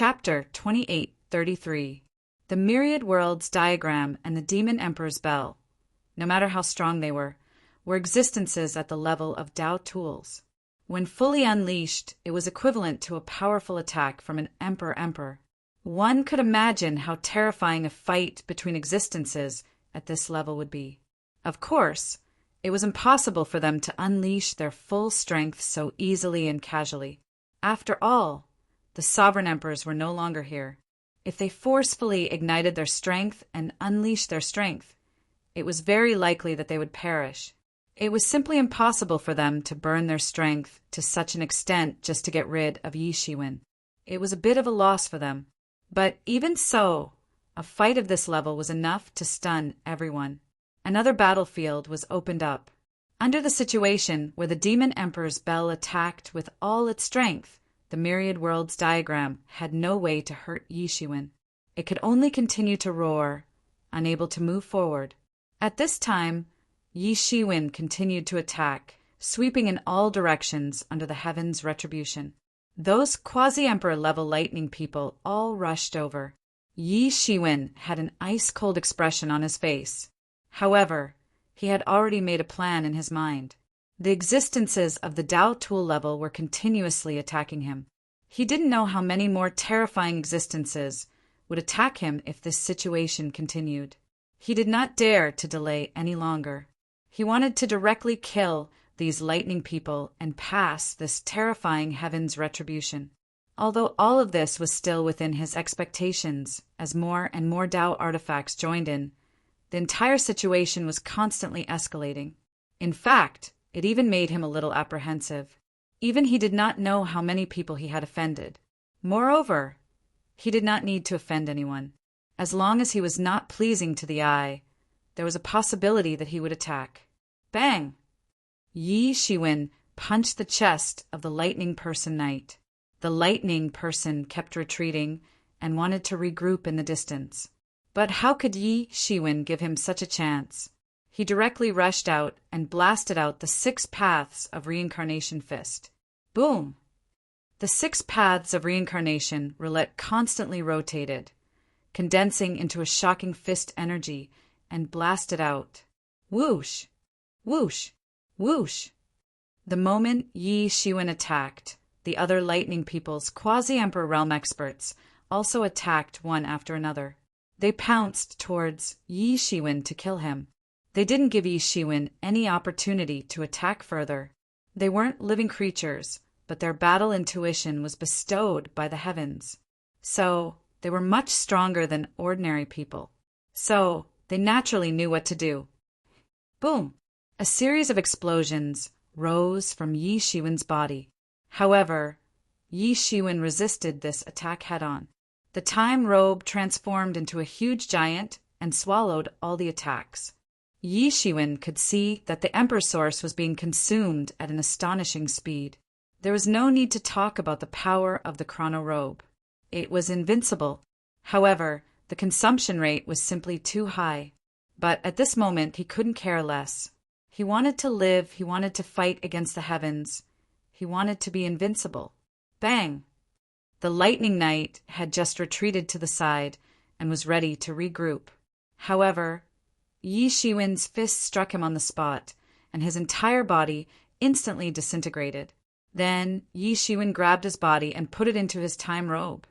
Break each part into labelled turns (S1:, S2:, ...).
S1: Chapter 28:33. The Myriad Worlds Diagram and the Demon Emperor's Bell, no matter how strong they were existences at the level of Tao tools. When fully unleashed, it was equivalent to a powerful attack from an emperor. One could imagine how terrifying a fight between existences at this level would be. Of course, it was impossible for them to unleash their full strength so easily and casually. After all, the sovereign emperors were no longer here. If they forcefully ignited their strength and unleashed their strength, it was very likely that they would perish. It was simply impossible for them to burn their strength to such an extent just to get rid of Yi Shiwen. It was a bit of a loss for them. But even so, a fight of this level was enough to stun everyone. Another battlefield was opened up. Under the situation where the Demon Emperor's bell attacked with all its strength, the Myriad Worlds Diagram had no way to hurt Yi Shiwen. It could only continue to roar, unable to move forward. At this time, Yi Shiwen continued to attack, sweeping in all directions under the heavens' retribution. Those quasi-emperor level lightning people all rushed over. Yi Shiwen had an ice-cold expression on his face. However, he had already made a plan in his mind. The existences of the Tao tool level were continuously attacking him. He didn't know how many more terrifying existences would attack him if this situation continued. He did not dare to delay any longer. He wanted to directly kill these lightning people and pass this terrifying heaven's retribution. Although all of this was still within his expectations, as more and more Tao artifacts joined in, the entire situation was constantly escalating. In fact, it even made him a little apprehensive. Even he did not know how many people he had offended. Moreover, he did not need to offend anyone. As long as he was not pleasing to the eye, there was a possibility that he would attack. Bang! Yi Shiwen punched the chest of the lightning person knight. The lightning person kept retreating and wanted to regroup in the distance. But how could Yi Shiwen give him such a chance? He directly rushed out and blasted out the 6 paths of reincarnation fist. Boom! The 6 paths of reincarnation roulette constantly rotated, condensing into a shocking fist energy, and blasted out. Whoosh! Whoosh! Whoosh! The moment Yi Shiwen attacked, the other lightning people's quasi-emperor realm experts also attacked one after another. They pounced towards Yi Shiwen to kill him. They didn't give Yi Shiwen any opportunity to attack further. They weren't living creatures, but their battle intuition was bestowed by the heavens. So, they were much stronger than ordinary people. So, they naturally knew what to do. Boom! A series of explosions rose from Yi Shiwen's body. However, Yi Shiwen resisted this attack head-on. The time robe transformed into a huge giant and swallowed all the attacks. Yi Shiwen could see that the Emperor Source was being consumed at an astonishing speed. There was no need to talk about the power of the chrono robe. It was invincible. However, the consumption rate was simply too high. But at this moment, he couldn't care less. He wanted to live, he wanted to fight against the heavens. He wanted to be invincible. Bang! The Lightning Knight had just retreated to the side and was ready to regroup. However, Yi Shiwen's fist struck him on the spot, and his entire body instantly disintegrated. Then Yi Shiwen grabbed his body and put it into his time robe.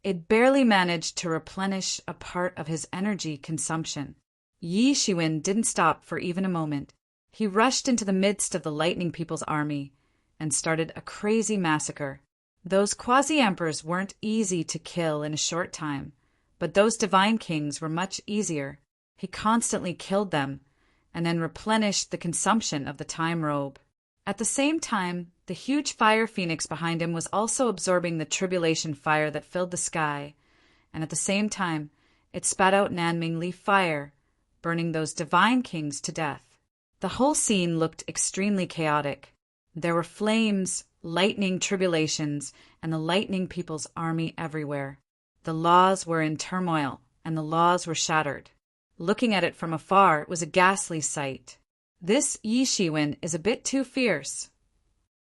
S1: It barely managed to replenish a part of his energy consumption. Yi Shiwen didn't stop for even a moment. He rushed into the midst of the lightning people's army and started a crazy massacre. Those quasi-emperors weren't easy to kill in a short time, but those divine kings were much easier. He constantly killed them and then replenished the consumption of the time robe. At the same time, the huge fire phoenix behind him was also absorbing the tribulation fire that filled the sky, and at the same time, it spat out Nanming Leaf fire, burning those divine kings to death. The whole scene looked extremely chaotic. There were flames, lightning tribulations, and the lightning people's army everywhere. The laws were in turmoil, and the laws were shattered. Looking at it from afar, it was a ghastly sight. This Yi Shiwen is a bit too fierce.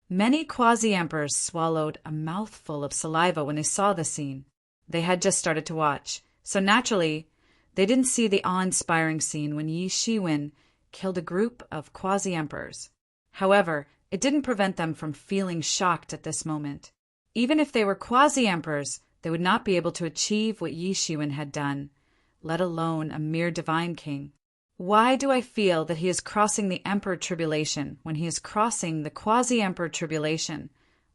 S1: Many quasi-emperors swallowed a mouthful of saliva when they saw the scene. They had just started to watch, so naturally, they didn't see the awe-inspiring scene when Yi Shiwen killed a group of quasi-emperors. However, it didn't prevent them from feeling shocked at this moment. Even if they were quasi-emperors, they would not be able to achieve what Yi Shiwen had done, let alone a mere divine king. Why do I feel that he is crossing the emperor tribulation when he is crossing the quasi-emperor tribulation?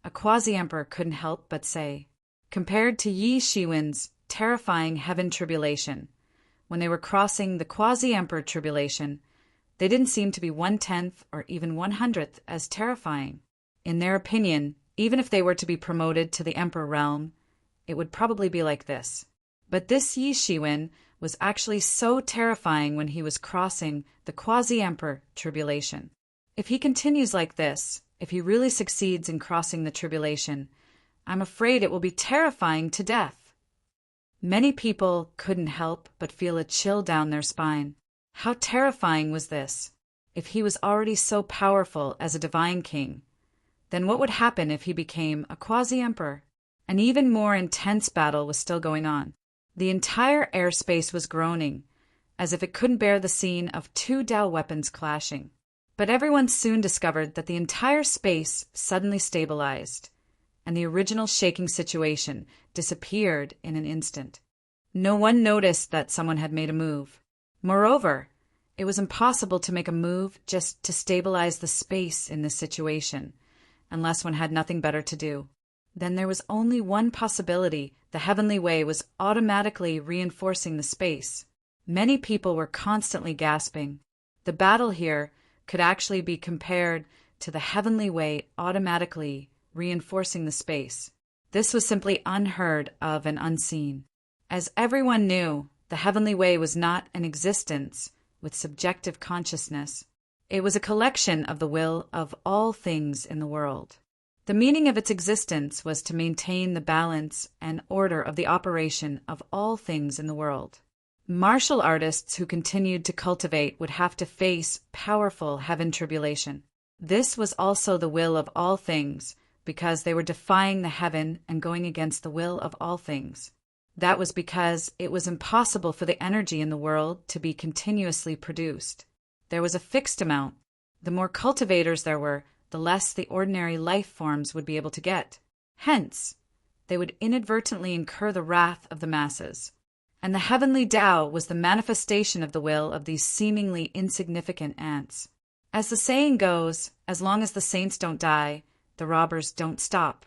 S1: A quasi-emperor couldn't help but say. Compared to Yi Shiwen's terrifying heaven tribulation, when they were crossing the quasi-emperor tribulation, they didn't seem to be 1/10th or even 100th as terrifying. In their opinion, even if they were to be promoted to the emperor realm, it would probably be like this. But this Yi Shiwen was actually so terrifying when he was crossing the quasi-emperor tribulation. If he continues like this, if he really succeeds in crossing the tribulation, I'm afraid it will be terrifying to death. Many people couldn't help but feel a chill down their spine. How terrifying was this? If he was already so powerful as a divine king, then what would happen if he became a quasi-emperor? An even more intense battle was still going on. The entire airspace was groaning, as if it couldn't bear the scene of two Dao weapons clashing. But everyone soon discovered that the entire space suddenly stabilized, and the original shaking situation disappeared in an instant. No one noticed that someone had made a move. Moreover, it was impossible to make a move just to stabilize the space in this situation, unless one had nothing better to do. Then there was only one possibility: the heavenly way was automatically reinforcing the space. Many people were constantly gasping. The battle here could actually be compared to the heavenly way automatically reinforcing the space. This was simply unheard of and unseen. As everyone knew, the heavenly way was not an existence with subjective consciousness. It was a collection of the will of all things in the world. The meaning of its existence was to maintain the balance and order of the operation of all things in the world. Martial artists who continued to cultivate would have to face powerful heaven tribulation. This was also the will of all things, because they were defying the heaven and going against the will of all things. That was because it was impossible for the energy in the world to be continuously produced. There was a fixed amount. The more cultivators there were, the less the ordinary life forms would be able to get. Hence, they would inadvertently incur the wrath of the masses. And the heavenly Tao was the manifestation of the will of these seemingly insignificant ants. As the saying goes, as long as the saints don't die, the robbers don't stop.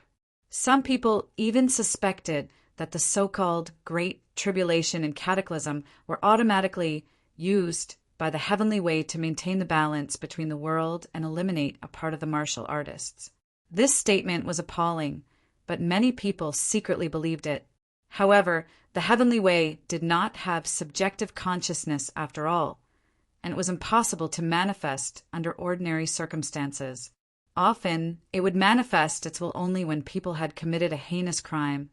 S1: Some people even suspected that the so-called Great Tribulation and Cataclysm were automatically used by the heavenly way to maintain the balance between the world and eliminate a part of the martial artists. This statement was appalling, but many people secretly believed it. However, the heavenly way did not have subjective consciousness after all, and it was impossible to manifest under ordinary circumstances. Often, it would manifest its will only when people had committed a heinous crime,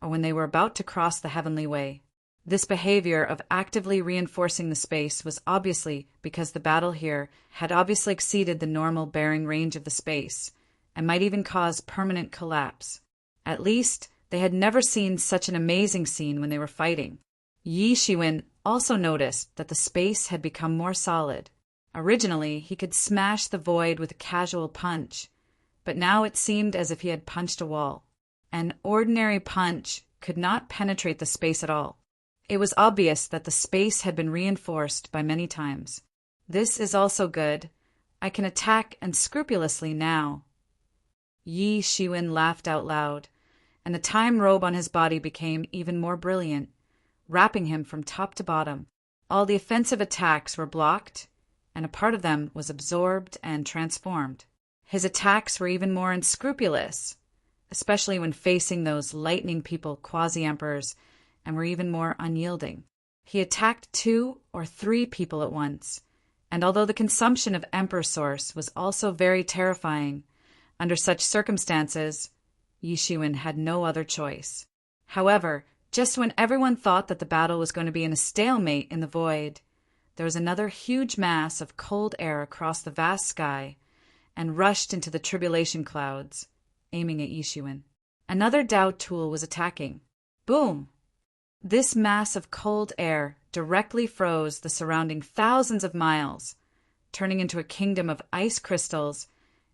S1: or when they were about to cross the heavenly way. This behavior of actively reinforcing the space was obviously because the battle here had obviously exceeded the normal bearing range of the space, and might even cause permanent collapse. At least, they had never seen such an amazing scene when they were fighting. Yi Shiwen also noticed that the space had become more solid. Originally, he could smash the void with a casual punch, but now it seemed as if he had punched a wall. An ordinary punch could not penetrate the space at all. It was obvious that the space had been reinforced by many times. This is also good. I can attack unscrupulously now. Yi Shiwen laughed out loud, and the time robe on his body became even more brilliant, wrapping him from top to bottom. All the offensive attacks were blocked, and a part of them was absorbed and transformed. His attacks were even more unscrupulous, especially when facing those lightning people, quasi-emperors, and were even more unyielding. He attacked 2 or 3 people at once, and although the consumption of Emperor Source was also very terrifying, under such circumstances, Yi Shiwen had no other choice. However, just when everyone thought that the battle was going to be in a stalemate in the void, there was another huge mass of cold air across the vast sky and rushed into the tribulation clouds, aiming at Yi Shiwen. Another Dao tool was attacking. Boom! This mass of cold air directly froze the surrounding thousands of miles, turning into a kingdom of ice crystals,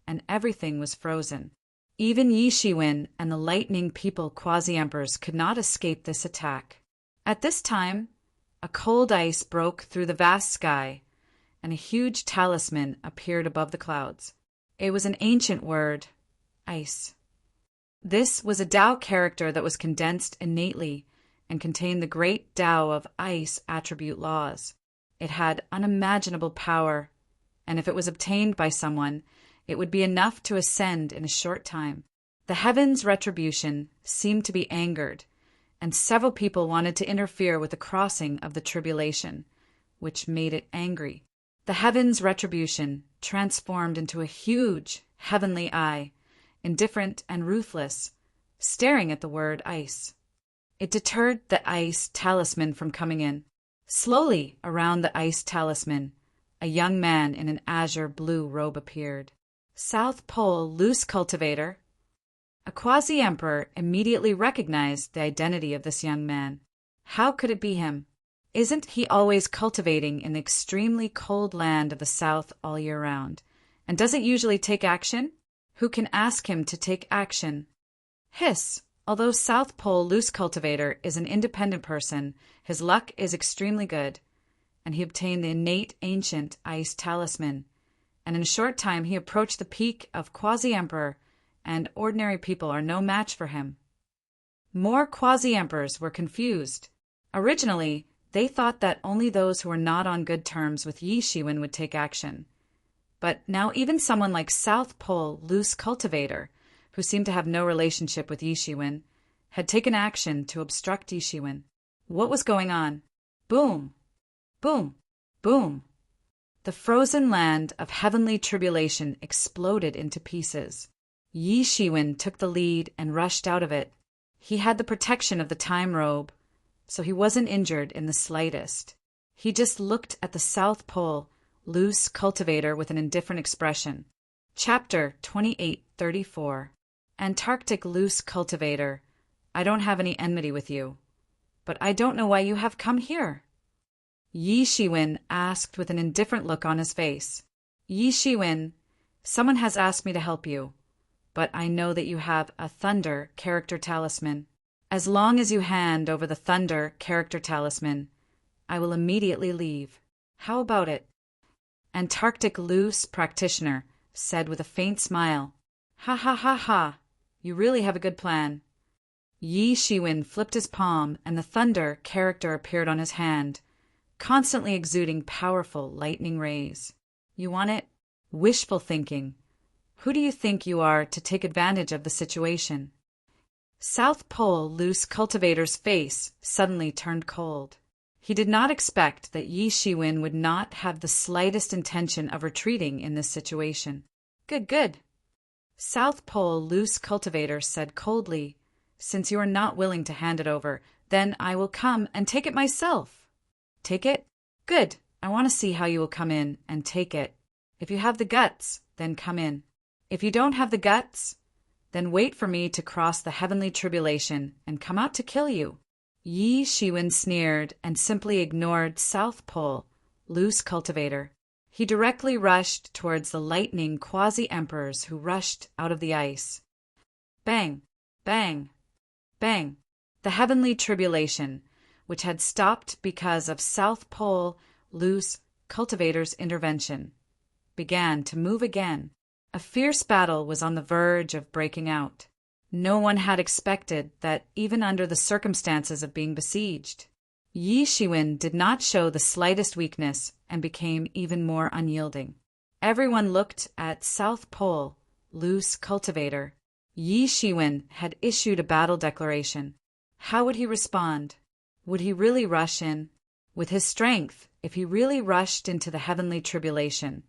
S1: and everything was frozen. Even Yi Shiwen and the lightning people quasi-emperors could not escape this attack. At this time, a cold ice broke through the vast sky, and a huge talisman appeared above the clouds. It was an ancient word, ice. This was a Tao character that was condensed innately and contained the great Tao of ice attribute laws. It had unimaginable power, and if it was obtained by someone, it would be enough to ascend in a short time. The heavens' retribution seemed to be angered, and several people wanted to interfere with the crossing of the tribulation, which made it angry. The heavens' retribution transformed into a huge heavenly eye, indifferent and ruthless, staring at the word ice. It deterred the ice talisman from coming in. Slowly, around the ice talisman, a young man in an azure blue robe appeared. South Pole Loose Cultivator. A quasi-emperor immediately recognized the identity of this young man. How could it be him? Isn't he always cultivating in the extremely cold land of the South all year round? And doesn't usually take action? Who can ask him to take action? Hiss! Although South Pole Loose Cultivator is an independent person, his luck is extremely good, and he obtained the innate ancient ice talisman, and in a short time he approached the peak of quasi-emperor, and ordinary people are no match for him. More quasi-emperors were confused. Originally, they thought that only those who were not on good terms with Yi Shiwen would take action. But now even someone like South Pole Loose Cultivator, who seemed to have no relationship with Yi Shiwen, had taken action to obstruct Yi Shiwen. What was going on? Boom! Boom! Boom! The frozen land of heavenly tribulation exploded into pieces. Yi Shiwen took the lead and rushed out of it. He had the protection of the time robe, so he wasn't injured in the slightest. He just looked at the South Pole Loose Cultivator with an indifferent expression. Chapter 2834. Antarctic Loose Cultivator. I don't have any enmity with you, but I don't know why you have come here. Yi Shiwen asked with an indifferent look on his face. Yi Shiwen, someone has asked me to help you, but I know that you have a Thunder character talisman. As long as you hand over the Thunder character talisman, I will immediately leave. How about it? Antarctic Loose Practitioner said with a faint smile. Ha ha ha ha, you really have a good plan. Yi Shiwen flipped his palm and the Thunder character appeared on his hand, constantly exuding powerful lightning rays. You want it? Wishful thinking. Who do you think you are to take advantage of the situation? South Pole Loose Cultivator's face suddenly turned cold. He did not expect that Yi Shiwen would not have the slightest intention of retreating in this situation. Good, good. South Pole Loose Cultivator said coldly, since you are not willing to hand it over, then I will come and take it myself. Take it? Good. I want to see how you will come in and take it. If you have the guts, then come in. If you don't have the guts, then wait for me to cross the heavenly tribulation and come out to kill you. Yi Shiwen sneered and simply ignored South Pole Loose Cultivator. He directly rushed towards the lightning quasi-emperors who rushed out of the ice. Bang! Bang! Bang! The heavenly tribulation, which had stopped because of South Pole Loose Cultivator's intervention, began to move again. A fierce battle was on the verge of breaking out. No one had expected that even under the circumstances of being besieged, Yi Shiwen did not show the slightest weakness and became even more unyielding. Everyone looked at South Pole Loose Cultivator. Yi Shiwen had issued a battle declaration. How would he respond? Would he really rush in? With his strength, if he really rushed into the heavenly tribulation,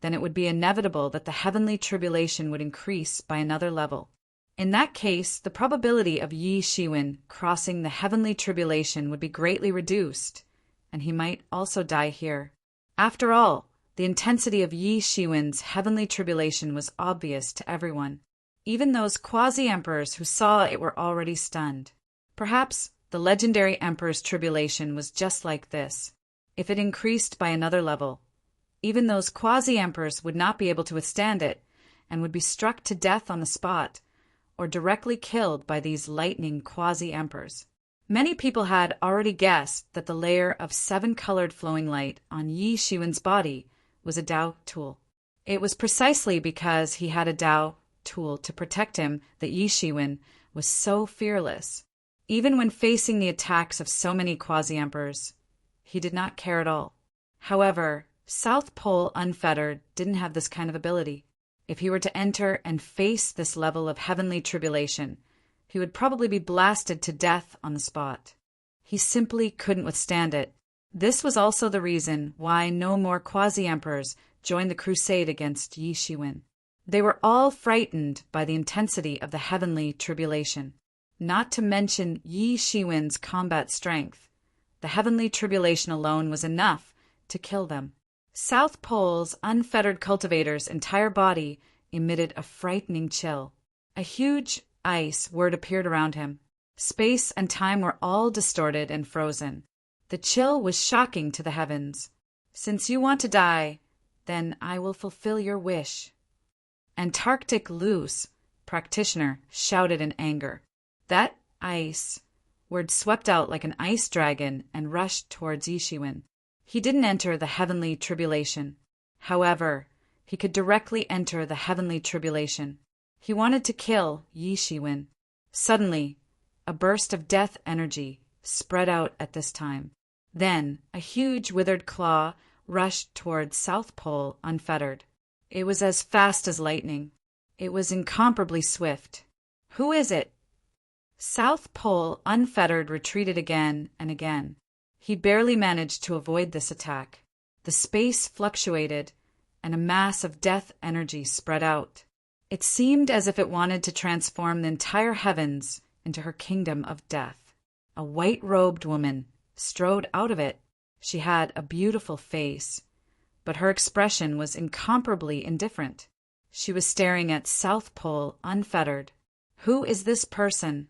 S1: then it would be inevitable that the heavenly tribulation would increase by another level. In that case, the probability of Yi Shiwen crossing the heavenly tribulation would be greatly reduced, and he might also die here. After all, the intensity of Yi Shiwen's heavenly tribulation was obvious to everyone. Even those quasi-emperors who saw it were already stunned. Perhaps the legendary emperor's tribulation was just like this. If it increased by another level, even those quasi-emperors would not be able to withstand it and would be struck to death on the spot or directly killed by these lightning quasi-emperors. Many people had already guessed that the layer of 7-colored flowing light on Yi Shiwen's body was a Dao tool. It was precisely because he had a Dao tool to protect him that Yi Shiwen was so fearless. Even when facing the attacks of so many quasi-emperors, he did not care at all. However, South Pole Unfettered didn't have this kind of ability. If he were to enter and face this level of heavenly tribulation, he would probably be blasted to death on the spot. He simply couldn't withstand it. This was also the reason why no more quasi-emperors joined the crusade against Yi Shiwen. They were all frightened by the intensity of the heavenly tribulation. Not to mention Yi Shiwen's combat strength. The heavenly tribulation alone was enough to kill them. South Pole's unfettered cultivator's entire body emitted a frightening chill. A huge ice word appeared around him. Space and time were all distorted and frozen. The chill was shocking to the heavens. "Since you want to die, then I will fulfill your wish." Antarctic Loose, practitioner, shouted in anger. That ice word swept out like an ice dragon and rushed towards Yi Shiwen. He didn't enter the heavenly tribulation. However, he could directly enter the heavenly tribulation. He wanted to kill Yi Shiwen. Suddenly, a burst of death energy spread out at this time. Then, a huge withered claw rushed towards South Pole Unfettered. It was as fast as lightning. It was incomparably swift. "Who is it?" South Pole Unfettered retreated again and again. He barely managed to avoid this attack. The space fluctuated, and a mass of death energy spread out. It seemed as if it wanted to transform the entire heavens into her kingdom of death. A white-robed woman strode out of it. She had a beautiful face, but her expression was incomparably indifferent. She was staring at South Pole Unfettered. Who is this person?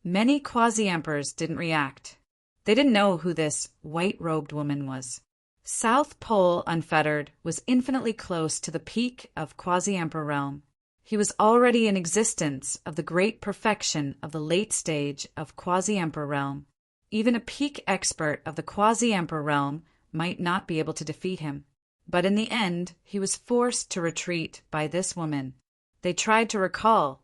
S1: Many quasi-emperors didn't react. They didn't know who this white-robed woman was. South Pole Unfettered was infinitely close to the peak of quasi-emperor realm. He was already in existence of the great perfection of the late stage of quasi-emperor realm. Even a peak expert of the quasi-emperor realm might not be able to defeat him. But in the end, he was forced to retreat by this woman. They tried to recall,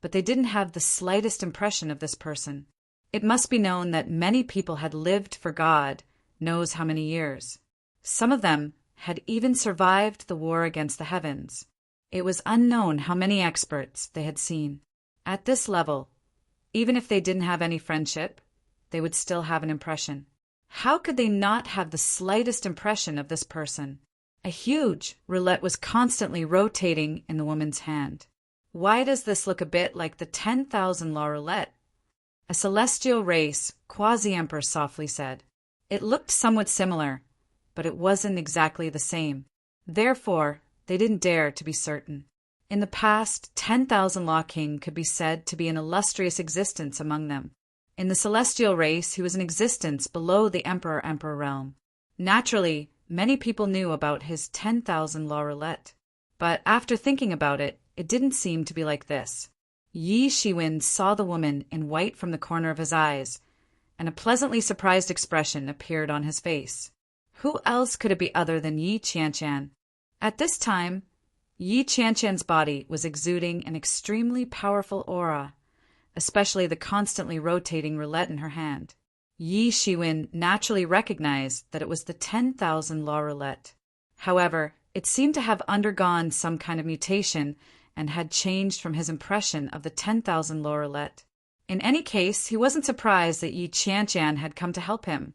S1: but they didn't have the slightest impression of this person. It must be known that many people had lived for God knows how many years. Some of them had even survived the war against the heavens. It was unknown how many experts they had seen. At this level, even if they didn't have any friendship, they would still have an impression. How could they not have the slightest impression of this person? A huge roulette was constantly rotating in the woman's hand. "Why does this look a bit like the 10,000-law roulette?" A celestial race quasi-emperor softly said. It looked somewhat similar, but it wasn't exactly the same. Therefore, they didn't dare to be certain. In the past, 10,000-law king could be said to be an illustrious existence among them. In the celestial race, he was an existence below the emperor-emperor realm. Naturally, many people knew about his 10,000-law roulette. But after thinking about it, it didn't seem to be like this. Yi Shiwen saw the woman in white from the corner of his eyes, and a pleasantly surprised expression appeared on his face. Who else could it be other than Yi Qianqian? At this time, Yi Qianqian's body was exuding an extremely powerful aura, especially the constantly rotating roulette in her hand. Yi Shiwen naturally recognized that it was the 10,000-law roulette. However, it seemed to have undergone some kind of mutation and had changed from his impression of the 10,000-law roulette. In any case, he wasn't surprised that Yi Qianqian had come to help him,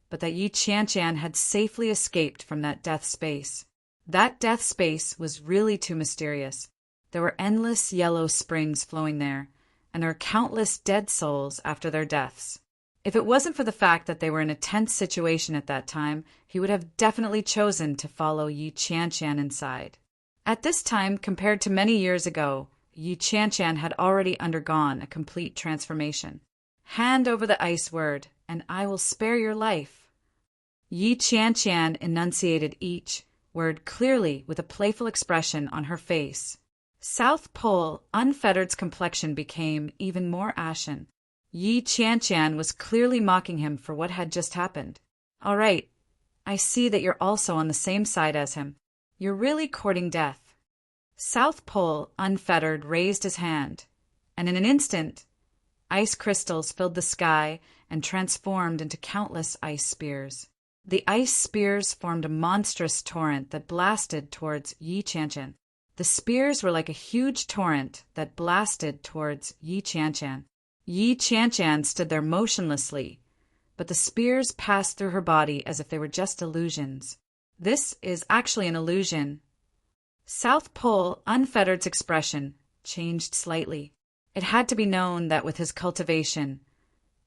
S1: but that Yi Qianqian had safely escaped from that death space. That death space was really too mysterious. There were endless yellow springs flowing there, and there were countless dead souls after their deaths. If it wasn't for the fact that they were in a tense situation at that time, he would have definitely chosen to follow Yi Qianqian inside. At this time, compared to many years ago, Yi Qianqian had already undergone a complete transformation. Hand over the ice word, and I will spare your life. Yi Qianqian enunciated each word clearly with a playful expression on her face. South Pole Unfettered's complexion became even more ashen. Yi Qianqian was clearly mocking him for what had just happened. All right, I see that you're also on the same side as him. You're really courting death. South Pole Unfettered raised his hand, and in an instant, ice crystals filled the sky and transformed into countless ice spears. The ice spears formed a monstrous torrent that blasted towards Yi Qianqian. The spears were like a huge torrent that blasted towards Yi Qianqian. Yi Qianqian stood there motionlessly, but the spears passed through her body as if they were just illusions. This is actually an illusion. South Pole Unfettered's expression changed slightly. It had to be known that with his cultivation,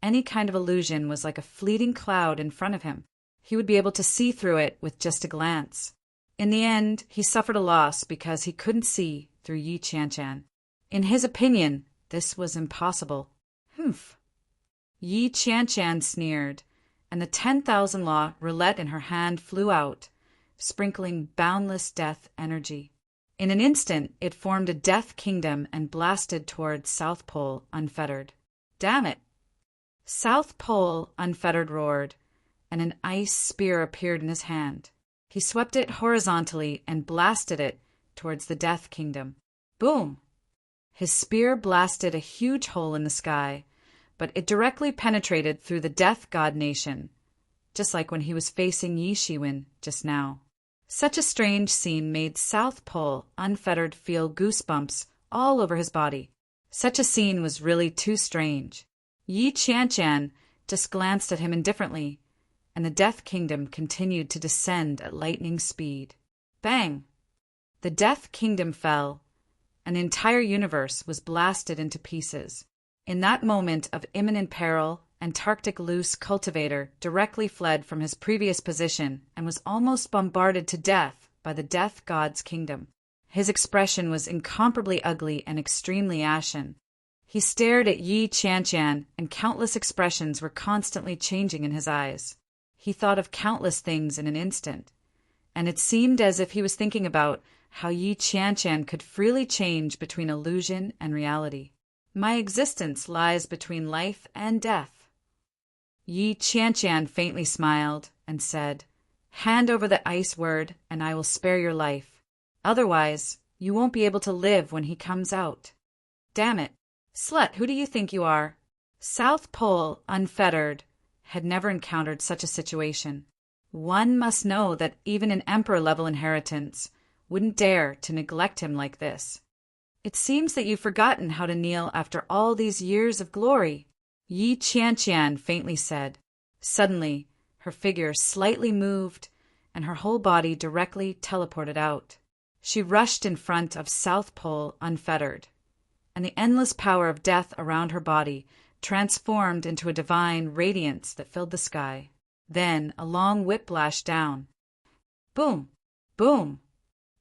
S1: any kind of illusion was like a fleeting cloud in front of him. He would be able to see through it with just a glance. In the end, he suffered a loss because he couldn't see through Yi Qianqian. In his opinion, this was impossible. Humph. Yi Qianqian sneered, and the 10,000 law roulette in her hand flew out, sprinkling boundless death energy. In an instant, it formed a death kingdom and blasted towards South Pole Unfettered. Damn it! South Pole Unfettered roared, and an ice spear appeared in his hand. He swept it horizontally and blasted it towards the death kingdom. Boom! His spear blasted a huge hole in the sky, but it directly penetrated through the death god nation, just like when he was facing Yi Shiwen just now. Such a strange scene made South Pole Unfettered feel goosebumps all over his body. Such a scene was really too strange. Yi Qianqian just glanced at him indifferently, and the Death Kingdom continued to descend at lightning speed. Bang! The Death Kingdom fell, and the entire universe was blasted into pieces. In that moment of imminent peril, Antarctic Loose Cultivator directly fled from his previous position and was almost bombarded to death by the Death God's kingdom. His expression was incomparably ugly and extremely ashen. He stared at Yi Qianqian, and countless expressions were constantly changing in his eyes. He thought of countless things in an instant, and it seemed as if he was thinking about how Yi Qianqian could freely change between illusion and reality. My existence lies between life and death. Yi Qianqian faintly smiled and said, Hand over the ice word, and I will spare your life. Otherwise, you won't be able to live when he comes out. Damn it. Slut, who do you think you are? South Pole Unfettered had never encountered such a situation. One must know that even an emperor-level inheritance wouldn't dare to neglect him like this. It seems that you've forgotten how to kneel after all these years of glory, Yi Qianqian faintly said. Suddenly, her figure slightly moved, and her whole body directly teleported out. She rushed in front of South Pole Unfettered, and the endless power of death around her body transformed into a divine radiance that filled the sky. Then a long whiplash down. Boom! Boom!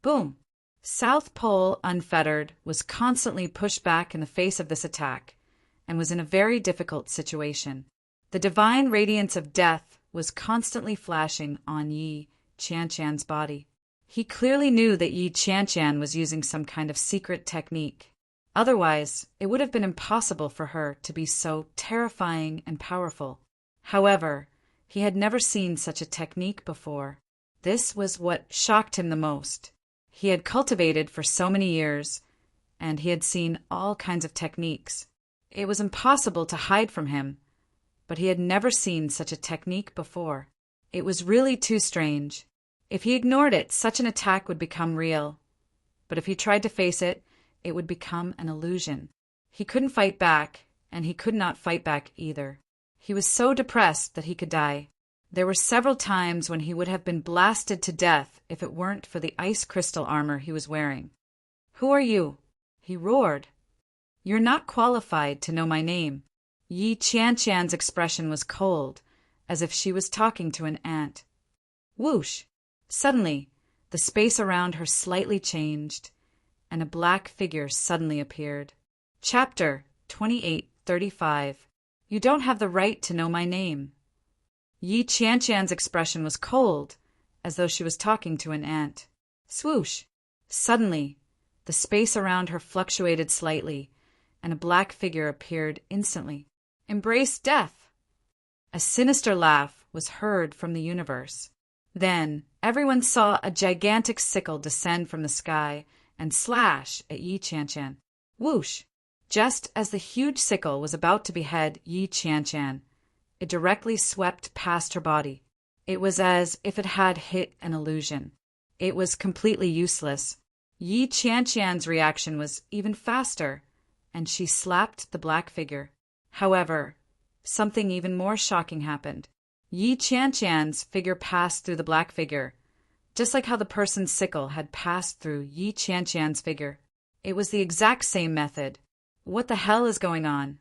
S1: Boom! South Pole Unfettered was constantly pushed back in the face of this attack and was in a very difficult situation. The divine radiance of death was constantly flashing on Yi Qianqian's body. He clearly knew that Yi Qianqian was using some kind of secret technique. Otherwise, it would have been impossible for her to be so terrifying and powerful. However, he had never seen such a technique before. This was what shocked him the most. He had cultivated for so many years, and he had seen all kinds of techniques. It was impossible to hide from him, but he had never seen such a technique before. It was really too strange. If he ignored it, such an attack would become real. But if he tried to face it, it would become an illusion. He couldn't fight back, and he could not fight back either. He was so depressed that he could die. There were several times when he would have been blasted to death if it weren't for the ice crystal armor he was wearing. Who are you? He roared. You're not qualified to know my name. Yi Qianqian's expression was cold, as if she was talking to an ant. Whoosh! Suddenly, the space around her slightly changed, and a black figure suddenly appeared. Chapter 2835. You don't have the right to know my name." Yi Qianshan's expression was cold, as though she was talking to an ant. Swoosh! Suddenly, the space around her fluctuated slightly, and a black figure appeared instantly. "Embrace death!" A sinister laugh was heard from the universe. Then everyone saw a gigantic sickle descend from the sky and slash at Yi Qianshan. Whoosh! Just as the huge sickle was about to behead Yi Qianshan, it directly swept past her body. It was as if it had hit an illusion. It was completely useless. Yi Qianshan's reaction was even faster, and she slapped the black figure. However, something even more shocking happened. Yi Qianshan's figure passed through the black figure, just like how the person's sickle had passed through Yi Qianshan's figure. It was the exact same method. What the hell is going on?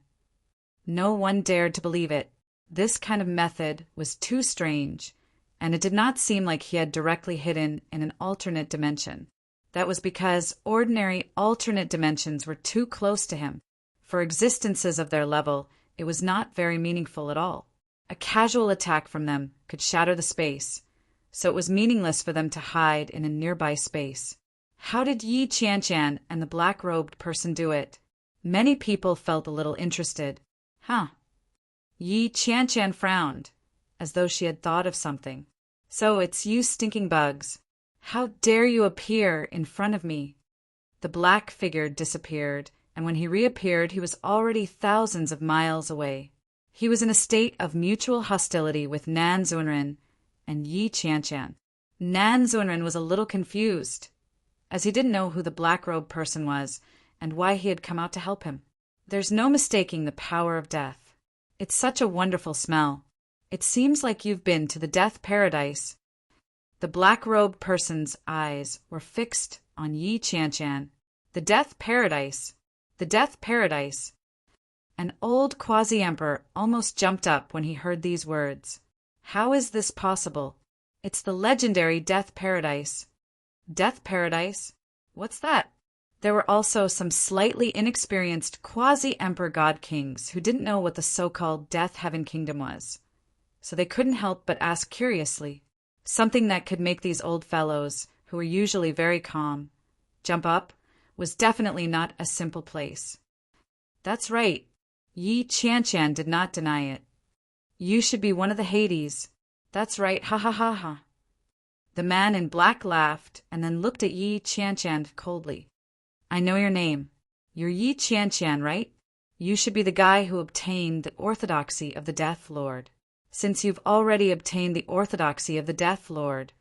S1: No one dared to believe it. This kind of method was too strange, and it did not seem like he had directly hidden in an alternate dimension. That was because ordinary alternate dimensions were too close to him. For existences of their level, it was not very meaningful at all. A casual attack from them could shatter the space, so it was meaningless for them to hide in a nearby space. How did Yi Qianshan and the black-robed person do it? Many people felt a little interested. Yi Qianshan frowned, as though she had thought of something. "So it's you stinking bugs. How dare you appear in front of me?" The black figure disappeared, and when he reappeared, he was already thousands of miles away. He was in a state of mutual hostility with Nan Zunren and Yi Qianshan. Nan Zunren was a little confused, as he didn't know who the black-robed person was and why he had come out to help him. There's no mistaking the power of death. It's such a wonderful smell. It seems like you've been to the death paradise. The black-robed person's eyes were fixed on Yi Qianshan. The death paradise. The death paradise. An old quasi-emperor almost jumped up when he heard these words. How is this possible? It's the legendary death paradise. Death paradise? What's that? There were also some slightly inexperienced quasi-emperor god kings who didn't know what the so-called Death Heaven Kingdom was, so they couldn't help but ask curiously, something that could make these old fellows, who were usually very calm, jump up was definitely not a simple place. That's right, Yi Qianshan did not deny it. You should be one of the Hades. That's right, ha ha ha ha. The man in black laughed and then looked at Yi Qianshan coldly. I know your name. You're Yi Qianshan, right? You should be the guy who obtained the orthodoxy of the Death Lord. Since you've already obtained the orthodoxy of the Death Lord,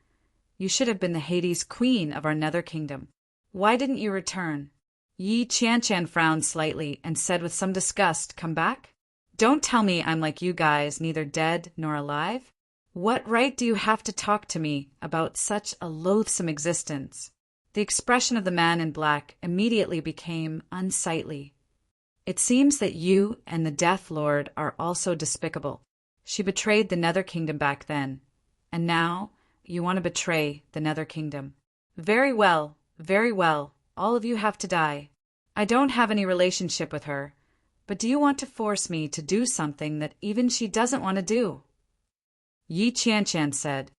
S1: you should have been the Hades queen of our nether kingdom. Why didn't you return? Yi Qianshan frowned slightly and said with some disgust, Come back? Don't tell me I'm like you guys, neither dead nor alive. What right do you have to talk to me about such a loathsome existence? The expression of the man in black immediately became unsightly. It seems that you and the Death Lord are also despicable. She betrayed the Nether Kingdom back then, and now you want to betray the Nether Kingdom. Very well, all of you have to die. I don't have any relationship with her, but do you want to force me to do something that even she doesn't want to do? Yi Qianshan said,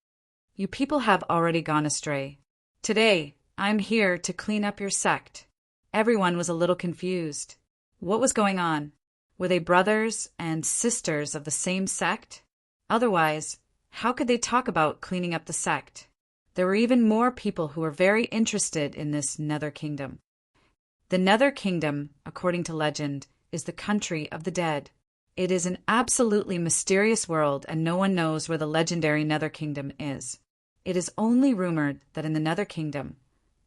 S1: You people have already gone astray. Today, I'm here to clean up your sect. Everyone was a little confused. What was going on? Were they brothers and sisters of the same sect? Otherwise, how could they talk about cleaning up the sect? There were even more people who were very interested in this Nether Kingdom. The Nether Kingdom, according to legend, is the country of the dead. It is an absolutely mysterious world, and no one knows where the legendary Nether Kingdom is. It is only rumored that in the Nether Kingdom,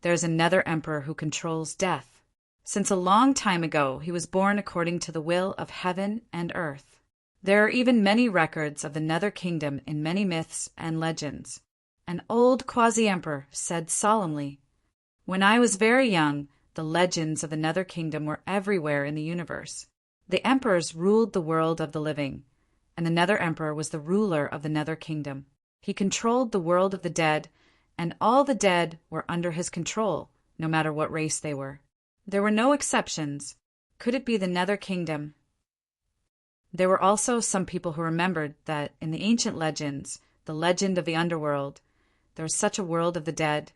S1: there is a Nether Emperor who controls death. Since a long time ago, he was born according to the will of heaven and earth. There are even many records of the Nether Kingdom in many myths and legends. An old quasi-emperor said solemnly, When I was very young, the legends of the Nether Kingdom were everywhere in the universe. The emperors ruled the world of the living, and the Nether Emperor was the ruler of the Nether Kingdom. He controlled the world of the dead, and all the dead were under his control, no matter what race they were. There were no exceptions. Could it be the Nether Kingdom? There were also some people who remembered that in the ancient legends, the legend of the underworld, there was such a world of the dead,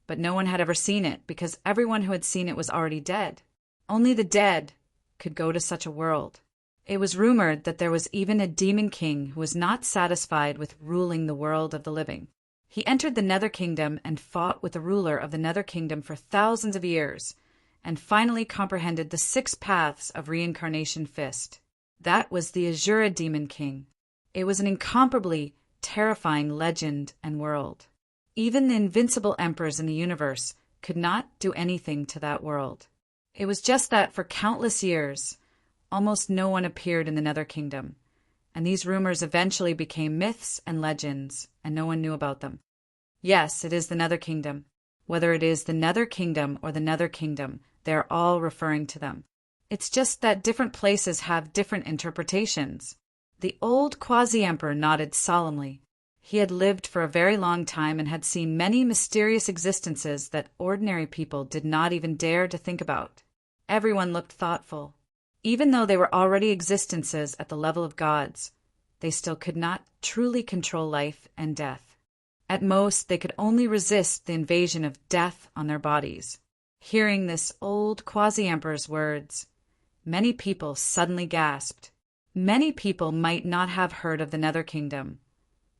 S1: but no one had ever seen it because everyone who had seen it was already dead. Only the dead could go to such a world. It was rumored that there was even a demon king who was not satisfied with ruling the world of the living. He entered the Nether Kingdom and fought with the ruler of the Nether Kingdom for thousands of years, and finally comprehended the 6 paths of reincarnation fist. That was the Azura Demon King. It was an incomparably terrifying legend and world. Even the invincible emperors in the universe could not do anything to that world. It was just that for countless years, almost no one appeared in the Nether Kingdom, and these rumors eventually became myths and legends, and no one knew about them. Yes, it is the Nether Kingdom. Whether it is the Nether Kingdom or the Nether Kingdom, they are all referring to them. It's just that different places have different interpretations. The old quasi-emperor nodded solemnly. He had lived for a very long time and had seen many mysterious existences that ordinary people did not even dare to think about. Everyone looked thoughtful. Even though they were already existences at the level of gods, they still could not truly control life and death. At most, they could only resist the invasion of death on their bodies. Hearing this old quasi-emperor's words, many people suddenly gasped. Many people might not have heard of the Nether Kingdom,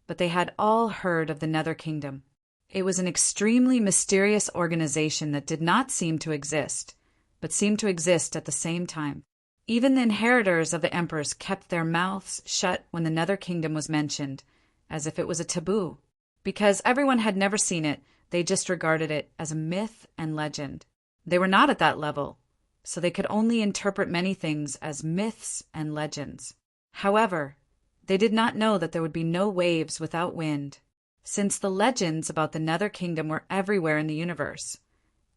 S1: but they had all heard of the Nether Kingdom. It was an extremely mysterious organization that did not seem to exist, but seemed to exist at the same time. Even the inheritors of the emperors kept their mouths shut when the Nether Kingdom was mentioned, as if it was a taboo. Because everyone had never seen it, they just regarded it as a myth and legend. They were not at that level, so they could only interpret many things as myths and legends. However, they did not know that there would be no waves without wind. Since the legends about the Nether Kingdom were everywhere in the universe,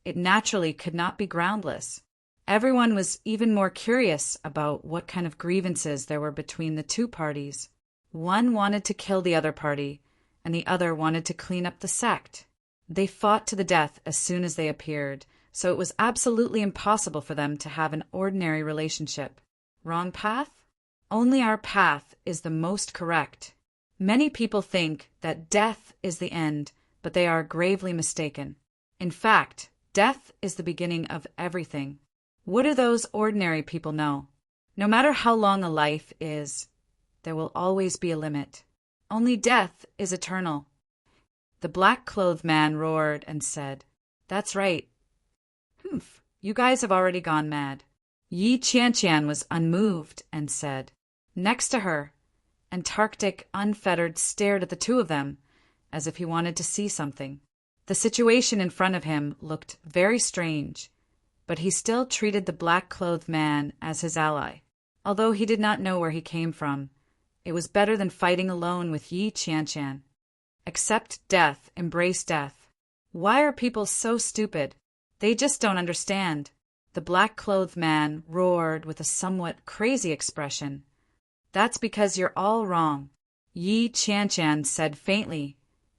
S1: it naturally could not be groundless. Everyone was even more curious about what kind of grievances there were between the two parties. One wanted to kill the other party, and the other wanted to clean up the sect. They fought to the death as soon as they appeared, so it was absolutely impossible for them to have an ordinary relationship. Wrong path? Only our path is the most correct. Many people think that death is the end, but they are gravely mistaken. In fact, death is the beginning of everything. What do those ordinary people know? No matter how long a life is, there will always be a limit. Only death is eternal. The black-clothed man roared and said, "That's right. Humph, you guys have already gone mad." Yi Qianqian was unmoved and said, "Next to her," and Tarctic, unfettered, stared at the two of them, as if he wanted to see something. The situation in front of him looked very strange, but he still treated the black-clothed man as his ally. Although he did not know where he came from, it was better than fighting alone with Yi Qianqian. Accept death, embrace death. Why are people so stupid? They just don't understand. The black-clothed man roared with a somewhat crazy expression. "That's because you're all wrong," Yi Qianqian said faintly.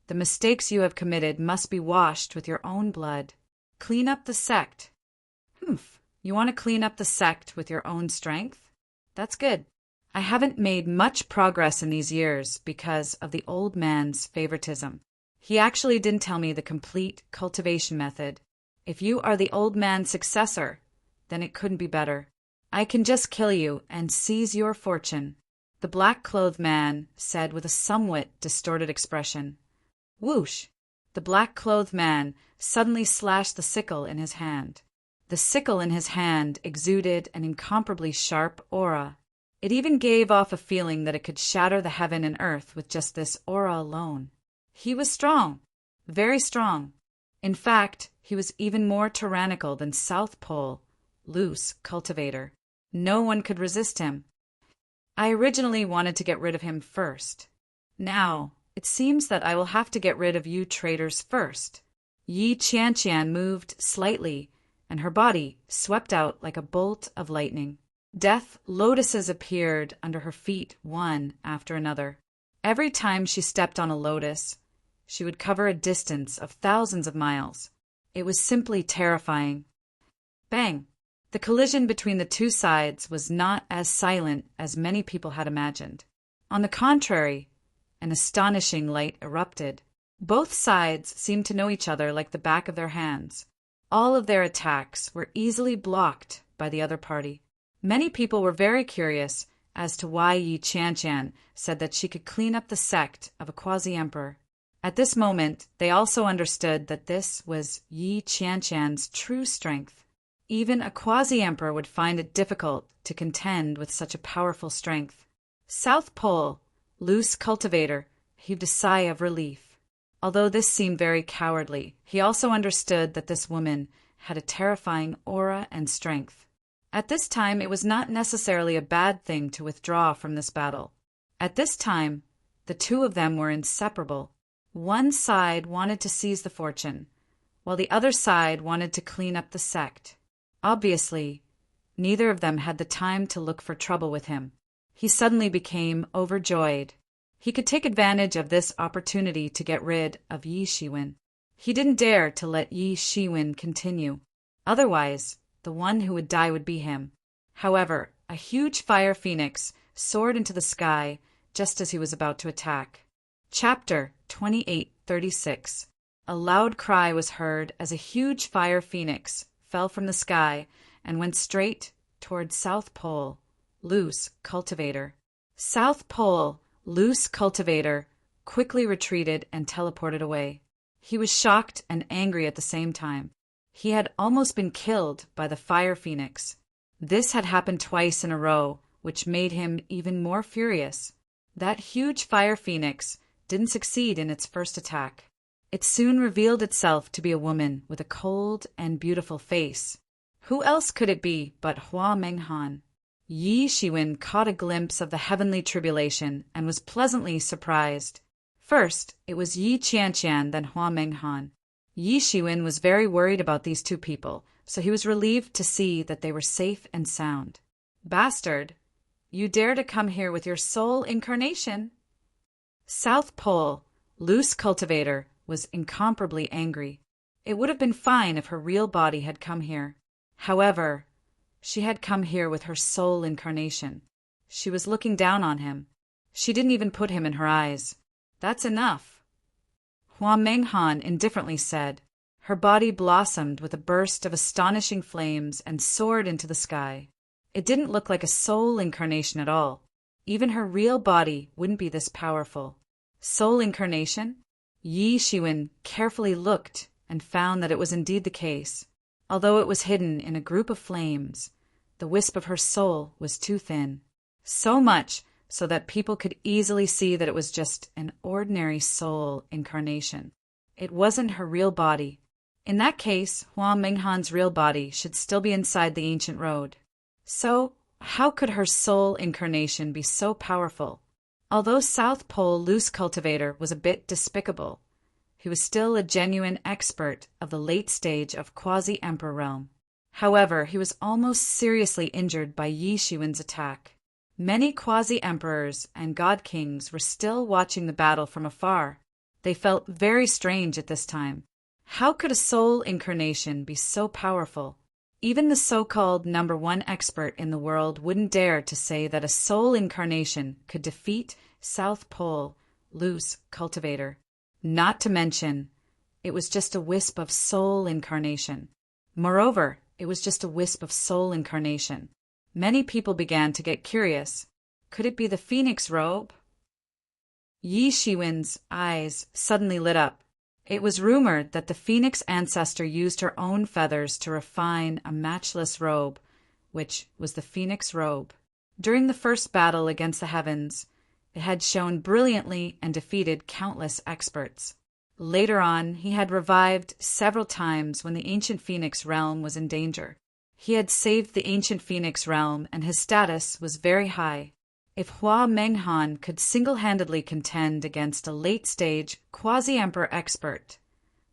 S1: "The mistakes you have committed must be washed with your own blood. Clean up the sect." "Humph, you want to clean up the sect with your own strength? That's good. I haven't made much progress in these years because of the old man's favoritism. He actually didn't tell me the complete cultivation method. If you are the old man's successor, then it couldn't be better. I can just kill you and seize your fortune," the black-clothed man said with a somewhat distorted expression. Whoosh! The black-clothed man suddenly slashed the sickle in his hand. The sickle in his hand exuded an incomparably sharp aura. It even gave off a feeling that it could shatter the heaven and earth with just this aura alone. He was strong, very strong. In fact, he was even more tyrannical than South Pole, loose cultivator. No one could resist him. I originally wanted to get rid of him first. Now, it seems that I will have to get rid of you traitors first. Yi Qianqian moved slightly, and her body swept out like a bolt of lightning. Death lotuses appeared under her feet one after another. Every time she stepped on a lotus, she would cover a distance of thousands of miles. It was simply terrifying. Bang! The collision between the two sides was not as silent as many people had imagined. On the contrary, an astonishing light erupted. Both sides seemed to know each other like the back of their hands. All of their attacks were easily blocked by the other party. Many people were very curious as to why Yi Qianqian said that she could clean up the sect of a quasi-emperor. At this moment, they also understood that this was Yi Qianqian's true strength. Even a quasi-emperor would find it difficult to contend with such a powerful strength. South Pole, loose cultivator, heaved a sigh of relief. Although this seemed very cowardly, he also understood that this woman had a terrifying aura and strength. At this time, it was not necessarily a bad thing to withdraw from this battle. At this time, the two of them were inseparable. One side wanted to seize the fortune, while the other side wanted to clean up the sect. Obviously, neither of them had the time to look for trouble with him. He suddenly became overjoyed. He could take advantage of this opportunity to get rid of Yi Shiwen. He didn't dare to let Yi Shiwen continue. Otherwise, the one who would die would be him. However, a huge fire phoenix soared into the sky just as he was about to attack. Chapter 28:36. A loud cry was heard as a huge fire phoenix fell from the sky and went straight toward South Pole, loose cultivator. South Pole, loose cultivator, quickly retreated and teleported away. He was shocked and angry at the same time. He had almost been killed by the fire phoenix. This had happened twice in a row, which made him even more furious. That huge fire phoenix didn't succeed in its first attack. It soon revealed itself to be a woman with a cold and beautiful face. Who else could it be but Hua Menghan? Yi Shiwen caught a glimpse of the heavenly tribulation and was pleasantly surprised. First, it was Yi Qianqian, then Hua Menghan. Yi Shiwen was very worried about these two people, so he was relieved to see that they were safe and sound. "Bastard, you dare to come here with your soul incarnation?" South Pole, loose cultivator, was incomparably angry. It would have been fine if her real body had come here. However, she had come here with her soul incarnation. She was looking down on him. She didn't even put him in her eyes. "That's enough," Hua Menghan indifferently said. Her body blossomed with a burst of astonishing flames and soared into the sky. It didn't look like a soul incarnation at all. Even her real body wouldn't be this powerful. Soul incarnation? Yi Shiwen carefully looked and found that it was indeed the case. Although it was hidden in a group of flames, the wisp of her soul was too thin. So much so that people could easily see that it was just an ordinary soul incarnation. It wasn't her real body. In that case, Hua Menghan's real body should still be inside the ancient road. So, how could her soul incarnation be so powerful? Although South Pole loose cultivator was a bit despicable, he was still a genuine expert of the late stage of quasi-emperor realm. However, he was almost seriously injured by Yi Shiwen's attack. Many quasi-emperors and god-kings were still watching the battle from afar. They felt very strange at this time. How could a soul incarnation be so powerful? Even the so-called #1 expert in the world wouldn't dare to say that a soul incarnation could defeat South Pole loose cultivator. Not to mention, it was just a wisp of soul incarnation. Moreover, it was just a wisp of soul incarnation. Many people began to get curious. Could it be the phoenix robe? Yi Shiwen's eyes suddenly lit up. It was rumored that the phoenix ancestor used her own feathers to refine a matchless robe, which was the phoenix robe. During the first battle against the heavens, it had shone brilliantly and defeated countless experts. Later on, he had revived several times when the ancient phoenix realm was in danger. He had saved the ancient phoenix realm, and his status was very high. If Hua Menghan could single-handedly contend against a late-stage quasi-emperor expert,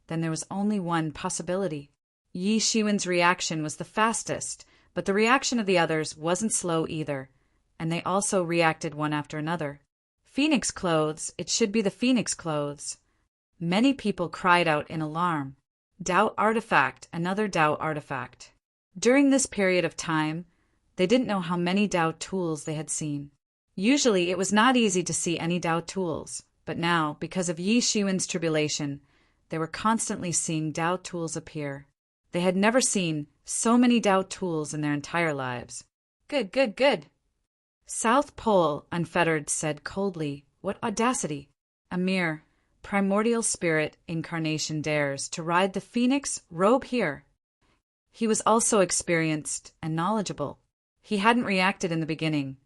S1: then there was only one possibility. Yi Shiwen's reaction was the fastest, but the reaction of the others wasn't slow either, and they also reacted one after another. Phoenix clothes, it should be the phoenix clothes. Many people cried out in alarm. Dao artifact, another Dao artifact. During this period of time, they didn't know how many Tao tools they had seen. Usually, it was not easy to see any Tao tools, but now, because of Yi Shiyun's tribulation, they were constantly seeing Tao tools appear. They had never seen so many Tao tools in their entire lives. Good, good, good. South Pole, Unfettered, said coldly, "What audacity! A mere primordial spirit incarnation dares to ride the phoenix robe here." He was also experienced and knowledgeable. He hadn't reacted in the beginning,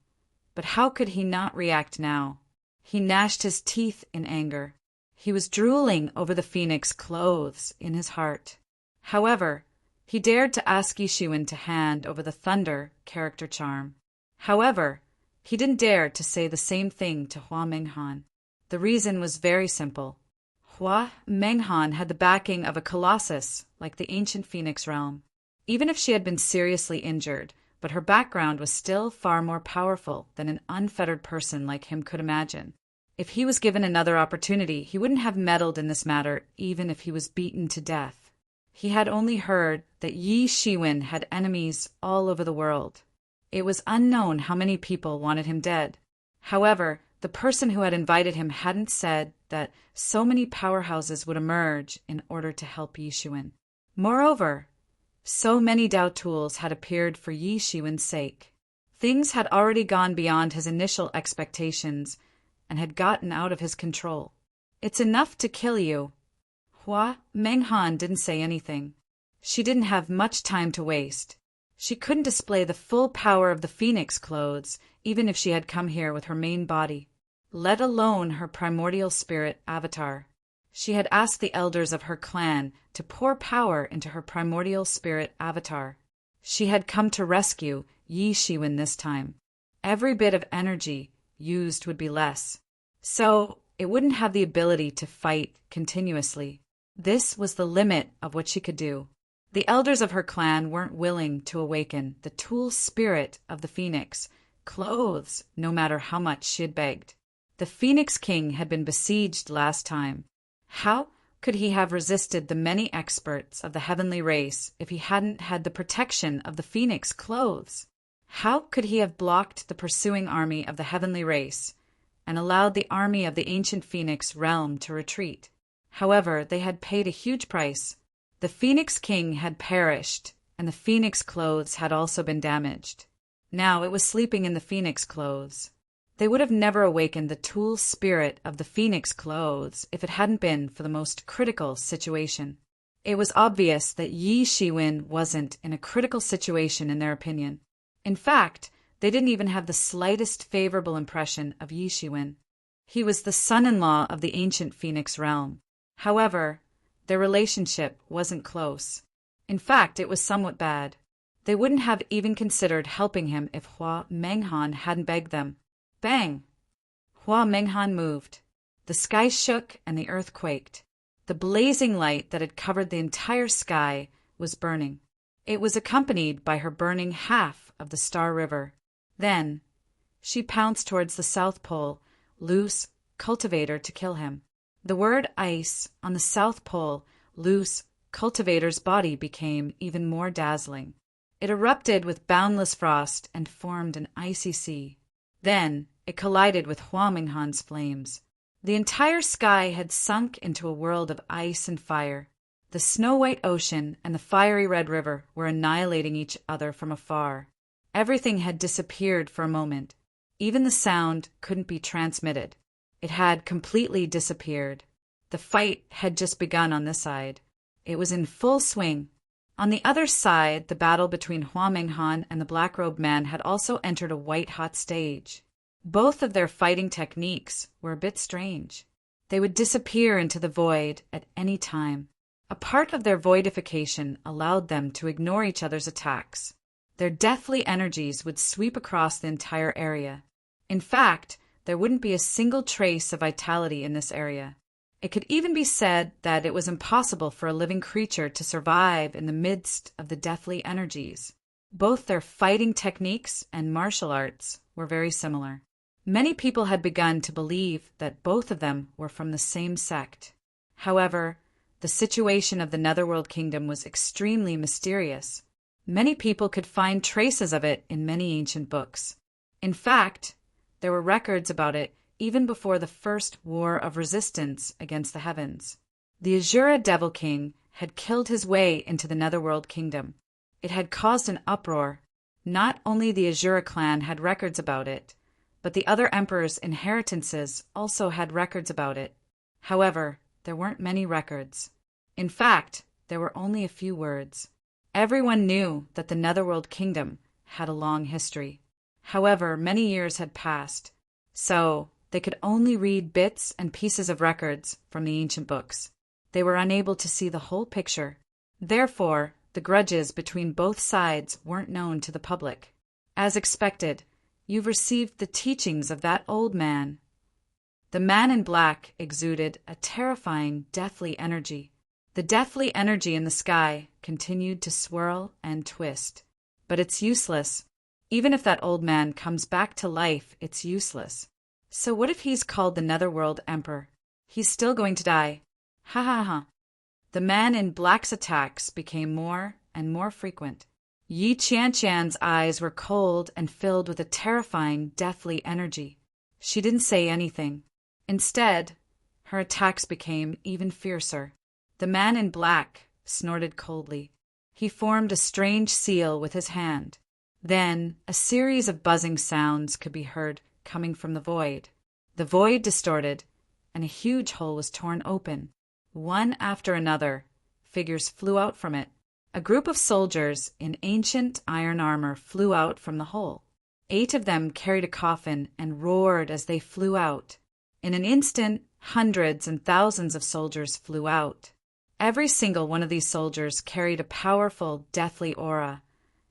S1: but how could he not react now? He gnashed his teeth in anger. He was drooling over the phoenix clothes in his heart. However, he dared to ask Yi Shiyun to hand over the thunder character charm. However, he didn't dare to say the same thing to Hua Menghan. The reason was very simple. Hua Menghan had the backing of a colossus like the ancient phoenix realm. Even if she had been seriously injured, but her background was still far more powerful than an unfettered person like him could imagine. If he was given another opportunity, he wouldn't have meddled in this matter even if he was beaten to death. He had only heard that Yi Shiyun had enemies all over the world. It was unknown how many people wanted him dead. However, the person who had invited him hadn't said that so many powerhouses would emerge in order to help Yi Shiyun. Moreover, so many Tao tools had appeared for Yi Shiyun's sake. Things had already gone beyond his initial expectations and had gotten out of his control. "It's enough to kill you." Hua Menghan didn't say anything. She didn't have much time to waste. She couldn't display the full power of the phoenix clothes, even if she had come here with her main body, let alone her primordial spirit avatar. She had asked the elders of her clan to pour power into her primordial spirit avatar. She had come to rescue Yi Shiyun this time. Every bit of energy used would be less, so it wouldn't have the ability to fight continuously. This was the limit of what she could do. The elders of her clan weren't willing to awaken the tool spirit of the phoenix clothes, no matter how much she had begged. The Phoenix King had been besieged last time. How could he have resisted the many experts of the heavenly race if he hadn't had the protection of the phoenix clothes? How could he have blocked the pursuing army of the heavenly race and allowed the army of the ancient phoenix realm to retreat? However, they had paid a huge price. The Phoenix King had perished, and the phoenix clothes had also been damaged. Now it was sleeping in the phoenix clothes. They would have never awakened the tool spirit of the phoenix clothes if it hadn't been for the most critical situation. It was obvious that Yi Shiyun wasn't in a critical situation in their opinion. In fact, they didn't even have the slightest favorable impression of Yi Shiyun. He was the son-in-law of the ancient phoenix realm. However, their relationship wasn't close. In fact, it was somewhat bad. They wouldn't have even considered helping him if Hua Menghan hadn't begged them. Bang! Hua Menghan moved. The sky shook and the earth quaked. The blazing light that had covered the entire sky was burning. It was accompanied by her burning half of the Star River. Then, she pounced towards the South Pole, loose cultivator to kill him. The word ice on the South Pole, loose cultivator's body became even more dazzling. It erupted with boundless frost and formed an icy sea. Then it collided with Hua Menghan's flames. The entire sky had sunk into a world of ice and fire. The snow-white ocean and the fiery red river were annihilating each other from afar. Everything had disappeared for a moment. Even the sound couldn't be transmitted. It had completely disappeared. The fight had just begun on this side. It was in full swing. On the other side, the battle between Hua Menghan and the black-robed man had also entered a white-hot stage. Both of their fighting techniques were a bit strange. They would disappear into the void at any time. A part of their voidification allowed them to ignore each other's attacks. Their deathly energies would sweep across the entire area. In fact, there wouldn't be a single trace of vitality in this area. It could even be said that it was impossible for a living creature to survive in the midst of the deathly energies. Both their fighting techniques and martial arts were very similar. Many people had begun to believe that both of them were from the same sect. However, the situation of the Netherworld Kingdom was extremely mysterious. Many people could find traces of it in many ancient books. In fact, there were records about it even before the first war of resistance against the heavens. The Asura Devil King had killed his way into the Netherworld Kingdom. It had caused an uproar. Not only the Asura clan had records about it, but the other emperors' inheritances also had records about it. However, there weren't many records. In fact, there were only a few words. Everyone knew that the Netherworld Kingdom had a long history. However, many years had passed, so they could only read bits and pieces of records from the ancient books. They were unable to see the whole picture. Therefore, the grudges between both sides weren't known to the public. As expected, you've received the teachings of that old man. The man in black exuded a terrifying, deathly energy. The deathly energy in the sky continued to swirl and twist. But it's useless. Even if that old man comes back to life, it's useless. So what if he's called the Netherworld Emperor? He's still going to die. Ha ha ha. The man in black's attacks became more and more frequent. Yi Qianshan's eyes were cold and filled with a terrifying, deathly energy. She didn't say anything. Instead, her attacks became even fiercer. The man in black snorted coldly. He formed a strange seal with his hand. Then, a series of buzzing sounds could be heard coming from the void. The void distorted, and a huge hole was torn open. One after another, figures flew out from it. A group of soldiers in ancient iron armor flew out from the hole. 8 of them carried a coffin and roared as they flew out. In an instant, hundreds and thousands of soldiers flew out. Every single one of these soldiers carried a powerful, deathly aura,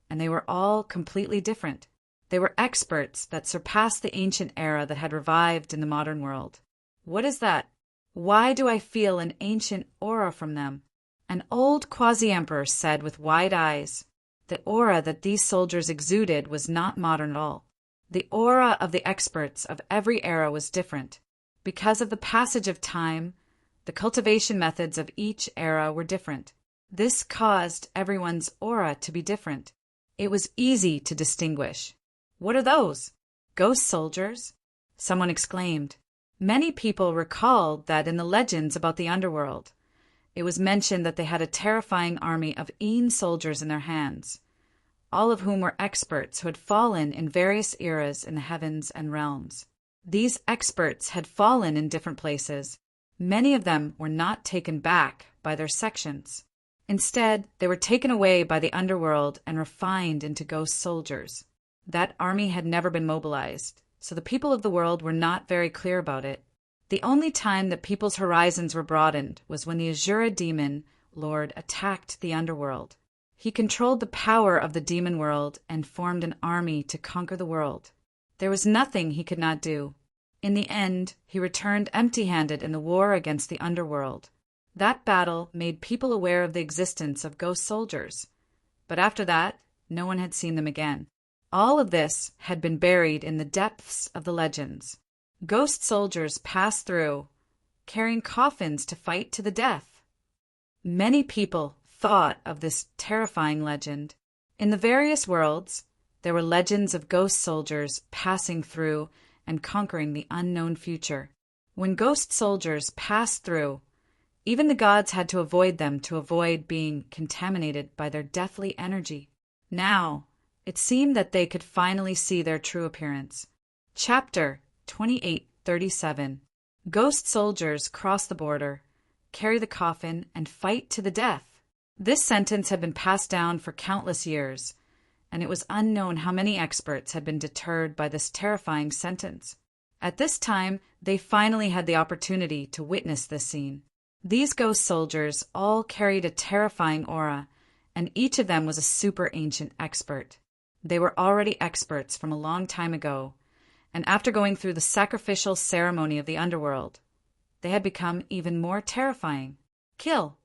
S1: and they were all completely different. They were experts that surpassed the ancient era that had revived in the modern world. What is that? Why do I feel an ancient aura from them? An old quasi-emperor said with wide eyes. The aura that these soldiers exuded was not modern at all. The aura of the experts of every era was different. Because of the passage of time, the cultivation methods of each era were different. This caused everyone's aura to be different. It was easy to distinguish. What are those? Ghost soldiers? Someone exclaimed. Many people recalled that in the legends about the underworld, it was mentioned that they had a terrifying army of Een soldiers in their hands, all of whom were experts who had fallen in various eras in the heavens and realms. These experts had fallen in different places. Many of them were not taken back by their sections. Instead, they were taken away by the underworld and refined into ghost soldiers. That army had never been mobilized, so the people of the world were not very clear about it. The only time that people's horizons were broadened was when the Asura demon lord attacked the underworld. He controlled the power of the demon world and formed an army to conquer the world. There was nothing he could not do. In the end, he returned empty-handed in the war against the underworld. That battle made people aware of the existence of ghost soldiers. But after that, no one had seen them again. All of this had been buried in the depths of the legends. Ghost soldiers passed through, carrying coffins to fight to the death. Many people thought of this terrifying legend. In the various worlds, there were legends of ghost soldiers passing through and conquering the unknown future. When ghost soldiers passed through, even the gods had to avoid them to avoid being contaminated by their deathly energy. Now, it seemed that they could finally see their true appearance. Chapter 2837. Ghost soldiers cross the border, carry the coffin, and fight to the death. This sentence had been passed down for countless years, and it was unknown how many experts had been deterred by this terrifying sentence. At this time, they finally had the opportunity to witness this scene. These ghost soldiers all carried a terrifying aura, and each of them was a super ancient expert. They were already experts from a long time ago, and after going through the sacrificial ceremony of the underworld, they had become even more terrifying. Kill!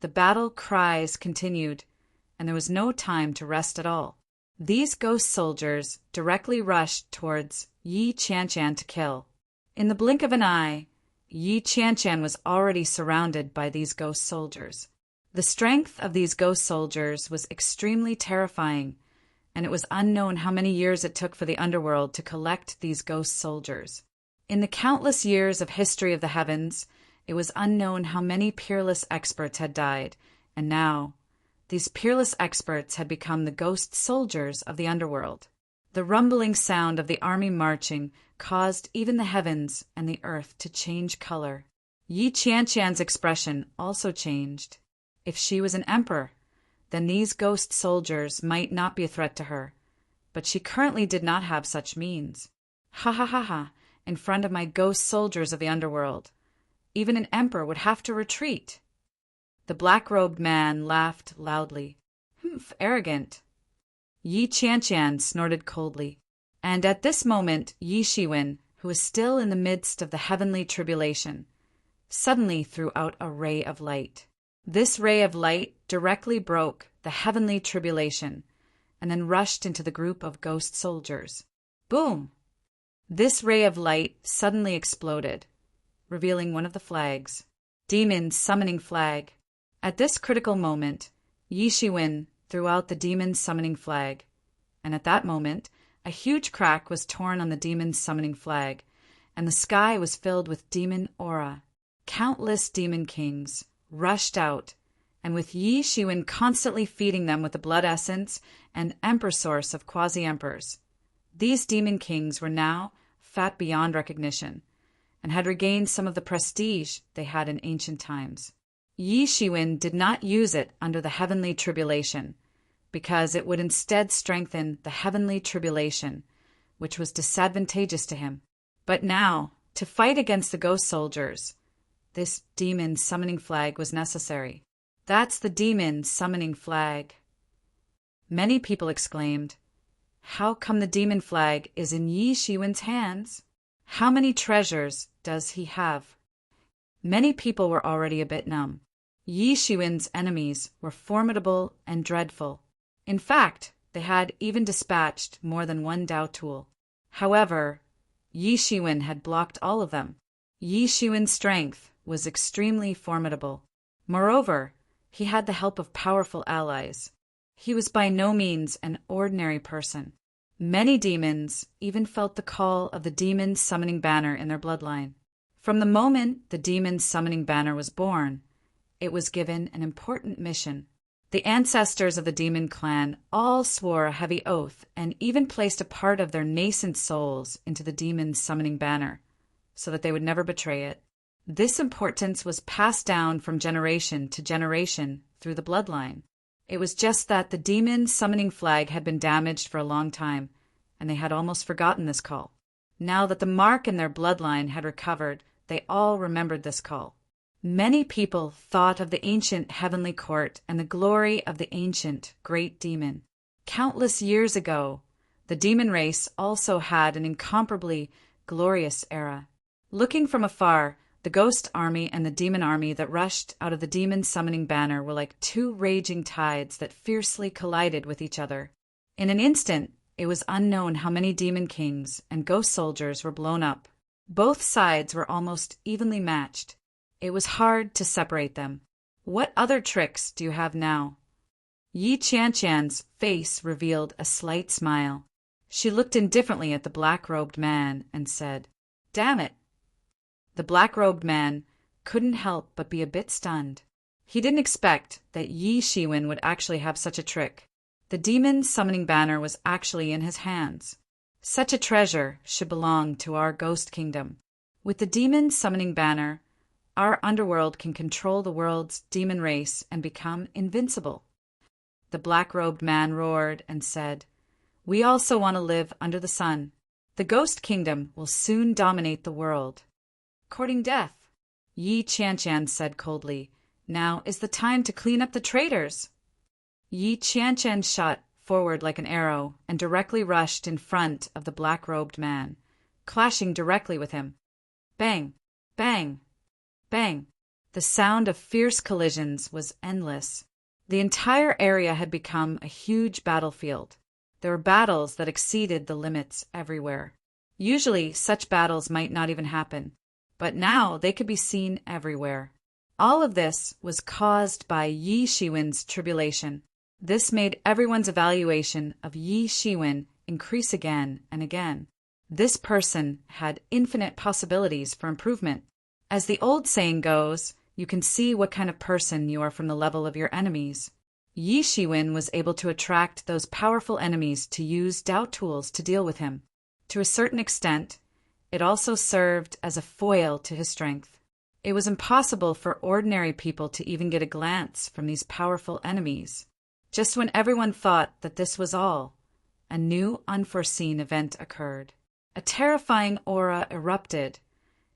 S1: The battle cries continued, and there was no time to rest at all. These ghost soldiers directly rushed towards Yi Qianshan to kill. In the blink of an eye, Yi Qianshan was already surrounded by these ghost soldiers. The strength of these ghost soldiers was extremely terrifying, and it was unknown how many years it took for the underworld to collect these ghost soldiers. In the countless years of history of the heavens, it was unknown how many peerless experts had died, and now these peerless experts had become the ghost soldiers of the underworld. The rumbling sound of the army marching caused even the heavens and the earth to change color. Yi Qianqian's expression also changed. If she was an emperor, then these ghost soldiers might not be a threat to her, but she currently did not have such means. Ha ha ha ha, in front of my ghost soldiers of the underworld. Even an emperor would have to retreat. The black-robed man laughed loudly. Humph, arrogant. Yi Qianqian snorted coldly. And at this moment, Yi Shiwen, who was still in the midst of the heavenly tribulation, suddenly threw out a ray of light. This ray of light directly broke the heavenly tribulation and then rushed into the group of ghost soldiers. Boom! This ray of light suddenly exploded, revealing one of the flags, Demon's summoning flag. At this critical moment, Yi Shiwen threw out the Demon's summoning flag, and at that moment, a huge crack was torn on the Demon's summoning flag, and the sky was filled with demon aura. Countless demon kings rushed out, and with Yi Shiwen constantly feeding them with the blood essence and emperor source of quasi-emperors, these demon kings were now fat beyond recognition, and had regained some of the prestige they had in ancient times. Yi Shiwen did not use it under the heavenly tribulation, because it would instead strengthen the heavenly tribulation, which was disadvantageous to him. But now, to fight against the ghost soldiers, this demon summoning flag was necessary. That's the demon summoning flag. Many people exclaimed, how come the demon flag is in Yi Shiwen's hands? How many treasures does he have? Many people were already a bit numb. Yi Shiwen's enemies were formidable and dreadful. In fact, they had even dispatched more than one Dao tool. However, Yi Shiwen had blocked all of them. Yi Shiwen's strength was extremely formidable. Moreover, he had the help of powerful allies. He was by no means an ordinary person. Many demons even felt the call of the demon summoning banner in their bloodline. From the moment the demon summoning banner was born, it was given an important mission. The ancestors of the demon clan all swore a heavy oath and even placed a part of their nascent souls into the demon summoning banner, so that they would never betray it. This importance was passed down from generation to generation through the bloodline. It was just that the demon summoning flag had been damaged for a long time, and they had almost forgotten this call. Now that the mark in their bloodline had recovered, they all remembered this call. Many people thought of the ancient heavenly court and the glory of the ancient great demon. Countless years ago, the demon race also had an incomparably glorious era. Looking from afar, the ghost army and the demon army that rushed out of the demon summoning banner were like two raging tides that fiercely collided with each other. In an instant, it was unknown how many demon kings and ghost soldiers were blown up. Both sides were almost evenly matched. It was hard to separate them. What other tricks do you have now? Yi Qianqian's face revealed a slight smile. She looked indifferently at the black-robed man and said, "Damn it." The black-robed man couldn't help but be a bit stunned. He didn't expect that Yi Shiwen would actually have such a trick. The demon summoning banner was actually in his hands. Such a treasure should belong to our ghost kingdom. With the demon summoning banner, our underworld can control the world's demon race and become invincible. The black-robed man roared and said, "We also want to live under the sun. The ghost kingdom will soon dominate the world." "Courting death," Yi Qianqian said coldly. "Now is the time to clean up the traitors." Yi Qianqian shot forward like an arrow and directly rushed in front of the black-robed man, clashing directly with him. Bang! Bang! Bang! The sound of fierce collisions was endless. The entire area had become a huge battlefield. There were battles that exceeded the limits everywhere. Usually, such battles might not even happen, but now they could be seen everywhere. All of this was caused by Yi Shiwen's tribulation. This made everyone's evaluation of Yi Shiwen increase again and again. This person had infinite possibilities for improvement. As the old saying goes, you can see what kind of person you are from the level of your enemies. Yi Shiwen was able to attract those powerful enemies to use doubt tools to deal with him. To a certain extent, it also served as a foil to his strength. It was impossible for ordinary people to even get a glance from these powerful enemies. Just when everyone thought that this was all, a new unforeseen event occurred. A terrifying aura erupted,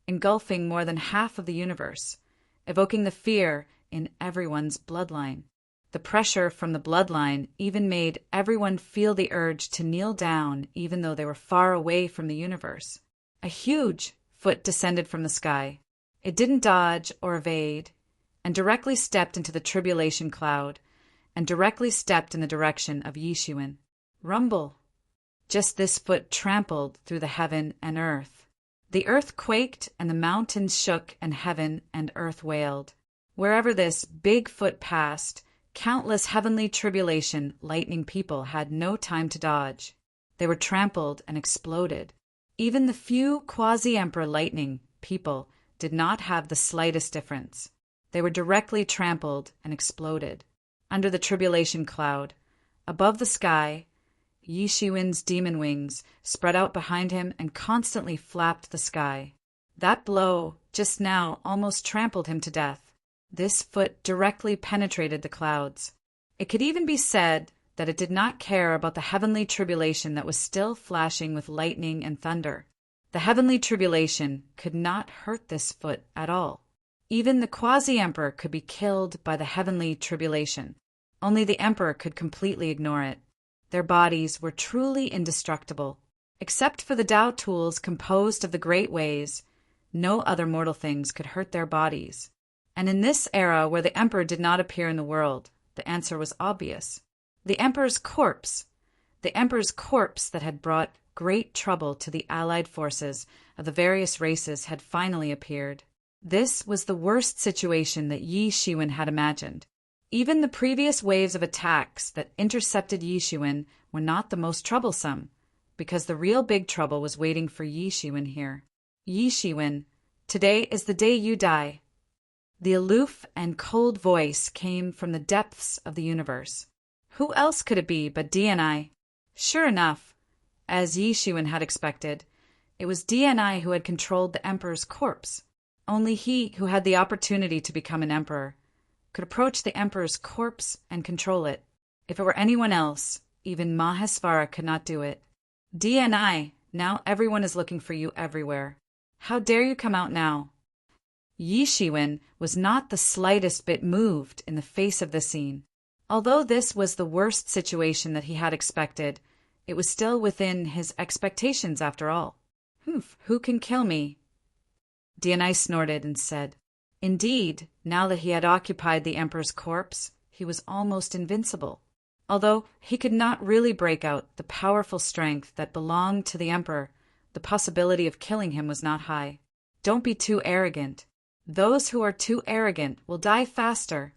S1: engulfing more than half of the universe, evoking the fear in everyone's bloodline. The pressure from the bloodline even made everyone feel the urge to kneel down even though they were far away from the universe. A huge foot descended from the sky. It didn't dodge or evade, and directly stepped into the tribulation cloud, and directly stepped in the direction of Yi Shiwen. Rumble! Just this foot trampled through the heaven and earth. The earth quaked, and the mountains shook, and heaven and earth wailed. Wherever this big foot passed, countless heavenly tribulation lightning people had no time to dodge. They were trampled and exploded. Even the few quasi-emperor lightning people did not have the slightest difference. They were directly trampled and exploded. Under the tribulation cloud, above the sky, Yi Shiwen's demon wings spread out behind him and constantly flapped the sky. That blow just now almost trampled him to death. This foot directly penetrated the clouds. It could even be said that it did not care about the heavenly tribulation that was still flashing with lightning and thunder. The heavenly tribulation could not hurt this foot at all. Even the quasi-emperor could be killed by the heavenly tribulation. Only the emperor could completely ignore it. Their bodies were truly indestructible. Except for the Tao tools composed of the great ways, no other mortal things could hurt their bodies. And in this era where the emperor did not appear in the world, the answer was obvious. The emperor's corpse that had brought great trouble to the allied forces of the various races had finally appeared. This was the worst situation that Yi Shiwen had imagined. Even the previous waves of attacks that intercepted Yi Shiwen were not the most troublesome, because the real big trouble was waiting for Yi Shiwen here. Yi Shiwen, today is the day you die. The aloof and cold voice came from the depths of the universe. Who else could it be but DNI? Sure enough, as Yi Shiwen had expected, it was DNI who had controlled the emperor's corpse. Only he who had the opportunity to become an emperor could approach the emperor's corpse and control it. If it were anyone else, even Mahesvara could not do it. DNI, now everyone is looking for you everywhere. How dare you come out now? Yi Shiwen was not the slightest bit moved in the face of the scene. Although this was the worst situation that he had expected, it was still within his expectations after all. Who can kill me? DNI snorted and said, indeed, now that he had occupied the emperor's corpse, he was almost invincible. Although he could not really break out the powerful strength that belonged to the emperor, the possibility of killing him was not high. Don't be too arrogant. Those who are too arrogant will die faster.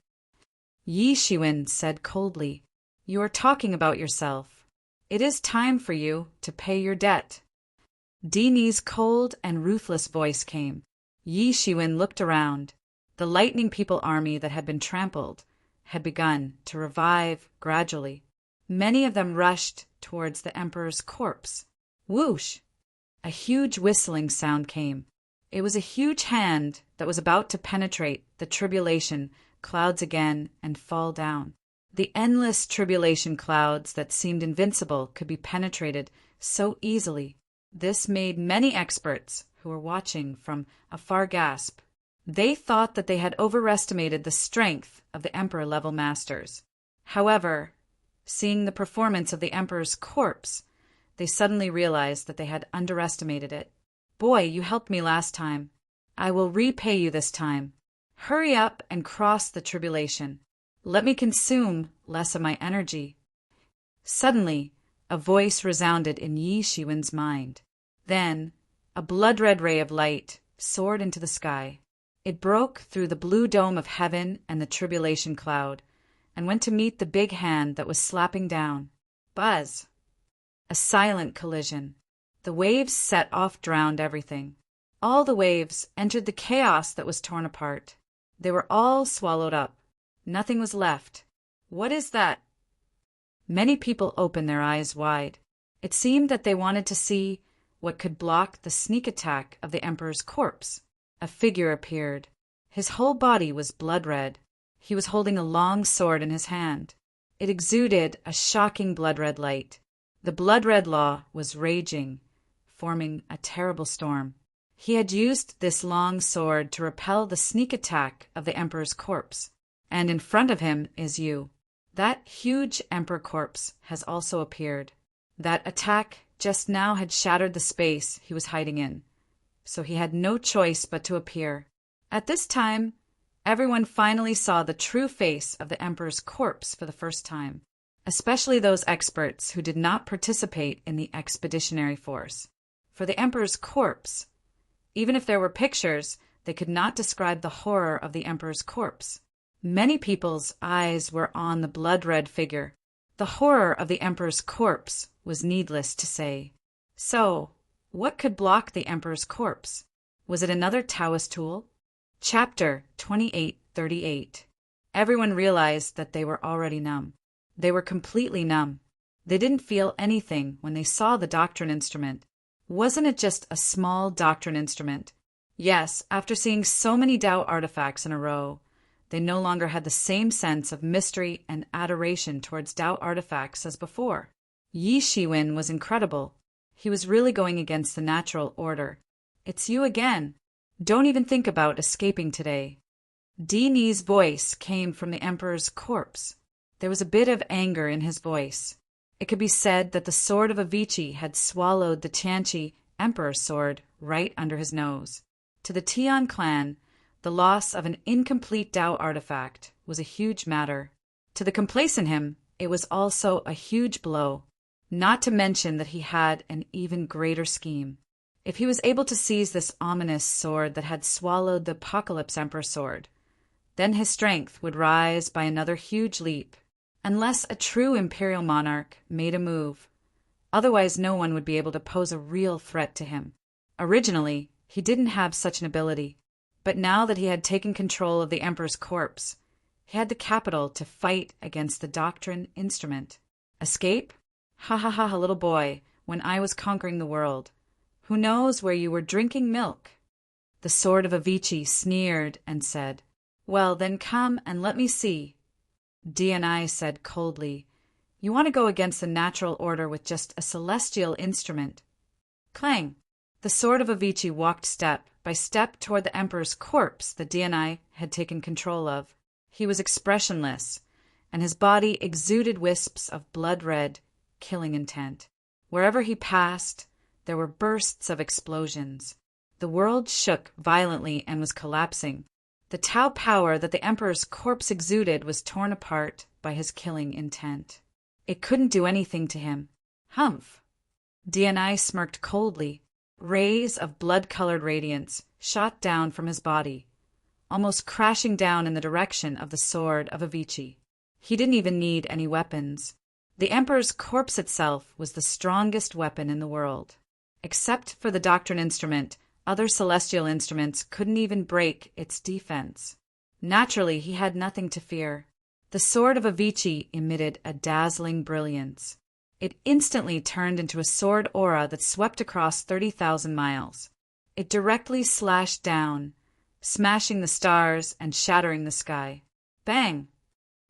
S1: Yi Shiwen said coldly, you are talking about yourself. It is time for you to pay your debt. DNI's cold and ruthless voice came. Yi Shiwen looked around. The lightning people army that had been trampled had begun to revive gradually. Many of them rushed towards the emperor's corpse. Whoosh! A huge whistling sound came. It was a huge hand that was about to penetrate the tribulation clouds again and fall down. The endless tribulation clouds that seemed invincible could be penetrated so easily. This made many experts who were watching from afar gasp. They thought that they had overestimated the strength of the emperor-level masters. However, seeing the performance of the emperor's corpse, they suddenly realized that they had underestimated it. Boy, you helped me last time. I will repay you this time. Hurry up and cross the tribulation. Let me consume less of my energy. Suddenly, a voice resounded in Yi Shiwen's mind. Then, a blood-red ray of light soared into the sky. It broke through the blue dome of heaven and the tribulation cloud, and went to meet the big hand that was slapping down. Buzz! A silent collision. The waves set off drowned everything. All the waves entered the chaos that was torn apart. They were all swallowed up. Nothing was left. What is that? Many people opened their eyes wide. It seemed that they wanted to see what could block the sneak attack of the Emperor's corpse. A figure appeared. His whole body was blood red. He was holding a long sword in his hand. It exuded a shocking blood-red light. The blood-red law was raging, forming a terrible storm. He had used this long sword to repel the sneak attack of the Emperor's corpse. And in front of him is you. That huge Emperor corpse has also appeared. That attack just now had shattered the space he was hiding in, so he had no choice but to appear. At this time, everyone finally saw the true face of the Emperor's corpse for the first time, especially those experts who did not participate in the expeditionary force. For the Emperor's corpse, even if there were pictures, they could not describe the horror of the Emperor's corpse. Many people's eyes were on the blood-red figure. The horror of the Emperor's corpse was needless to say. So, what could block the Emperor's corpse? Was it another Taoist tool? Chapter 2838. Everyone realized that they were already numb. They were completely numb. They didn't feel anything when they saw the doctrine instrument. Wasn't it just a small doctrine instrument? Yes, after seeing so many Tao artifacts in a row, they no longer had the same sense of mystery and adoration towards Tao artifacts as before. Yi Shiwen was incredible. He was really going against the natural order. It's you again. Don't even think about escaping today. Di Ni's voice came from the Emperor's corpse. There was a bit of anger in his voice. It could be said that the sword of Avicii had swallowed the Tianqi Emperor's sword right under his nose. To the Tian clan, the loss of an incomplete Tao artifact was a huge matter. To the complacent him, it was also a huge blow, not to mention that he had an even greater scheme. If he was able to seize this ominous sword that had swallowed the Apocalypse Emperor's sword, then his strength would rise by another huge leap, unless a true imperial monarch made a move. Otherwise, no one would be able to pose a real threat to him. Originally, he didn't have such an ability. But now that he had taken control of the Emperor's corpse, he had the capital to fight against the doctrine instrument. Escape? Ha ha ha, little boy, when I was conquering the world. Who knows where you were drinking milk? The sword of Avicii sneered and said, Well, then come and let me see. Di said coldly, You want to go against the natural order with just a celestial instrument. Clang! The sword of Avicii walked step by step toward the Emperor's corpse that Di had taken control of. He was expressionless, and his body exuded wisps of blood-red, killing intent. Wherever he passed, there were bursts of explosions. The world shook violently and was collapsing. The Tao power that the Emperor's corpse exuded was torn apart by his killing intent. It couldn't do anything to him. Humph! Di smirked coldly. Rays of blood-colored radiance shot down from his body, almost crashing down in the direction of the sword of Avicii. He didn't even need any weapons. The Emperor's corpse itself was the strongest weapon in the world. Except for the doctrine instrument, other celestial instruments couldn't even break its defense. Naturally, he had nothing to fear. The sword of Avicii emitted a dazzling brilliance. It instantly turned into a sword aura that swept across 30,000 miles. It directly slashed down, smashing the stars and shattering the sky. Bang!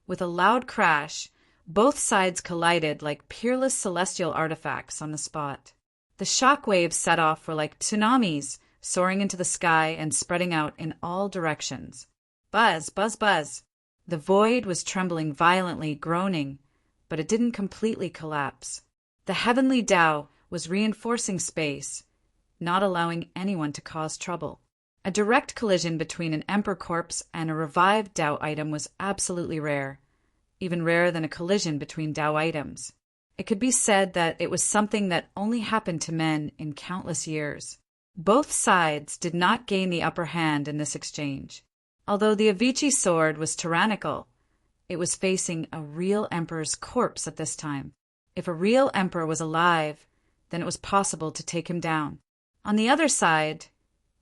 S1: With a loud crash, both sides collided like peerless celestial artifacts on the spot. The shock waves set off were like tsunamis, soaring into the sky and spreading out in all directions. Buzz, buzz, buzz. The void was trembling violently, groaning, but it didn't completely collapse. The heavenly Tao was reinforcing space, not allowing anyone to cause trouble. A direct collision between an Emperor corpse and a revived Tao item was absolutely rare, even rarer than a collision between Tao items. It could be said that it was something that only happened to men in countless years. Both sides did not gain the upper hand in this exchange. Although the Avicii sword was tyrannical, it was facing a real emperor's corpse at this time. If a real emperor was alive, then it was possible to take him down. On the other side,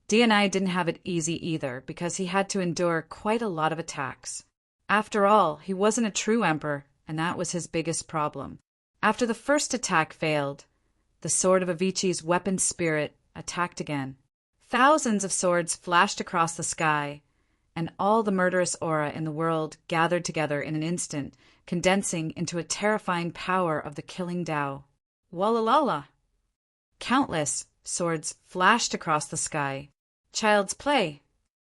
S1: DNI didn't have it easy either, because he had to endure quite a lot of attacks. After all, he wasn't a true emperor, and that was his biggest problem. After the first attack failed, the sword of Avicii's weapon spirit attacked again. Thousands of swords flashed across the sky, and all the murderous aura in the world gathered together in an instant, condensing into a terrifying power of the killing Tao. Wallalala! Countless swords flashed across the sky. Child's play!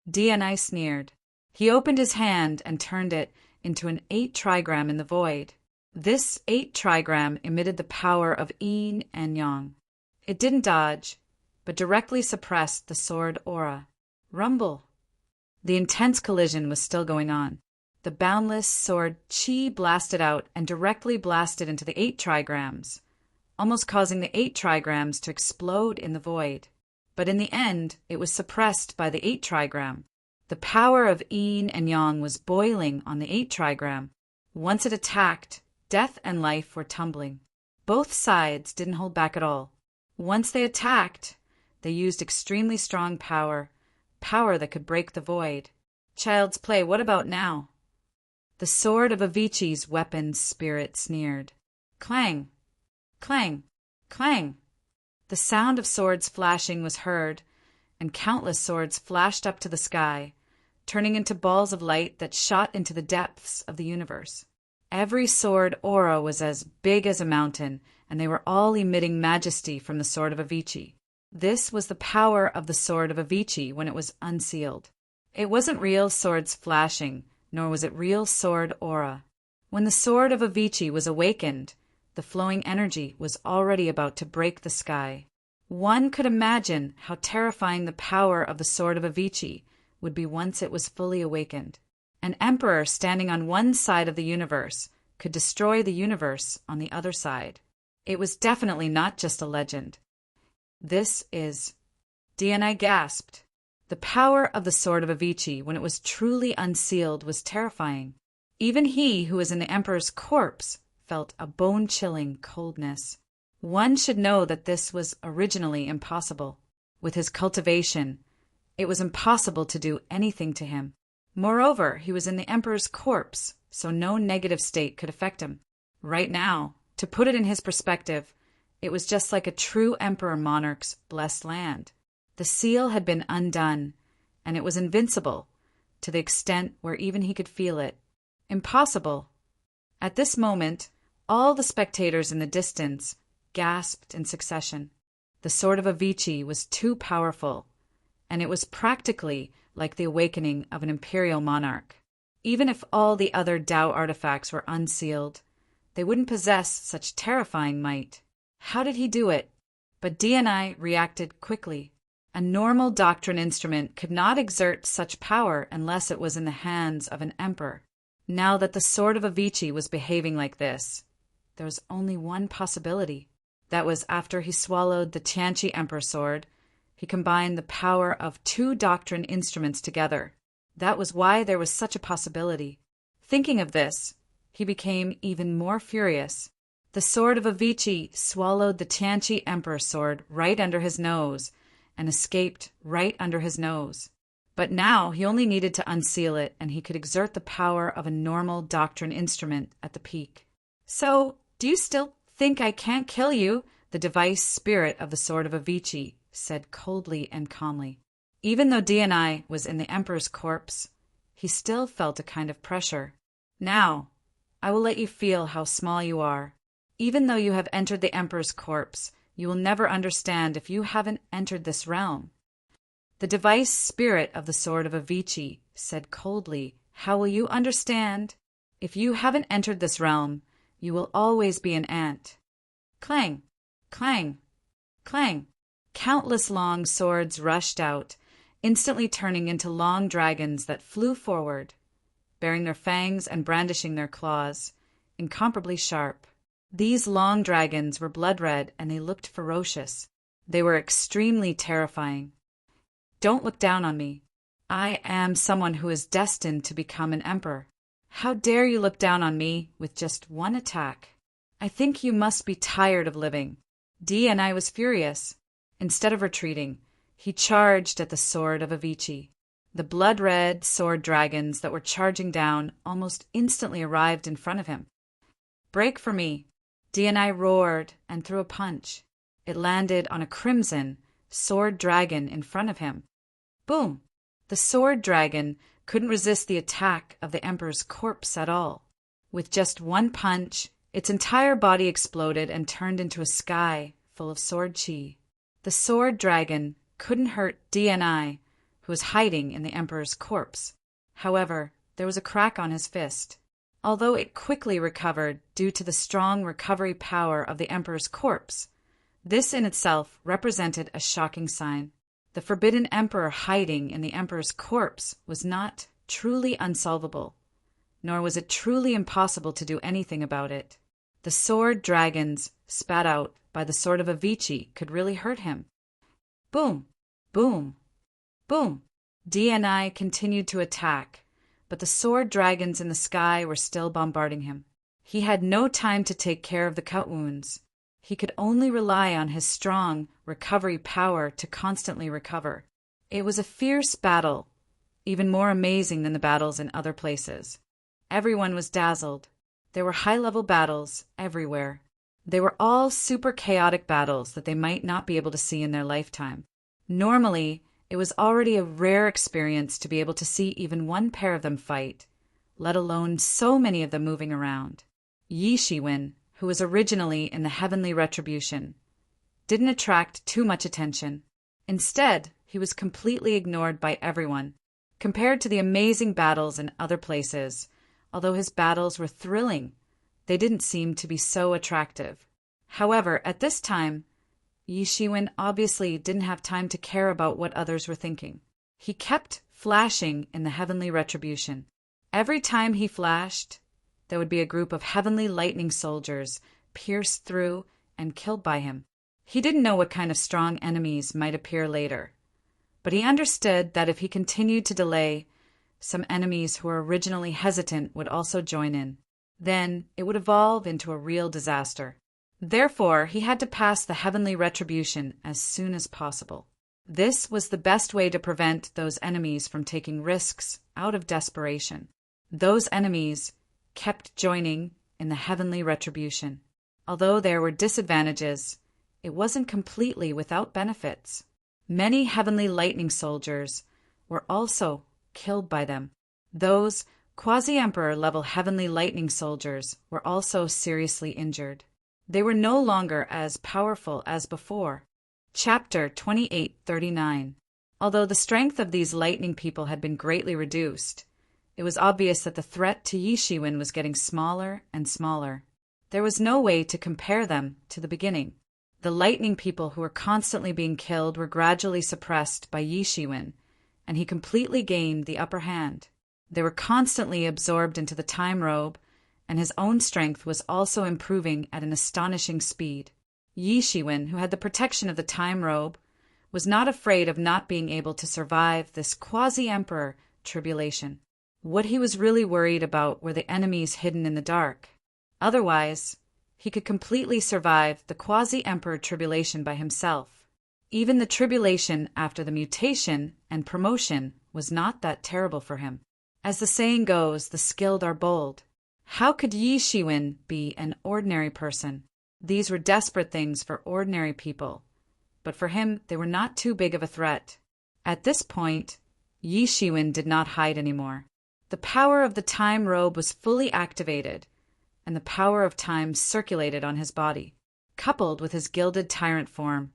S1: DNI sneered. He opened his hand and turned it into an 8 trigram in the void. This 8 trigram emitted the power of yin and yang. It didn't dodge, but directly suppressed the sword aura. Rumble! The intense collision was still going on. The boundless sword chi blasted out and directly blasted into the 8 trigrams, almost causing the 8 trigrams to explode in the void. But in the end, it was suppressed by the 8 trigram. The power of yin and yang was boiling on the 8 trigram. Once it attacked, death and life were tumbling. Both sides didn't hold back at all. Once they attacked, they used extremely strong power that could break the void. Child's play, what about now? The sword of Avicii's weapon spirit sneered. Clang! Clang! Clang! The sound of swords flashing was heard, and countless swords flashed up to the sky, turning into balls of light that shot into the depths of the universe. Every sword aura was as big as a mountain, and they were all emitting majesty from the sword of Avicii. This was the power of the sword of Avicii when it was unsealed. It wasn't real swords flashing, nor was it real sword aura. When the sword of Avicii was awakened, the flowing energy was already about to break the sky. One could imagine how terrifying the power of the sword of Avicii would be once it was fully awakened. An emperor standing on one side of the universe could destroy the universe on the other side. It was definitely not just a legend. This is... DNI gasped. The power of the sword of Avicii when it was truly unsealed was terrifying. Even he who was in the emperor's corpse felt a bone-chilling coldness. One should know that this was originally impossible. With his cultivation, it was impossible to do anything to him. Moreover, he was in the emperor's corpse, so no negative state could affect him. Right now, to put it in his perspective, it was just like a true emperor monarch's blessed land. The seal had been undone, and it was invincible, to the extent where even he could feel it. Impossible. At this moment, all the spectators in the distance gasped in succession. The sword of Avicii was too powerful, and it was practically like the awakening of an imperial monarch. Even if all the other Tao artifacts were unsealed, they wouldn't possess such terrifying might. How did he do it? But DNI reacted quickly. A normal doctrine instrument could not exert such power unless it was in the hands of an emperor. Now that the sword of Avicii was behaving like this, there was only one possibility. That was after he swallowed the Tianqi Emperor sword, he combined the power of 2 doctrine instruments together. That was why there was such a possibility. Thinking of this, he became even more furious. The sword of Avicii swallowed the Tianqi Emperor sword right under his nose and escaped right under his nose. But now he only needed to unseal it, and he could exert the power of a normal doctrine instrument at the peak. So, do you still think I can't kill you? The device spirit of the sword of Avicii said coldly and calmly. Even though DNI was in the emperor's corpse, he still felt a kind of pressure. Now, I will let you feel how small you are. Even though you have entered the emperor's corpse, you will never understand if you haven't entered this realm. The device spirit of the sword of Avicii said coldly, how will you understand? If you haven't entered this realm, you will always be an ant. Clang, clang, clang. Countless long swords rushed out, instantly turning into long dragons that flew forward, bearing their fangs and brandishing their claws, incomparably sharp. These long dragons were blood red, and they looked ferocious. They were extremely terrifying. Don't look down on me. I am someone who is destined to become an emperor. How dare you look down on me with just one attack? I think you must be tired of living. D&I was furious. Instead of retreating, he charged at the sword of Avicii. The blood-red sword dragons that were charging down almost instantly arrived in front of him. Break for me! D&I roared and threw a punch. It landed on a crimson sword dragon in front of him. Boom! The sword dragon couldn't resist the attack of the emperor's corpse at all. With just one punch, its entire body exploded and turned into a sky full of sword chi. The sword dragon couldn't hurt D&I, who was hiding in the emperor's corpse. However, there was a crack on his fist. Although it quickly recovered due to the strong recovery power of the emperor's corpse, this in itself represented a shocking sign. The forbidden emperor hiding in the emperor's corpse was not truly unsolvable, nor was it truly impossible to do anything about it. The sword dragons spat out by the sword of Avicii could really hurt him. Boom! Boom! Boom! D&I continued to attack, but the sword dragons in the sky were still bombarding him. He had no time to take care of the cut wounds. He could only rely on his strong recovery power to constantly recover. It was a fierce battle, even more amazing than the battles in other places. Everyone was dazzled. There were high-level battles everywhere. They were all super chaotic battles that they might not be able to see in their lifetime. Normally, it was already a rare experience to be able to see even one pair of them fight, let alone so many of them moving around. Yi Shiwen, who was originally in the heavenly retribution, didn't attract too much attention. Instead, he was completely ignored by everyone. Compared to the amazing battles in other places, although his battles were thrilling, they didn't seem to be so attractive. However, at this time, Yi Shiwen obviously didn't have time to care about what others were thinking. He kept flashing in the heavenly retribution. Every time he flashed, there would be a group of heavenly lightning soldiers pierced through and killed by him. He didn't know what kind of strong enemies might appear later, but he understood that if he continued to delay, some enemies who were originally hesitant would also join in. Then it would evolve into a real disaster. Therefore, he had to pass the heavenly retribution as soon as possible. This was the best way to prevent those enemies from taking risks out of desperation. Those enemies kept joining in the heavenly retribution. Although there were disadvantages, it wasn't completely without benefits. Many heavenly lightning soldiers were also killed by them. Those quasi-emperor level heavenly lightning soldiers were also seriously injured. They were no longer as powerful as before. Chapter 2839. Although the strength of these lightning people had been greatly reduced, it was obvious that the threat to Yi Shiwen was getting smaller and smaller. There was no way to compare them to the beginning. The lightning people who were constantly being killed were gradually suppressed by Yi Shiwen, and he completely gained the upper hand. They were constantly absorbed into the time robe, and his own strength was also improving at an astonishing speed. Yi Shiwen, who had the protection of the time robe, was not afraid of not being able to survive this quasi-emperor tribulation. What he was really worried about were the enemies hidden in the dark. Otherwise, he could completely survive the quasi-emperor tribulation by himself. Even the tribulation after the mutation and promotion was not that terrible for him. As the saying goes, the skilled are bold. How could Yi Shiwen be an ordinary person? These were desperate things for ordinary people, but for him they were not too big of a threat. At this point, Yi Shiwen did not hide anymore. The power of the time robe was fully activated, and the power of time circulated on his body. Coupled with his gilded tyrant form,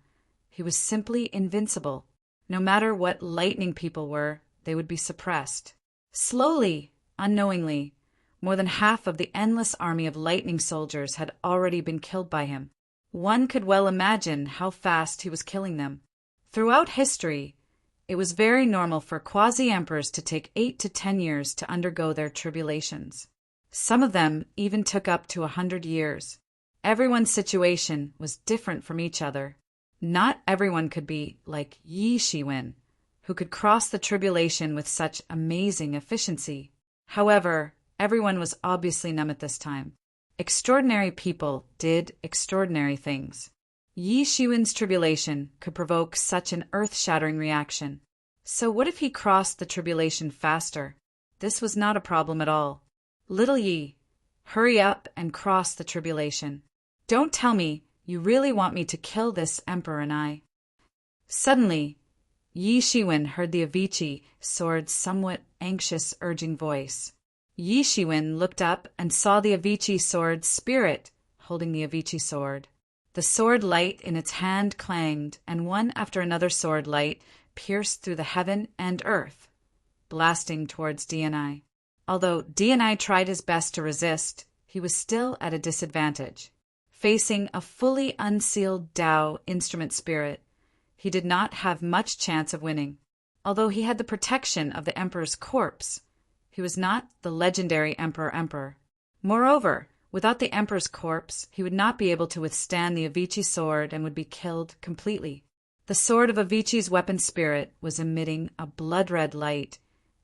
S1: he was simply invincible. No matter what lightning people were, they would be suppressed. Slowly, unknowingly, more than half of the endless army of lightning soldiers had already been killed by him. One could well imagine how fast he was killing them. Throughout history, it was very normal for quasi-emperors to take 8 to 10 years to undergo their tribulations. Some of them even took up to 100 years. Everyone's situation was different from each other. Not everyone could be like Yi Shiwen, who could cross the tribulation with such amazing efficiency. However, everyone was obviously numb at this time. Extraordinary people did extraordinary things. Yi Shiwen's tribulation could provoke such an earth-shattering reaction. So what if he crossed the tribulation faster? This was not a problem at all. Little Yi, hurry up and cross the tribulation. Don't tell me you really want me to kill this emperor and I. Suddenly, Yi Shiwen heard the Avicii sword's somewhat anxious, urging voice. Yi Shiwen looked up and saw the Avicii sword's spirit holding the Avicii sword. The sword light in its hand clanged, and one after another sword light pierced through the heaven and earth, blasting towards DNI. Although DNI tried his best to resist, he was still at a disadvantage. Facing a fully unsealed Tao instrument spirit, he did not have much chance of winning. Although he had the protection of the Emperor's corpse, he was not the legendary Emperor. Moreover, without the Emperor's corpse, he would not be able to withstand the Avicii sword and would be killed completely. The sword of Avicii's weapon spirit was emitting a blood-red light,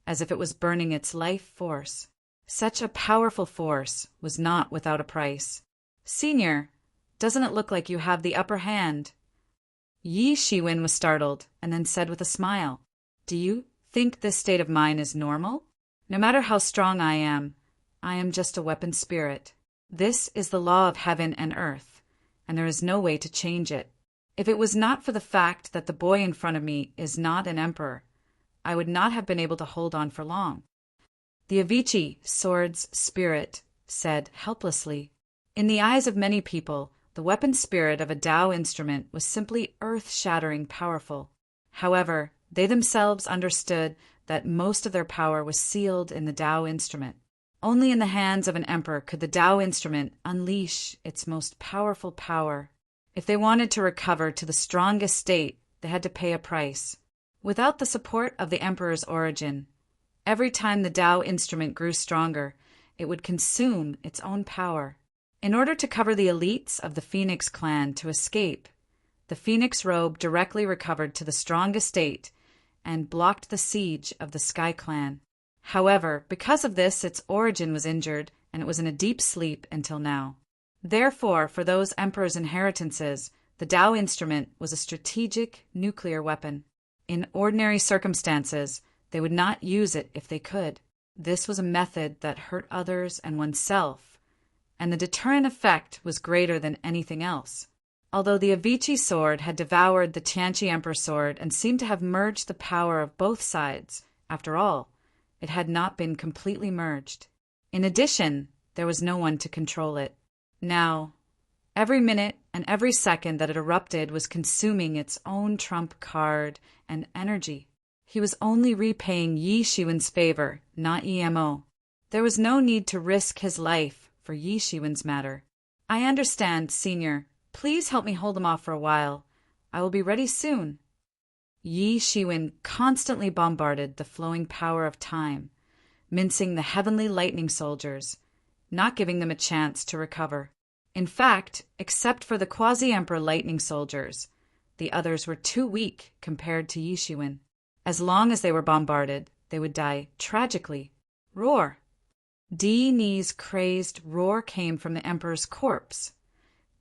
S1: as if it was burning its life force. Such a powerful force was not without a price. Senior, doesn't it look like you have the upper hand? Yi Shiwen was startled, and then said with a smile, Do you think this state of mine is normal? No matter how strong I am just a weapon spirit. This is the law of heaven and earth, and there is no way to change it. If it was not for the fact that the boy in front of me is not an emperor, I would not have been able to hold on for long. The Avicii sword's spirit said helplessly. In the eyes of many people, the weapon spirit of a Tao instrument was simply earth-shattering powerful. However, they themselves understood that most of their power was sealed in the Tao instrument. Only in the hands of an emperor could the Tao instrument unleash its most powerful power. If they wanted to recover to the strongest state, they had to pay a price. Without the support of the emperor's origin, every time the Tao instrument grew stronger, it would consume its own power. In order to cover the elites of the Phoenix clan to escape, the Phoenix robe directly recovered to the strongest state and blocked the siege of the Sky clan. However, because of this, its origin was injured, and it was in a deep sleep until now. Therefore, for those emperors' inheritances, the Tao instrument was a strategic nuclear weapon. In ordinary circumstances, they would not use it if they could. This was a method that hurt others and oneself, and the deterrent effect was greater than anything else. Although the Avicii sword had devoured the Tianqi Emperor sword and seemed to have merged the power of both sides, after all, it had not been completely merged. In addition, there was no one to control it. Now, every minute and every second that it erupted was consuming its own trump card and energy. He was only repaying Yi Shiwen's favor, not EMO. There was no need to risk his life for Yi Shiwen's matter. I understand, Senior. Please help me hold him off for a while. I will be ready soon. Yi Shiwen constantly bombarded the flowing power of time, mincing the heavenly lightning soldiers, not giving them a chance to recover. In fact, except for the quasi-emperor lightning soldiers, the others were too weak compared to Yi Shiwen. As long as they were bombarded, they would die tragically. Roar! Ni's crazed roar came from the emperor's corpse.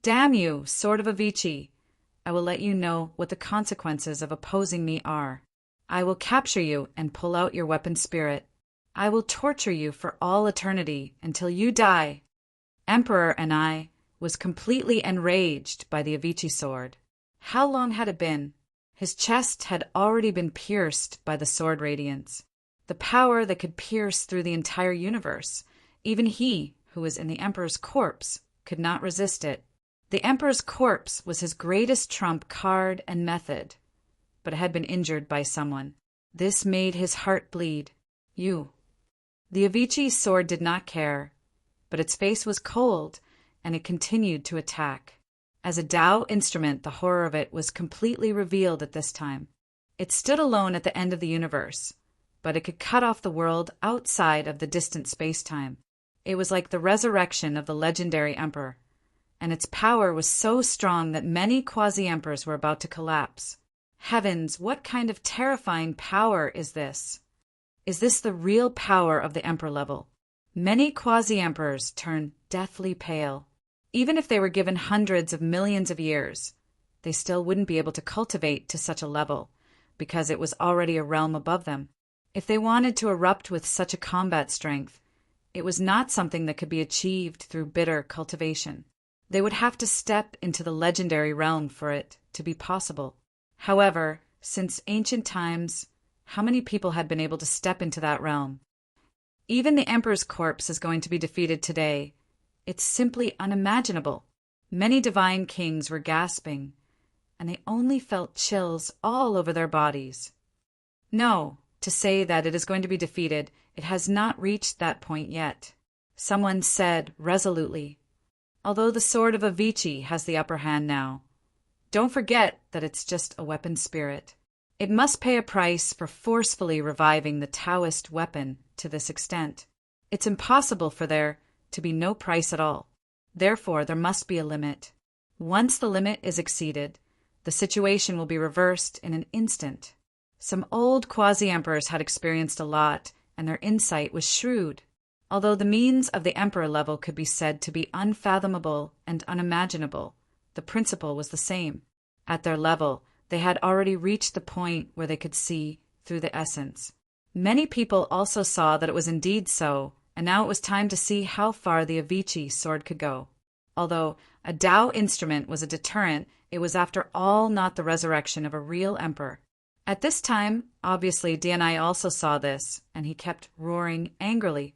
S1: Damn you, sword of Avicii! I will let you know what the consequences of opposing me are. I will capture you and pull out your weapon spirit. I will torture you for all eternity until you die. Emperor and I was completely enraged by the Avicii sword. How long had it been? His chest had already been pierced by the sword radiance, the power that could pierce through the entire universe. Even he, who was in the Emperor's corpse, could not resist it. The Emperor's corpse was his greatest trump card and method, but it had been injured by someone. This made his heart bleed. You. The Avicii sword did not care, but its face was cold, and it continued to attack. As a Tao instrument, the horror of it was completely revealed at this time. It stood alone at the end of the universe, but it could cut off the world outside of the distant space-time. It was like the resurrection of the legendary emperor. and its power was so strong that many quasi-emperors were about to collapse. Heavens, what kind of terrifying power is this? Is this the real power of the emperor level? Many quasi-emperors turn deathly pale. Even if they were given hundreds of millions of years, they still wouldn't be able to cultivate to such a level, because it was already a realm above them. If they wanted to erupt with such a combat strength, it was not something that could be achieved through bitter cultivation. They would have to step into the legendary realm for it to be possible. However, since ancient times, how many people had been able to step into that realm? Even the emperor's corpse is going to be defeated today. It's simply unimaginable. Many divine kings were gasping, and they only felt chills all over their bodies. No, to say that it is going to be defeated, it has not reached that point yet. Someone said resolutely, although the sword of Avicii has the upper hand now, don't forget that it's just a weapon spirit. It must pay a price for forcefully reviving the Taoist weapon to this extent. It's impossible for there to be no price at all. Therefore, there must be a limit. Once the limit is exceeded, the situation will be reversed in an instant. Some old quasi-emperors had experienced a lot, and their insight was shrewd. Although the means of the emperor level could be said to be unfathomable and unimaginable, the principle was the same. At their level, they had already reached the point where they could see through the essence. Many people also saw that it was indeed so, and now it was time to see how far the Avicii sword could go. Although a Tao instrument was a deterrent, it was after all not the resurrection of a real emperor. At this time, obviously, DNI also saw this, and he kept roaring angrily.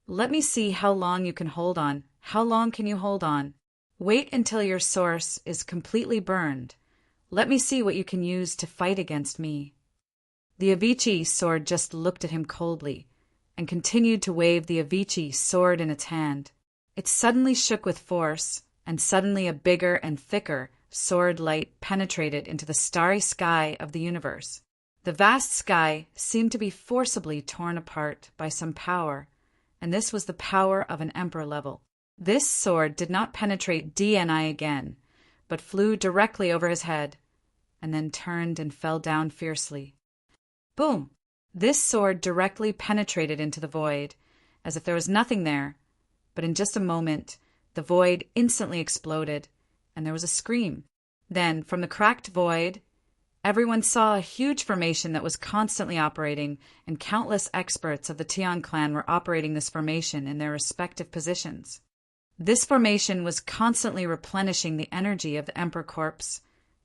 S1: Let me see how long you can hold on. How long can you hold on? Wait until your source is completely burned. Let me see what you can use to fight against me. The Avicii sword just looked at him coldly, and continued to wave the Avicii sword in its hand. It suddenly shook with force, and suddenly a bigger and thicker sword light penetrated into the starry sky of the universe. The vast sky seemed to be forcibly torn apart by some power, and this was the power of an emperor level. This sword did not penetrate DNI again, but flew directly over his head, and then turned and fell down fiercely. Boom! This sword directly penetrated into the void, as if there was nothing there, but in just a moment, the void instantly exploded, and there was a scream. Then, from the cracked void, everyone saw a huge formation that was constantly operating, and countless experts of the Tian clan were operating this formation in their respective positions. This formation was constantly replenishing the energy of the Emperor Corpse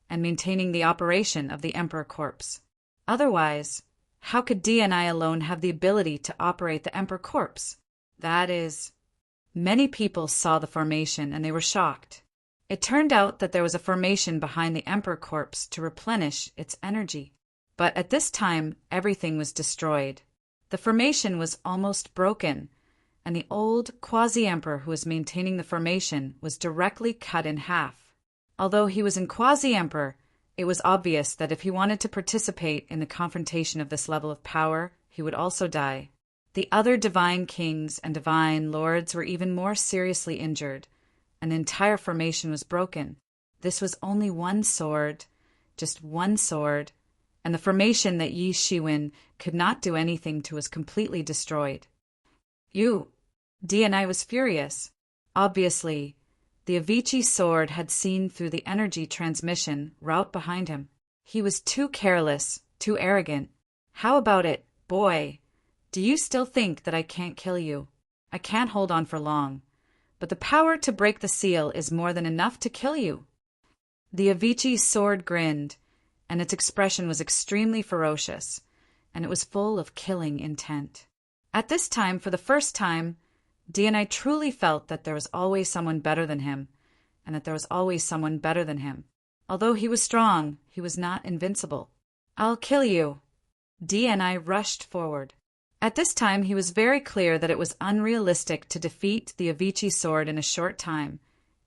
S1: and maintaining the operation of the Emperor Corpse. Otherwise, how could DNI alone have the ability to operate the Emperor Corpse? That is, many people saw the formation and they were shocked. It turned out that there was a formation behind the Emperor Corpse to replenish its energy. But at this time, everything was destroyed. The formation was almost broken, and the old quasi-emperor who was maintaining the formation was directly cut in half. Although he was in quasi-emperor, it was obvious that if he wanted to participate in the confrontation of this level of power, he would also die. The other divine kings and divine lords were even more seriously injured, and the entire formation was broken. This was only one sword, just one sword, and the formation that Yi Shiwen could not do anything to was completely destroyed. DNI was furious. Obviously, the Avicii sword had seen through the energy transmission route behind him. He was too careless, too arrogant. How about it, boy? Do you still think that I can't kill you? I can't hold on for long, but the power to break the seal is more than enough to kill you. The Avicii sword grinned, and its expression was extremely ferocious, and it was full of killing intent. At this time, for the first time, DNI truly felt that there was always someone better than him, and that there was always someone better than him. Although he was strong, he was not invincible. I'll kill you. DNI rushed forward. At this time, he was very clear that it was unrealistic to defeat the Avicii sword in a short time,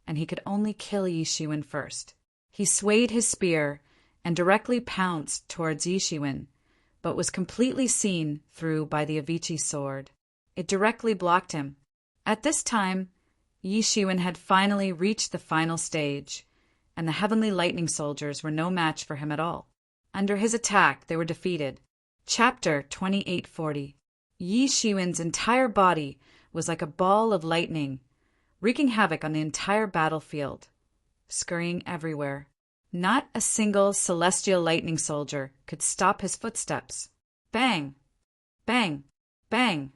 S1: and he could only kill Yi Shiwen first. He swayed his spear and directly pounced towards Yi Shiwen, but was completely seen through by the Avicii sword. It directly blocked him. At this time, Yi Shiwen had finally reached the final stage, and the heavenly lightning soldiers were no match for him at all. Under his attack, they were defeated. Chapter 2840. Yi Shiwen's entire body was like a ball of lightning, wreaking havoc on the entire battlefield, scurrying everywhere. Not a single celestial lightning soldier could stop his footsteps. Bang! Bang! Bang!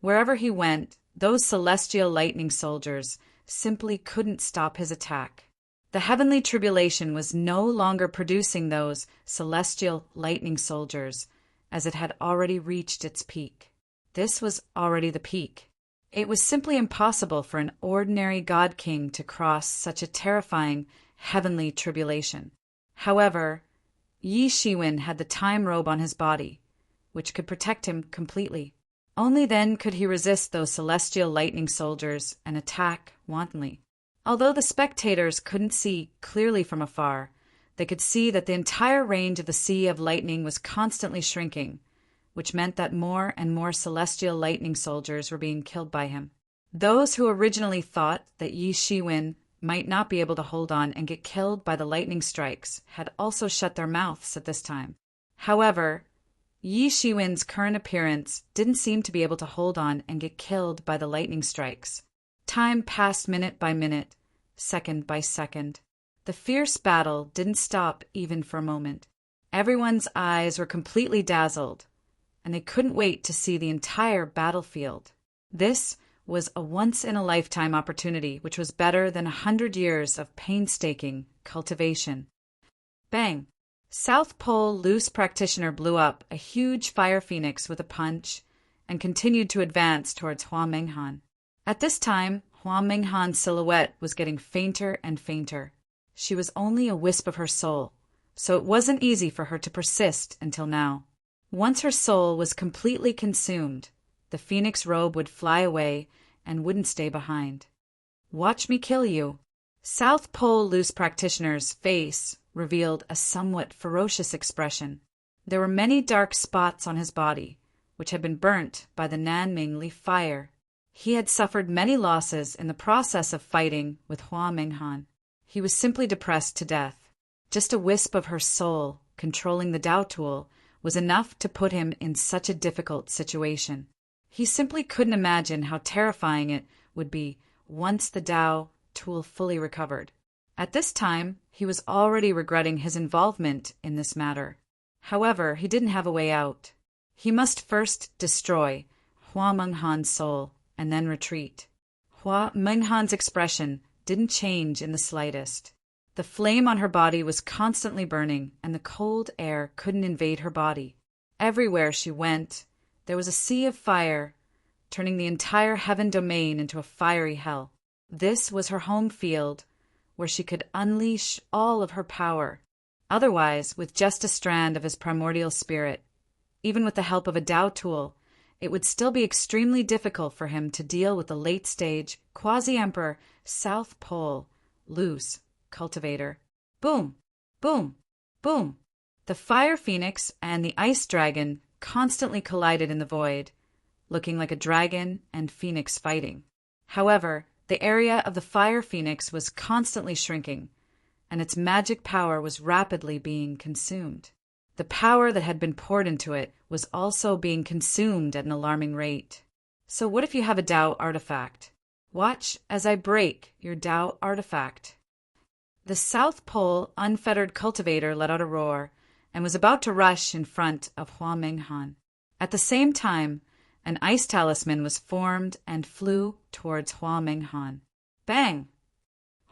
S1: Wherever he went, those celestial lightning soldiers simply couldn't stop his attack. The heavenly tribulation was no longer producing those celestial lightning soldiers, as it had already reached its peak. This was already the peak. It was simply impossible for an ordinary god king to cross such a terrifying heavenly tribulation. However, Yi Shiwen had the time robe on his body, which could protect him completely. Only then could he resist those celestial lightning soldiers and attack wantonly. Although the spectators couldn't see clearly from afar, they could see that the entire range of the Sea of Lightning was constantly shrinking, which meant that more and more celestial lightning soldiers were being killed by him. Those who originally thought that Yi Shiwen might not be able to hold on and get killed by the lightning strikes had also shut their mouths at this time. However, Yi Shiwen's current appearance didn't seem to be able to hold on and get killed by the lightning strikes. Time passed minute by minute, second by second. The fierce battle didn't stop even for a moment. Everyone's eyes were completely dazzled, and they couldn't wait to see the entire battlefield. This was a once-in-a-lifetime opportunity, which was better than 100 years of painstaking cultivation. Bang! South Pole Loose Practitioner blew up a huge fire phoenix with a punch and continued to advance towards Hua Menghan. At this time, Hua Menghan's silhouette was getting fainter and fainter. She was only a wisp of her soul, so it wasn't easy for her to persist until now. Once her soul was completely consumed, the phoenix robe would fly away and wouldn't stay behind. Watch me kill you. South Pole Loose Practitioner's face revealed a somewhat ferocious expression. There were many dark spots on his body, which had been burnt by the Nanming Leaf fire. He had suffered many losses in the process of fighting with Hua Menghan. He was simply depressed to death. Just a wisp of her soul, controlling the Dao tool, was enough to put him in such a difficult situation. He simply couldn't imagine how terrifying it would be once the Dao tool fully recovered. At this time, he was already regretting his involvement in this matter. However, he didn't have a way out. He must first destroy Hua Menghan's soul and then retreat. Hua Menghan's expression didn't change in the slightest. The flame on her body was constantly burning, and the cold air couldn't invade her body. Everywhere she went, there was a sea of fire, turning the entire heaven domain into a fiery hell. This was her home field, where she could unleash all of her power. Otherwise, with just a strand of his primordial spirit, even with the help of a Dao tool, it would still be extremely difficult for him to deal with the late-stage, quasi-emperor, South Pole, Loose Cultivator. Boom! Boom! Boom! The fire phoenix and the ice dragon constantly collided in the void, looking like a dragon and phoenix fighting. However, the area of the fire phoenix was constantly shrinking, and its magic power was rapidly being consumed. The power that had been poured into it was also being consumed at an alarming rate. So what if you have a Dao artifact? Watch as I break your Dao artifact. The South Pole Unfettered Cultivator let out a roar and was about to rush in front of Hua Menghan. At the same time, an ice talisman was formed and flew towards Hua Menghan. Bang!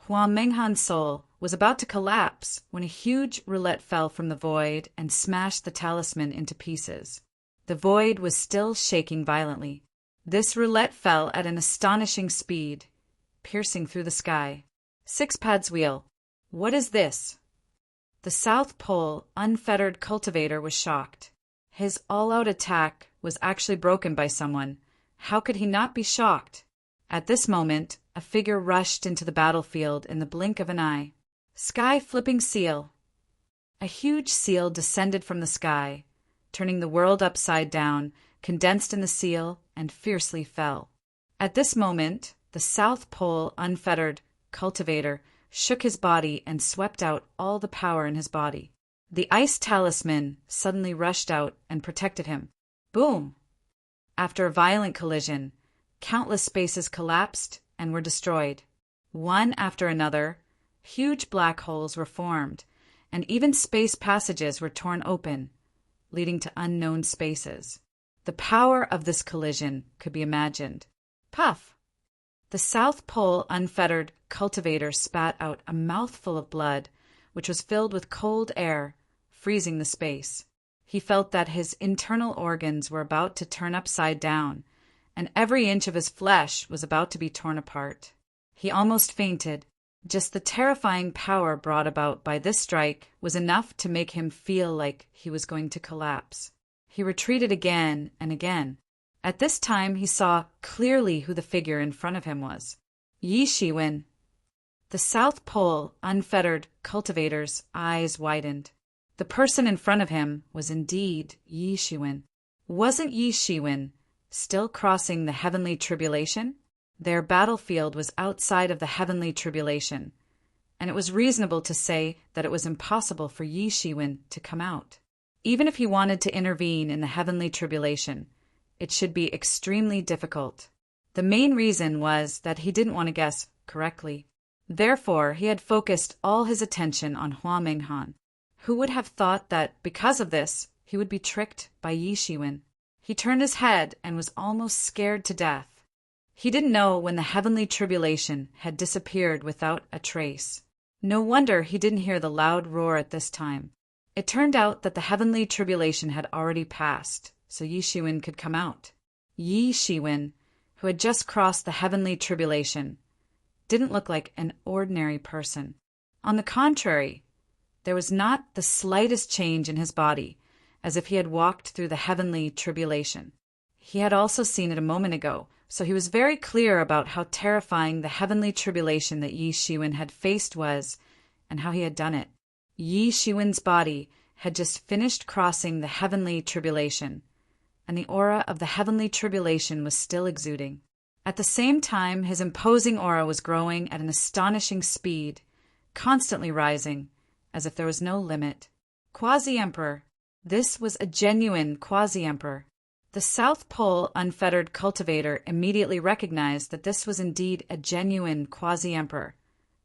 S1: Hua Menghan's soul was about to collapse when a huge roulette fell from the void and smashed the talisman into pieces. The void was still shaking violently. This roulette fell at an astonishing speed, piercing through the sky. Six-Pad's wheel. What is this? The South Pole Unfettered Cultivator was shocked. His all-out attack was actually broken by someone. How could he not be shocked? At this moment, a figure rushed into the battlefield in the blink of an eye. Sky-flipping seal. A huge seal descended from the sky, turning the world upside down, condensed in the seal, and fiercely fell. At this moment, The South Pole unfettered cultivator shook his body and swept out all the power in his body. The ice talisman suddenly rushed out and protected him. Boom! After a violent collision, countless spaces collapsed and were destroyed. One after another, huge black holes were formed, and even space passages were torn open, leading to unknown spaces. The power of this collision could be imagined. Puff! The South Pole unfettered cultivator spat out a mouthful of blood, which was filled with cold air, freezing the space. He felt that his internal organs were about to turn upside down, and every inch of his flesh was about to be torn apart. He almost fainted. Just the terrifying power brought about by this strike was enough to make him feel like he was going to collapse. He retreated again and again. At this time he saw clearly who the figure in front of him was. Yi Shiwen. The South Pole unfettered cultivator's eyes widened. The person in front of him was indeed Yi Shiwen. Wasn't Yi Shiwen still crossing the heavenly tribulation? Their battlefield was outside of the heavenly tribulation, and it was reasonable to say that it was impossible for Yi Shiwen to come out. Even if he wanted to intervene in the heavenly tribulation, it should be extremely difficult. The main reason was that he didn't want to guess correctly. Therefore, he had focused all his attention on Hua Menghan. Who would have thought that, because of this, he would be tricked by Yi Shiwen? He turned his head and was almost scared to death. He didn't know when the heavenly tribulation had disappeared without a trace. No wonder he didn't hear the loud roar at this time. It turned out that the heavenly tribulation had already passed, so Yi Shiwen could come out. Yi Shiwen, who had just crossed the heavenly tribulation, didn't look like an ordinary person. On the contrary, there was not the slightest change in his body, as if he had walked through the heavenly tribulation. He had also seen it a moment ago, so he was very clear about how terrifying the heavenly tribulation that Yi Shiwen had faced was, and how he had done it. Yi Shiwen's body had just finished crossing the heavenly tribulation, and the aura of the heavenly tribulation was still exuding. At the same time, his imposing aura was growing at an astonishing speed, constantly rising, as if there was no limit. Quasi-Emperor. This was a genuine Quasi-Emperor. The South Pole unfettered cultivator immediately recognized that this was indeed a genuine Quasi-Emperor,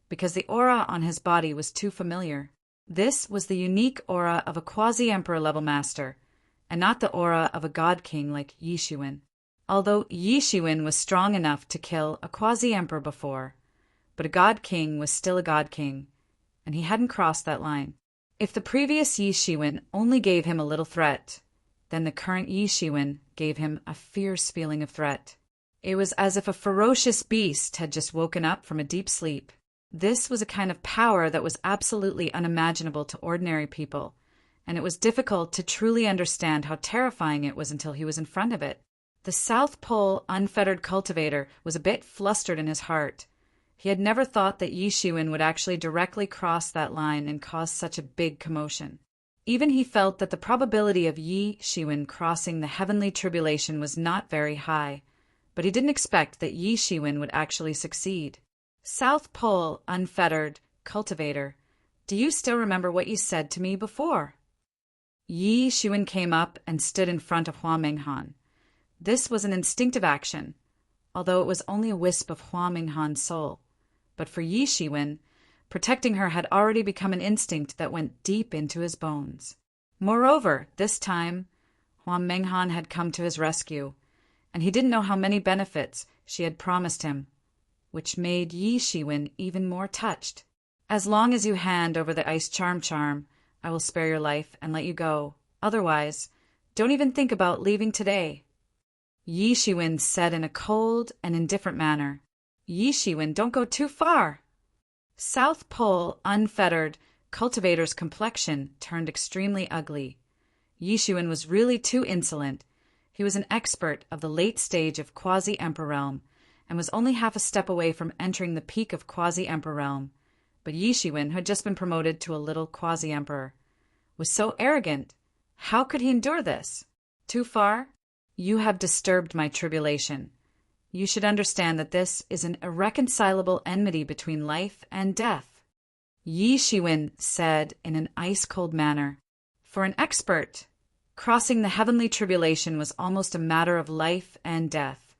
S1: because the aura on his body was too familiar. This was the unique aura of a Quasi-Emperor level master, and not the aura of a God King like Yi Shiwen. Although Yi Shiwen was strong enough to kill a Quasi-Emperor before, but a God King was still a God King, and he hadn't crossed that line. If the previous Yi Shiwen only gave him a little threat, then the current Yi Shiwen gave him a fierce feeling of threat. It was as if a ferocious beast had just woken up from a deep sleep. This was a kind of power that was absolutely unimaginable to ordinary people, and it was difficult to truly understand how terrifying it was until he was in front of it. The South Pole unfettered cultivator was a bit flustered in his heart. He had never thought that Yi Shiwen would actually directly cross that line and cause such a big commotion. Even he felt that the probability of Yi Shiwen crossing the heavenly tribulation was not very high, but he didn't expect that Yi Shiwen would actually succeed. South Pole unfettered cultivator, do you still remember what you said to me before? Yi Shiwen came up and stood in front of Hua Menghan. This was an instinctive action, although it was only a wisp of Hua Menghan's soul. But for Yi Shiwen, protecting her had already become an instinct that went deep into his bones. Moreover, this time, Hua Menghan had come to his rescue, and he didn't know how many benefits she had promised him, which made Yi Shiwen even more touched. As long as you hand over the ice charm, I will spare your life and let you go. Otherwise, don't even think about leaving today. Yi Shiwen said in a cold and indifferent manner. Yi Shiwen, don't go too far. South Pole unfettered cultivator's complexion turned extremely ugly. Yi Shiwen was really too insolent. He was an expert of the late stage of Quasi-Emperor realm, and was only half a step away from entering the peak of Quasi-Emperor realm. But Yi Shiwen, who had just been promoted to a little Quasi-Emperor, was so arrogant. How could he endure this? Too far? You have disturbed my tribulation. You should understand that this is an irreconcilable enmity between life and death. Yi Shiwen said in an ice-cold manner. For an expert, crossing the heavenly tribulation was almost a matter of life and death,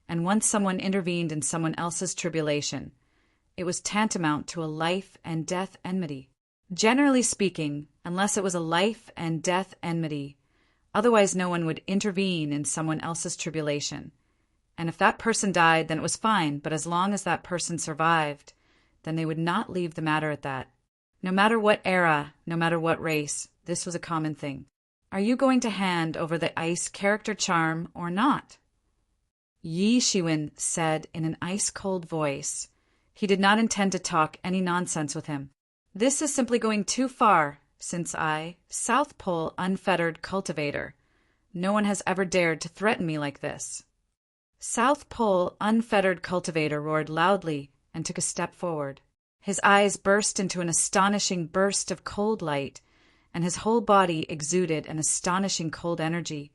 S1: and once someone intervened in someone else's tribulation, it was tantamount to a life and death enmity. Generally speaking, unless it was a life and death enmity, otherwise no one would intervene in someone else's tribulation. And if that person died, then it was fine, but as long as that person survived, then they would not leave the matter at that. No matter what era, no matter what race, this was a common thing. Are you going to hand over the ice character charm or not? Yi Shiwen said in an ice-cold voice. He did not intend to talk any nonsense with him. This is simply going too far, since I, South Pole Unfettered Cultivator, no one has ever dared to threaten me like this. South Pole Unfettered Cultivator roared loudly and took a step forward. His eyes burst into an astonishing burst of cold light, and his whole body exuded an astonishing cold energy,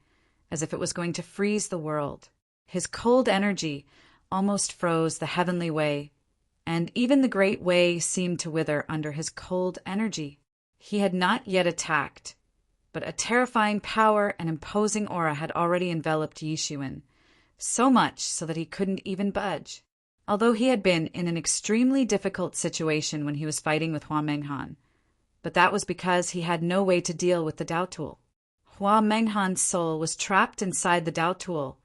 S1: as if it was going to freeze the world. His cold energy almost froze the heavenly way, and even the great way seemed to wither under his cold energy. He had not yet attacked, but a terrifying power and imposing aura had already enveloped Yi Shiwen, so much so that he couldn't even budge. Although he had been in an extremely difficult situation when he was fighting with Hua Menghan, but that was because he had no way to deal with the Dao Tool. Hua Menghan's soul was trapped inside the Dao Tool,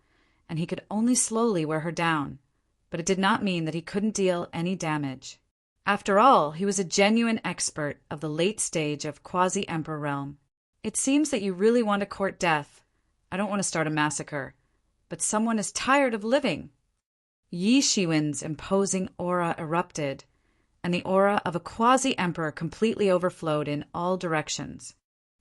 S1: and he could only slowly wear her down, but it did not mean that he couldn't deal any damage. After all, he was a genuine expert of the late stage of quasi-emperor realm. It seems that you really want to court death. I don't want to start a massacre, but someone is tired of living. Yi Shiwen's imposing aura erupted, and the aura of a quasi-emperor completely overflowed in all directions.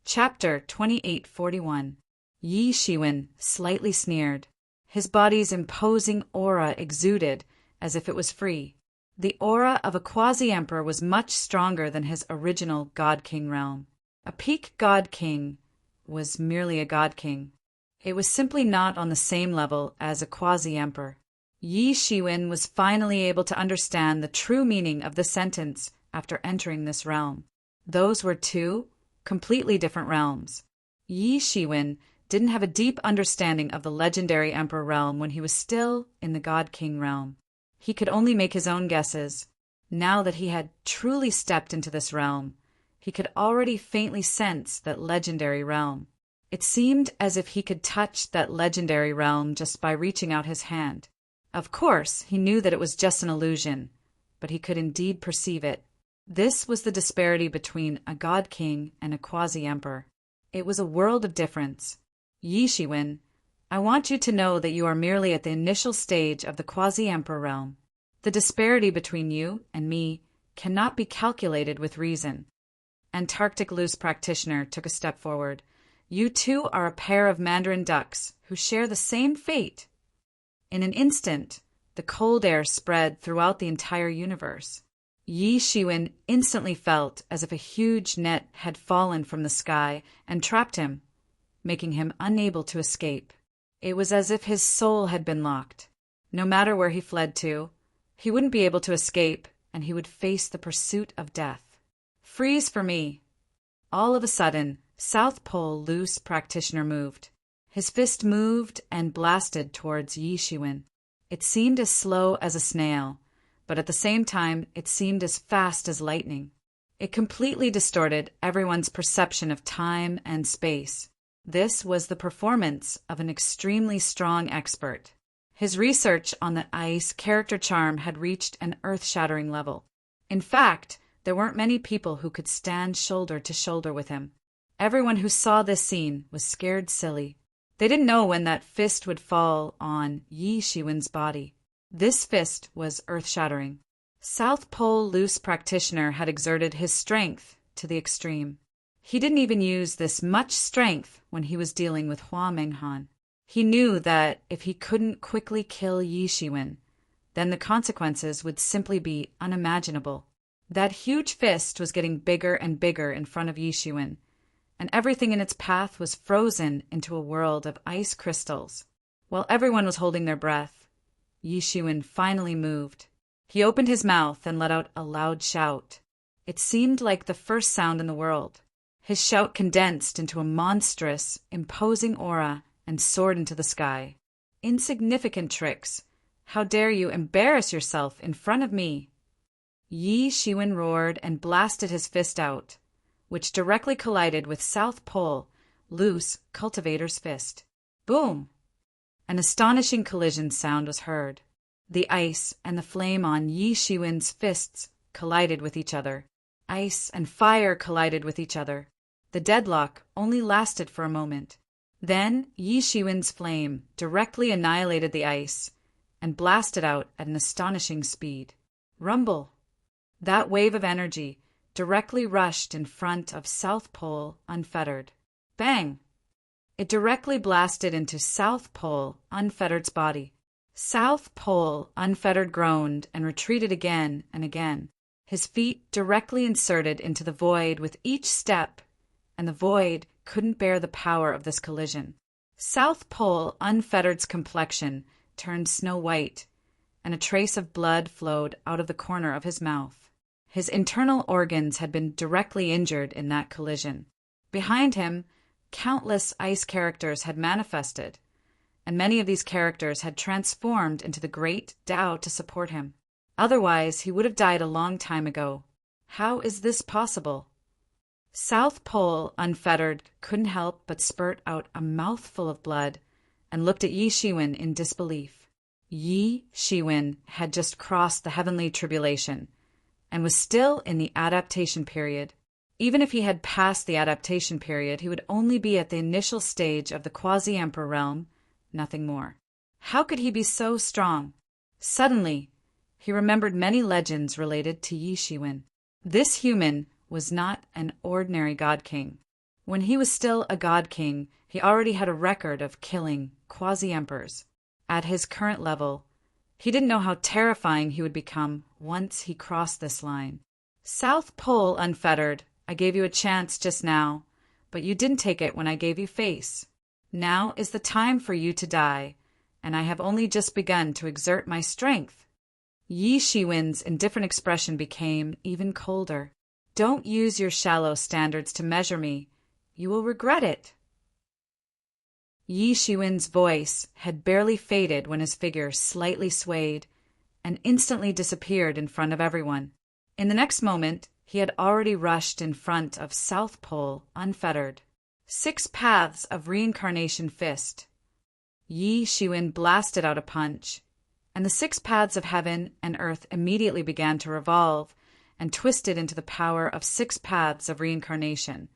S1: Chapter 2841. Yi Shiwen slightly sneered. His body's imposing aura exuded as if it was free. The aura of a quasi-emperor was much stronger than his original God-King realm. A peak God-King was merely a God-King. It was simply not on the same level as a quasi-emperor. Yi Shiwen was finally able to understand the true meaning of the sentence after entering this realm. Those were two completely different realms. Yi Shiwen didn't have a deep understanding of the legendary emperor realm when he was still in the God-King realm. He could only make his own guesses. Now that he had truly stepped into this realm, he could already faintly sense that legendary realm. It seemed as if he could touch that legendary realm just by reaching out his hand. Of course, he knew that it was just an illusion, but he could indeed perceive it. This was the disparity between a God-King and a quasi-emperor. It was a world of difference. Yi Shiwen, I want you to know that you are merely at the initial stage of the quasi-emperor realm. The disparity between you and me cannot be calculated with reason. Antarctic Loose Practitioner took a step forward. You two are a pair of mandarin ducks who share the same fate. In an instant, the cold air spread throughout the entire universe. Yi Shiwen instantly felt as if a huge net had fallen from the sky and trapped him, making him unable to escape. It was as if his soul had been locked. No matter where he fled to, he wouldn't be able to escape, and he would face the pursuit of death. Freeze for me. All of a sudden, South Pole Loose Practitioner moved. His fist moved and blasted towards Yi Shiwen. It seemed as slow as a snail, but at the same time it seemed as fast as lightning. It completely distorted everyone's perception of time and space. This was the performance of an extremely strong expert. His research on the ice character charm had reached an earth-shattering level. In fact, there weren't many people who could stand shoulder to shoulder with him. Everyone who saw this scene was scared silly. They didn't know when that fist would fall on Yi Shiwen's body. This fist was earth-shattering. South Pole Loose Practitioner had exerted his strength to the extreme. He didn't even use this much strength when he was dealing with Hua Menghan. He knew that if he couldn't quickly kill Yi Shiwen, then the consequences would simply be unimaginable. That huge fist was getting bigger and bigger in front of Yi Shiwen, and everything in its path was frozen into a world of ice crystals. While everyone was holding their breath, Yi Shiwen finally moved. He opened his mouth and let out a loud shout. It seemed like the first sound in the world. His shout condensed into a monstrous, imposing aura and soared into the sky. Insignificant tricks! How dare you embarrass yourself in front of me? Yi Shiwen roared and blasted his fist out, which directly collided with South Pole, loose cultivator's fist. Boom! An astonishing collision sound was heard. The ice and the flame on Yi Shiwen's fists collided with each other. Ice and fire collided with each other. The deadlock only lasted for a moment. Then Yi Shiwen's flame directly annihilated the ice and blasted out at an astonishing speed. Rumble! That wave of energy directly rushed in front of South Pole Unfettered. Bang! It directly blasted into South Pole Unfettered's body. South Pole Unfettered groaned and retreated again and again, his feet directly inserted into the void with each step, and the void couldn't bear the power of this collision. South Pole Unfettered's complexion turned snow white, and a trace of blood flowed out of the corner of his mouth. His internal organs had been directly injured in that collision. Behind him, countless ice characters had manifested, and many of these characters had transformed into the great Tao to support him. Otherwise, he would have died a long time ago. How is this possible? South Pole Unfettered couldn't help but spurt out a mouthful of blood and looked at Yi Shiwen in disbelief. Yi Shiwen had just crossed the heavenly tribulation and was still in the adaptation period. Even if he had passed the adaptation period, he would only be at the initial stage of the quasi-emperor realm, nothing more. How could he be so strong? Suddenly, he remembered many legends related to Yi Shiwen. This human was not an ordinary god king. When he was still a god king, he already had a record of killing quasi-emperors. At his current level, he didn't know how terrifying he would become once he crossed this line. South Pole Unfettered, I gave you a chance just now, but you didn't take it when I gave you face. Now is the time for you to die, and I have only just begun to exert my strength. Yi Shiwen's indifferent expression became even colder. Don't use your shallow standards to measure me. You will regret it. Yi Shiwen's voice had barely faded when his figure slightly swayed and instantly disappeared in front of everyone. In the next moment, he had already rushed in front of South Pole Unfettered. 6 paths of reincarnation fist. Yi Shiwen blasted out a punch, and the 6 paths of heaven and earth immediately began to revolve and twisted into the power of 6 paths of reincarnation,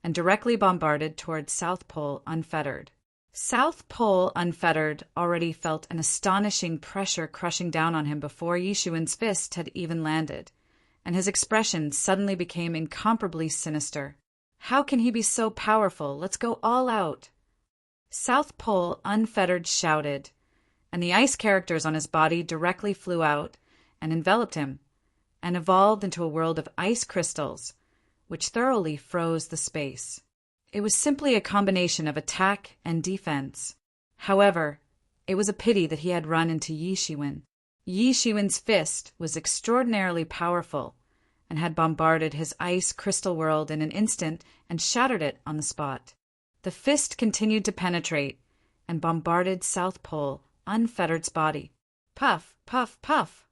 S1: and directly bombarded toward South Pole Unfettered. South Pole Unfettered already felt an astonishing pressure crushing down on him before Yi Shiwen's fist had even landed, and his expression suddenly became incomparably sinister. How can he be so powerful? Let's go all out. South Pole Unfettered shouted, and the ice characters on his body directly flew out and enveloped him, and evolved into a world of ice crystals, which thoroughly froze the space. It was simply a combination of attack and defense. However, it was a pity that he had run into Yi Shiwen. Yi Shiwen's fist was extraordinarily powerful, and had bombarded his ice crystal world in an instant and shattered it on the spot. The fist continued to penetrate and bombarded South Pole Unfettered's body. Puff, puff, puff.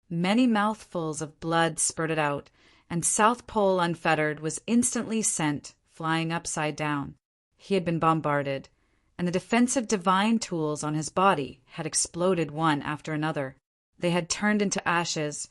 S1: Many mouthfuls of blood spurted out, and South Pole Unfettered was instantly sent flying upside down. He had been bombarded, and the defensive divine tools on his body had exploded one after another. They had turned into ashes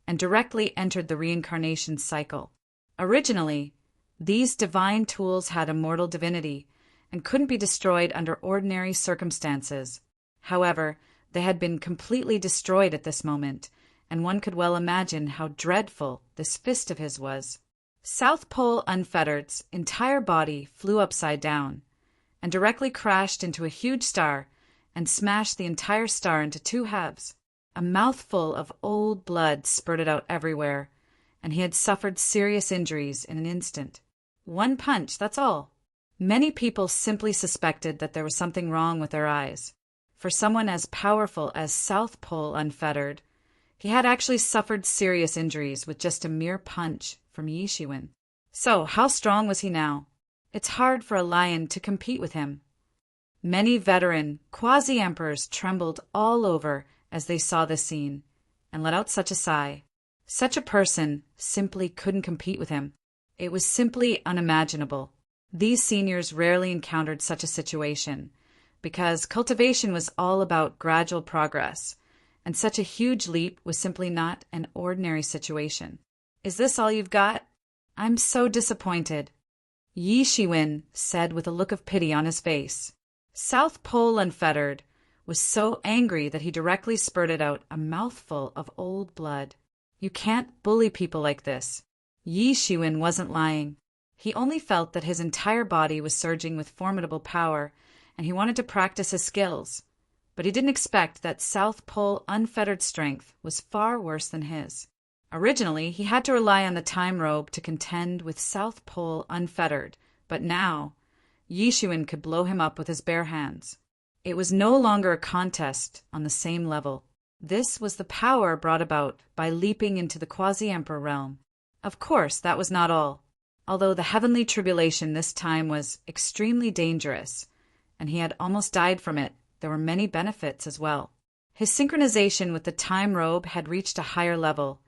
S1: and directly entered the reincarnation cycle. Originally, these divine tools had immortal divinity and couldn't be destroyed under ordinary circumstances. However, they had been completely destroyed at this moment, and one could well imagine how dreadful this fist of his was. South Pole Unfettered's entire body flew upside down and directly crashed into a huge star and smashed the entire star into 2 halves. A mouthful of old blood spurted out everywhere, and he had suffered serious injuries in an instant. 1 punch, that's all. Many people simply suspected that there was something wrong with their eyes. For someone as powerful as South Pole Unfettered, he had actually suffered serious injuries with just a mere punch from Yi Shiwen. So, how strong was he now? It's hard for a lion to compete with him. Many veteran quasi-emperors trembled all over as they saw this scene, and let out such a sigh. Such a person simply couldn't compete with him. It was simply unimaginable. These seniors rarely encountered such a situation, because cultivation was all about gradual progress, and such a huge leap was simply not an ordinary situation. Is this all you've got? I'm so disappointed, Yi Shiwen said with a look of pity on his face. South Pole Unfettered was so angry that he directly spurted out a mouthful of old blood. You can't bully people like this. Yi Shiwen wasn't lying. He only felt that his entire body was surging with formidable power, and he wanted to practice his skills. But he didn't expect that South Pole Unfettered strength was far worse than his. Originally, he had to rely on the time robe to contend with South Pole Unfettered, but now Yi Shiwen could blow him up with his bare hands. It was no longer a contest on the same level. This was the power brought about by leaping into the quasi-emperor realm. Of course, that was not all. Although the heavenly tribulation this time was extremely dangerous, and he had almost died from it, there were many benefits as well. His synchronization with the time robe had reached a higher level,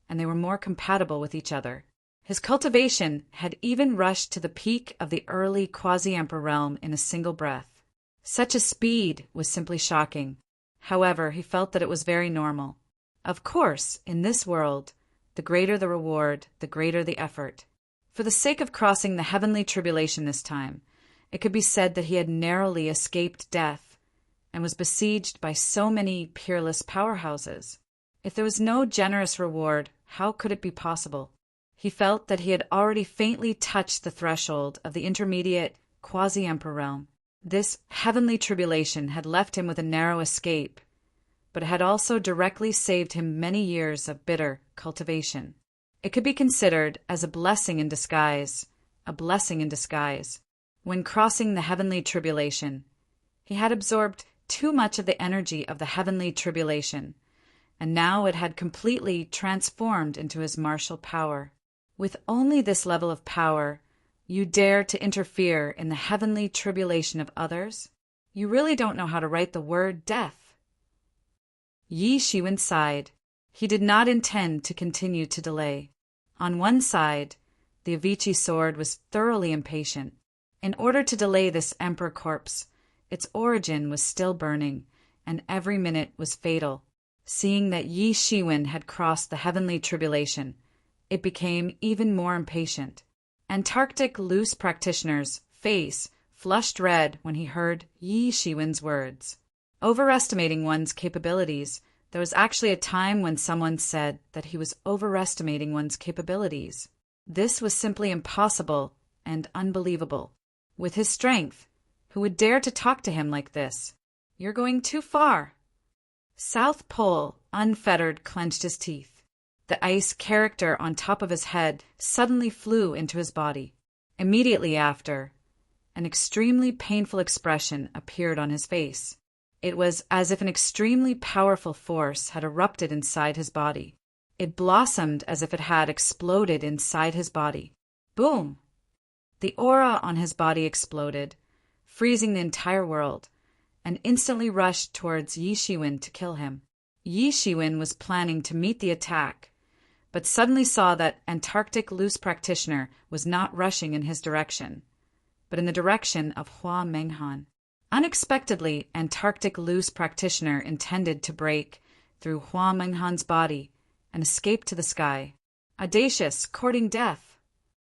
S1: and they were more compatible with each other. His cultivation had even rushed to the peak of the early quasi-emperor realm in a single breath. Such a speed was simply shocking. However, he felt that it was very normal. Of course, in this world, the greater the reward, the greater the effort. For the sake of crossing the heavenly tribulation this time, it could be said that he had narrowly escaped death and was besieged by so many peerless powerhouses. If there was no generous reward, how could it be possible? He felt that he had already faintly touched the threshold of the intermediate quasi-emperor realm. This heavenly tribulation had left him with a narrow escape, but it had also directly saved him many years of bitter cultivation. It could be considered as a blessing in disguise, a blessing in disguise. When crossing the heavenly tribulation, he had absorbed too much of the energy of the heavenly tribulation, and now it had completely transformed into his martial power. With only this level of power, you dare to interfere in the heavenly tribulation of others? You really don't know how to write the word death. Yi Shiwen sighed. He did not intend to continue to delay. On one side, the Avicii sword was thoroughly impatient. In order to delay this emperor corpse, its origin was still burning, and every minute was fatal. Seeing that Yi Shiwen had crossed the heavenly tribulation, it became even more impatient. Antarctic loose practitioner's face flushed red when he heard Yi Shiwen's words. Overestimating one's capabilities. There was actually a time when someone said that he was overestimating one's capabilities. This was simply impossible and unbelievable. With his strength, who would dare to talk to him like this? You're going too far. South Pole Unfettered clenched his teeth. The ice character on top of his head suddenly flew into his body. Immediately after, an extremely painful expression appeared on his face. It was as if an extremely powerful force had erupted inside his body. It blossomed as if it had exploded inside his body. Boom! The aura on his body exploded, freezing the entire world, and instantly rushed towards Yi Shiwen to kill him. Yi Shiwen was planning to meet the attack, but suddenly saw that Antarctic loose practitioner was not rushing in his direction, but in the direction of Hua Menghan. Unexpectedly, Antarctic loose practitioner intended to break through Hua Menghan's body and escape to the sky. Audacious, courting death.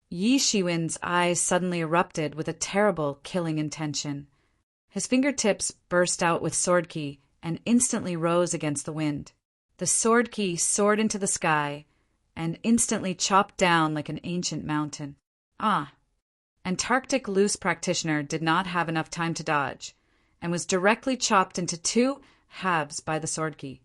S1: Yi Shiwen's eyes suddenly erupted with a terrible, killing intention. His fingertips burst out with sword ki and instantly rose against the wind. The sword ki soared into the sky and instantly chopped down like an ancient mountain. Antarctic loose practitioner did not have enough time to dodge, and was directly chopped into two halves by the sword ki.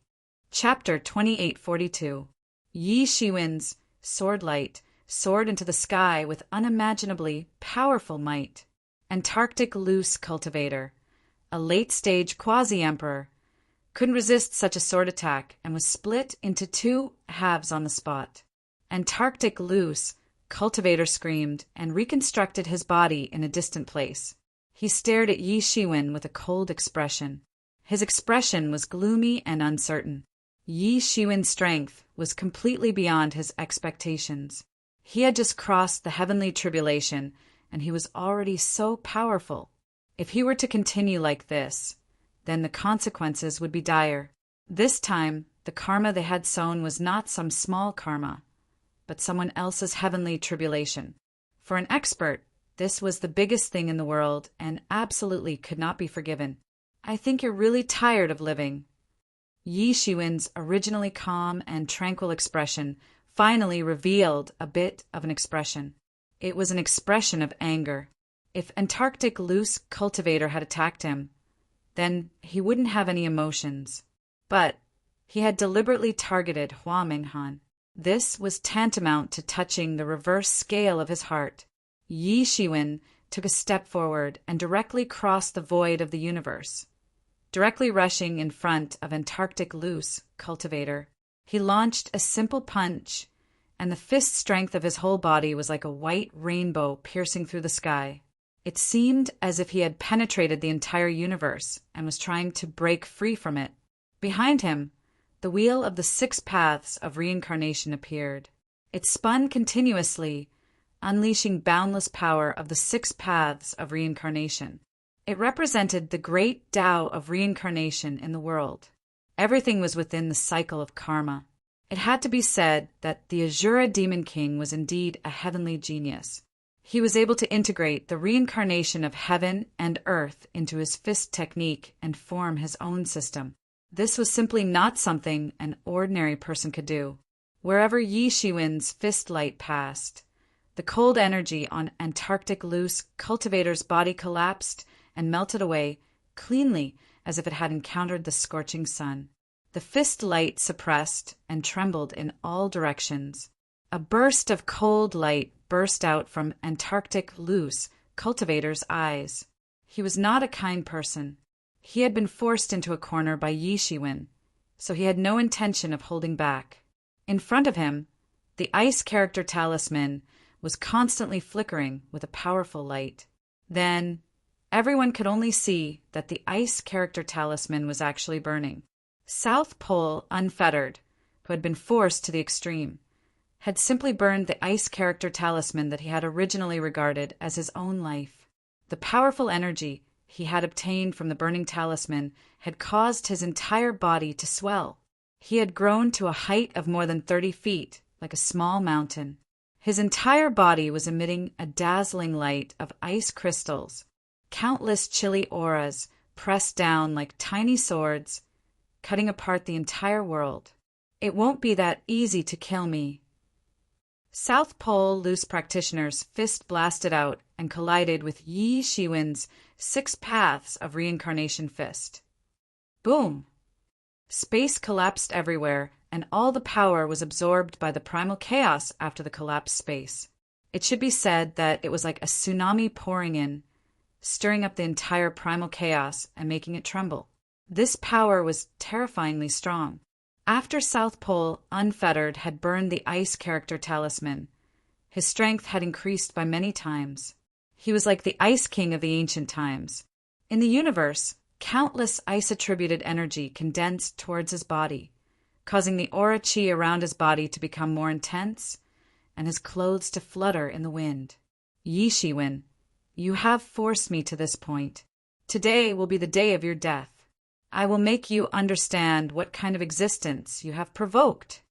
S1: Chapter 2842. Yi Shiwen's sword light soared into the sky with unimaginably powerful might. Antarctic loose cultivator, a late-stage quasi-emperor, couldn't resist such a sword attack and was split into two halves on the spot. Antarctic Loose, Cultivator screamed and reconstructed his body in a distant place. He stared at Yi Shiwen with a cold expression. His expression was gloomy and uncertain. Yi Shiwen's strength was completely beyond his expectations. He had just crossed the heavenly tribulation, and he was already so powerful. If he were to continue like this, then the consequences would be dire. This time, the karma they had sown was not some small karma, but someone else's heavenly tribulation. For an expert, this was the biggest thing in the world and absolutely could not be forgiven. I think you're really tired of living. Yi Shiwen's originally calm and tranquil expression finally revealed a bit of an expression. It was an expression of anger. If Antarctic Loose Cultivator had attacked him, then he wouldn't have any emotions. But he had deliberately targeted Hua Minghan. This was tantamount to touching the reverse scale of his heart. Yi Shiwen took a step forward and directly crossed the void of the universe. Directly rushing in front of Antarctic Loose Cultivator, he launched a simple punch, and the fist strength of his whole body was like a white rainbow piercing through the sky. It seemed as if he had penetrated the entire universe and was trying to break free from it. Behind him, the wheel of the 6 paths of reincarnation appeared. It spun continuously, unleashing boundless power of the 6 paths of reincarnation. It represented the great Tao of reincarnation in the world. Everything was within the cycle of karma. It had to be said that the Azura Demon King was indeed a heavenly genius. He was able to integrate the reincarnation of heaven and earth into his fist technique and form his own system. This was simply not something an ordinary person could do. Wherever Yi Shiwen's fist light passed, the cold energy on Antarctic Loose Cultivator's body collapsed and melted away cleanly as if it had encountered the scorching sun. The fist light suppressed and trembled in all directions. A burst of cold light burst out from Antarctic Loose Cultivator's eyes. He was not a kind person. He had been forced into a corner by Yi Shiwen, so he had no intention of holding back. In front of him, the ice character talisman was constantly flickering with a powerful light. Then, everyone could only see that the ice character talisman was actually burning. South Pole Unfettered, who had been forced to the extreme, had simply burned the ice character talisman that he had originally regarded as his own life. The powerful energy he had obtained from the burning talisman had caused his entire body to swell. He had grown to a height of more than 30 feet, like a small mountain. His entire body was emitting a dazzling light of ice crystals, countless chilly auras pressed down like tiny swords, cutting apart the entire world. It won't be that easy to kill me. South Pole Loose Practitioner's fist blasted out and collided with Yi Shiwen's 6 paths of reincarnation fist. Boom! Space collapsed everywhere, and all the power was absorbed by the primal chaos after the collapsed space. It should be said that it was like a tsunami pouring in, stirring up the entire primal chaos and making it tremble. This power was terrifyingly strong. After South Pole Unfettered had burned the ice character talisman, his strength had increased by many times. He was like the Ice King of the ancient times. In the universe, countless ice-attributed energy condensed towards his body, causing the aura chi around his body to become more intense and his clothes to flutter in the wind. Yi Shiwen, you have forced me to this point. Today will be the day of your death. I will make you understand what kind of existence you have provoked.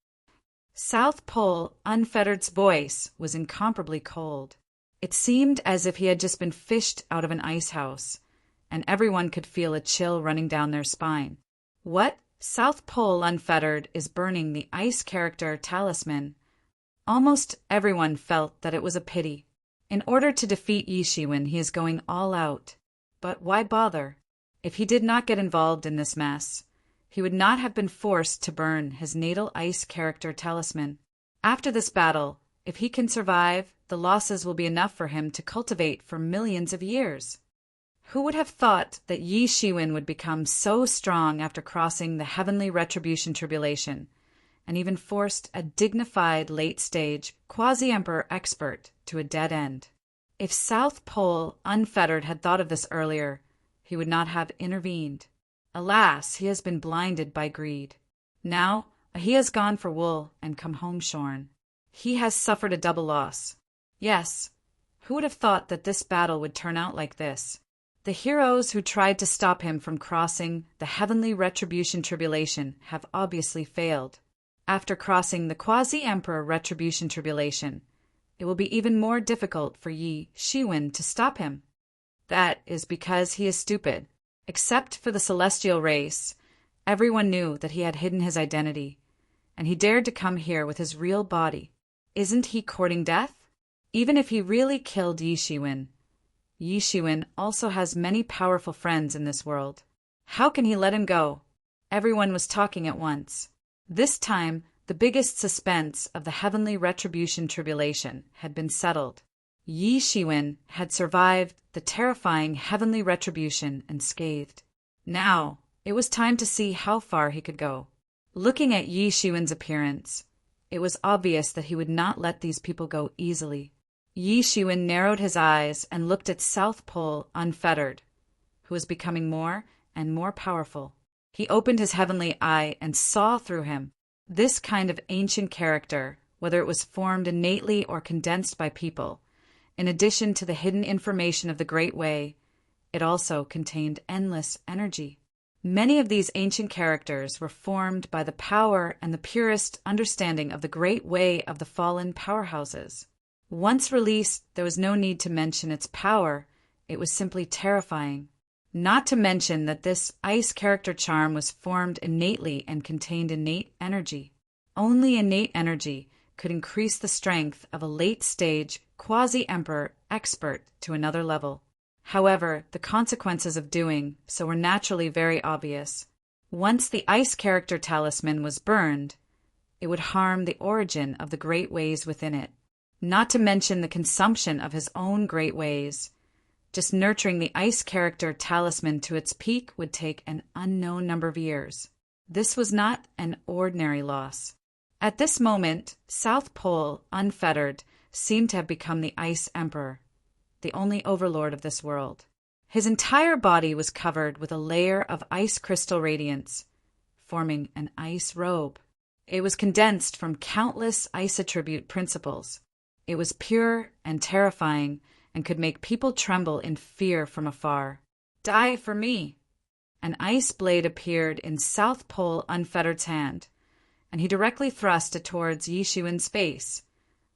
S1: South Pole Unfettered's voice was incomparably cold. It seemed as if he had just been fished out of an ice house, and everyone could feel a chill running down their spine. What? South Pole Unfettered is burning the ice character talisman. Almost everyone felt that it was a pity. In order to defeat Yi Shiwen, he is going all out. But why bother? If he did not get involved in this mess, he would not have been forced to burn his natal ice character talisman. After this battle, if he can survive, the losses will be enough for him to cultivate for millions of years. Who would have thought that Yi Shiwen would become so strong after crossing the heavenly retribution tribulation, and even forced a dignified late-stage quasi-emperor expert to a dead end? If South Pole Unfettered had thought of this earlier, he would not have intervened. Alas, he has been blinded by greed. Now he has gone for wool and come home shorn. He has suffered a double loss. Yes, who would have thought that this battle would turn out like this? The heroes who tried to stop him from crossing the heavenly retribution tribulation have obviously failed. After crossing the quasi-emperor retribution tribulation, it will be even more difficult for Yi Shiwen to stop him. That is because he is stupid. Except for the celestial race, everyone knew that he had hidden his identity, and he dared to come here with his real body. Isn't he courting death? Even if he really killed Yi Shiwen also has many powerful friends in this world. How can he let him go? Everyone was talking at once. This time, the biggest suspense of the heavenly retribution tribulation had been settled. Yi Shiwen had survived the terrifying heavenly retribution unscathed. Now, it was time to see how far he could go. Looking at Yi Shiwen's appearance, it was obvious that he would not let these people go easily. Yi Shiwen narrowed his eyes and looked at South Pole Unfettered, who was becoming more and more powerful. He opened his heavenly eye and saw through him. This kind of ancient character, whether it was formed innately or condensed by people, in addition to the hidden information of the Great Way, it also contained endless energy. Many of these ancient characters were formed by the power and the purest understanding of the Great Way of the fallen powerhouses. Once released, there was no need to mention its power. It was simply terrifying. Not to mention that this ice character charm was formed innately and contained innate energy. Only innate energy could increase the strength of a late-stage quasi-emperor expert to another level. However, the consequences of doing so were naturally very obvious. Once the ice character talisman was burned, it would harm the origin of the great ways within it. Not to mention the consumption of his own great ways. Just nurturing the ice character talisman to its peak would take an unknown number of years. This was not an ordinary loss. At this moment, South Pole Unfettered seemed to have become the Ice Emperor, the only overlord of this world. His entire body was covered with a layer of ice crystal radiance, forming an ice robe. It was condensed from countless ice attribute principles. It was pure and terrifying and could make people tremble in fear from afar. Die for me! An ice blade appeared in South Pole Unfettered's hand, and he directly thrust it towards Yi Shiwen's face,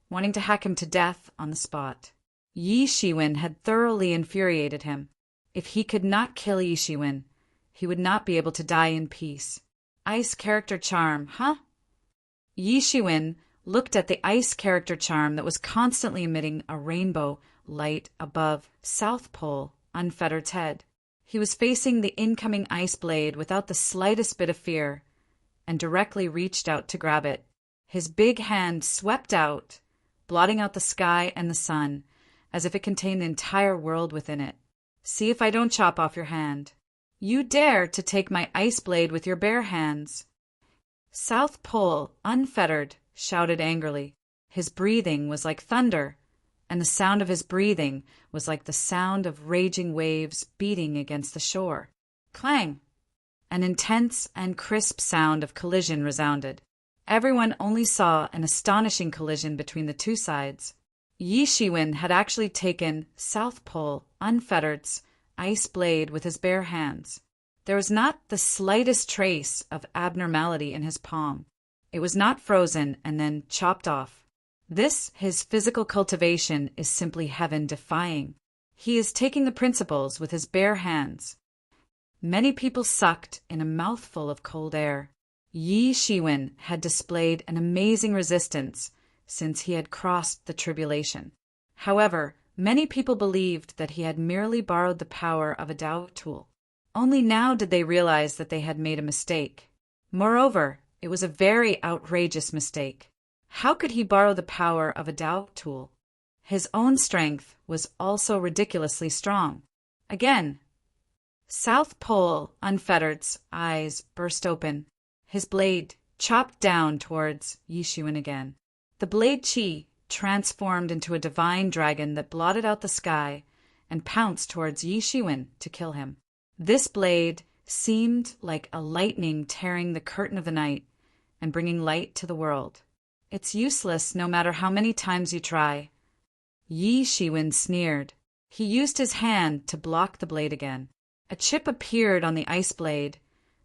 S1: wanting to hack him to death on the spot. Yi Shiwen had thoroughly infuriated him. If he could not kill Yi Shiwen, he would not be able to die in peace. Ice character charm, huh? Yi Shiwen looked at the ice character charm that was constantly emitting a rainbow light above South Pole Unfettered's head. He was facing the incoming ice blade without the slightest bit of fear, and directly reached out to grab it. His big hand swept out, blotting out the sky and the sun, as if it contained the entire world within it. See if I don't chop off your hand. You dare to take my ice blade with your bare hands. South Pole Unfettered shouted angrily. His breathing was like thunder, and the sound of his breathing was like the sound of raging waves beating against the shore. Clang! An intense and crisp sound of collision resounded. Everyone only saw an astonishing collision between the two sides. Yi Shiwen had actually taken South Pole Unfettered's ice blade with his bare hands. There was not the slightest trace of abnormality in his palm. It was not frozen and then chopped off. This, his physical cultivation, is simply heaven-defying. He is taking the principles with his bare hands. Many people sucked in a mouthful of cold air. Yi Shiwen had displayed an amazing resistance since he had crossed the tribulation. However, many people believed that he had merely borrowed the power of a Dao tool. Only now did they realize that they had made a mistake. Moreover, it was a very outrageous mistake. How could he borrow the power of a Dao tool? His own strength was also ridiculously strong. Again, South Pole Unfettered's eyes burst open. His blade chopped down towards Yishuin again. The blade Chi transformed into a divine dragon that blotted out the sky and pounced towards Yishuin to kill him. This blade seemed like a lightning tearing the curtain of the night and bringing light to the world. It's useless no matter how many times you try. Yishuin sneered. He used his hand to block the blade again. A chip appeared on the ice blade,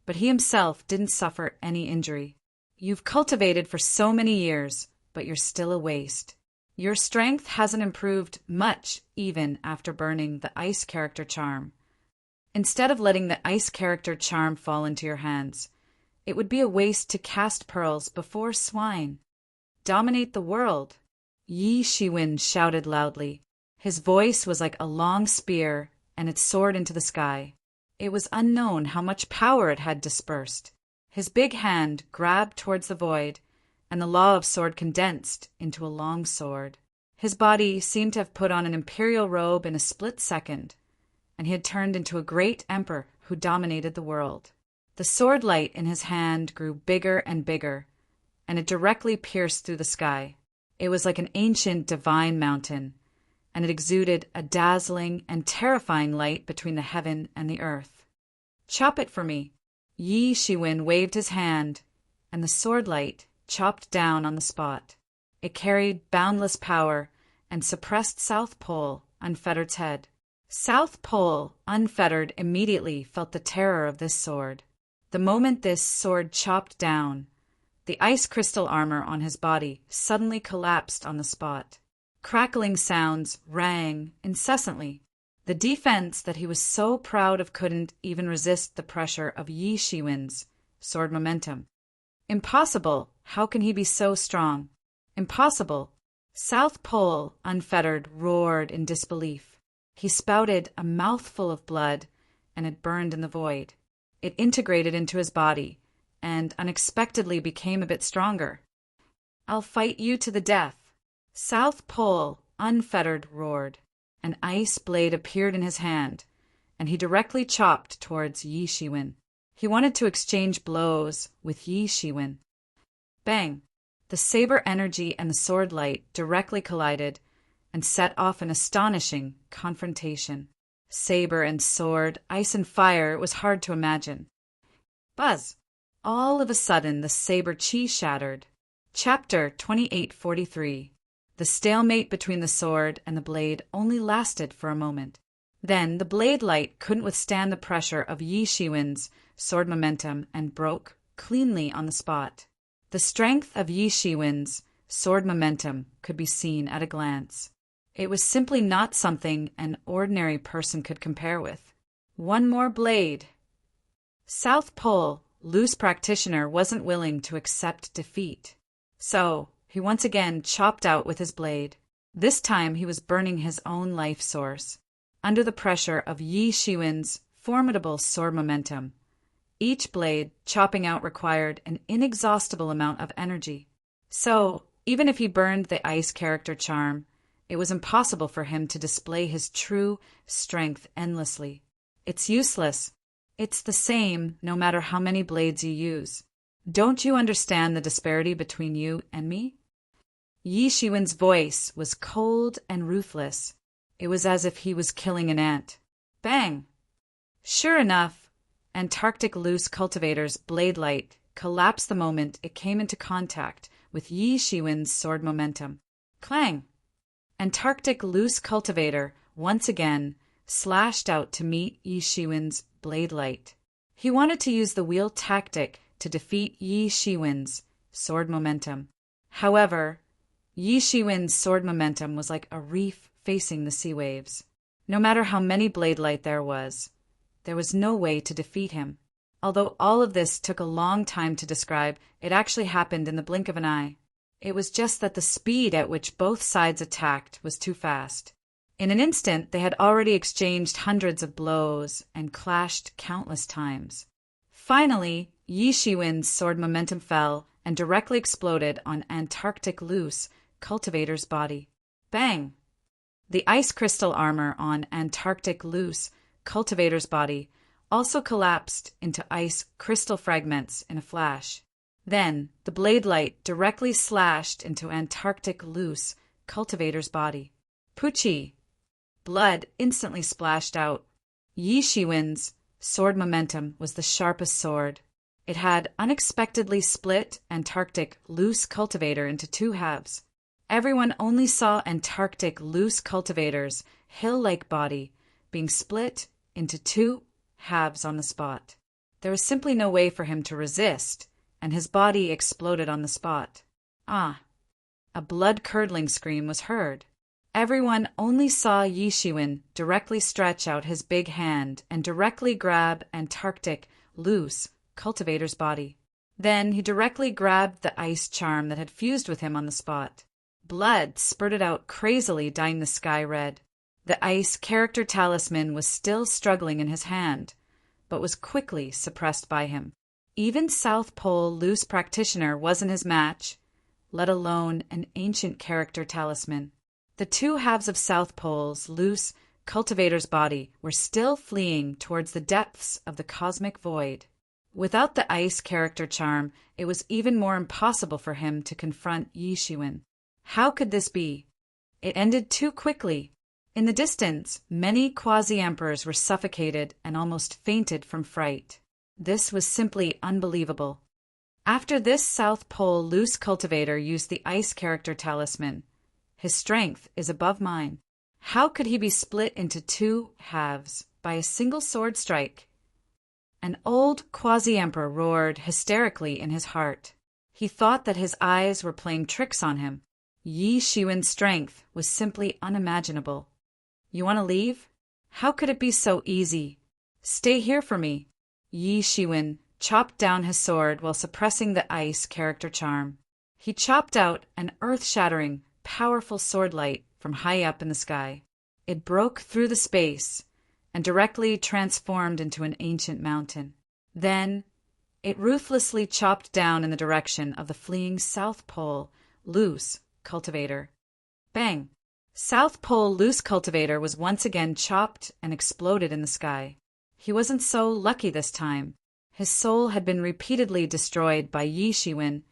S1: but he himself didn't suffer any injury. You've cultivated for so many years, but you're still a waste. Your strength hasn't improved much even after burning the ice character charm. Instead of letting the ice character charm fall into your hands, it would be a waste to cast pearls before swine. Dominate the world. Yishuin shouted loudly. His voice was like a long spear, and it soared into the sky. It was unknown how much power it had dispersed. His big hand grabbed towards the void, and the law of sword condensed into a long sword. His body seemed to have put on an imperial robe in a split second, and he had turned into a great emperor who dominated the world. The sword light in his hand grew bigger and bigger, and it directly pierced through the sky. It was like an ancient divine mountain, and it exuded a dazzling and terrifying light between the heaven and the earth. Chop it for me. Yishuin waved his hand, and the sword light chopped down on the spot. It carried boundless power and suppressed South Pole Unfettered's head. South Pole Unfettered immediately felt the terror of this sword. The moment this sword chopped down, the ice crystal armor on his body suddenly collapsed on the spot. Crackling sounds rang incessantly. The defense that he was so proud of couldn't even resist the pressure of Yishuin's sword momentum. Impossible! How can he be so strong? Impossible! South Pole Unfettered roared in disbelief. He spouted a mouthful of blood, and it burned in the void. It integrated into his body, and unexpectedly became a bit stronger. I'll fight you to the death. South Pole Unfettered roared. An ice blade appeared in his hand, and he directly chopped towards Yishuin. He wanted to exchange blows with Yishuin. Bang! The saber energy and the sword light directly collided and set off an astonishing confrontation. Saber and sword, ice and fire, it was hard to imagine. Buzz! All of a sudden the saber chi shattered. Chapter 2843. The stalemate between the sword and the blade only lasted for a moment. Then the blade light couldn't withstand the pressure of Yishuin's sword momentum and broke cleanly on the spot. The strength of Yishuin's sword momentum could be seen at a glance. It was simply not something an ordinary person could compare with. One more blade. South Pole Loose Practitioner wasn't willing to accept defeat. So he once again chopped out with his blade. This time he was burning his own life source. Under the pressure of Yishuin's formidable sword momentum, each blade chopping out required an inexhaustible amount of energy. So, even if he burned the ice character charm, it was impossible for him to display his true strength endlessly. It's useless. It's the same no matter how many blades you use. Don't you understand the disparity between you and me? Yishuin's voice was cold and ruthless. It was as if he was killing an ant. Bang! Sure enough, Antarctic Loose Cultivator's blade light collapsed the moment it came into contact with Yishuin's sword momentum. Clang! Antarctic Loose Cultivator once again slashed out to meet Yishuin's blade light. He wanted to use the wheel tactic to defeat Yishuin's sword momentum. However, Yishuin's sword momentum was like a reef facing the sea waves. No matter how many blade light there was no way to defeat him. Although all of this took a long time to describe, it actually happened in the blink of an eye. It was just that the speed at which both sides attacked was too fast. In an instant, they had already exchanged hundreds of blows and clashed countless times. Finally, Yishuin's sword momentum fell and directly exploded on Antarctic Loose Cultivator's body. Bang! The ice crystal armor on Antarctic Loose Cultivator's body also collapsed into ice crystal fragments in a flash. Then, the blade light directly slashed into Antarctic loose cultivator's body. Pucci! Blood instantly splashed out. Yi Shiwen's sword momentum was the sharpest sword. It had unexpectedly split Antarctic loose cultivator into two halves. Everyone only saw Antarctic loose cultivator's hill-like body being split into two halves on the spot. There was simply no way for him to resist, and his body exploded on the spot. Ah! A blood-curdling scream was heard. Everyone only saw Yi Shiwen directly stretch out his big hand and directly grab Antarctic loose cultivator's body. Then he directly grabbed the ice charm that had fused with him on the spot. Blood spurted out crazily, dyeing the sky red. The ice character talisman was still struggling in his hand, but was quickly suppressed by him. Even South Pole loose practitioner wasn't his match, let alone an ancient character talisman. The two halves of South Pole's loose cultivator's body were still fleeing towards the depths of the cosmic void. Without the ice character charm, it was even more impossible for him to confront Yi Shiwen. How could this be? It ended too quickly. In the distance, many quasi-emperors were suffocated and almost fainted from fright. This was simply unbelievable. After this South Pole loose cultivator used the ice character talisman. His strength is above mine. How could he be split into two halves by a single sword strike? An old quasi-emperor roared hysterically in his heart. He thought that his eyes were playing tricks on him. Yi Shiwen's strength was simply unimaginable. You want to leave? How could it be so easy? Stay here for me. Yi Shiwen chopped down his sword while suppressing the ice character charm. He chopped out an earth-shattering, powerful sword light from high up in the sky. It broke through the space and directly transformed into an ancient mountain. Then, it ruthlessly chopped down in the direction of the fleeing South Pole loose cultivator. Bang! South Pole loose cultivator was once again chopped and exploded in the sky. He wasn't so lucky this time. His soul had been repeatedly destroyed by Yi Shiwen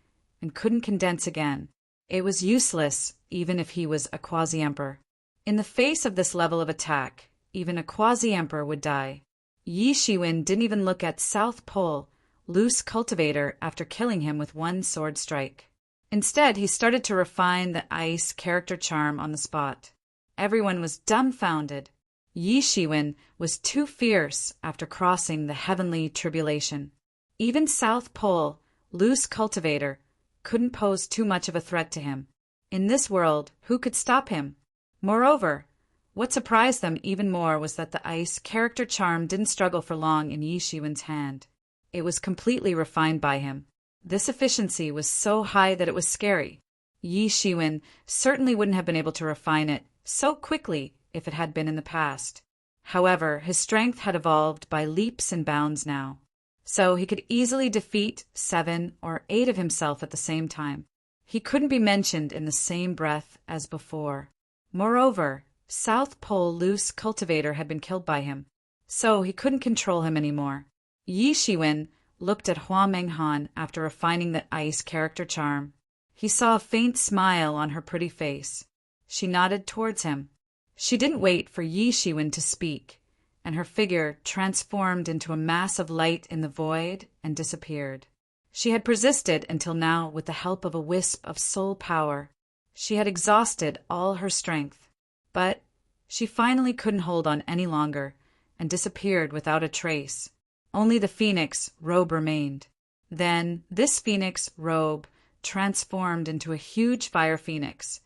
S1: and couldn't condense again. It was useless, even if he was a quasi-emperor. In the face of this level of attack, even a quasi-emperor would die. Yi Shiwen didn't even look at South Pole loose cultivator after killing him with one sword strike. Instead, he started to refine the ice character charm on the spot. Everyone was dumbfounded. Yi Shiwen was too fierce after crossing the heavenly tribulation. Even South Pole loose cultivator couldn't pose too much of a threat to him. In this world, who could stop him? Moreover, what surprised them even more was that the ice character charm didn't struggle for long in Yi Shiwen's hand. It was completely refined by him. This efficiency was so high that it was scary. Yi Shiwen certainly wouldn't have been able to refine it so quickly if it had been in the past. However, his strength had evolved by leaps and bounds now, so he could easily defeat 7 or 8 of himself at the same time. He couldn't be mentioned in the same breath as before. Moreover, South Pole loose cultivator had been killed by him, so he couldn't control him anymore. Yi Shiwen looked at Hua Menghan after refining the ice character charm. He saw a faint smile on her pretty face. She nodded towards him. She didn't wait for Yi Shiwen to speak, and her figure transformed into a mass of light in the void and disappeared. She had persisted until now with the help of a wisp of soul power. She had exhausted all her strength, but she finally couldn't hold on any longer and disappeared without a trace. Only the phoenix robe remained. Then this phoenix robe transformed into a huge fire phoenix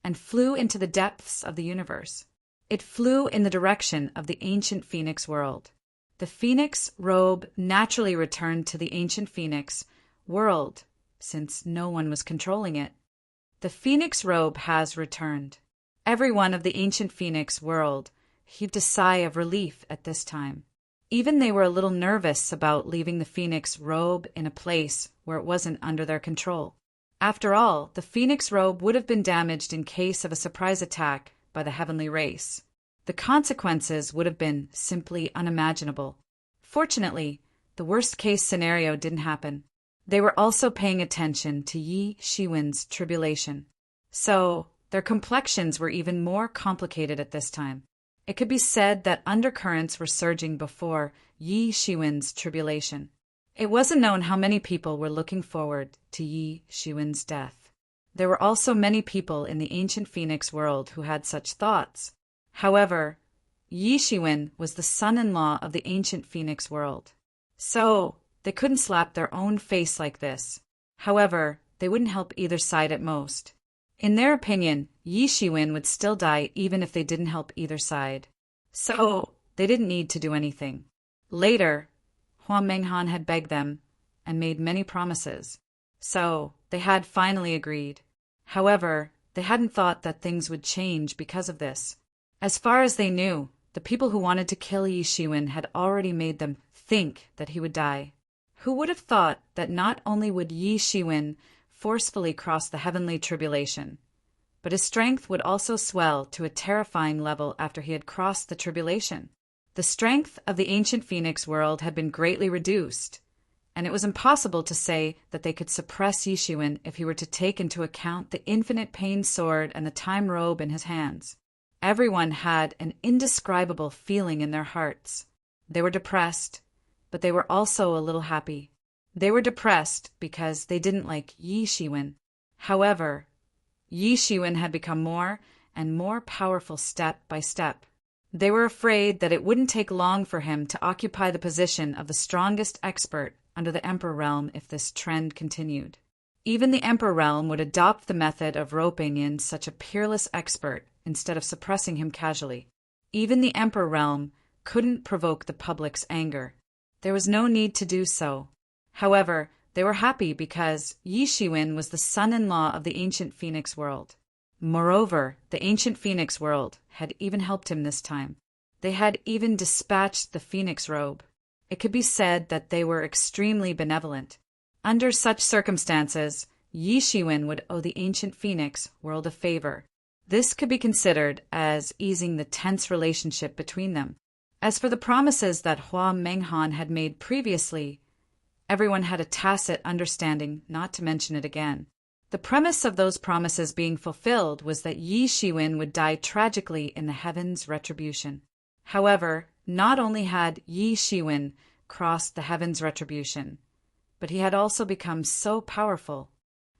S1: and flew into the depths of the universe. It flew in the direction of the ancient phoenix world. The phoenix robe naturally returned to the ancient phoenix world, since no one was controlling it. The phoenix robe has returned. Everyone of the ancient phoenix world heaved a sigh of relief at this time. Even they were a little nervous about leaving the phoenix robe in a place where it wasn't under their control. After all, the phoenix robe would have been damaged in case of a surprise attack by the heavenly race. The consequences would have been simply unimaginable. Fortunately, the worst-case scenario didn't happen. They were also paying attention to Yi Shiwen's tribulation. So, their complexions were even more complicated at this time. It could be said that undercurrents were surging before Yi Shiwen's tribulation. It wasn't known how many people were looking forward to Yi Shiwen's death. There were also many people in the ancient Phoenix world who had such thoughts. However, Yi Shiwen was the son-in-law of the ancient Phoenix world. So, they couldn't slap their own face like this. However, they wouldn't help either side at most. In their opinion, Yi Shiwen would still die even if they didn't help either side. So, they didn't need to do anything. Later, Hua Menghan had begged them and made many promises. So, they had finally agreed. However, they hadn't thought that things would change because of this. As far as they knew, the people who wanted to kill Yi Shiwen had already made them think that he would die. Who would have thought that not only would Yi Shiwen forcefully cross the heavenly tribulation, but his strength would also swell to a terrifying level after he had crossed the tribulation. The strength of the ancient Phoenix world had been greatly reduced, and it was impossible to say that they could suppress Yi Shiwen if he were to take into account the infinite pain sword and the time robe in his hands. Everyone had an indescribable feeling in their hearts. They were depressed, but they were also a little happy. They were depressed because they didn't like Yi Shiwen. However, Yi Shiwen had become more and more powerful step by step. They were afraid that it wouldn't take long for him to occupy the position of the strongest expert under the Emperor realm if this trend continued. Even the Emperor realm would adopt the method of roping in such a peerless expert instead of suppressing him casually. Even the Emperor realm couldn't provoke the public's anger. There was no need to do so. However, they were happy because Yi Shiwen was the son-in-law of the ancient Phoenix world. Moreover, the ancient Phoenix world had even helped him this time. They had even dispatched the Phoenix robe. It could be said that they were extremely benevolent. Under such circumstances, Yi Shiwen would owe the ancient Phoenix world a favor. This could be considered as easing the tense relationship between them. As for the promises that Hua Menghan had made previously, everyone had a tacit understanding not to mention it again. The premise of those promises being fulfilled was that Yi Shiwen would die tragically in the heavens' retribution. However, not only had Yi Shiwen crossed the heavens' retribution, but he had also become so powerful.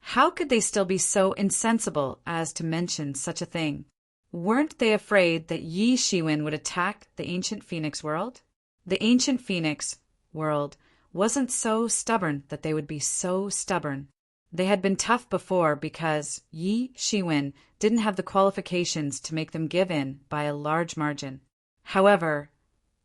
S1: How could they still be so insensible as to mention such a thing? Weren't they afraid that Yi Shiwen would attack the ancient Phoenix world? The ancient Phoenix world wasn't so stubborn that they would be so stubborn. They had been tough before because Yi Shiwen didn't have the qualifications to make them give in by a large margin. However,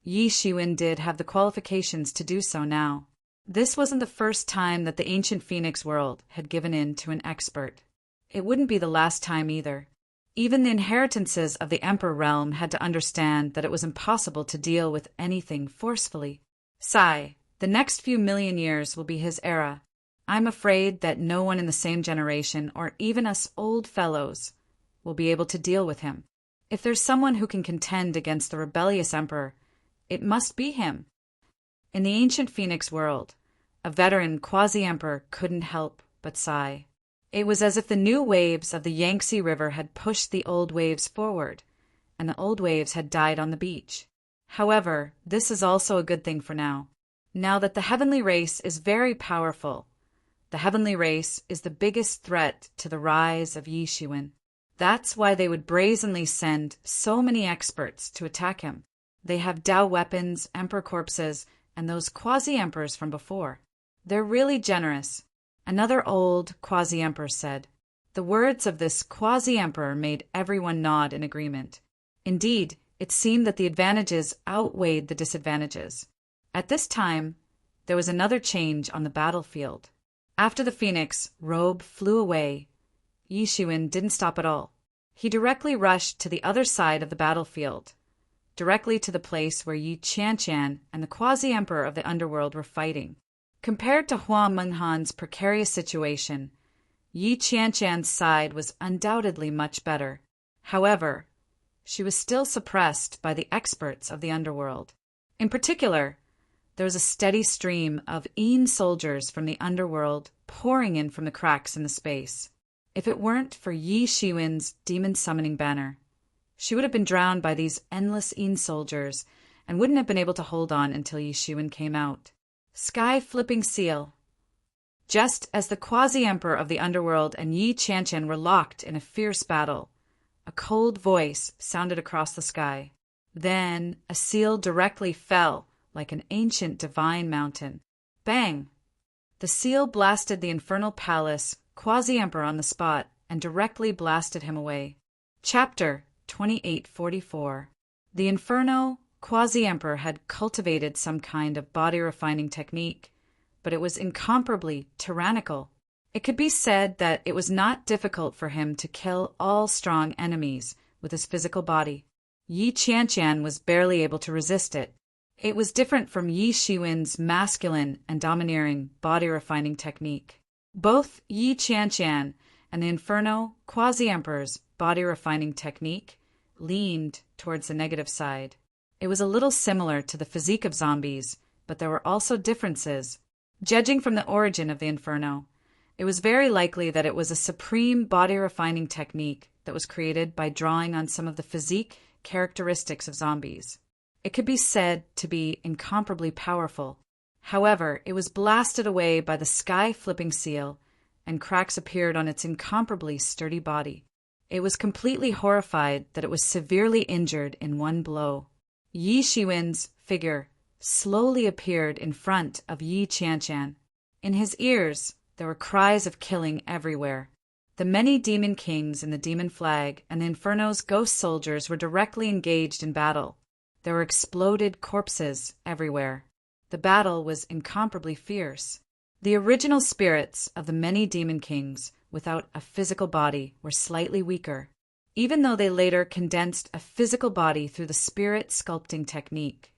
S1: Yi Shiwen did have the qualifications to do so now. This wasn't the first time that the ancient Phoenix world had given in to an expert. It wouldn't be the last time either. Even the inheritances of the Emperor realm had to understand that it was impossible to deal with anything forcefully. The next few million years will be his era. I'm afraid that no one in the same generation, or even us old fellows, will be able to deal with him. If there's someone who can contend against the rebellious emperor, it must be him. In the ancient Phoenix world, a veteran quasi-emperor couldn't help but sigh. It was as if the new waves of the Yangtze River had pushed the old waves forward, and the old waves had died on the beach. However, this is also a good thing for now. Now that the heavenly race is very powerful, the heavenly race is the biggest threat to the rise of Yi Shiwen. That's why they would brazenly send so many experts to attack him. They have Dao weapons, emperor corpses, and those quasi-emperors from before. They're really generous. Another old quasi-emperor said. The words of this quasi-emperor made everyone nod in agreement. Indeed, it seemed that the advantages outweighed the disadvantages. At this time, there was another change on the battlefield. After the Phoenix robe flew away, Yi Shiwen didn't stop at all. He directly rushed to the other side of the battlefield, directly to the place where Yi Qianqian and the quasi-emperor of the underworld were fighting. Compared to Hua Menghan's precarious situation, Yi Qianqian's side was undoubtedly much better. However, she was still suppressed by the experts of the underworld. In particular, There was a steady stream of Een soldiers from the underworld pouring in from the cracks in the space. If it weren't for Yi Shiwen's demon-summoning banner, she would have been drowned by these endless Een soldiers and wouldn't have been able to hold on until Yi Shiwen came out. Sky-flipping seal. Just as the quasi-emperor of the underworld and Yi Qianqian were locked in a fierce battle, a cold voice sounded across the sky. Then a seal directly fell like an ancient divine mountain. Bang! The seal blasted the infernal palace quasi-emperor on the spot and directly blasted him away. Chapter 2844. The Inferno quasi-emperor had cultivated some kind of body-refining technique, but it was incomparably tyrannical. It could be said that it was not difficult for him to kill all strong enemies with his physical body. Yi Qianqian was barely able to resist it. It was different from Yi Shiwen's masculine and domineering body-refining technique. Both Yi Qianqian and the Inferno quasi-emperor's body-refining technique leaned towards the negative side. It was a little similar to the physique of zombies, but there were also differences. Judging from the origin of the Inferno, it was very likely that it was a supreme body-refining technique that was created by drawing on some of the physique characteristics of zombies. It could be said to be incomparably powerful. However, it was blasted away by the sky-flipping seal, and cracks appeared on its incomparably sturdy body. It was completely horrified that it was severely injured in one blow. Yi Shiwen's figure slowly appeared in front of Yi Qianqian. In his ears, there were cries of killing everywhere. The many demon kings in the demon flag and the Inferno's ghost soldiers were directly engaged in battle. There were exploded corpses everywhere. The battle was incomparably fierce. The original spirits of the many demon kings without a physical body were slightly weaker, even though they later condensed a physical body through the spirit sculpting technique.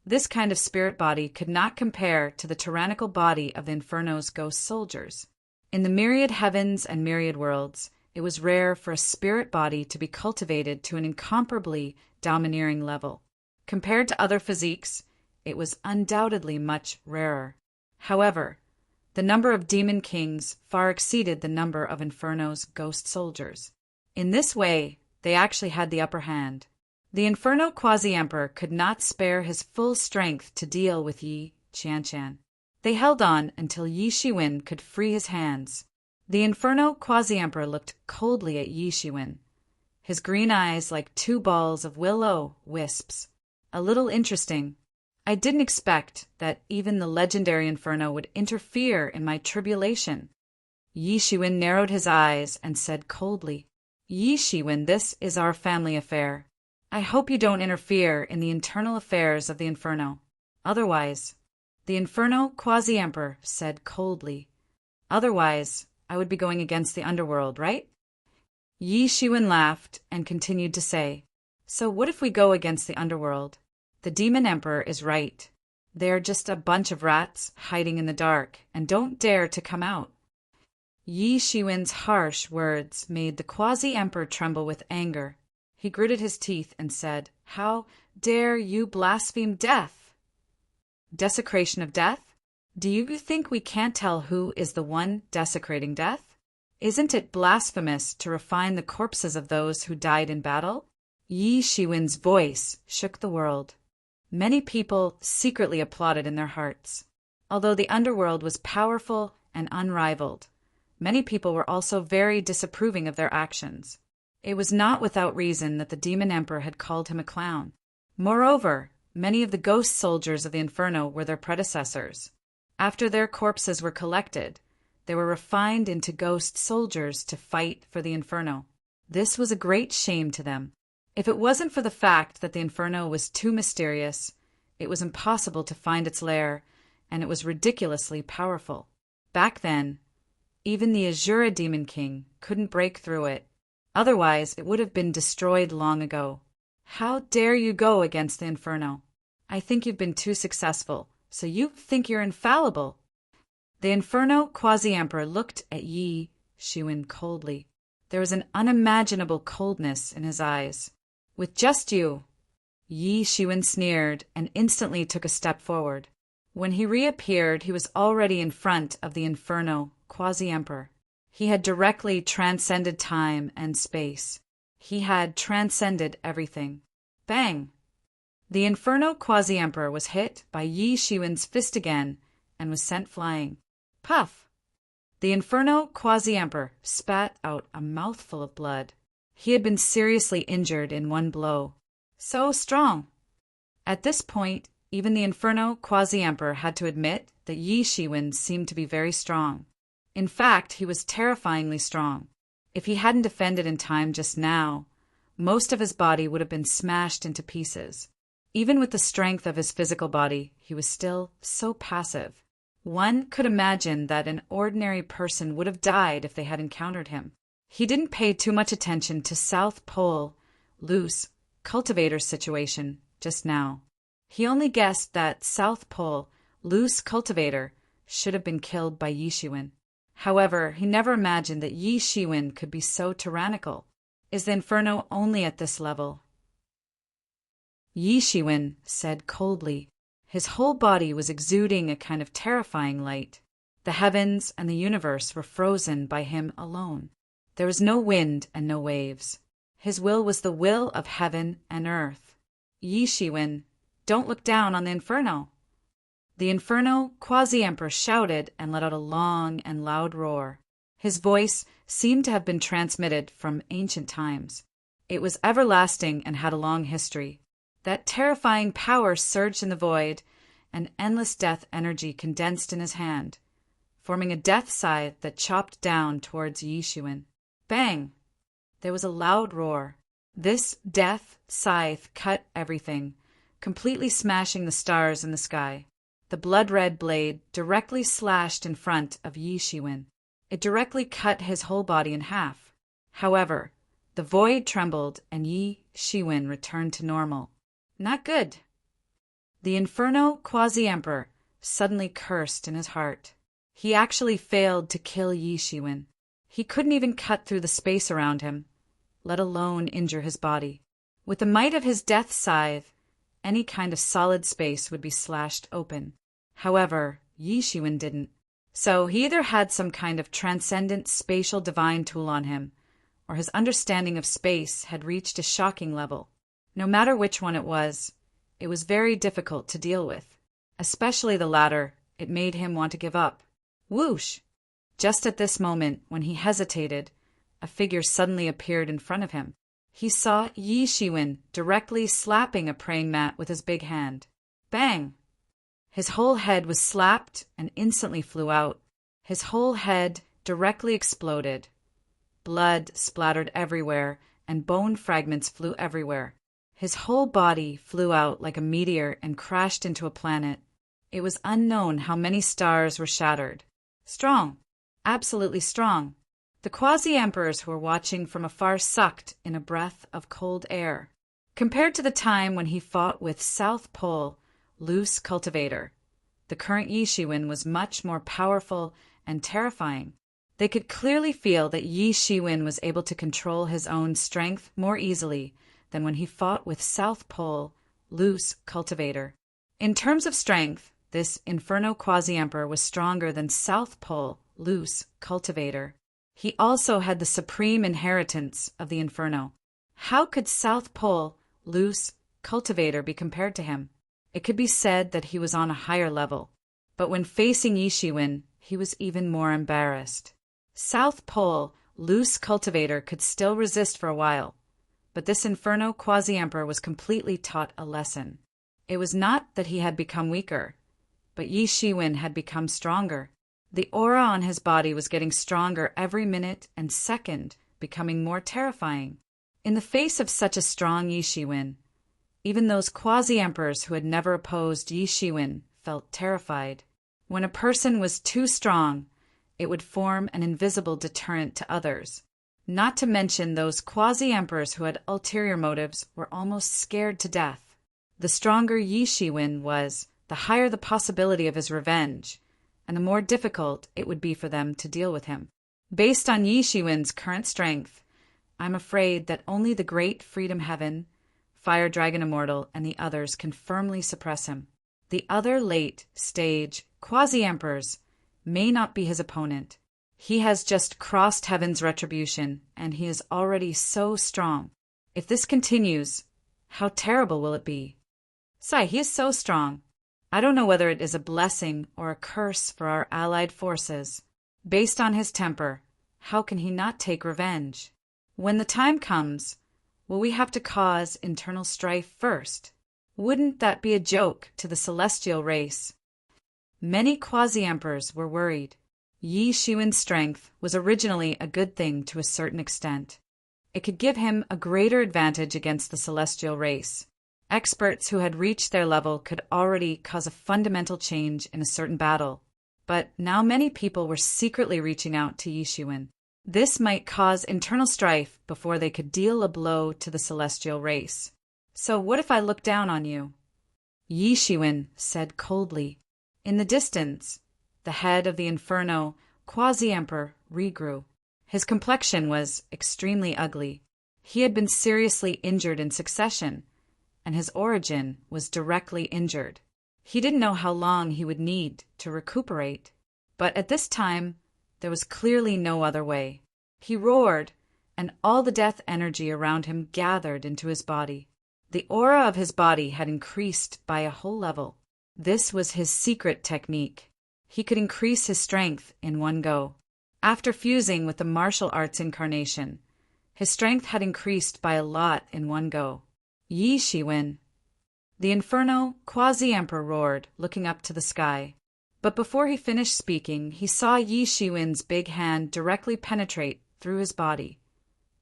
S1: This kind of spirit body could not compare to the tyrannical body of the Inferno's ghost soldiers. In the myriad heavens and myriad worlds, it was rare for a spirit body to be cultivated to an incomparably domineering level. Compared to other physiques, it was undoubtedly much rarer. However, the number of demon kings far exceeded the number of Inferno's ghost soldiers. In this way, they actually had the upper hand. The Inferno quasi-emperor could not spare his full strength to deal with Yi Qianqian. They held on until Yi Shiwen could free his hands. The Inferno quasi-emperor looked coldly at Yi Shiwen, his green eyes like two balls of will-o-wisps. A little interesting. I didn't expect that even the legendary Inferno would interfere in my tribulation. Yi Shiwen narrowed his eyes and said coldly, Yi Shiwen, this is our family affair. I hope you don't interfere in the internal affairs of the Inferno. Otherwise, the Inferno quasi-emperor said coldly, otherwise, I would be going against the underworld, right? Yi Shiwen laughed and continued to say, so what if we go against the underworld? The demon emperor is right. They are just a bunch of rats hiding in the dark and don't dare to come out. Yi Shiwen's harsh words made the quasi-emperor tremble with anger. He gritted his teeth and said, how dare you blaspheme death? Desecration of death? Do you think we can't tell who is the one desecrating death? Isn't it blasphemous to refine the corpses of those who died in battle? Yi Shiwen's voice shook the world. Many people secretly applauded in their hearts. Although the underworld was powerful and unrivaled, many people were also very disapproving of their actions. It was not without reason that the demon emperor had called him a clown. Moreover, many of the ghost soldiers of the Inferno were their predecessors. After their corpses were collected, they were refined into ghost soldiers to fight for the Inferno. This was a great shame to them. If it wasn't for the fact that the Inferno was too mysterious, it was impossible to find its lair, and it was ridiculously powerful. Back then, even the Azura Demon King couldn't break through it. Otherwise, it would have been destroyed long ago. How dare you go against the Inferno? I think you've been too successful, so you think you're infallible. The Inferno quasi-emperor looked at Yi Shiwen coldly. There was an unimaginable coldness in his eyes. With just you, Yi Shiwen sneered and instantly took a step forward. When he reappeared, he was already in front of the Inferno Quasi-Emperor. He had directly transcended time and space. He had transcended everything. Bang! The Inferno Quasi-Emperor was hit by Yi Shiwen's fist again and was sent flying. Puff! The Inferno Quasi-Emperor spat out a mouthful of blood. He had been seriously injured in one blow. So strong! At this point, even the Inferno Quasi-Emperor had to admit that Yi Shiwen seemed to be very strong. In fact, he was terrifyingly strong. If he hadn't defended in time just now, most of his body would have been smashed into pieces. Even with the strength of his physical body, he was still so passive. One could imagine that an ordinary person would have died if they had encountered him. He didn't pay too much attention to South Pole, loose, cultivator's situation just now. He only guessed that South Pole, loose cultivator, should have been killed by Yi Shiwen. However, he never imagined that Yi Shiwen could be so tyrannical. Is the Inferno only at this level? Yi Shiwen said coldly. His whole body was exuding a kind of terrifying light. The heavens and the universe were frozen by him alone. There was no wind and no waves. His will was the will of heaven and earth. Yi Shiwen, don't look down on the Inferno. The Inferno Quasi-Emperor shouted and let out a long and loud roar. His voice seemed to have been transmitted from ancient times. It was everlasting and had a long history. That terrifying power surged in the void, and endless death energy condensed in his hand, forming a death scythe that chopped down towards Yi Shiwen. Bang! There was a loud roar. This death scythe cut everything, completely smashing the stars in the sky. The blood-red blade directly slashed in front of Yi Shiwen. It directly cut his whole body in half. However, the void trembled and Yi Shiwen returned to normal. Not good. The Inferno Quasi-Emperor suddenly cursed in his heart. He actually failed to kill Yi Shiwen. He couldn't even cut through the space around him, let alone injure his body. With the might of his death scythe, any kind of solid space would be slashed open. However, Yi Shiwen didn't. So he either had some kind of transcendent spatial divine tool on him, or his understanding of space had reached a shocking level. No matter which one it was very difficult to deal with. Especially the latter, it made him want to give up. Whoosh! Just at this moment, when he hesitated, a figure suddenly appeared in front of him. He saw Yi Shiwen directly slapping a praying mat with his big hand. Bang! His whole head was slapped and instantly flew out. His whole head directly exploded. Blood splattered everywhere, and bone fragments flew everywhere. His whole body flew out like a meteor and crashed into a planet. It was unknown how many stars were shattered. Strong. Absolutely strong. The Quasi-Emperors who were watching from afar sucked in a breath of cold air. Compared to the time when he fought with South Pole, loose cultivator, the current Yi Shiwen was much more powerful and terrifying. They could clearly feel that Yi Shiwen was able to control his own strength more easily than when he fought with South Pole, loose cultivator. In terms of strength, this Inferno Quasi-Emperor was stronger than South Pole, loose cultivator. He also had the supreme inheritance of the Inferno. How could South Pole, loose cultivator be compared to him? It could be said that he was on a higher level. But when facing Yi Shiwen, he was even more embarrassed. South Pole, loose cultivator could still resist for a while, but this Inferno Quasi-Emperor was completely taught a lesson. It was not that he had become weaker, but Yi Shiwen had become stronger. The aura on his body was getting stronger every minute and second, becoming more terrifying. In the face of such a strong Yi Shiwen, even those Quasi-Emperors who had never opposed Yi Shiwen felt terrified. When a person was too strong, it would form an invisible deterrent to others. Not to mention those Quasi-Emperors who had ulterior motives were almost scared to death. The stronger Yi Shiwen was, the higher the possibility of his revenge, and the more difficult it would be for them to deal with him. Based on Yi Shiwen's current strength, I'm afraid that only the Great Freedom Heaven, Fire Dragon Immortal, and the others can firmly suppress him. The other late-stage quasi-emperors may not be his opponent. He has just crossed heaven's retribution, and he is already so strong. If this continues, how terrible will it be? Sai, he is so strong. I don't know whether it is a blessing or a curse for our allied forces. Based on his temper, how can he not take revenge? When the time comes, will we have to cause internal strife first? Wouldn't that be a joke to the celestial race? Many quasi-emperors were worried. Yi Shiwen's strength was originally a good thing to a certain extent. It could give him a greater advantage against the celestial race. Experts who had reached their level could already cause a fundamental change in a certain battle. But now many people were secretly reaching out to Yi Shiwen. This might cause internal strife before they could deal a blow to the celestial race. So what if I look down on you? Yi Shiwen said coldly. In the distance, the head of the Inferno quasi-emperor regrew. His complexion was extremely ugly. He had been seriously injured in succession, and his origin was directly injured. He didn't know how long he would need to recuperate, but at this time, there was clearly no other way. He roared, and all the death energy around him gathered into his body. The aura of his body had increased by a whole level. This was his secret technique. He could increase his strength in one go. After fusing with the martial arts incarnation, his strength had increased by a lot in one go. Yi Shiwen. The Inferno quasi-emperor roared, looking up to the sky. But before he finished speaking, he saw Yi Shiwen's big hand directly penetrate through his body,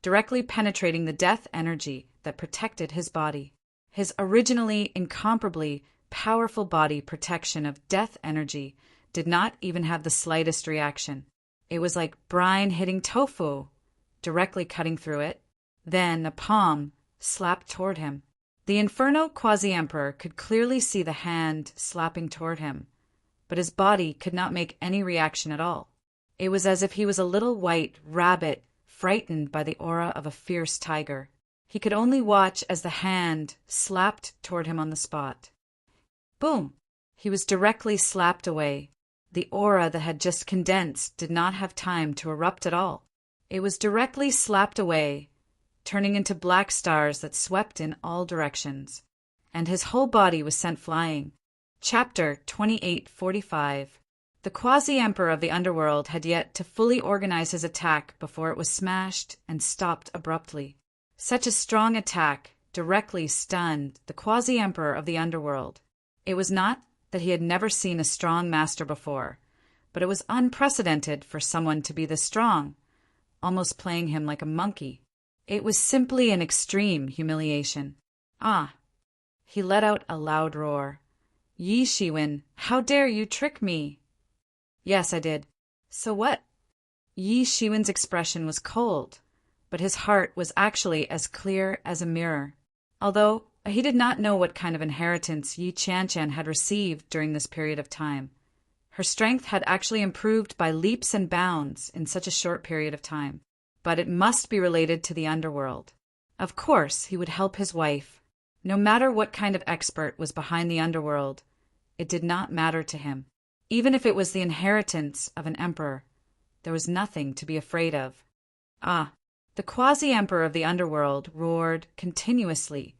S1: directly penetrating the death energy that protected his body. His originally incomparably powerful body protection of death energy did not even have the slightest reaction. It was like brine hitting tofu, directly cutting through it. Then a palm slapped toward him. The Inferno quasi-emperor could clearly see the hand slapping toward him, but his body could not make any reaction at all. It was as if he was a little white rabbit frightened by the aura of a fierce tiger. He could only watch as the hand slapped toward him on the spot. Boom! He was directly slapped away. The aura that had just condensed did not have time to erupt at all. It was directly slapped away, turning into black stars that swept in all directions, and his whole body was sent flying. Chapter 2845. The quasi-emperor of the underworld had yet to fully organize his attack before it was smashed and stopped abruptly. Such a strong attack directly stunned the quasi-emperor of the underworld. It was not that he had never seen a strong master before, but it was unprecedented for someone to be this strong, almost playing him like a monkey. It was simply an extreme humiliation. Ah! He let out a loud roar. Yi Shiwen, how dare you trick me? Yes, I did. So what? Yi Shiwen's expression was cold, but his heart was actually as clear as a mirror. Although he did not know what kind of inheritance Yi Qianqian had received during this period of time. Her strength had actually improved by leaps and bounds in such a short period of time. But it must be related to the underworld. Of course, he would help his wife. No matter what kind of expert was behind the underworld, it did not matter to him. Even if it was the inheritance of an emperor, there was nothing to be afraid of. Ah! The quasi-emperor of the underworld roared continuously,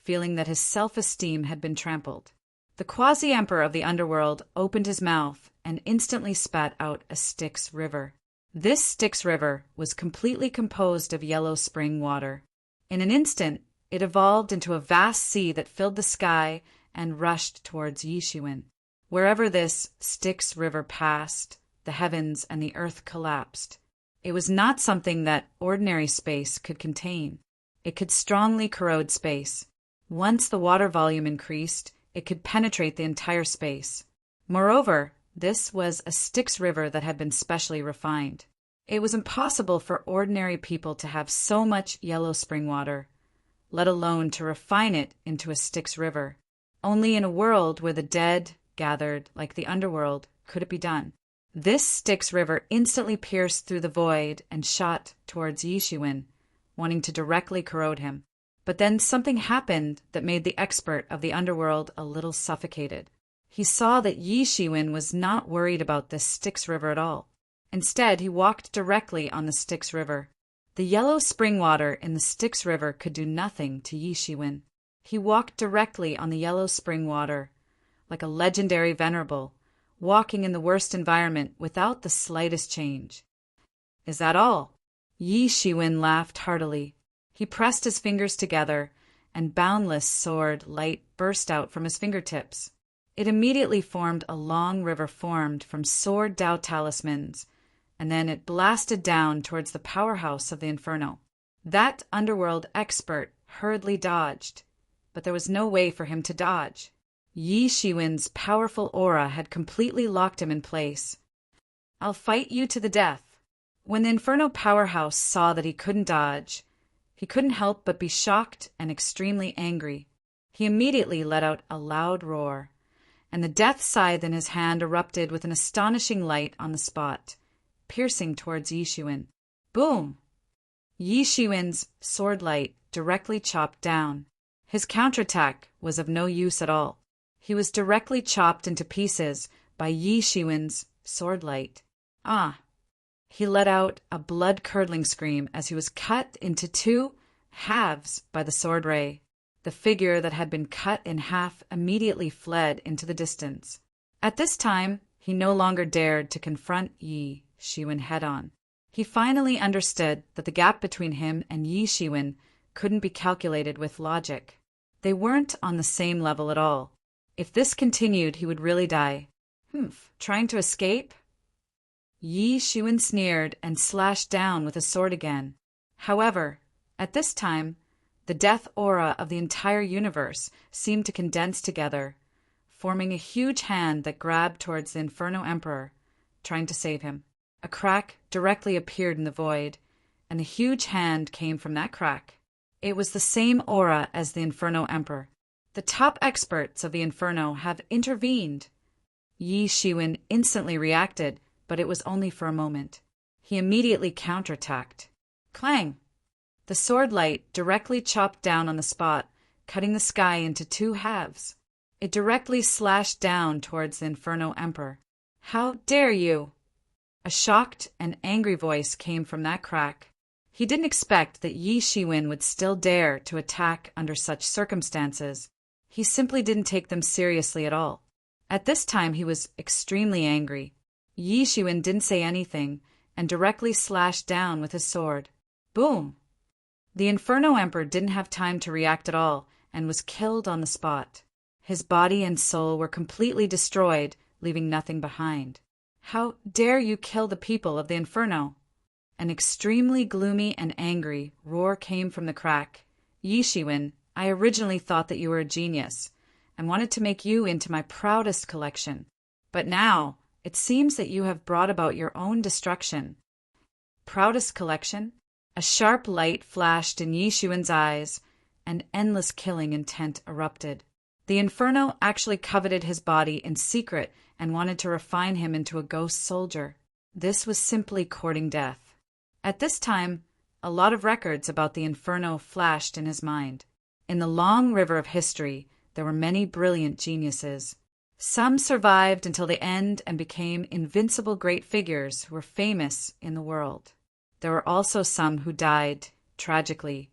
S1: feeling that his self-esteem had been trampled. The quasi-emperor of the underworld opened his mouth and instantly spat out a Styx river. This Styx river was completely composed of yellow spring water. In an instant, it evolved into a vast sea that filled the sky and rushed towards Yi Shiwen. Wherever this Styx river passed, the heavens and the earth collapsed. It was not something that ordinary space could contain. It could strongly corrode space. Once the water volume increased, it could penetrate the entire space. Moreover, this was a Styx river that had been specially refined. It was impossible for ordinary people to have so much yellow spring water, let alone to refine it into a Styx river. Only in a world where the dead gathered like the underworld could it be done. This Styx river instantly pierced through the void and shot towards Yi Shiwen, wanting to directly corrode him. But then something happened that made the expert of the underworld a little suffocated. He saw that Yi Shiwen was not worried about this Styx River at all. Instead, he walked directly on the Styx River. The yellow spring water in the Styx River could do nothing to Yi Shiwen. He walked directly on the yellow spring water, like a legendary venerable, walking in the worst environment without the slightest change. Is that all? Yi Shiwen laughed heartily. He pressed his fingers together, and boundless sword light burst out from his fingertips. It immediately formed a long river formed from sword Tao talismans, and then it blasted down towards the powerhouse of the inferno. That underworld expert hurriedly dodged, but there was no way for him to dodge. Yi Shiwen's powerful aura had completely locked him in place. I'll fight you to the death. When the inferno powerhouse saw that he couldn't dodge, he couldn't help but be shocked and extremely angry. He immediately let out a loud roar, and the death scythe in his hand erupted with an astonishing light on the spot, piercing towards Yi Shiwen. Boom! Yi Shiwen's sword light directly chopped down. His counterattack was of no use at all. He was directly chopped into pieces by Yi Shiwen's sword light. Ah! He let out a blood-curdling scream as he was cut into two halves by the sword ray. The figure that had been cut in half immediately fled into the distance. At this time, he no longer dared to confront Yi Shiwen head-on. He finally understood that the gap between him and Yi Shiwen couldn't be calculated with logic. They weren't on the same level at all. If this continued, he would really die. Trying to escape? Yi Shiwen sneered and slashed down with his sword again. However, at this time, the death aura of the entire universe seemed to condense together, forming a huge hand that grabbed towards the Inferno Emperor, trying to save him. A crack directly appeared in the void, and a huge hand came from that crack. It was the same aura as the Inferno Emperor. The top experts of the Inferno have intervened. Yi Shiwen instantly reacted, but it was only for a moment. He immediately counterattacked. Clang! The sword light directly chopped down on the spot, cutting the sky into two halves. It directly slashed down towards the Inferno Emperor. How dare you! A shocked and angry voice came from that crack. He didn't expect that Yi Shiwen would still dare to attack under such circumstances. He simply didn't take them seriously at all. At this time he was extremely angry. Yi Shiwen didn't say anything and directly slashed down with his sword. Boom! The Inferno Emperor didn't have time to react at all and was killed on the spot. His body and soul were completely destroyed, leaving nothing behind. How dare you kill the people of the Inferno? An extremely gloomy and angry roar came from the crack. Yi Shiwen, I originally thought that you were a genius and wanted to make you into my proudest collection. But now, it seems that you have brought about your own destruction. Proudest collection? A sharp light flashed in Yi Shiwen's eyes, and endless killing intent erupted. The Inferno actually coveted his body in secret and wanted to refine him into a ghost soldier. This was simply courting death. At this time, a lot of records about the Inferno flashed in his mind. In the long river of history, there were many brilliant geniuses. Some survived until the end and became invincible great figures who were famous in the world. There were also some who died tragically,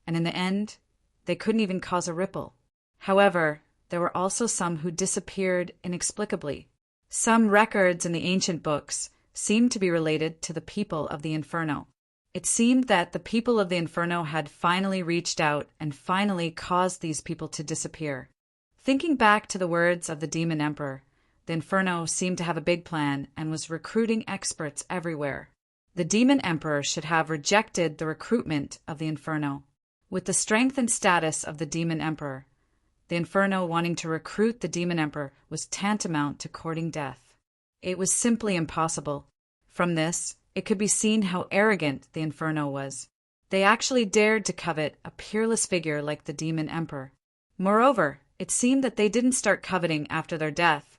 S1: and in the end, they couldn't even cause a ripple. However, there were also some who disappeared inexplicably. Some records in the ancient books seemed to be related to the people of the Inferno. It seemed that the people of the Inferno had finally reached out and finally caused these people to disappear. Thinking back to the words of the Demon Emperor, the Inferno seemed to have a big plan and was recruiting experts everywhere. The Demon Emperor should have rejected the recruitment of the Inferno. With the strength and status of the Demon Emperor, the Inferno wanting to recruit the Demon Emperor was tantamount to courting death. It was simply impossible. From this, it could be seen how arrogant the Inferno was. They actually dared to covet a peerless figure like the Demon Emperor. Moreover, it seemed that they didn't start coveting after their death,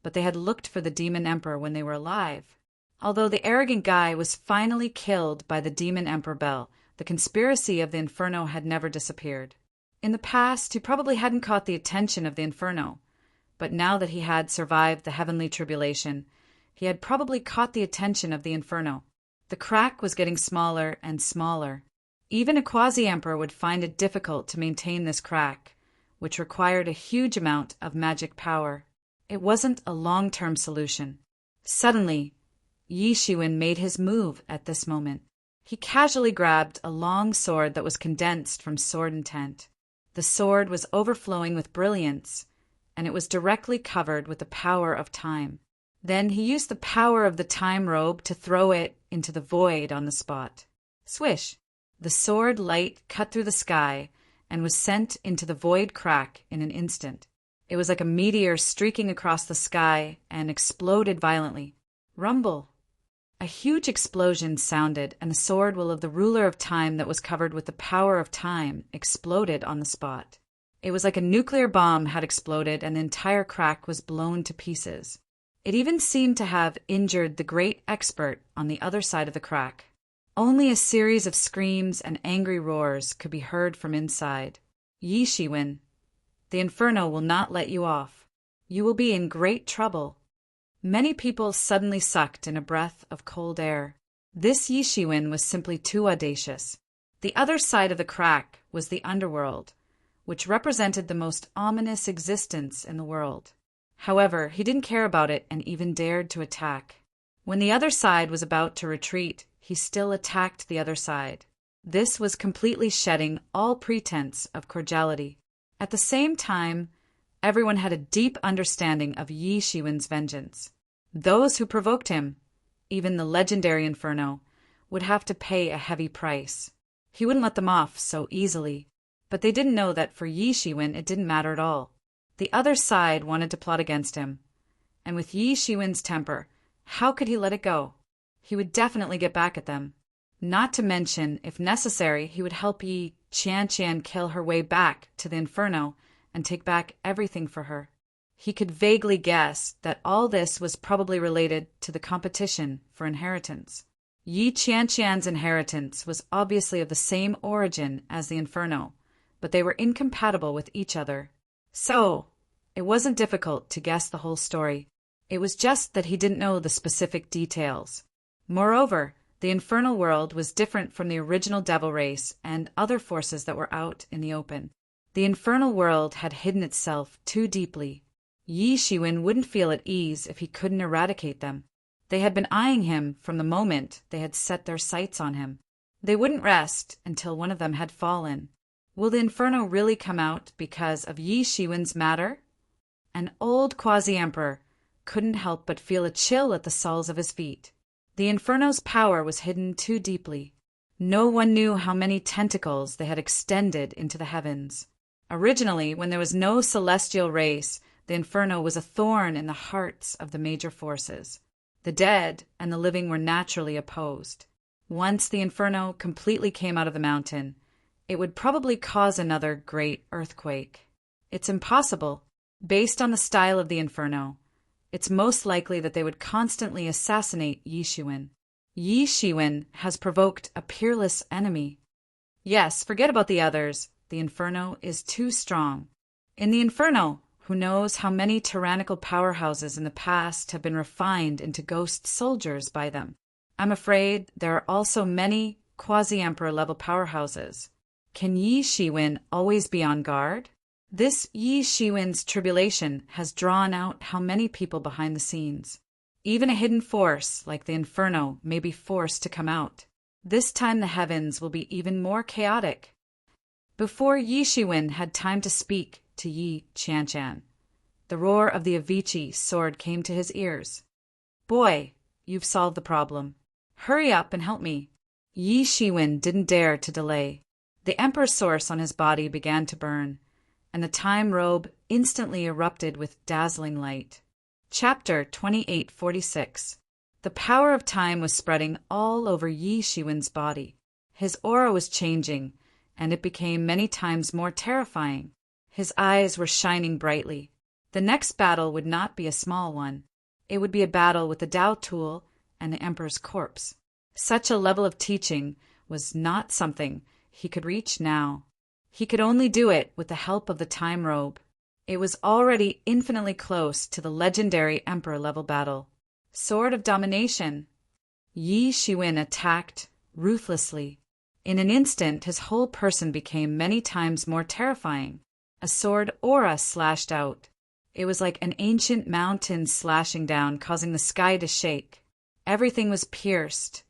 S1: but they had looked for the Demon Emperor when they were alive. Although the arrogant guy was finally killed by the Demon Emperor Bell, the conspiracy of the Inferno had never disappeared. In the past, he probably hadn't caught the attention of the Inferno, but now that he had survived the heavenly tribulation, he had probably caught the attention of the Inferno. The crack was getting smaller and smaller. Even a quasi-emperor would find it difficult to maintain this crack, which required a huge amount of magic power. It wasn't a long-term solution. Suddenly, Yi Shiwen made his move at this moment. He casually grabbed a long sword that was condensed from sword intent. The sword was overflowing with brilliance, and it was directly covered with the power of time. Then he used the power of the time robe to throw it into the void on the spot. Swish! The sword light cut through the sky and was sent into the void crack in an instant. It was like a meteor streaking across the sky and exploded violently. Rumble! A huge explosion sounded, and the sword will of the ruler of time that was covered with the power of time exploded on the spot. It was like a nuclear bomb had exploded, and the entire crack was blown to pieces. It even seemed to have injured the great expert on the other side of the crack. Only a series of screams and angry roars could be heard from inside. Yi Shiwen, the Inferno will not let you off. You will be in great trouble. Many people suddenly sucked in a breath of cold air. This Yi Shiwen was simply too audacious. The other side of the crack was the underworld, which represented the most ominous existence in the world. However, he didn't care about it and even dared to attack. When the other side was about to retreat, he still attacked the other side. This was completely shedding all pretense of cordiality. At the same time, everyone had a deep understanding of Yi Shiwen's vengeance. Those who provoked him, even the legendary Inferno, would have to pay a heavy price. He wouldn't let them off so easily, but they didn't know that for Yi Shiwen it didn't matter at all. The other side wanted to plot against him, and with Yi Shiwen's temper, how could he let it go? He would definitely get back at them. Not to mention, if necessary, he would help Yi Qianqian kill her way back to the Inferno and take back everything for her. He could vaguely guess that all this was probably related to the competition for inheritance. Yi Qianqian's inheritance was obviously of the same origin as the Inferno, but they were incompatible with each other. So, it wasn't difficult to guess the whole story. It was just that he didn't know the specific details. Moreover, the infernal world was different from the original devil race and other forces that were out in the open. The infernal world had hidden itself too deeply. Yi Shiwen wouldn't feel at ease if he couldn't eradicate them. They had been eyeing him from the moment they had set their sights on him. They wouldn't rest until one of them had fallen. Will the Inferno really come out because of Yi Shiwen's matter? An old quasi-emperor couldn't help but feel a chill at the soles of his feet. The Inferno's power was hidden too deeply. No one knew how many tentacles they had extended into the heavens. Originally, when there was no celestial race, the Inferno was a thorn in the hearts of the major forces. The dead and the living were naturally opposed. Once the Inferno completely came out of the mountain, it would probably cause another great earthquake. It's impossible. Based on the style of the Inferno, it's most likely that they would constantly assassinate Yi Shiwen. Yi Shiwen has provoked a peerless enemy. Yes, forget about the others. The Inferno is too strong. In the Inferno, who knows how many tyrannical powerhouses in the past have been refined into ghost soldiers by them? I'm afraid there are also many quasi-emperor level powerhouses. Can Yi Shiwen always be on guard? This Yi Shiwen's tribulation has drawn out how many people behind the scenes. Even a hidden force like the Inferno may be forced to come out. This time the heavens will be even more chaotic. Before Yi Shiwen had time to speak to Yi Qianqian, the roar of the Avicii sword came to his ears. Boy, you've solved the problem. Hurry up and help me. Yi Shiwen didn't dare to delay. The emperor's source on his body began to burn, and the time robe instantly erupted with dazzling light. Chapter 2846. The power of time was spreading all over Yi Shiwen's body. His aura was changing, and it became many times more terrifying. His eyes were shining brightly. The next battle would not be a small one. It would be a battle with the Dao tool and the emperor's corpse. Such a level of teaching was not something he could reach now. He could only do it with the help of the time robe. It was already infinitely close to the legendary Emperor-level battle. Sword of Domination. Yi Shiwen attacked ruthlessly. In an instant, his whole person became many times more terrifying. A sword aura slashed out. It was like an ancient mountain slashing down, causing the sky to shake. Everything was pierced.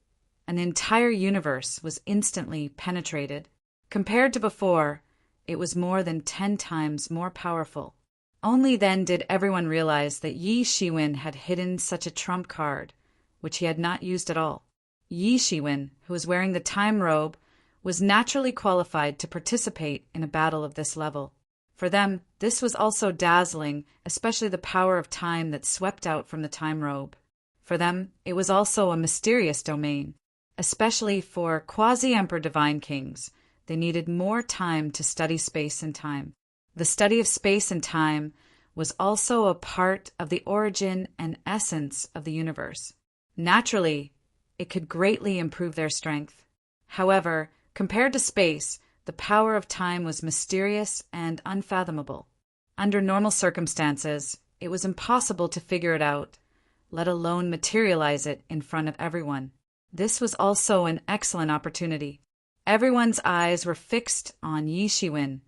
S1: An entire universe was instantly penetrated. Compared to before, it was more than 10 times more powerful. Only then did everyone realize that Yi Shiwen had hidden such a trump card, which he had not used at all. Yi Shiwen, who was wearing the time robe, was naturally qualified to participate in a battle of this level. For them, this was also dazzling, especially the power of time that swept out from the time robe. For them, it was also a mysterious domain. Especially for quasi-emperor divine kings, they needed more time to study space and time. The study of space and time was also a part of the origin and essence of the universe. Naturally, it could greatly improve their strength. However, compared to space, the power of time was mysterious and unfathomable. Under normal circumstances, it was impossible to figure it out, let alone materialize it in front of everyone. This was also an excellent opportunity. Everyone's eyes were fixed on Yi Shiwen,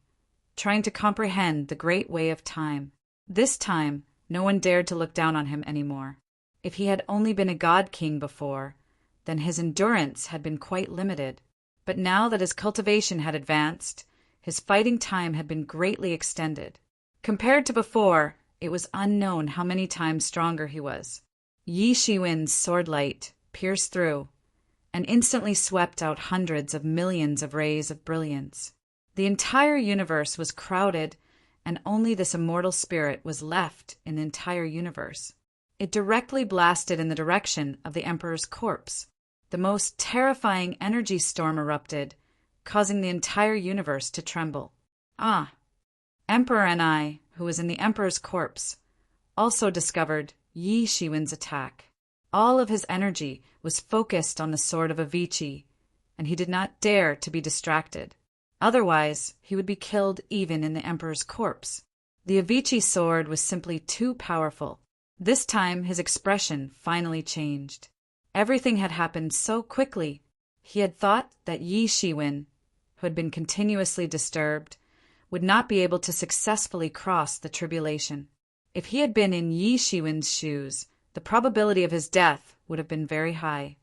S1: trying to comprehend the great way of time. This time, no one dared to look down on him anymore. If he had only been a god king before, then his endurance had been quite limited. But now that his cultivation had advanced, his fighting time had been greatly extended. Compared to before, it was unknown how many times stronger he was. Yi Shiwen's sword light pierced through and instantly swept out hundreds of millions of rays of brilliance. The entire universe was crowded, and only this immortal spirit was left in the entire universe. It directly blasted in the direction of the Emperor's corpse. The most terrifying energy storm erupted, causing the entire universe to tremble. Emperor Ni, who was in the Emperor's corpse, also discovered Yi Shiwen's attack. All of his energy was focused on the sword of Avicii, and he did not dare to be distracted. Otherwise, he would be killed even in the Emperor's corpse. The Avicii sword was simply too powerful. This time, his expression finally changed. Everything had happened so quickly. He had thought that Yi Shiwen, who had been continuously disturbed, would not be able to successfully cross the tribulation. If he had been in Yi Shiwen's shoes, the probability of his death would have been very high.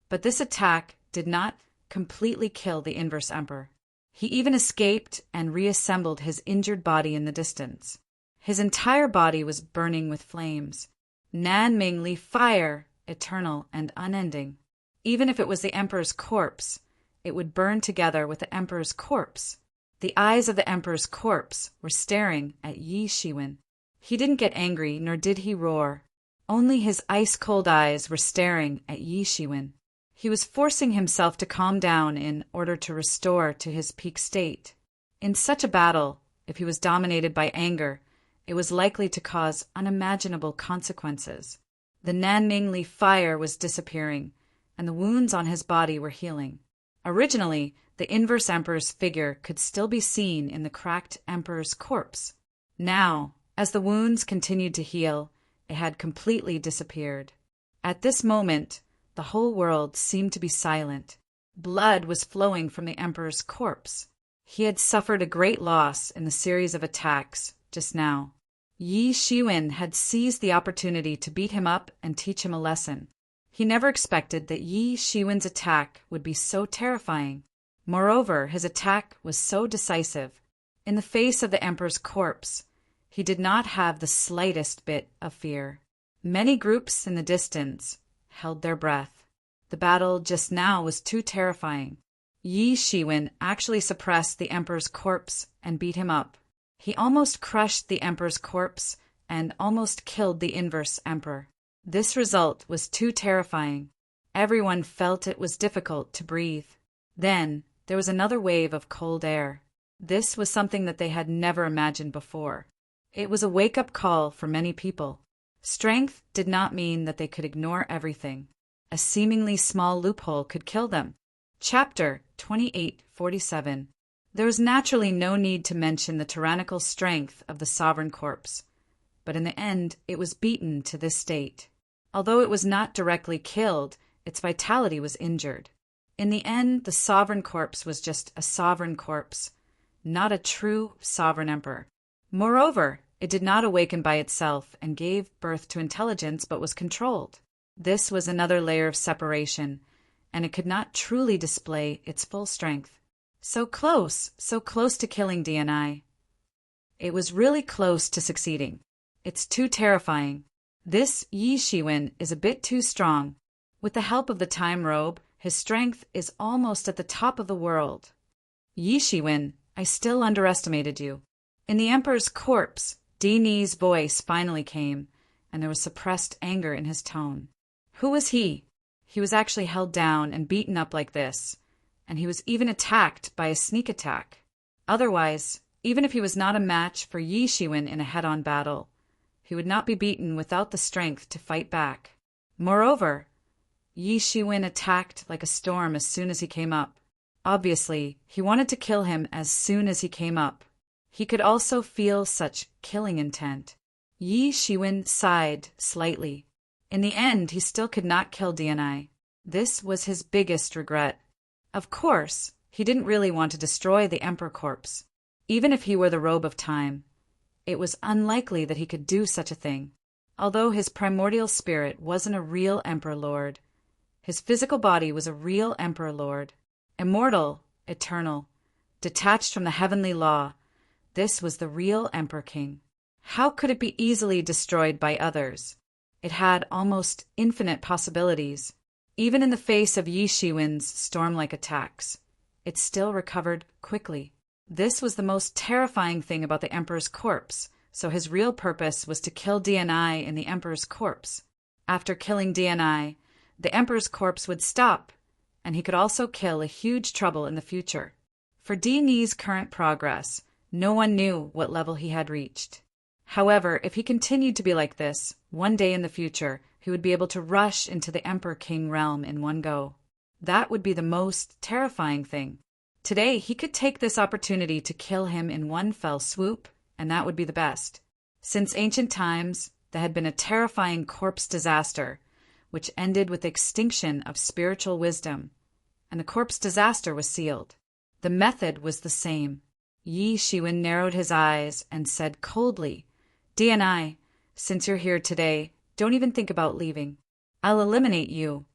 S1: But this attack did not completely kill the Inverse Emperor. He even escaped and reassembled his injured body in the distance. His entire body was burning with flames. Nanmingli fire, eternal and unending. Even if it was the Emperor's corpse, it would burn together with the Emperor's corpse. The eyes of the Emperor's corpse were staring at Yi Shiwen. He didn't get angry, nor did he roar. Only his ice-cold eyes were staring at Yi Shiwen. He was forcing himself to calm down in order to restore to his peak state. In such a battle, if he was dominated by anger, it was likely to cause unimaginable consequences. The Nanmingli fire was disappearing, and the wounds on his body were healing. Originally, the Inverse Emperor's figure could still be seen in the cracked Emperor's corpse. Now, as the wounds continued to heal, it had completely disappeared. At this moment, the whole world seemed to be silent. Blood was flowing from the Emperor's corpse. He had suffered a great loss in the series of attacks just now. Yi Shiwen had seized the opportunity to beat him up and teach him a lesson. He never expected that Yi Shiwen's attack would be so terrifying. Moreover, his attack was so decisive. In the face of the Emperor's corpse, he did not have the slightest bit of fear. Many groups in the distance held their breath. The battle just now was too terrifying. Yi Shiwen actually suppressed the Emperor's corpse and beat him up. He almost crushed the Emperor's corpse and almost killed the Inverse Emperor. This result was too terrifying. Everyone felt it was difficult to breathe. Then there was another wave of cold air. This was something that they had never imagined before. It was a wake-up call for many people. Strength did not mean that they could ignore everything. A seemingly small loophole could kill them. Chapter 28:47. There was naturally no need to mention the tyrannical strength of the sovereign corpse, but in the end it was beaten to this state. Although it was not directly killed, its vitality was injured. In the end, the sovereign corpse was just a sovereign corpse, not a true sovereign emperor. Moreover, it did not awaken by itself and gave birth to intelligence, but was controlled. This was another layer of separation, and it could not truly display its full strength. So close to killing DNI. It was really close to succeeding. It's too terrifying. This Yi Shiwen is a bit too strong. With the help of the time robe, his strength is almost at the top of the world. Yi Shiwen, I still underestimated you. In the emperor's corpse, Dini's voice finally came, and there was suppressed anger in his tone. Who was he? He was actually held down and beaten up like this, and he was even attacked by a sneak attack. Otherwise, even if he was not a match for Yi Shiwen in a head-on battle, he would not be beaten without the strength to fight back. Moreover, Yi Shiwen attacked like a storm as soon as he came up. Obviously, he wanted to kill him as soon as he came up. He could also feel such killing intent. Yi Shiwen sighed slightly. In the end, he still could not kill DNI. This was his biggest regret. Of course, he didn't really want to destroy the emperor corpse. Even if he were the robe of time, it was unlikely that he could do such a thing. Although his primordial spirit wasn't a real emperor lord, his physical body was a real emperor lord. Immortal, eternal, detached from the heavenly law, this was the real emperor king. How could it be easily destroyed by others? It had almost infinite possibilities. Even in the face of Yi Shiwen's storm-like attacks, it still recovered quickly. This was the most terrifying thing about the emperor's corpse, so his real purpose was to kill DNI in the emperor's corpse. After killing DNI, the emperor's corpse would stop, and he could also kill a huge trouble in the future. For Dini's current progress, no one knew what level he had reached. However, if he continued to be like this, one day in the future, he would be able to rush into the Emperor King realm in one go. That would be the most terrifying thing. Today, he could take this opportunity to kill him in one fell swoop, and that would be the best. Since ancient times, there had been a terrifying corpse disaster, which ended with the extinction of spiritual wisdom, and the corpse disaster was sealed. The method was the same. Yi Shiwen narrowed his eyes and said coldly, DNI, since you're here today, don't even think about leaving. I'll eliminate you.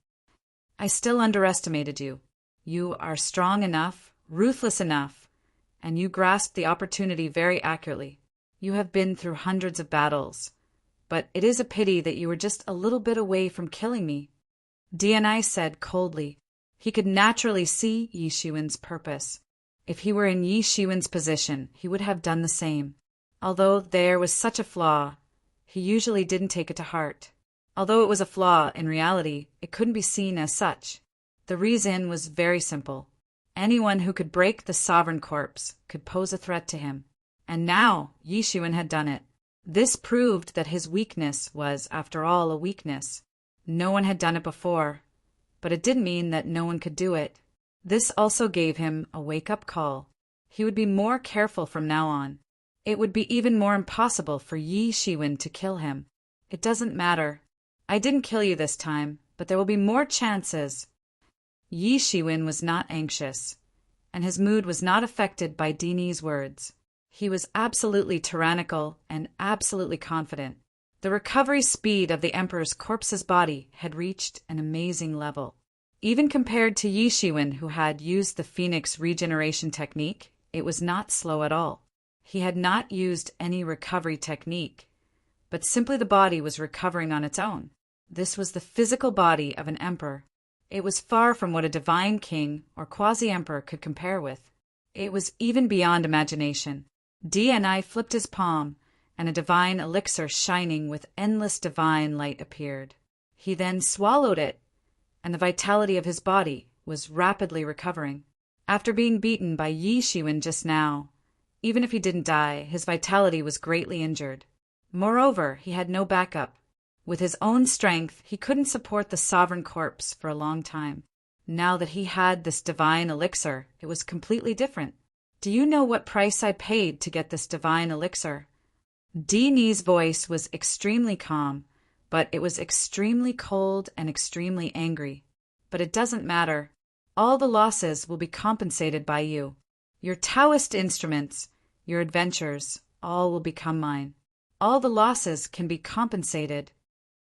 S1: I still underestimated you. You are strong enough, ruthless enough, and you grasped the opportunity very accurately. You have been through hundreds of battles, but it is a pity that you were just a little bit away from killing me. DNI said coldly. He could naturally see Yi Shiwen's purpose. If he were in Yi Shiwen's position, he would have done the same. Although there was such a flaw, he usually didn't take it to heart. Although it was a flaw, in reality, it couldn't be seen as such. The reason was very simple. Anyone who could break the sovereign corpse could pose a threat to him. And now Yi Shiwen had done it. This proved that his weakness was, after all, a weakness. No one had done it before, but it didn't mean that no one could do it. This also gave him a wake-up call. He would be more careful from now on. It would be even more impossible for Yi Shiwen to kill him. It doesn't matter. I didn't kill you this time, but there will be more chances. Yi Shiwen was not anxious, and his mood was not affected by Dini's words. He was absolutely tyrannical and absolutely confident. The recovery speed of the emperor's corpse's body had reached an amazing level. Even compared to Yi Shiwen, who had used the Phoenix regeneration technique, it was not slow at all. He had not used any recovery technique, but simply the body was recovering on its own. This was the physical body of an emperor. It was far from what a divine king or quasi-emperor could compare with. It was even beyond imagination. DNI flipped his palm, and a divine elixir shining with endless divine light appeared. He then swallowed it, and the vitality of his body was rapidly recovering. After being beaten by Yi Shiwen just now, even if he didn't die, his vitality was greatly injured. Moreover, he had no backup. With his own strength, he couldn't support the sovereign corpse for a long time. Now that he had this divine elixir, it was completely different. Do you know what price I paid to get this divine elixir? Dee Nee's voice was extremely calm, but it was extremely cold and extremely angry. But it doesn't matter. All the losses will be compensated by you. Your Taoist instruments, your adventures, all will become mine. All the losses can be compensated.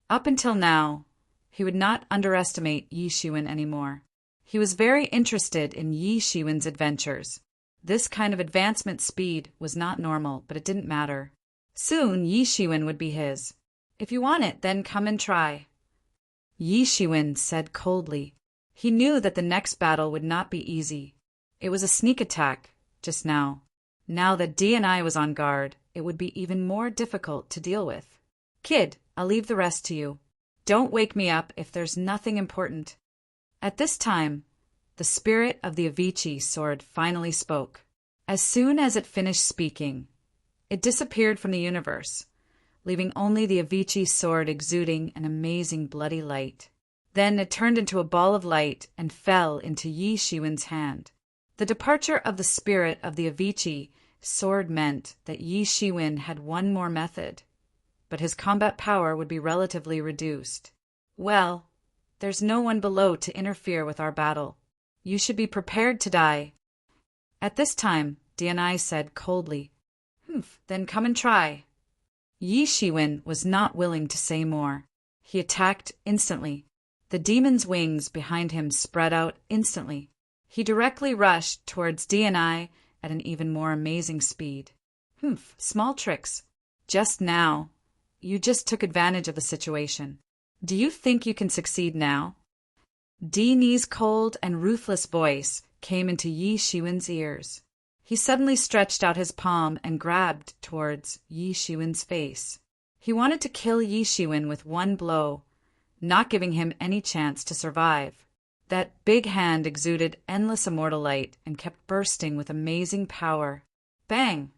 S1: Up until now, he would not underestimate Yi Shiwen anymore. He was very interested in Yi Shiwen's adventures. This kind of advancement speed was not normal, but it didn't matter. Soon Yi Shiwen would be his. If you want it, then come and try. Yi Shiwen said coldly. He knew that the next battle would not be easy. It was a sneak attack, just now. Now that D&I was on guard, it would be even more difficult to deal with. Kid, I'll leave the rest to you. Don't wake me up if there's nothing important. At this time, the spirit of the Avicii sword finally spoke. As soon as it finished speaking, it disappeared from the universe, leaving only the Avicii sword exuding an amazing bloody light. Then it turned into a ball of light and fell into Yi Shiwen's hand. The departure of the spirit of the Avicii sword meant that Yi Shiwen had one more method, but his combat power would be relatively reduced. Well, there's no one below to interfere with our battle. You should be prepared to die. At this time, D&I said coldly, then come and try. Yi Shiwen was not willing to say more. He attacked instantly. The demon's wings behind him spread out instantly. He directly rushed towards D&I at an even more amazing speed. Small tricks. Just now. You just took advantage of the situation. Do you think you can succeed now? Dee Nee's cold and ruthless voice came into Yi Shiwen's ears. He suddenly stretched out his palm and grabbed towards Yi Shiwen's face. He wanted to kill Yi Shiwen with one blow, not giving him any chance to survive. That big hand exuded endless immortal light and kept bursting with amazing power. Bang!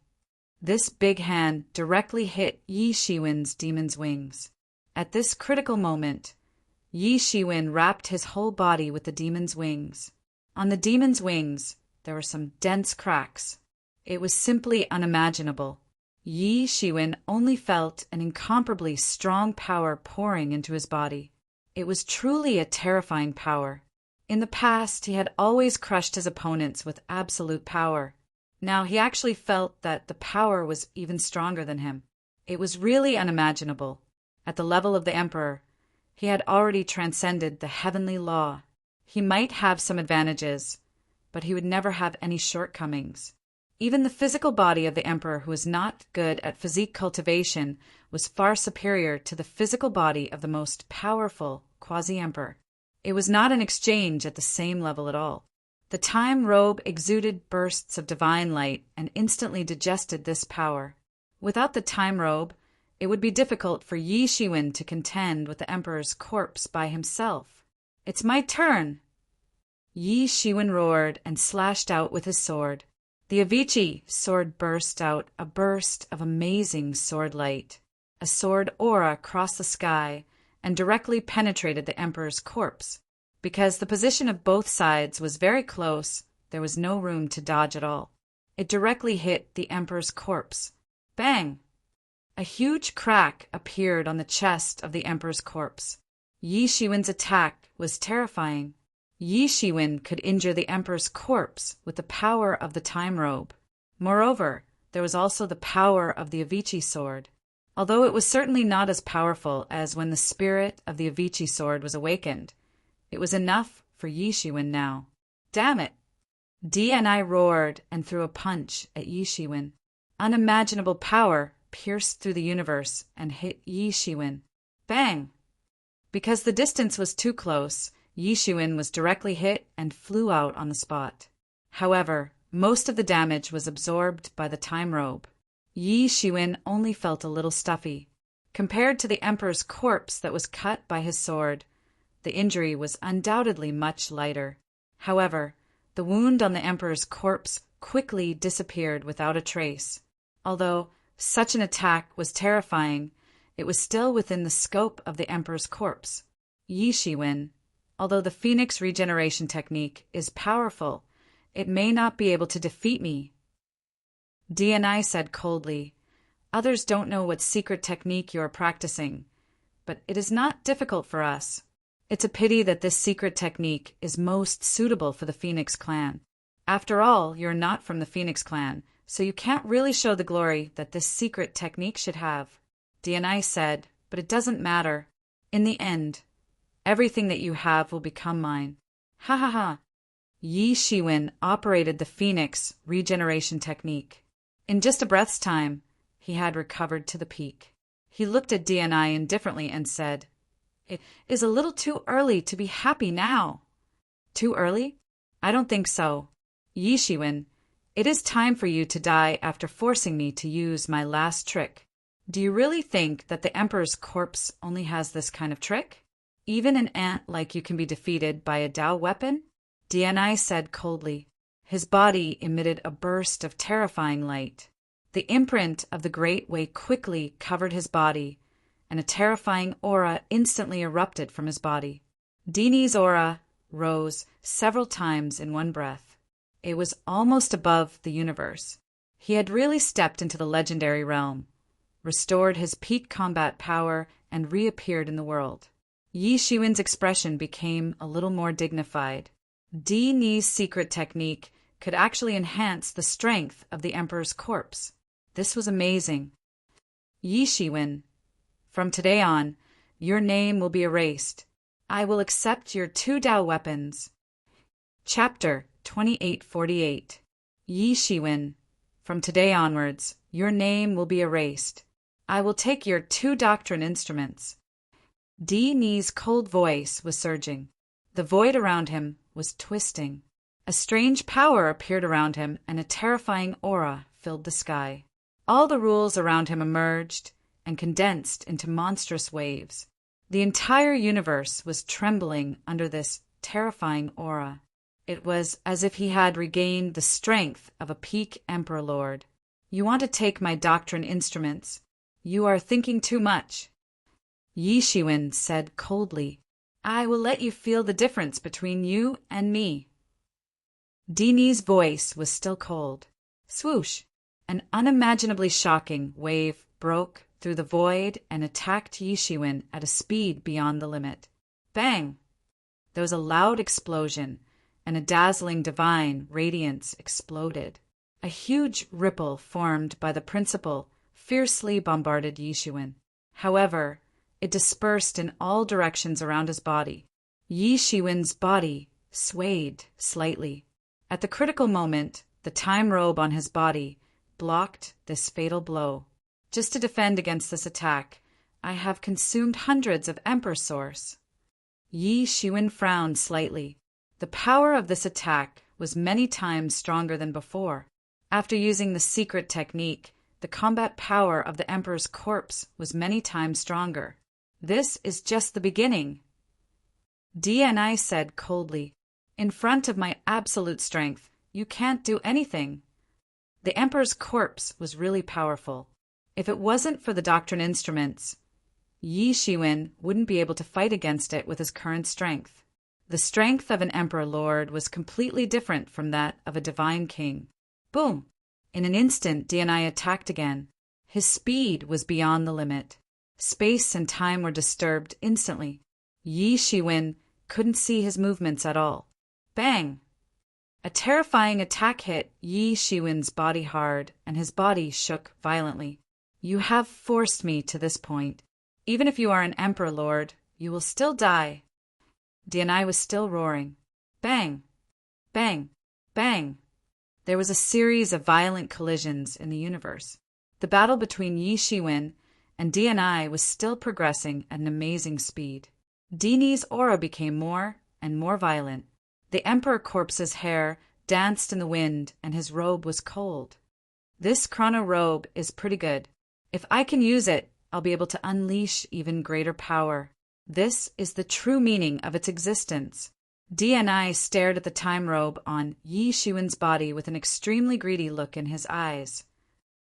S1: This big hand directly hit Yi Shiwen's demon's wings. At this critical moment, Yi Shiwen wrapped his whole body with the demon's wings. On the demon's wings, there were some dense cracks. It was simply unimaginable. Yi Shiwen only felt an incomparably strong power pouring into his body. It was truly a terrifying power. In the past, he had always crushed his opponents with absolute power. Now he actually felt that the power was even stronger than him. It was really unimaginable. At the level of the Emperor, he had already transcended the heavenly law. He might have some advantages, but he would never have any shortcomings. Even the physical body of the Emperor, who was not good at physique cultivation, was far superior to the physical body of the most powerful quasi-emperor. It was not an exchange at the same level at all. The time robe exuded bursts of divine light and instantly digested this power. Without the time robe, it would be difficult for Yi Shiwen to contend with the Emperor's corpse by himself. It's my turn! Yi Shiwen roared and slashed out with his sword. The Avicii sword burst out a burst of amazing sword light. A sword aura crossed the sky and directly penetrated the Emperor's corpse. Because the position of both sides was very close, there was no room to dodge at all. It directly hit the Emperor's corpse. Bang! A huge crack appeared on the chest of the Emperor's corpse. Yi Shiwen's attack was terrifying. Yi Shiwen could injure the Emperor's corpse with the power of the time robe. Moreover, there was also the power of the Avicii sword. Although it was certainly not as powerful as when the spirit of the Avicii sword was awakened, it was enough for Yi Shiwen now. Damn it! D&I roared and threw a punch at Yi Shiwen. Unimaginable power pierced through the universe and hit Yi Shiwen. Bang! Because the distance was too close, Yi Shiwen was directly hit and flew out on the spot. However, most of the damage was absorbed by the time robe. Yi Shiwen only felt a little stuffy. Compared to the Emperor's corpse that was cut by his sword, the injury was undoubtedly much lighter. However, the wound on the Emperor's corpse quickly disappeared without a trace. Although such an attack was terrifying, It was still within the scope of the Emperor's corpse. Yi Shiwen, although the Phoenix regeneration technique is powerful, it may not be able to defeat me. DNI said coldly, "Others don't know what secret technique you are practicing, but it is not difficult for us. It's a pity that this secret technique is most suitable for the Phoenix clan. After all, you're not from the Phoenix clan, so you can't really show the glory that this secret technique should have." DNI said, "But it doesn't matter. In the end, everything that you have will become mine." Ha ha ha. Yi Shiwen operated the Phoenix regeneration technique. In just a breath's time, he had recovered to the peak. He looked at DNI indifferently and said, "It is a little too early to be happy now." "Too early? I don't think so. Yi Shiwen, it is time for you to die after forcing me to use my last trick. Do you really think that the Emperor's corpse only has this kind of trick? Even an ant like you can be defeated by a Dao weapon?" DNI said coldly. His body emitted a burst of terrifying light. The imprint of the Great Way quickly covered his body, and a terrifying aura instantly erupted from his body. Dini's aura rose several times in one breath. It was almost above the universe. He had really stepped into the legendary realm, restored his peak combat power, and reappeared in the world. Yi Shiwen's expression became a little more dignified. Dini's secret technique could actually enhance the strength of the Emperor's corpse. This was amazing. "Yi Shiwen, from today on, your name will be erased. I will accept your 2 Dao weapons." Chapter 2848. Yi Shiwen, from today onwards, your name will be erased. I will take your 2 doctrine instruments. Dini's cold voice was surging. The void around him was twisting. A strange power appeared around him, and a terrifying aura filled the sky. All the rules around him emerged and condensed into monstrous waves. The entire universe was trembling under this terrifying aura. It was as if he had regained the strength of a peak Emperor Lord. "You want to take my doctrine instruments. You are thinking too much." Yi Shiwen said coldly, "I will let you feel the difference between you and me." Dini's voice was still cold. Swoosh! An unimaginably shocking wave broke through the void and attacked Yi Shiwen at a speed beyond the limit. Bang! There was a loud explosion, and a dazzling divine radiance exploded. A huge ripple formed by the principle fiercely bombarded Yi Shiwen. However, it dispersed in all directions around his body. Yi Shiwen's body swayed slightly. At the critical moment, the time robe on his body blocked this fatal blow. Just to defend against this attack, I have consumed hundreds of Emperor Source. Yi Shiwen frowned slightly. The power of this attack was many times stronger than before. After using the secret technique, the combat power of the Emperor's corpse was many times stronger. This is just the beginning. DNI said coldly, "In front of my absolute strength, you can't do anything." The Emperor's corpse was really powerful. If it wasn't for the doctrine instruments, Yi Shiwen wouldn't be able to fight against it with his current strength. The strength of an Emperor Lord was completely different from that of a divine king. Boom! In an instant, DNI attacked again. His speed was beyond the limit. Space and time were disturbed instantly. Yi Shiwen couldn't see his movements at all. Bang! A terrifying attack hit Yi Shiwen's body hard, and his body shook violently. "You have forced me to this point. Even if you are an Emperor Lord, you will still die." DNI was still roaring. Bang! Bang! Bang! There was a series of violent collisions in the universe. The battle between Yi Shiwen and DNI was still progressing at an amazing speed. Dini's aura became more and more violent. The Emperor Corpse's hair danced in the wind, and his robe was cold. "This chrono robe is pretty good. If I can use it, I'll be able to unleash even greater power. This is the true meaning of its existence." DNI stared at the time robe on Yi Shiwen's body with an extremely greedy look in his eyes.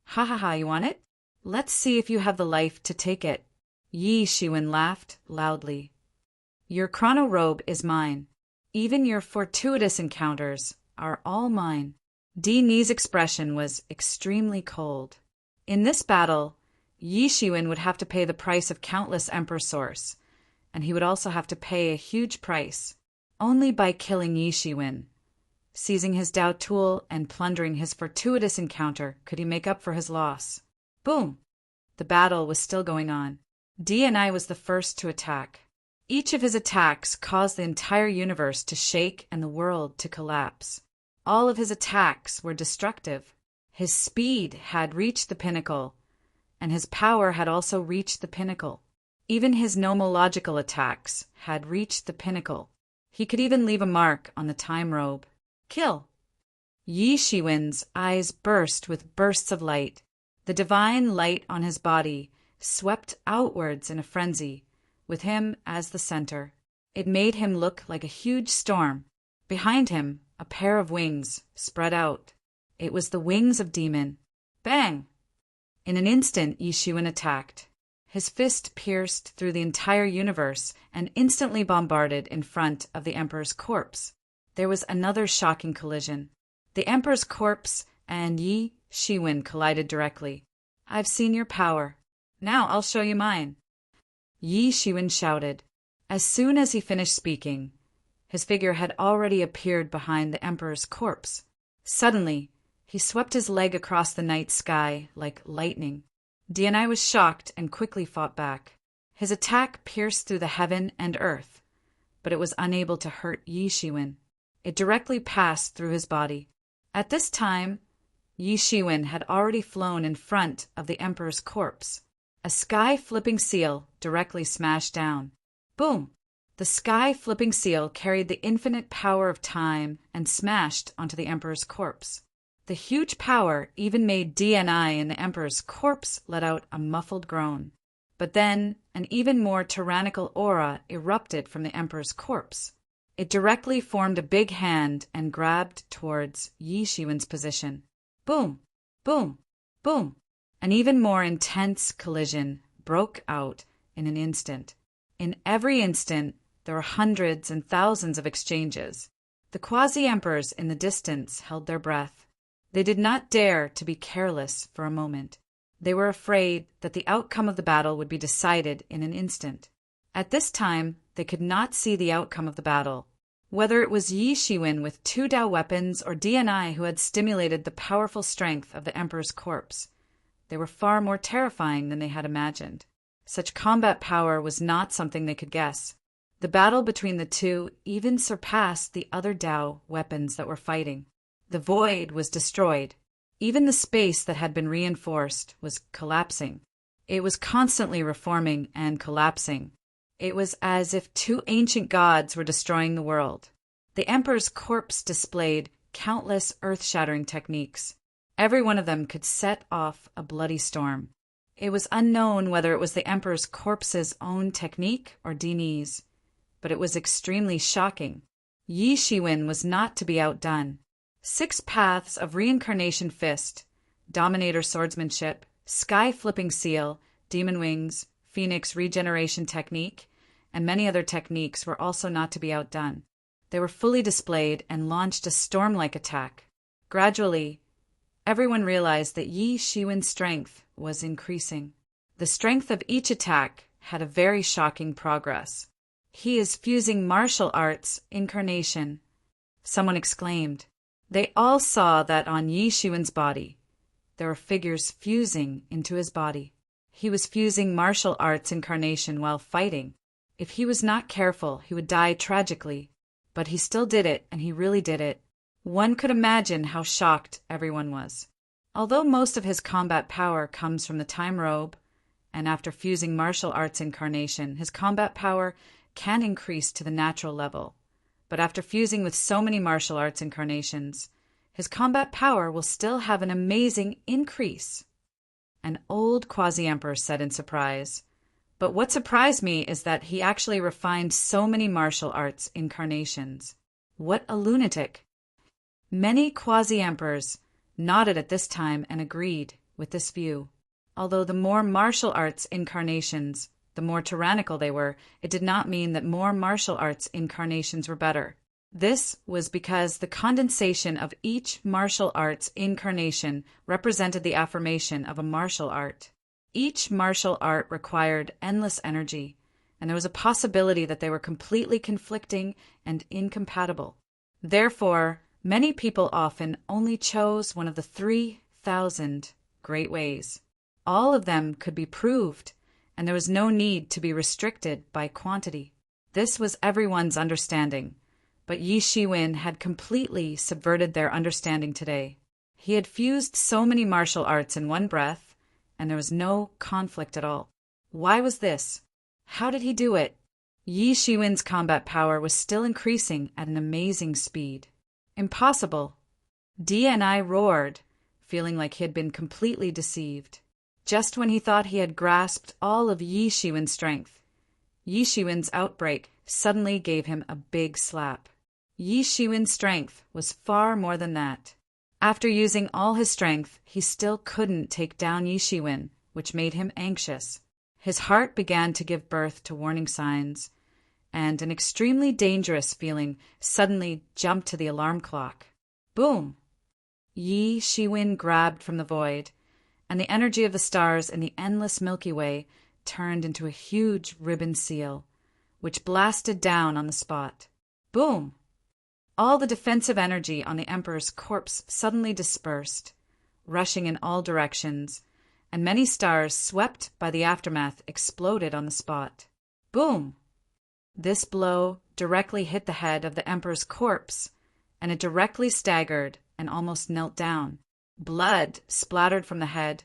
S1: "Ha ha ha, you want it? Let's see if you have the life to take it," Yi Shiwen laughed loudly. Your chrono robe is mine. Even your fortuitous encounters are all mine. Di Ni's expression was extremely cold. In this battle, Yi Shiwen would have to pay the price of countless Emperor Source, and he would also have to pay a huge price. Only by killing Yi Shiwen, seizing his Dao tool and plundering his fortuitous encounter, could he make up for his loss. Boom! The battle was still going on. Di was the first to attack. Each of his attacks caused the entire universe to shake and the world to collapse. All of his attacks were destructive. His speed had reached the pinnacle, and his power had also reached the pinnacle. Even his nomological attacks had reached the pinnacle. He could even leave a mark on the time robe. Kill! Yi Shiwen's eyes burst with bursts of light. The divine light on his body swept outwards in a frenzy, with him as the center. It made him look like a huge storm. Behind him, a pair of wings spread out. It was the wings of Demon. Bang! In an instant, Yi Shiwen attacked. His fist pierced through the entire universe and instantly bombarded in front of the Emperor's corpse. There was another shocking collision. The Emperor's corpse and Yi Shiwen collided directly. I've seen your power. Now I'll show you mine. Yi Shiwen shouted. As soon as he finished speaking, his figure had already appeared behind the Emperor's corpse. Suddenly, he swept his leg across the night sky like lightning. Di was shocked and quickly fought back. His attack pierced through the heaven and earth, but it was unable to hurt Yi Shiwen. It directly passed through his body. At this time, Yi Shiwen had already flown in front of the Emperor's corpse. A sky-flipping seal directly smashed down. Boom! The sky-flipping seal carried the infinite power of time and smashed onto the Emperor's corpse. The huge power even made Di and the Emperor's corpse let out a muffled groan. But then an even more tyrannical aura erupted from the Emperor's corpse. It directly formed a big hand and grabbed towards Yi Shiwen's position. Boom! Boom! Boom! An even more intense collision broke out in an instant. In every instant, there were hundreds and thousands of exchanges. The quasi-emperors in the distance held their breath. They did not dare to be careless for a moment. They were afraid that the outcome of the battle would be decided in an instant. At this time, they could not see the outcome of the battle. Whether it was Yi Shiwen with 2 Dao weapons or Di who had stimulated the powerful strength of the Emperor's corpse, they were far more terrifying than they had imagined. Such combat power was not something they could guess. The battle between the two even surpassed the other Dao weapons that were fighting. The void was destroyed. Even the space that had been reinforced was collapsing. It was constantly reforming and collapsing. It was as if 2 ancient gods were destroying the world. The Emperor's corpse displayed countless earth-shattering techniques. Every one of them could set off a bloody storm. It was unknown whether it was the Emperor's corpse's own technique or Dini's, but it was extremely shocking. Yi Shiwen was not to be outdone. 6 paths of reincarnation fist, dominator swordsmanship, sky-flipping seal, demon wings, phoenix regeneration technique, and many other techniques were also not to be outdone. They were fully displayed and launched a storm-like attack. Gradually, everyone realized that Yi Shiwen's strength was increasing. The strength of each attack had a very shocking progress. He is fusing martial arts incarnation, someone exclaimed. They all saw that on Yi Shiwen's body, there were figures fusing into his body. He was fusing martial arts incarnation while fighting. If he was not careful, he would die tragically. But he still did it, and he really did it. One could imagine how shocked everyone was. Although most of his combat power comes from the time robe, and after fusing martial arts incarnation, his combat power can increase to the natural level. But after fusing with so many martial arts incarnations, his combat power will still have an amazing increase. An old quasi-emperor said in surprise. But what surprised me is that he actually refined so many martial arts incarnations. What a lunatic! Many quasi-emperors nodded at this time and agreed with this view. Although the more martial arts incarnations, the more tyrannical they were, it did not mean that more martial arts incarnations were better. This was because the condensation of each martial arts incarnation represented the affirmation of a martial art. Each martial art required endless energy, and there was a possibility that they were completely conflicting and incompatible. Therefore, many people often only chose one of the 3,000 great ways. All of them could be proved, and there was no need to be restricted by quantity. This was everyone's understanding, but Yi Shiwen had completely subverted their understanding today. He had fused so many martial arts in one breath, and there was no conflict at all. Why was this? How did he do it? Yi Shiwen's combat power was still increasing at an amazing speed. Impossible! DNI roared, feeling like he had been completely deceived. Just when he thought he had grasped all of Yi Shiwen's strength, Yi Shiwen's outbreak suddenly gave him a big slap. Yi Shiwen's strength was far more than that. After using all his strength, he still couldn't take down Yi Shiwen, which made him anxious. His heart began to give birth to warning signs, and an extremely dangerous feeling suddenly jumped to the alarm clock. Boom! Yi Shiwen grabbed from the void, and the energy of the stars in the endless Milky Way turned into a huge ribbon seal, which blasted down on the spot. Boom! All the defensive energy on the Emperor's corpse suddenly dispersed, rushing in all directions, and many stars swept by the aftermath exploded on the spot. Boom! This blow directly hit the head of the Emperor's corpse, and it directly staggered and almost knelt down. Blood splattered from the head,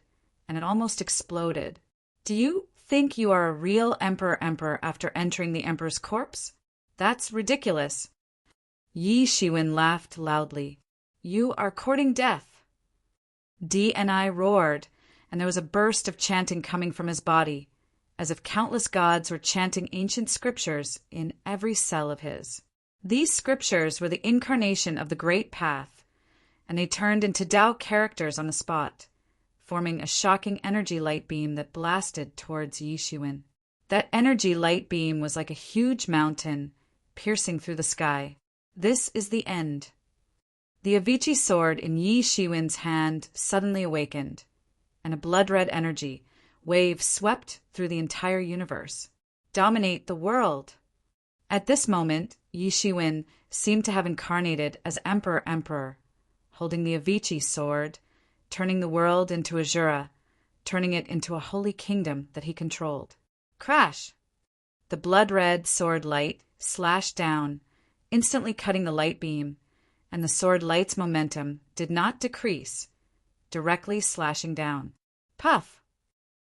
S1: and it almost exploded. Do you think you are a real emperor after entering the Emperor's corpse? That's ridiculous. Yi Shiwen laughed loudly. You are courting death. DNI roared, and there was a burst of chanting coming from his body, as if countless gods were chanting ancient scriptures in every cell of his. These scriptures were the incarnation of the Great Path, and they turned into Tao characters on the spot, forming a shocking energy light beam that blasted towards Yi Shiwen. That energy light beam was like a huge mountain, piercing through the sky. This is the end. The Avicii sword in Yi Shiwen's hand suddenly awakened, and a blood-red energy wave swept through the entire universe. Dominate the world! At this moment, Yi Shiwen seemed to have incarnated as Emperor, holding the Avicii sword, turning the world into Azura, turning it into a holy kingdom that he controlled. Crash! The blood-red sword light slashed down, instantly cutting the light beam, and the sword light's momentum did not decrease, directly slashing down. Puff!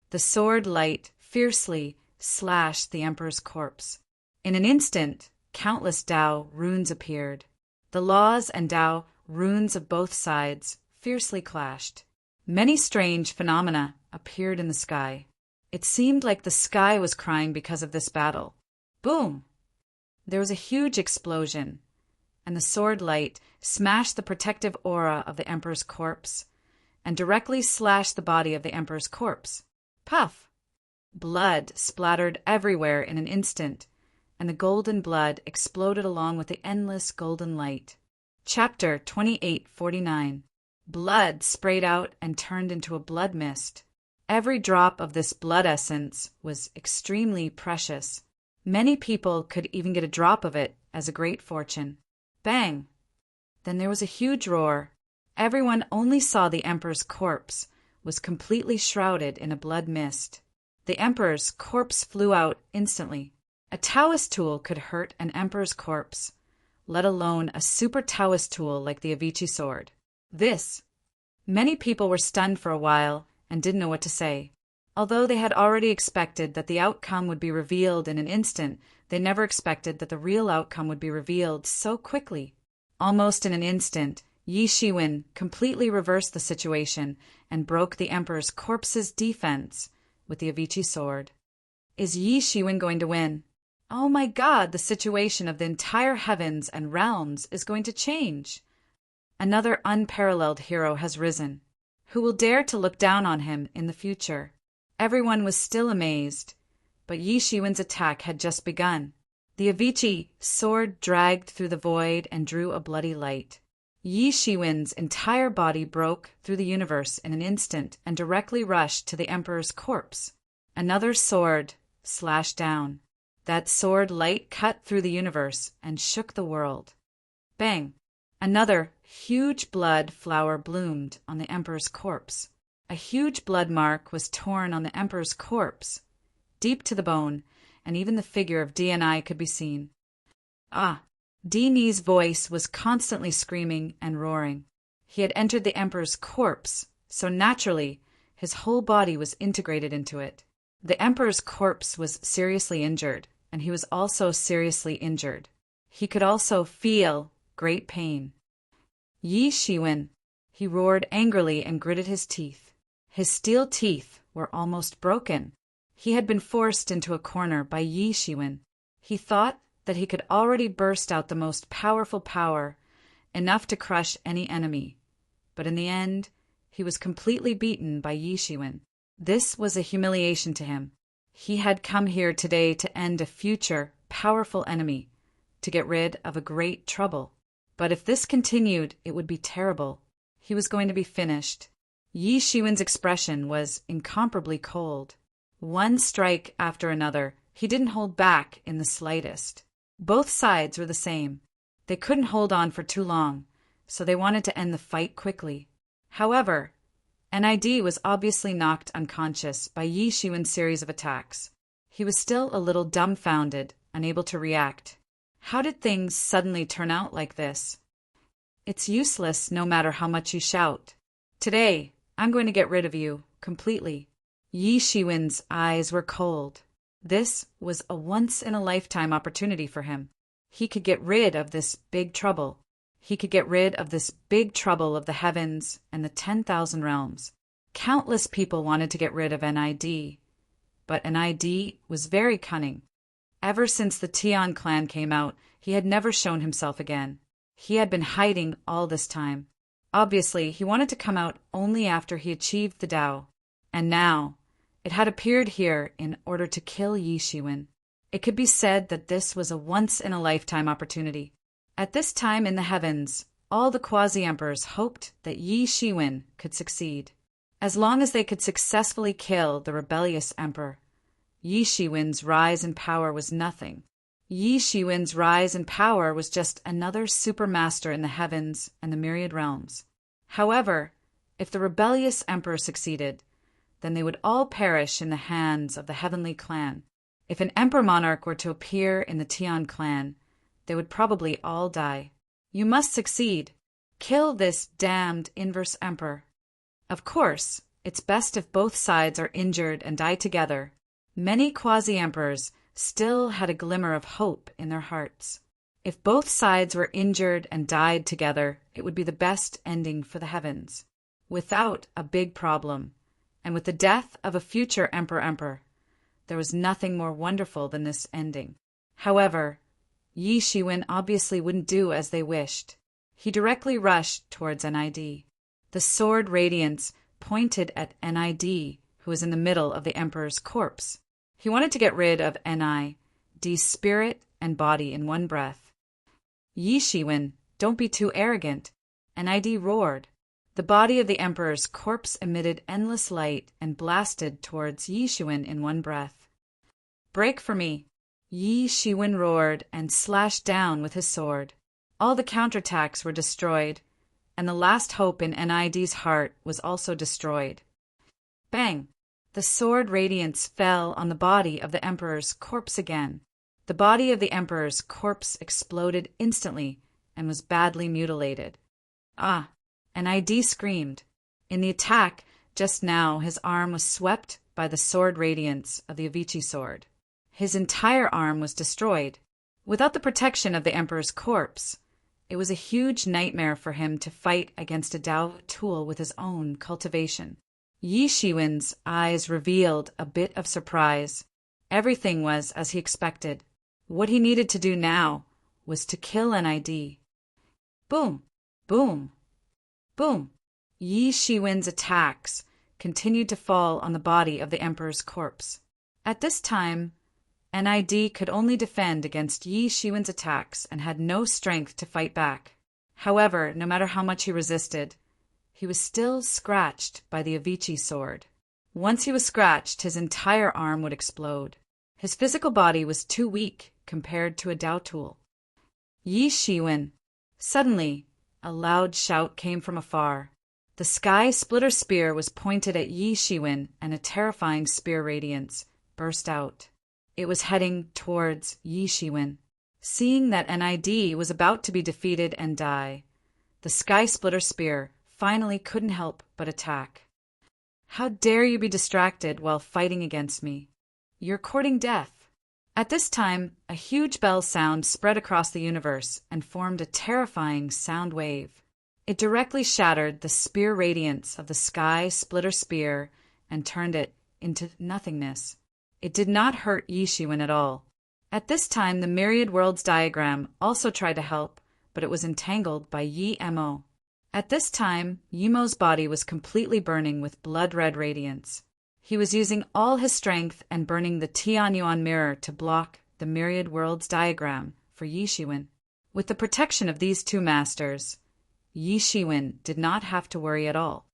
S1: The sword light fiercely slashed the Emperor's corpse. In an instant, countless Tao runes appeared. The laws and Tao runes of both sides fiercely clashed. Many strange phenomena appeared in the sky. It seemed like the sky was crying because of this battle. Boom! There was a huge explosion, and the sword light smashed the protective aura of the Emperor's corpse and directly slashed the body of the Emperor's corpse. Puff! Blood splattered everywhere in an instant, and the golden blood exploded along with the endless golden light. Chapter 2849. Blood sprayed out and turned into a blood mist. Every drop of this blood essence was extremely precious. Many people could even get a drop of it as a great fortune. Bang! Then there was a huge roar. Everyone only saw the Emperor's corpse was completely shrouded in a blood mist. The Emperor's corpse flew out instantly. A Taoist tool could hurt an Emperor's corpse, let alone a super Taoist tool like the Avicii sword. Many people were stunned for a while and didn't know what to say. Although they had already expected that the outcome would be revealed in an instant, they never expected that the real outcome would be revealed so quickly. Almost in an instant, Yi Shiwen completely reversed the situation and broke the Emperor's corpse's defense with the Avicii sword. Is Yi Shiwen going to win? Oh my God, the situation of the entire heavens and realms is going to change. Another unparalleled hero has risen. Who will dare to look down on him in the future? Everyone was still amazed, But Yi Shiwen's attack had just begun. The Avicii sword dragged through the void and drew a bloody light. Yi Shiwen's entire body broke through the universe in an instant and directly rushed to the Emperor's corpse. Another sword slashed down. That sword light cut through the universe and shook the world. Bang! Another huge blood flower bloomed on the Emperor's corpse. A huge blood mark was torn on the Emperor's corpse, deep to the bone, and even the figure of DNI could be seen. Ah! Dini's voice was constantly screaming and roaring. He had entered the Emperor's corpse, so naturally, his whole body was integrated into it. The Emperor's corpse was seriously injured, and he was also seriously injured. He could also feel great pain. Yi Shiwen, he roared angrily and gritted his teeth. His steel teeth were almost broken. He had been forced into a corner by Yi Shiwen. He thought that he could already burst out the most powerful power, enough to crush any enemy. But in the end, he was completely beaten by Yi Shiwen. This was a humiliation to him. He had come here today to end a future, powerful enemy, to get rid of a great trouble. But if this continued, it would be terrible. He was going to be finished. Yi Shiwen's expression was incomparably cold. One strike after another, he didn't hold back in the slightest. Both sides were the same. They couldn't hold on for too long, so they wanted to end the fight quickly. However, NID was obviously knocked unconscious by Yi Shiwen's series of attacks. He was still a little dumbfounded, unable to react. How did things suddenly turn out like this? It's useless no matter how much you shout. Today, I'm going to get rid of you, completely. Yi Shiwen's eyes were cold. This was a once-in-a-lifetime opportunity for him. He could get rid of this big trouble. He could get rid of this big trouble of the heavens and the 10,000 realms. Countless people wanted to get rid of NID, but NID was very cunning. Ever since the Tian clan came out, he had never shown himself again. He had been hiding all this time. Obviously, he wanted to come out only after he achieved the Tao. And now, it had appeared here in order to kill Yi Shiwen. It could be said that this was a once-in-a-lifetime opportunity. At this time in the heavens, all the quasi-emperors hoped that Yi Shiwen could succeed. As long as they could successfully kill the rebellious emperor, Yi Shiwen's rise in power was nothing. Yi Shiwen's rise in power was just another supermaster in the heavens and the myriad realms. However, if the rebellious emperor succeeded, then they would all perish in the hands of the heavenly clan. If an emperor monarch were to appear in the Tian clan, they would probably all die. You must succeed. Kill this damned inverse emperor. Of course, it's best if both sides are injured and die together. Many quasi-emperors still had a glimmer of hope in their hearts. If both sides were injured and died together, it would be the best ending for the heavens. Without a big problem, and with the death of a future emperor, there was nothing more wonderful than this ending. However, Yi Shiwen obviously wouldn't do as they wished. He directly rushed towards NID. The sword radiance pointed at NID, who was in the middle of the emperor's corpse. He wanted to get rid of NID's spirit and body in one breath. Yi Shiwen, don't be too arrogant, NID roared. The body of the emperor's corpse emitted endless light and blasted towards Yi Shiwen in one breath. Break for me! Yi Shiwen roared and slashed down with his sword. All the counterattacks were destroyed, and the last hope in NID's heart was also destroyed. Bang! The sword radiance fell on the body of the emperor's corpse again. The body of the emperor's corpse exploded instantly and was badly mutilated. Ah! NID screamed. In the attack, just now, his arm was swept by the sword radiance of the Avicii sword. His entire arm was destroyed. Without the protection of the emperor's corpse, it was a huge nightmare for him to fight against a Tao tool with his own cultivation. Yi Shiwen's eyes revealed a bit of surprise. Everything was as he expected. What he needed to do now was to kill NID. Boom! Boom! Boom! Yi Shiwen's attacks continued to fall on the body of the emperor's corpse. At this time, NID could only defend against Yi Shiwen's attacks and had no strength to fight back. However, no matter how much he resisted, he was still scratched by the Avicii sword. Once he was scratched, his entire arm would explode. His physical body was too weak compared to a Dao tool. Yi Shiwen. Suddenly, a loud shout came from afar. The sky splitter spear was pointed at Yi Shiwen, and a terrifying spear radiance burst out. It was heading towards Yi Shiwen. Seeing that NID was about to be defeated and die, the sky splitter spear finally couldn't help but attack. How dare you be distracted while fighting against me? You're courting death. At this time, a huge bell sound spread across the universe and formed a terrifying sound wave. It directly shattered the spear radiance of the sky splitter spear and turned it into nothingness. It did not hurt Yi Shiwen at all. At this time, the Myriad Worlds diagram also tried to help, but it was entangled by Yi Mo. At this time, Yimo's body was completely burning with blood-red radiance. He was using all his strength and burning the Tianyuan mirror to block the Myriad Worlds diagram for Yi Shiwen. With the protection of these two masters, Yi Shiwen did not have to worry at all.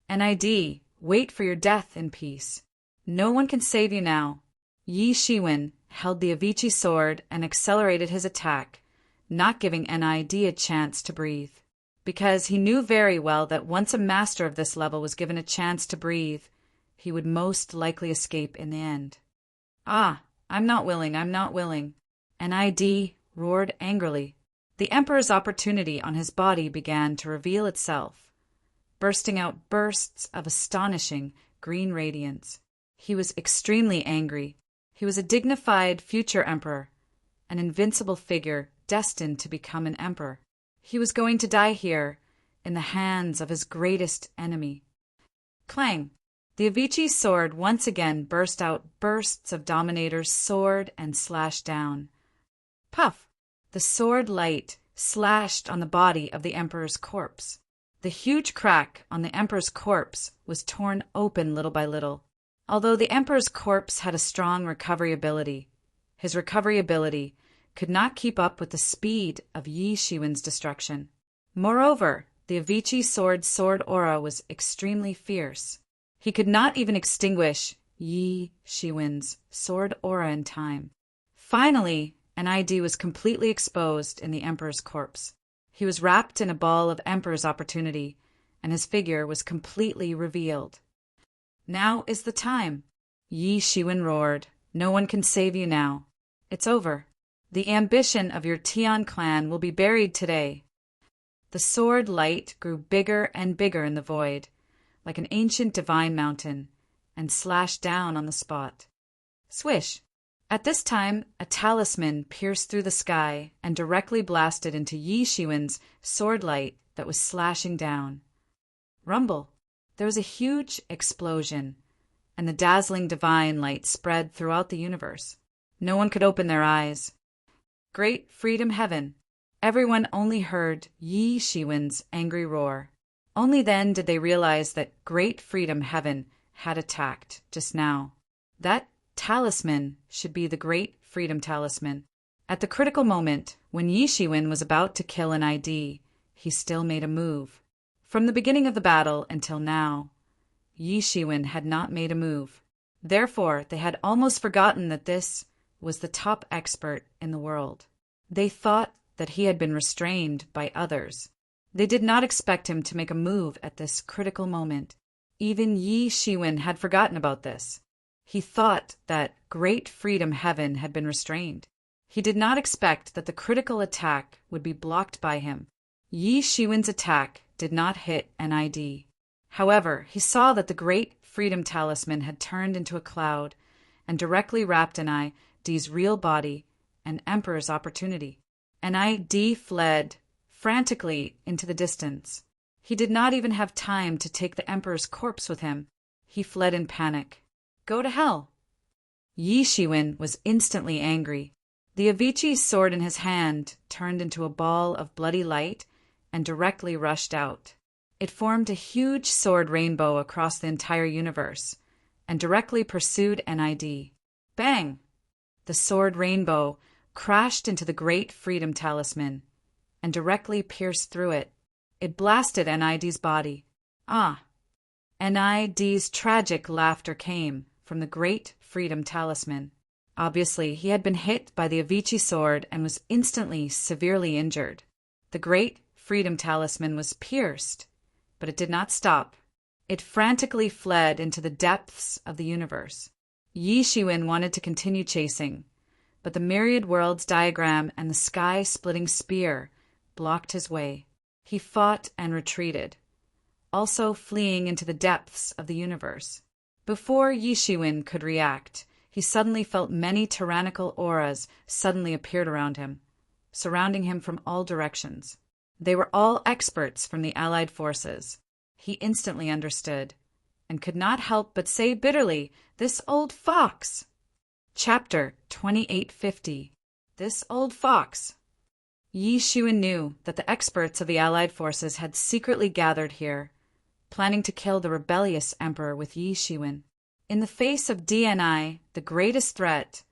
S1: NID, wait for your death in peace. No one can save you now. Yi Shiwen held the Avicii sword and accelerated his attack, not giving NID a chance to breathe. Because he knew very well that once a master of this level was given a chance to breathe, he would most likely escape in the end. Ah, I'm not willing. NID roared angrily. The Emperor's opportunity on his body began to reveal itself, bursting out bursts of astonishing green radiance. He was extremely angry. He was a dignified future emperor, an invincible figure destined to become an emperor. He was going to die here, in the hands of his greatest enemy. Clang! The Avicii sword once again burst out bursts of Dominator's sword and slashed down. Puff! The sword light slashed on the body of the Emperor's corpse. The huge crack on the Emperor's corpse was torn open little by little. Although the Emperor's corpse had a strong recovery ability, his recovery ability could not keep up with the speed of Yi Shiwen's destruction. Moreover, the Avicii sword aura was extremely fierce. He could not even extinguish Yi Shiwen's sword aura in time. Finally, NID was completely exposed in the Emperor's corpse. He was wrapped in a ball of Emperor's opportunity, and his figure was completely revealed. Now is the time. Yi Shiwen roared. No one can save you now. It's over. The ambition of your Tian clan will be buried today. The sword light grew bigger and bigger in the void, like an ancient divine mountain, and slashed down on the spot. Swish! At this time, a talisman pierced through the sky and directly blasted into Yi Shiwen's sword light that was slashing down. Rumble! There was a huge explosion, and the dazzling divine light spread throughout the universe. No one could open their eyes. Great Freedom Heaven! Everyone only heard Yi Shiwen's angry roar. Only then did they realize that Great Freedom Heaven had attacked just now. That talisman should be the Great Freedom Talisman. At the critical moment, when Yi Shiwen was about to kill an ID, he still made a move. From the beginning of the battle until now, Yi Shiwen had not made a move. Therefore, they had almost forgotten that this was the top expert in the world. They thought that he had been restrained by others. They did not expect him to make a move at this critical moment. Even Yi Shiwen had forgotten about this. He thought that Great Freedom Heaven had been restrained. He did not expect that the critical attack would be blocked by him. Yi Shiwen's attack did not hit NID. However, he saw that the Great Freedom Talisman had turned into a cloud and directly wrapped NID's real body and Emperor's opportunity. NID fled frantically into the distance. He did not even have time to take the Emperor's corpse with him. He fled in panic. Go to hell! Yi Shiwen was instantly angry. The Avicii sword in his hand turned into a ball of bloody light and directly rushed out. It formed a huge sword rainbow across the entire universe and directly pursued NID. Bang! The sword rainbow crashed into the great freedom talisman and directly pierced through it. It blasted Nid's body. Ah! Nid's tragic laughter came from the great freedom talisman. Obviously, he had been hit by the Avicii sword and was instantly severely injured. The great freedom talisman was pierced, but it did not stop. It frantically fled into the depths of the universe. Yi Shiwen wanted to continue chasing, but the myriad worlds diagram and the sky-splitting spear blocked his way. He fought and retreated, also fleeing into the depths of the universe. Before Yi Shiwen could react, he suddenly felt many tyrannical auras suddenly appeared around him, surrounding him from all directions. They were all experts from the Allied forces. He instantly understood, and could not help but say bitterly, "This old fox!" Chapter 2850. This old fox. Yi Shiwen knew that the experts of the Allied forces had secretly gathered here, planning to kill the rebellious emperor with Yi Shiwen. In the face of DNI, the greatest threat,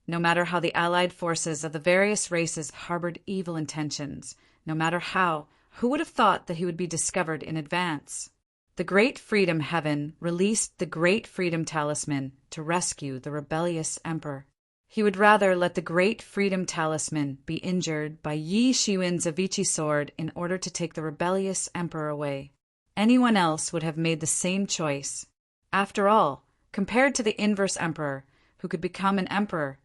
S1: no matter how the Allied forces of the various races harbored evil intentions, no matter how, who would have thought that he would be discovered in advance? The Great Freedom Heaven released the Great Freedom Talisman to rescue the rebellious emperor. He would rather let the Great Freedom Talisman be injured by Yi Shiwen's Avicii sword in order to take the rebellious emperor away. Anyone else would have made the same choice. After all, compared to the inverse emperor, who could become an emperor,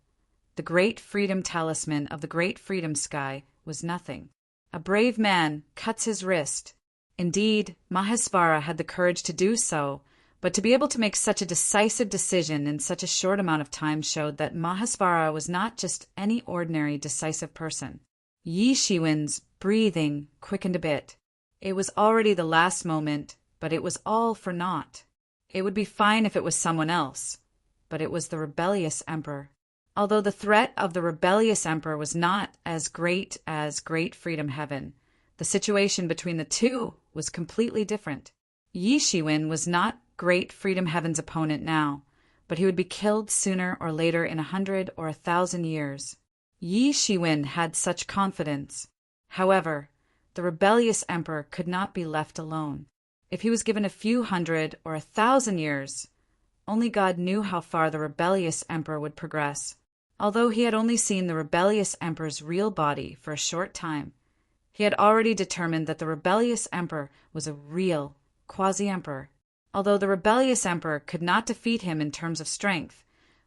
S1: the Great Freedom Talisman of the Great Freedom Sky was nothing. A brave man cuts his wrist. Indeed, Mahesvara had the courage to do so, but to be able to make such a decisive decision in such a short amount of time showed that Mahesvara was not just any ordinary decisive person. Yi Shiwen's breathing quickened a bit. It was already the last moment, but it was all for naught. It would be fine if it was someone else, but it was the rebellious emperor. Although the threat of the rebellious emperor was not as Great Freedom Heaven, the situation between the two was completely different. Yi Shiwen was not Great Freedom Heaven's opponent now, but he would be killed sooner or later in 100 or 1,000 years. Yi Shiwen had such confidence. However, the rebellious emperor could not be left alone. If he was given a few 100 or 1,000 years, only God knew how far the rebellious emperor would progress. Although he had only seen the rebellious emperor's real body for a short time, he had already determined that the rebellious emperor was a real quasi-emperor. Although the rebellious emperor could not defeat him in terms of strength,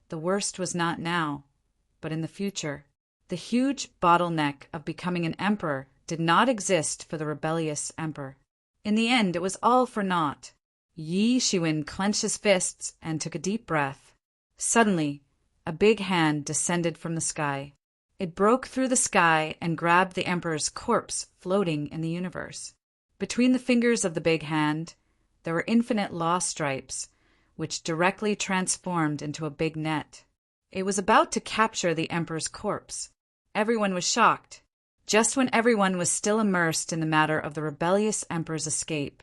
S1: the worst was not now, but in the future. The huge bottleneck of becoming an emperor did not exist for the rebellious emperor. In the end, it was all for naught. Yi Shiwen clenched his fists and took a deep breath. Suddenly, a big hand descended from the sky. It broke through the sky and grabbed the emperor's corpse floating in the universe. Between the fingers of the big hand, there were infinite law stripes, which directly transformed into a big net. It was about to capture the emperor's corpse. Everyone was shocked. Just when everyone was still immersed in the matter of the rebellious emperor's escape,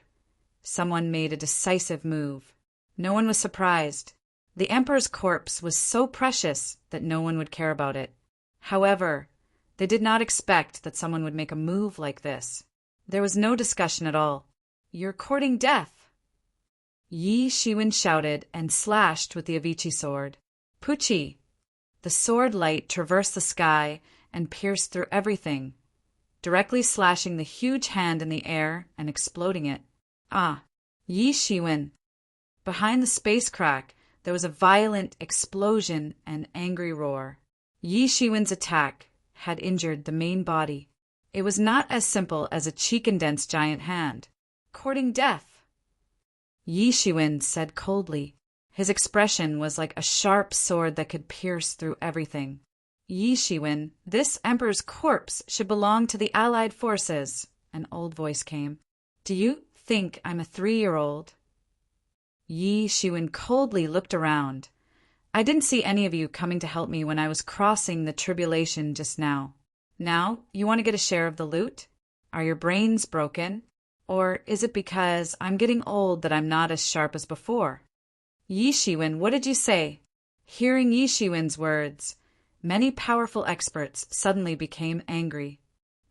S1: someone made a decisive move. No one was surprised. The emperor's corpse was so precious that no one would care about it. However, they did not expect that someone would make a move like this. There was no discussion at all. "You're courting death!" Yi Shiwen shouted and slashed with the Avicii sword. Pucci! The sword light traversed the sky and pierced through everything, directly slashing the huge hand in the air and exploding it. Ah! Yi Shiwen! Behind the space crack, there was a violent explosion and angry roar. Yi Shiwen's attack had injured the main body. It was not as simple as a cheek-indents giant hand. "Courting death," Yi Shiwen said coldly. His expression was like a sharp sword that could pierce through everything. "Yi Shiwen, this emperor's corpse should belong to the Allied forces," an old voice came. "Do you think I'm a 3-year-old? Yi Shiwen coldly looked around. "I didn't see any of you coming to help me when I was crossing the tribulation just now. Now, you want to get a share of the loot? Are your brains broken? Or is it because I'm getting old that I'm not as sharp as before?" "Yi Shiwen, what did you say?" Hearing Yi Shiwen's words, Many powerful experts suddenly became angry.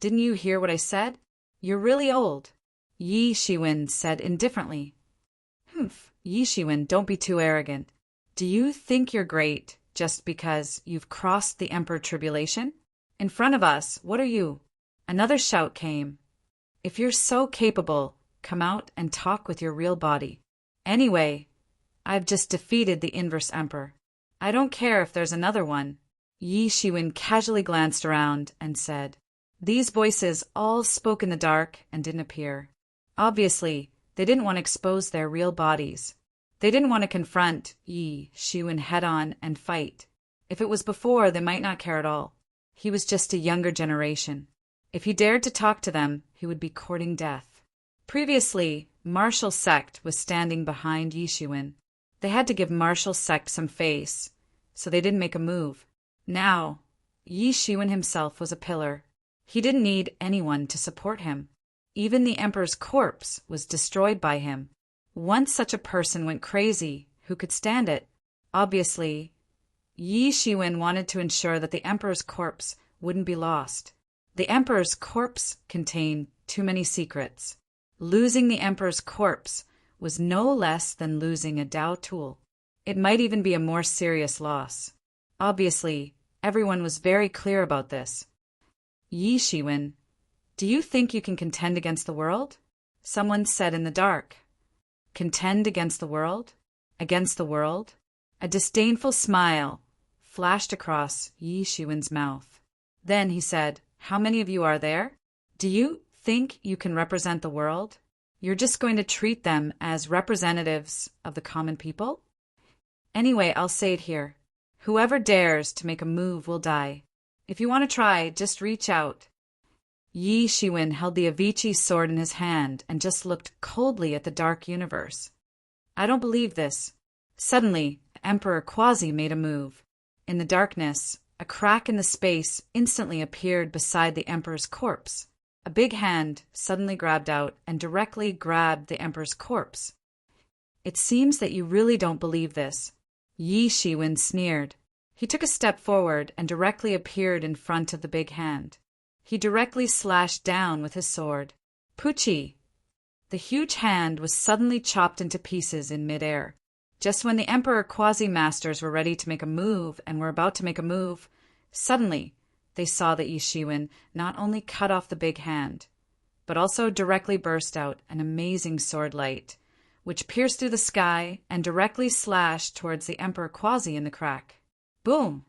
S1: "Didn't you hear what I said? You're really old," Yi Shiwen said indifferently. "Humph, Yi Shiwen, don't be too arrogant. Do you think you're great just because you've crossed the Emperor Tribulation? In front of us, what are you?" Another shout came. "If you're so capable, come out and talk with your real body. Anyway, I've just defeated the Inverse Emperor. I don't care if there's another one." Yi Shiwen casually glanced around and said, "These voices all spoke in the dark and didn't appear. Obviously, they didn't want to expose their real bodies. They didn't want to confront Yi Shiwen head-on and fight. If it was before, they might not care at all. He was just a younger generation. If he dared to talk to them, he would be courting death." Previously, Martial Sect was standing behind Yi Shiwen. They had to give Martial Sect some face, so they didn't make a move. Now, Yi Shiwen himself was a pillar. He didn't need anyone to support him. Even the Emperor's corpse was destroyed by him. Once such a person went crazy, who could stand it? Obviously, Yi Shiwen wanted to ensure that the Emperor's corpse wouldn't be lost. The Emperor's corpse contained too many secrets. Losing the Emperor's corpse was no less than losing a Dao tool. It might even be a more serious loss. Obviously, everyone was very clear about this. "Yi Shiwen, do you think you can contend against the world?" someone said in the dark. "Contend against the world? Against the world?" A disdainful smile flashed across Yi Shiwen's mouth. Then he said, "How many of you are there? Do you think you can represent the world? You're just going to treat them as representatives of the common people? Anyway, I'll say it here. Whoever dares to make a move will die. If you want to try, just reach out." Yi Shiwen held the Avicii sword in his hand and just looked coldly at the dark universe. "I don't believe this." Suddenly, Emperor Quasi made a move. In the darkness, a crack in the space instantly appeared beside the Emperor's corpse. A big hand suddenly grabbed out and directly grabbed the Emperor's corpse. "It seems that you really don't believe this," Yi Shiwen sneered. He took a step forward and directly appeared in front of the big hand. He directly slashed down with his sword. Pucci! The huge hand was suddenly chopped into pieces in midair. Just when the Emperor Quasi-Masters were ready to make a move and were about to make a move, suddenly they saw that Yi Shiwen not only cut off the big hand, but also directly burst out an amazing sword light, which pierced through the sky and directly slashed towards the Emperor Quasi in the crack. Boom!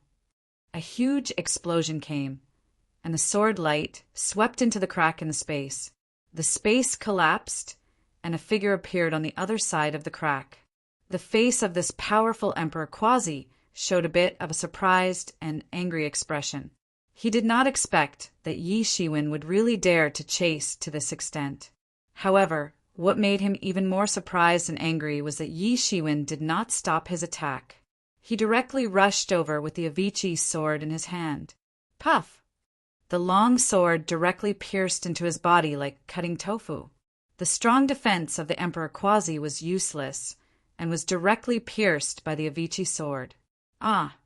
S1: A huge explosion came, and the sword light swept into the crack in the space. The space collapsed, and a figure appeared on the other side of the crack. The face of this powerful Emperor Quasi showed a bit of a surprised and angry expression. He did not expect that Yi Shiwen would really dare to chase to this extent. However, what made him even more surprised and angry was that Yi Shiwen did not stop his attack. He directly rushed over with the Avicii sword in his hand. Puff! The long sword directly pierced into his body like cutting tofu. The strong defense of the Emperor Quasi was useless and was directly pierced by the Avicii sword. Ah!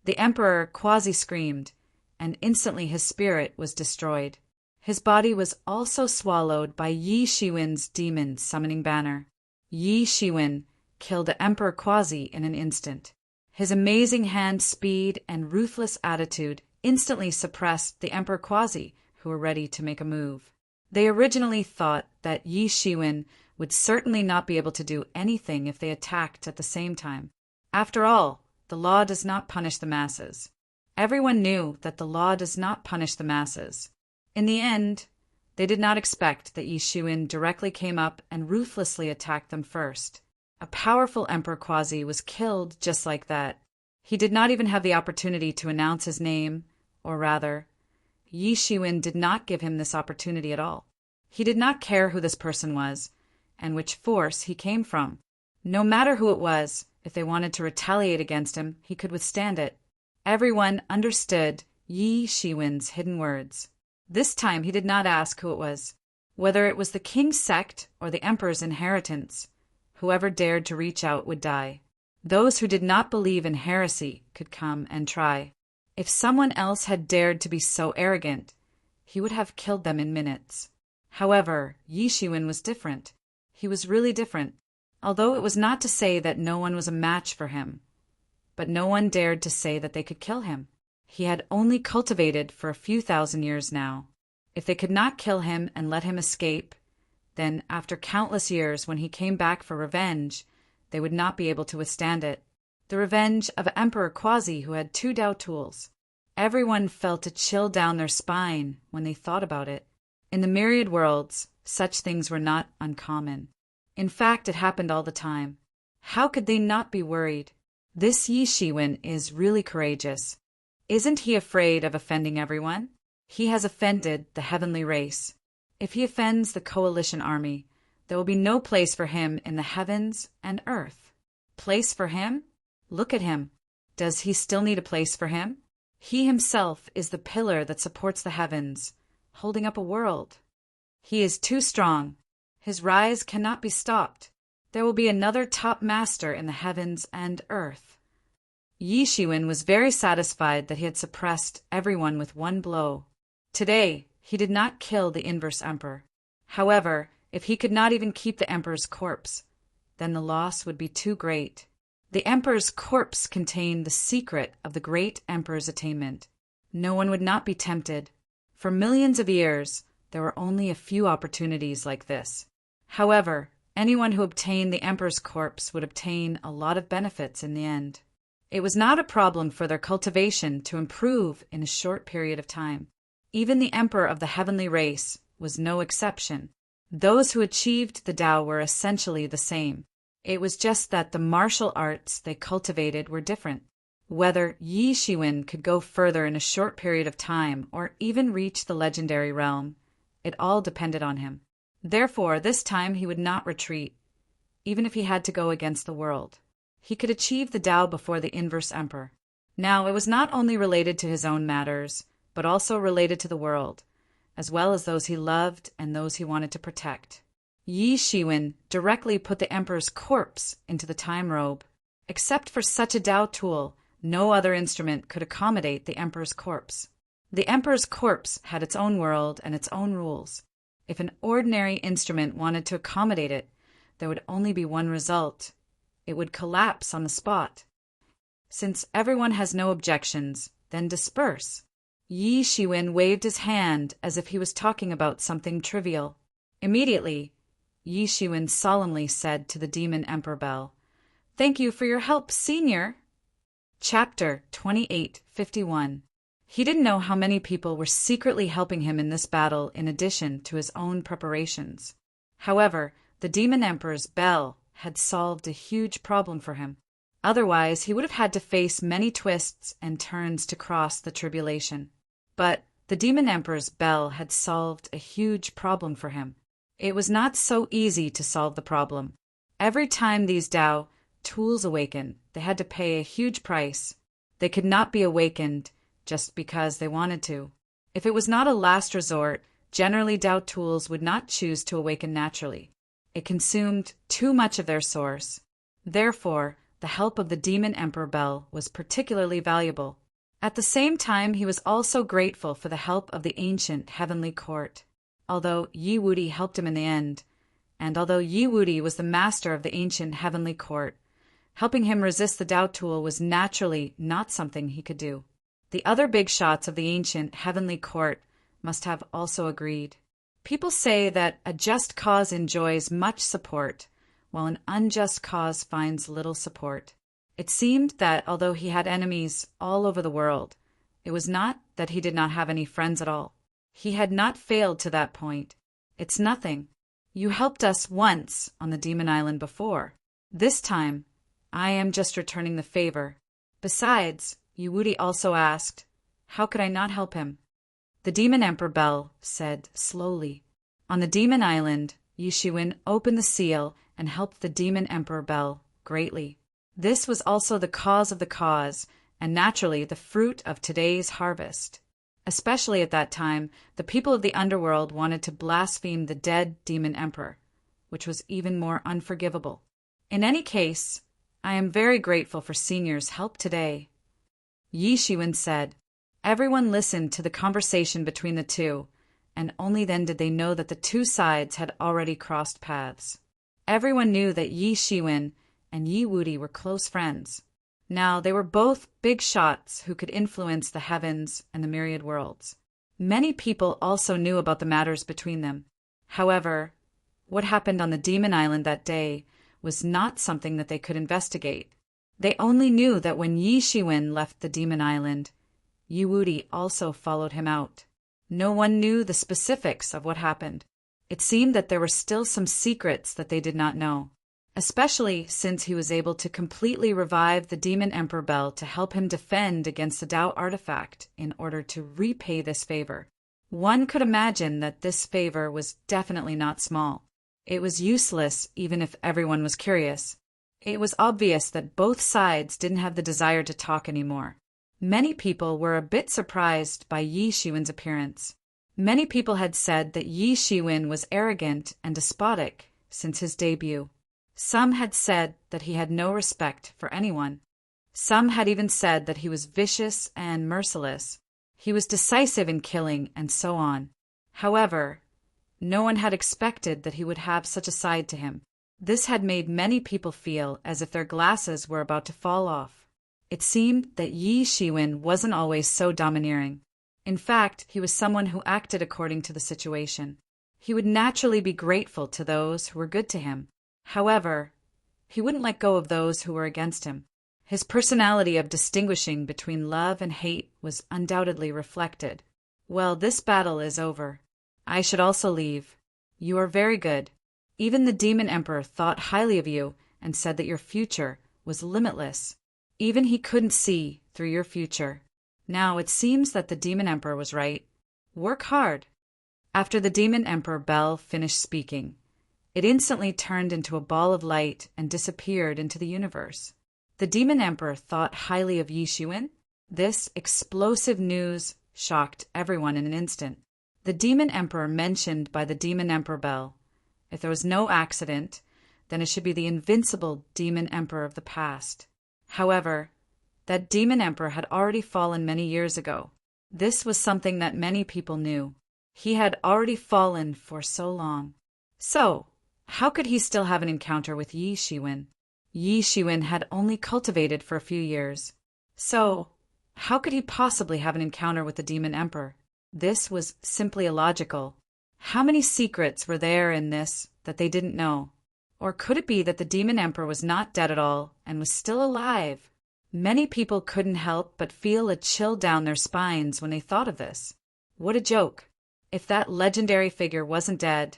S1: The Emperor Quasi screamed, and instantly his spirit was destroyed. His body was also swallowed by Yi Shiwen's demon summoning banner. Yi Shiwen killed the Emperor Quasi in an instant. His amazing hand speed and ruthless attitude instantly suppressed the Emperor Quasi, who were ready to make a move. They originally thought that Yi Shiwen would certainly not be able to do anything if they attacked at the same time. After all, the law does not punish the masses. Everyone knew that the law does not punish the masses. In the end, they did not expect that Yi Shiwen directly came up and ruthlessly attacked them first. A powerful Emperor Quasi was killed just like that. He did not even have the opportunity to announce his name, or rather, Yi Shiwen did not give him this opportunity at all. He did not care who this person was, and which force he came from. No matter who it was, if they wanted to retaliate against him, he could withstand it. Everyone understood Yi Shiwen's hidden words. This time he did not ask who it was, whether it was the king's sect or the emperor's inheritance. Whoever dared to reach out would die. Those who did not believe in heresy could come and try. If someone else had dared to be so arrogant, he would have killed them in minutes. However, Yi Shiwen was different. He was really different, although it was not to say that no one was a match for him. But no one dared to say that they could kill him. He had only cultivated for a few thousand years now. If they could not kill him and let him escape, then after countless years when he came back for revenge, they would not be able to withstand it. The revenge of Emperor Quasi, who had 2 Dao tools. Everyone felt a chill down their spine when they thought about it. In the myriad worlds, such things were not uncommon. In fact, it happened all the time. How could they not be worried? This Yi Shiwen is really courageous. Isn't he afraid of offending everyone? He has offended the heavenly race. If he offends the coalition army, there will be no place for him in the heavens and earth. Place for him? Look at him. Does he still need a place for him? He himself is the pillar that supports the heavens, holding up a world. He is too strong. His rise cannot be stopped. There will be another top master in the heavens and earth. Yi Shiwen was very satisfied that he had suppressed everyone with 1 blow. Today, he did not kill the inverse emperor. However, if he could not even keep the emperor's corpse, then the loss would be too great. The emperor's corpse contained the secret of the great emperor's attainment. No one would not be tempted. For millions of years, there were only a few opportunities like this. However, anyone who obtained the emperor's corpse would obtain a lot of benefits in the end. It was not a problem for their cultivation to improve in a short period of time. Even the emperor of the heavenly race was no exception. Those who achieved the Tao were essentially the same. It was just that the martial arts they cultivated were different. Whether Yi Shiwen could go further in a short period of time or even reach the legendary realm, it all depended on him. Therefore, this time he would not retreat, even if he had to go against the world. He could achieve the Tao before the inverse emperor. Now, it was not only related to his own matters, but also related to the world, as well as those he loved and those he wanted to protect. Yi Shiwen directly put the emperor's corpse into the time robe. Except for such a Tao tool, no other instrument could accommodate the emperor's corpse. The emperor's corpse had its own world and its own rules. If an ordinary instrument wanted to accommodate it, there would only be one result. It would collapse on the spot. Since everyone has no objections, then disperse. Yi Shiwen waved his hand as if he was talking about something trivial. Immediately, Yi Shiwen solemnly said to the demon Emperor Bell, "Thank you for your help, Senior." Chapter 28:51. He didn't know how many people were secretly helping him in this battle in addition to his own preparations. However, the demon Emperor's Bell had solved a huge problem for him. Otherwise, he would have had to face many twists and turns to cross the tribulation. But the demon Emperor's Bell had solved a huge problem for him. It was not so easy to solve the problem. Every time these Tao tools awakened, they had to pay a huge price. They could not be awakened just because they wanted to. If it was not a last resort, generally Tao tools would not choose to awaken naturally. It consumed too much of their source. Therefore, the help of the demon Emperor Bell was particularly valuable. At the same time, he was also grateful for the help of the ancient heavenly court. Although Yi Wudi helped him in the end, and although Yi Wudi was the master of the ancient heavenly court, helping him resist the Tao tool was naturally not something he could do. The other big shots of the ancient heavenly court must have also agreed. People say that a just cause enjoys much support, while an unjust cause finds little support. It seemed that although he had enemies all over the world, it was not that he did not have any friends at all. He had not failed to that point. It's nothing. You helped us once on the Demon Island before. This time, I am just returning the favor. Besides, Yewudi also asked, how could I not help him? The Demon Emperor Bell said slowly. On the Demon Island, Yi Shiwen opened the seal and helped the Demon Emperor Bell greatly. This was also the cause of the cause, and naturally the fruit of today's harvest. Especially at that time, the people of the underworld wanted to blaspheme the dead Demon Emperor, which was even more unforgivable. In any case, I am very grateful for Senior's help today. Yi Shiwen said, Everyone listened to the conversation between the two, and only then did they know that the two sides had already crossed paths. Everyone knew that Yi Shiwen and Yi Wudi were close friends. Now, they were both big shots who could influence the heavens and the myriad worlds. Many people also knew about the matters between them. However, what happened on the Demon Island that day was not something that they could investigate. They only knew that when Yi Shiwen left the Demon Island, Yi Wudi also followed him out. No one knew the specifics of what happened. It seemed that there were still some secrets that they did not know, especially since he was able to completely revive the Demon Emperor Bell to help him defend against the Tao artifact in order to repay this favor. One could imagine that this favor was definitely not small. It was useless even if everyone was curious. It was obvious that both sides didn't have the desire to talk anymore. Many people were a bit surprised by Yi Shiwen's appearance. Many people had said that Yi Shiwen was arrogant and despotic since his debut. Some had said that he had no respect for anyone. Some had even said that he was vicious and merciless. He was decisive in killing and so on. However, no one had expected that he would have such a side to him. This had made many people feel as if their glasses were about to fall off. It seemed that Yi Shiwen wasn't always so domineering. In fact, he was someone who acted according to the situation. He would naturally be grateful to those who were good to him. However, he wouldn't let go of those who were against him. His personality of distinguishing between love and hate was undoubtedly reflected. Well, this battle is over. I should also leave. You are very good. Even the Demon Emperor thought highly of you and said that your future was limitless. Even he couldn't see through your future. Now it seems that the Demon Emperor was right. Work hard. After the Demon Emperor Bell finished speaking, it instantly turned into a ball of light and disappeared into the universe. The Demon Emperor thought highly of Yi Shiwen. This explosive news shocked everyone in an instant. The Demon Emperor mentioned by the Demon Emperor Bell. If there was no accident, then it should be the invincible Demon Emperor of the past. However, that Demon Emperor had already fallen many years ago. This was something that many people knew. He had already fallen for so long. So, how could he still have an encounter with Yi Shiwen? Yi Shiwen had only cultivated for a few years. So, how could he possibly have an encounter with the Demon Emperor? This was simply illogical. How many secrets were there in this that they didn't know? Or could it be that the Demon Emperor was not dead at all and was still alive? Many people couldn't help but feel a chill down their spines when they thought of this. What a joke. If that legendary figure wasn't dead,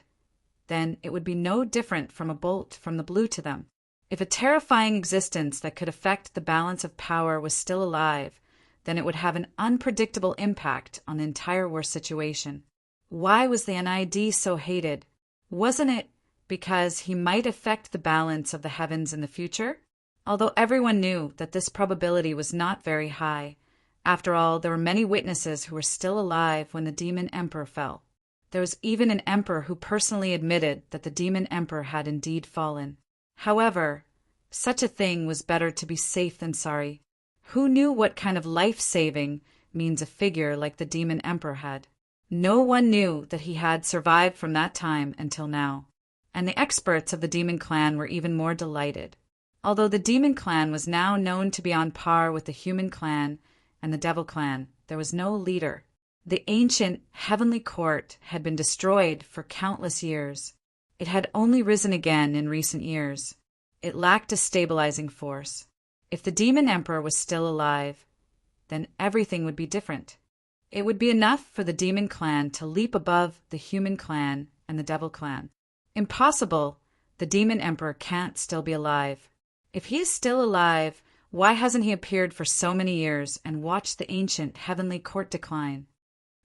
S1: then it would be no different from a bolt from the blue to them. If a terrifying existence that could affect the balance of power was still alive, then it would have an unpredictable impact on the entire war situation. Why was the NID so hated? Wasn't it because he might affect the balance of the heavens in the future? Although everyone knew that this probability was not very high. After all, there were many witnesses who were still alive when the Demon Emperor fell. There was even an emperor who personally admitted that the Demon Emperor had indeed fallen. However, such a thing was better to be safe than sorry. Who knew what kind of life-saving means a figure like the Demon Emperor had? No one knew that he had survived from that time until now. And the experts of the Demon Clan were even more delighted. Although the Demon Clan was now known to be on par with the Human Clan and the Devil Clan, there was no leader. The ancient Heavenly Court had been destroyed for countless years. It had only risen again in recent years. It lacked a stabilizing force. If the Demon Emperor was still alive, then everything would be different. It would be enough for the Demon Clan to leap above the Human Clan and the Devil Clan. Impossible. The Demon Emperor can't still be alive. If he is still alive, why hasn't he appeared for so many years and watched the ancient Heavenly Court decline?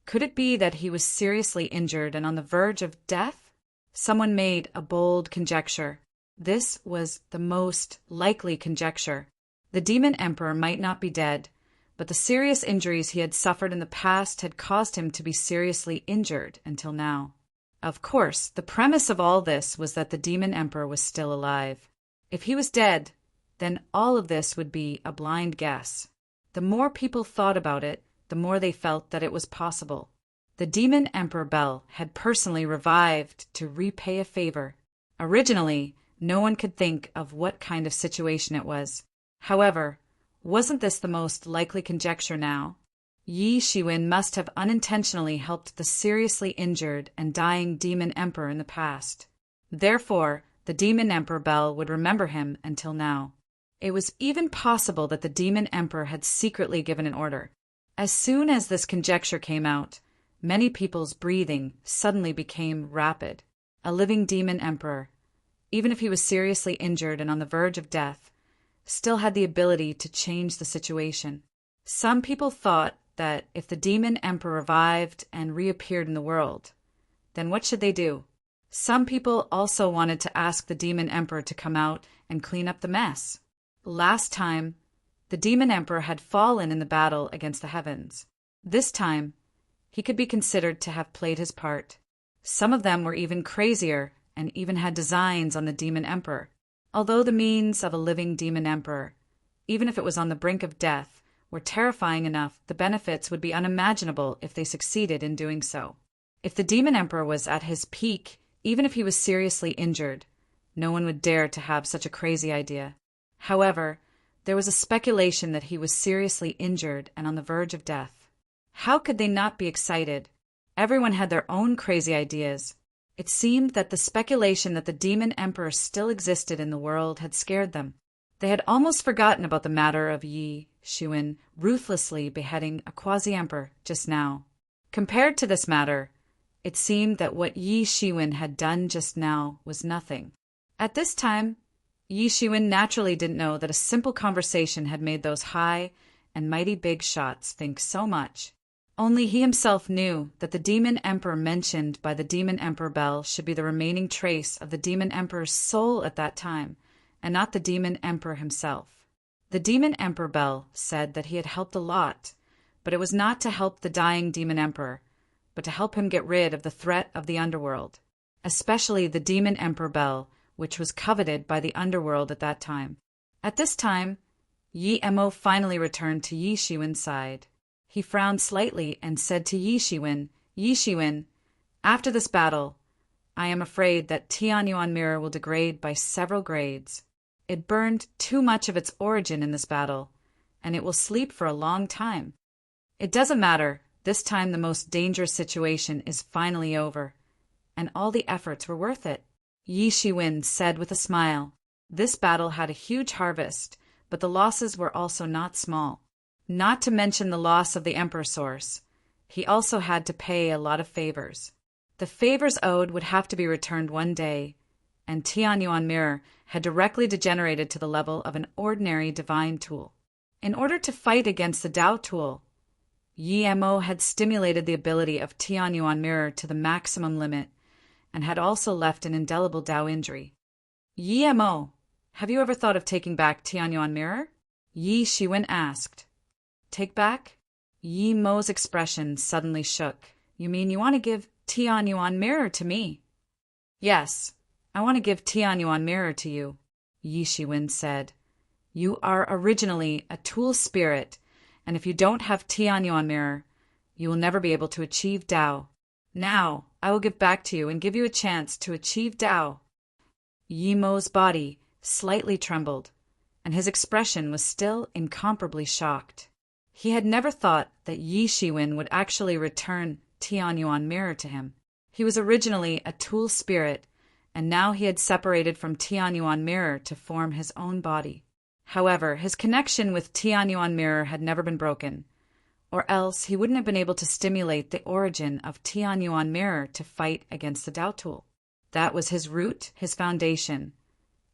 S1: Could it be that he was seriously injured and on the verge of death? Someone made a bold conjecture. This was the most likely conjecture. The Demon Emperor might not be dead, but the serious injuries he had suffered in the past had caused him to be seriously injured until now. Of course, the premise of all this was that the Demon Emperor was still alive. If he was dead, then all of this would be a blind guess. The more people thought about it, the more they felt that it was possible. The Demon Emperor Bel had personally revived to repay a favor. Originally, no one could think of what kind of situation it was. However, wasn't this the most likely conjecture now? Yi Shiwen must have unintentionally helped the seriously injured and dying Demon Emperor in the past. Therefore, the Demon Emperor Bel would remember him until now. It was even possible that the Demon Emperor had secretly given an order. As soon as this conjecture came out, many people's breathing suddenly became rapid. A living Demon Emperor, even if he was seriously injured and on the verge of death, still had the ability to change the situation. Some people thought that if the Demon Emperor revived and reappeared in the world, then what should they do? Some people also wanted to ask the Demon Emperor to come out and clean up the mess. Last time, the Demon Emperor had fallen in the battle against the heavens. This time, he could be considered to have played his part. Some of them were even crazier and even had designs on the Demon Emperor. Although the means of a living Demon Emperor, even if it was on the brink of death, were terrifying enough, the benefits would be unimaginable if they succeeded in doing so. If the Demon Emperor was at his peak, even if he was seriously injured, no one would dare to have such a crazy idea. However, there was a speculation that he was seriously injured and on the verge of death. How could they not be excited? Everyone had their own crazy ideas. It seemed that the speculation that the Demon Emperor still existed in the world had scared them. They had almost forgotten about the matter of Yi Shiwen ruthlessly beheading a quasi-emperor just now. Compared to this matter, it seemed that what Yi Shiwen had done just now was nothing. At this time, Yi Shiwen naturally didn't know that a simple conversation had made those high and mighty big shots think so much. Only he himself knew that the Demon Emperor mentioned by the Demon Emperor Bel should be the remaining trace of the Demon Emperor's soul at that time, and not the Demon Emperor himself. The Demon Emperor Bel said that he had helped a lot, but it was not to help the dying Demon Emperor, but to help him get rid of the threat of the underworld, especially the Demon Emperor Bel, which was coveted by the underworld at that time. At this time, Yi Mo finally returned to Yi Shiwen's side. He frowned slightly and said to Yi Shiwen, after this battle, I am afraid that Tianyuan Mirror will degrade by several grades. It burned too much of its origin in this battle, and it will sleep for a long time. It doesn't matter, this time the most dangerous situation is finally over, and all the efforts were worth it. Yi Shiwen said with a smile. This battle had a huge harvest, but the losses were also not small. Not to mention the loss of the Emperor Source. He also had to pay a lot of favors. The favors owed would have to be returned one day, and Tianyuan Mirror had directly degenerated to the level of an ordinary divine tool. In order to fight against the Tao tool, Yi Mo had stimulated the ability of Tianyuan Mirror to the maximum limit, and had also left an indelible Tao injury. Yi Mo, have you ever thought of taking back Tianyuan Mirror? Yi Shiwen asked. Take back? Yi Mo's expression suddenly shook. You mean you want to give Tianyuan Mirror to me? Yes, I want to give Tianyuan Mirror to you, Yi Shiwen said. You are originally a tool spirit, and if you don't have Tianyuan Mirror, you will never be able to achieve Tao. Now, I will give back to you and give you a chance to achieve Tao. Yi Mo's body slightly trembled, and his expression was still incomparably shocked. He had never thought that Yi Shiwen would actually return Tianyuan Mirror to him. He was originally a tool spirit, and now he had separated from Tianyuan Mirror to form his own body. However, his connection with Tianyuan Mirror had never been broken, or else he wouldn't have been able to stimulate the origin of Tianyuan Mirror to fight against the Tao tool. That was his root, his foundation,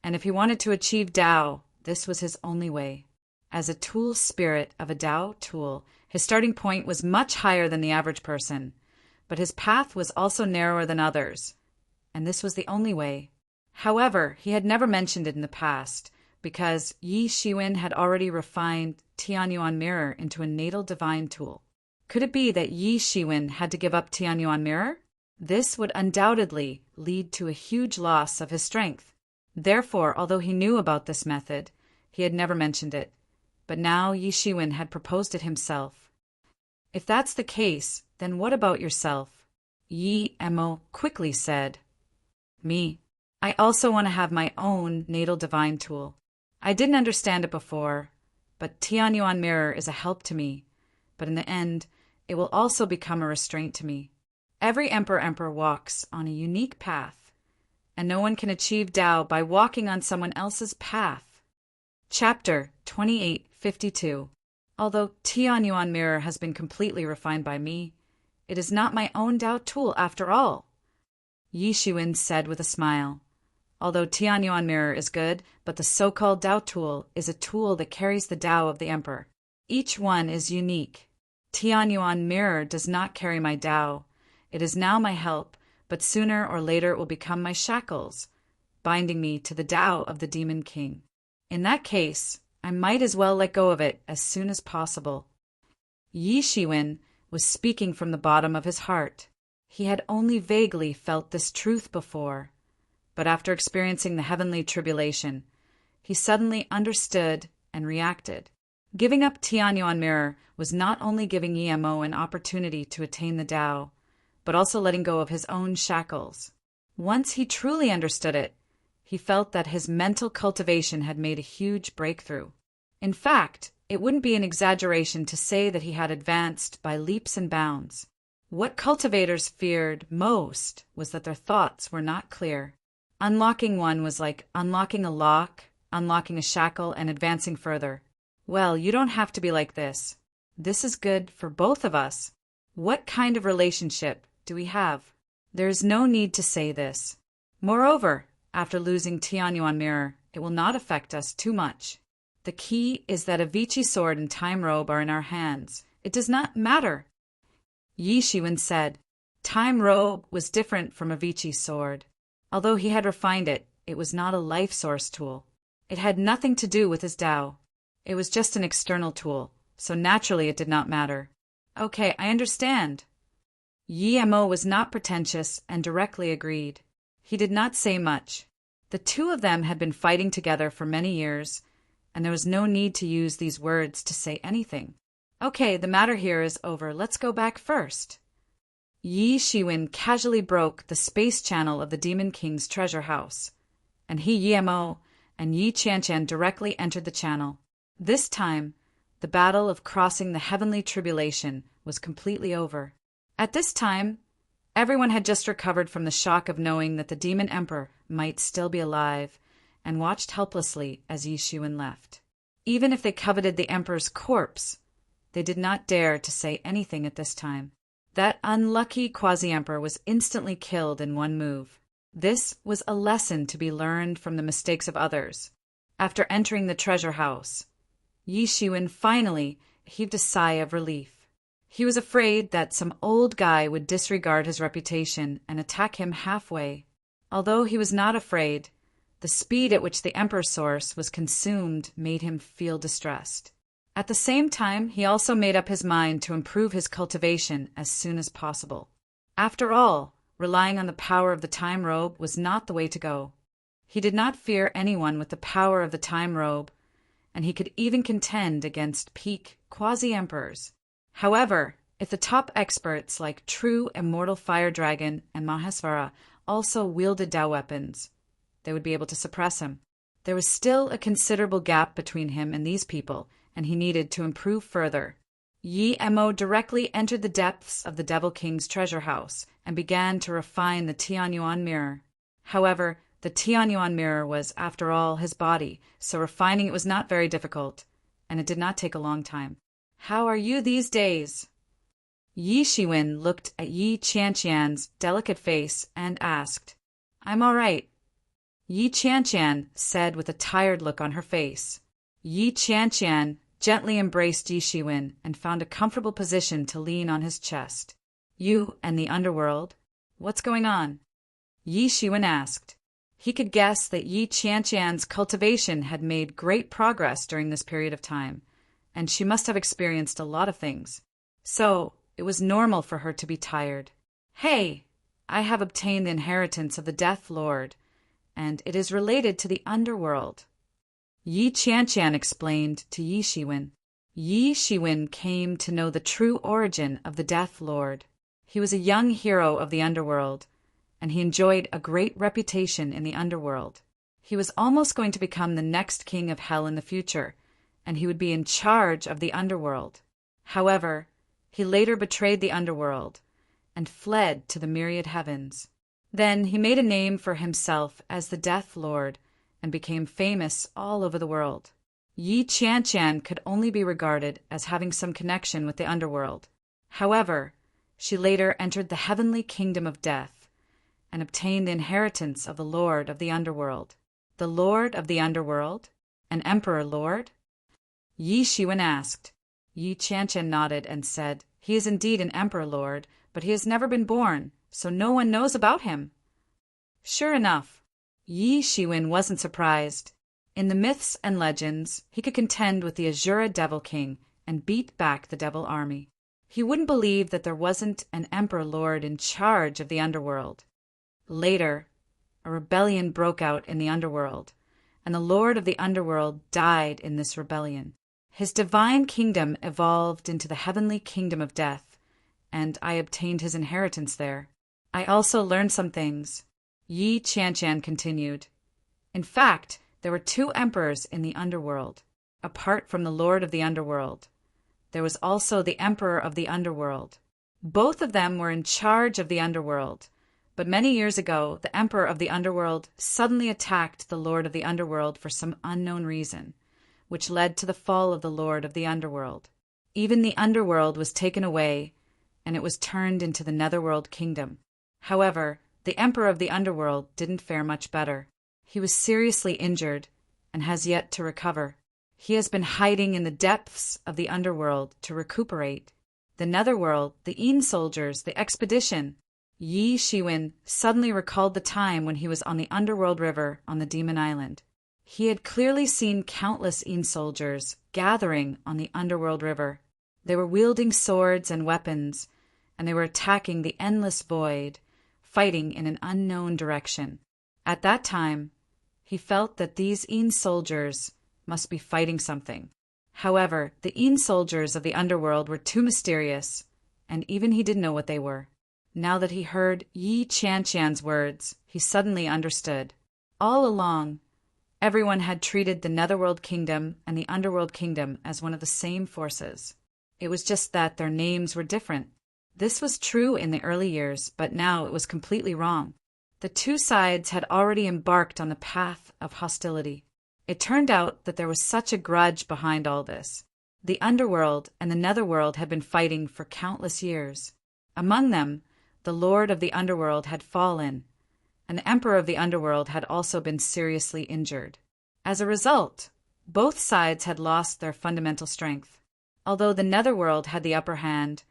S1: and if he wanted to achieve Tao, this was his only way. As a tool spirit of a Tao tool, his starting point was much higher than the average person, but his path was also narrower than others, and this was the only way. However, he had never mentioned it in the past, because Yi Shiwen had already refined Tianyuan Mirror into a natal divine tool. Could it be that Yi Shiwen had to give up Tianyuan Mirror? This would undoubtedly lead to a huge loss of his strength. Therefore, although he knew about this method, he had never mentioned it. But now Yi Shiwen had proposed it himself. If that's the case, then what about yourself? Yi Emo quickly said. Me. I also want to have my own natal divine tool. I didn't understand it before, but Tianyuan mirror is a help to me. But in the end, it will also become a restraint to me. Every emperor walks on a unique path, and no one can achieve Tao by walking on someone else's path. Chapter 2852. Although Tianyuan mirror has been completely refined by me, it is not my own Tao tool after all, Yi Shiwen said with a smile. Although Tianyuan mirror is good, but the so-called Tao tool is a tool that carries the Tao of the emperor. Each one is unique. Tianyuan mirror does not carry my Tao. It is now my help, but sooner or later it will become my shackles, binding me to the Tao of the Demon King. In that case, I might as well let go of it as soon as possible. Yi Shiwen was speaking from the bottom of his heart. He had only vaguely felt this truth before, but after experiencing the heavenly tribulation, he suddenly understood and reacted. Giving up Tianyuan mirror was not only giving Emo an opportunity to attain the Tao, but also letting go of his own shackles. Once he truly understood it, he felt that his mental cultivation had made a huge breakthrough. In fact, it wouldn't be an exaggeration to say that he had advanced by leaps and bounds. What cultivators feared most was that their thoughts were not clear. Unlocking one was like unlocking a lock, unlocking a shackle, and advancing further. Well, you don't have to be like this. This is good for both of us. What kind of relationship do we have? There is no need to say this. Moreover, after losing Tianyuan mirror, it will not affect us too much. The key is that a Vichy sword and time robe are in our hands. It does not matter. Yi Shiwen said. Time robe was different from a Vichy sword. Although he had refined it, it was not a life source tool. It had nothing to do with his Tao. It was just an external tool, so naturally it did not matter. Okay, I understand. Yi Mo was not pretentious and directly agreed. He did not say much. The two of them had been fighting together for many years, and there was no need to use these words to say anything. Okay, the matter here is over. Let's go back first. Yi Shiwen casually broke the space channel of the Demon King's treasure house, and Yi Mo and Yi Qianqian directly entered the channel. This time, the battle of crossing the heavenly tribulation was completely over. At this time, everyone had just recovered from the shock of knowing that the Demon Emperor might still be alive, and watched helplessly as Yi Shiwen left. Even if they coveted the Emperor's corpse, they did not dare to say anything at this time. That unlucky quasi-emperor was instantly killed in one move. This was a lesson to be learned from the mistakes of others. After entering the treasure house, Yi Shiwen finally heaved a sigh of relief. He was afraid that some old guy would disregard his reputation and attack him halfway. Although he was not afraid, the speed at which the Emperor's source was consumed made him feel distressed. At the same time, he also made up his mind to improve his cultivation as soon as possible. After all, relying on the power of the time robe was not the way to go. He did not fear anyone with the power of the time robe, and he could even contend against peak quasi-emperors. However, if the top experts like True Immortal Fire Dragon and Mahesvara also wielded Tao weapons, they would be able to suppress him. There was still a considerable gap between him and these people, and he needed to improve further. Yi Mo directly entered the depths of the Devil King's treasure house and began to refine the Tianyuan mirror. However, the Tianyuan mirror was, after all, his body, so refining it was not very difficult, and it did not take a long time. How are you these days? Yi Shiwen looked at Yi Qianqian's delicate face and asked. I'm all right. Yi Qianqian said with a tired look on her face. Yi Qianqian gently embraced Yi Shiwen and found a comfortable position to lean on his chest. You and the underworld? What's going on? Yi Shiwen asked. He could guess that Yi Qianqian's cultivation had made great progress during this period of time, and she must have experienced a lot of things. So, it was normal for her to be tired. Hey, I have obtained the inheritance of the Death Lord, and it is related to the underworld. Yi Qianqian explained to Yi Shiwen. Yi Shiwen came to know the true origin of the Death Lord. He was a young hero of the underworld, and he enjoyed a great reputation in the underworld. He was almost going to become the next king of hell in the future, and he would be in charge of the underworld. However, he later betrayed the underworld and fled to the myriad heavens. Then he made a name for himself as the Death Lord and became famous all over the world. Yi Qianshan could only be regarded as having some connection with the underworld. However, she later entered the heavenly kingdom of death and obtained the inheritance of the Lord of the underworld. The Lord of the underworld? An Emperor Lord? Yi Shiwen asked. Yi Qianshan nodded and said, "He is indeed an Emperor Lord, but he has never been born, so no one knows about him." Sure enough, Yi Shiwen wasn't surprised. In the myths and legends, he could contend with the Azura Devil King and beat back the Devil Army. He wouldn't believe that there wasn't an Emperor Lord in charge of the underworld. Later, a rebellion broke out in the underworld, and the Lord of the underworld died in this rebellion. His divine kingdom evolved into the heavenly kingdom of death, and I obtained his inheritance there. I also learned some things. Yi Qianshan continued. In fact, there were two emperors in the underworld, apart from the Lord of the underworld. There was also the Emperor of the underworld. Both of them were in charge of the underworld, but many years ago, the Emperor of the underworld suddenly attacked the Lord of the underworld for some unknown reason, which led to the fall of the Lord of the underworld. Even the underworld was taken away, and it was turned into the netherworld kingdom. However, the Emperor of the underworld didn't fare much better. He was seriously injured and has yet to recover. He has been hiding in the depths of the underworld to recuperate. The netherworld, the Een soldiers, the expedition. Yi Shiwen suddenly recalled the time when he was on the underworld river on the Demon Island. He had clearly seen countless Een soldiers gathering on the underworld river. They were wielding swords and weapons, and they were attacking the endless void, fighting in an unknown direction. At that time, he felt that these Een soldiers must be fighting something. However, the Een soldiers of the underworld were too mysterious, and even he didn't know what they were. Now that he heard Yi Qianshan's words, he suddenly understood. All along, everyone had treated the Netherworld Kingdom and the Underworld Kingdom as one of the same forces. It was just that their names were different. This was true in the early years, but now it was completely wrong. The two sides had already embarked on the path of hostility. It turned out that there was such a grudge behind all this. The Underworld and the Netherworld had been fighting for countless years. Among them, the Lord of the Underworld had fallen, and the Emperor of the Underworld had also been seriously injured. As a result, both sides had lost their fundamental strength. Although the Netherworld had the upper hand,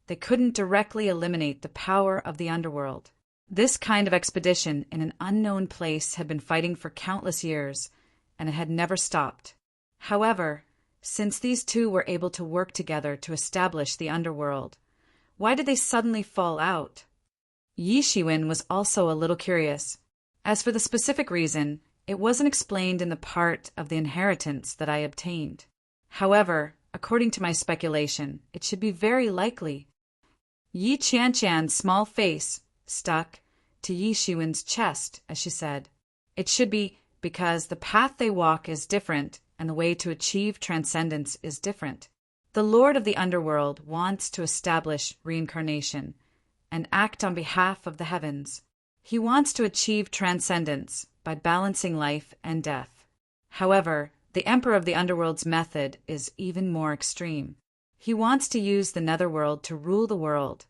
S1: they couldn't directly eliminate the power of the Underworld. This kind of expedition in an unknown place had been fighting for countless years, and it had never stopped. However, since these two were able to work together to establish the Underworld, why did they suddenly fall out? Yi Shiwen was also a little curious. As for the specific reason, it wasn't explained in the part of the inheritance that I obtained. However, according to my speculation, it should be very likely. Yi Qianshan's small face stuck to Yi Shiwen's chest as she said, "It should be because the path they walk is different and the way to achieve transcendence is different. The Lord of the Underworld wants to establish reincarnation and act on behalf of the heavens. He wants to achieve transcendence by balancing life and death. However, the Emperor of the Underworld's method is even more extreme. He wants to use the Netherworld to rule the world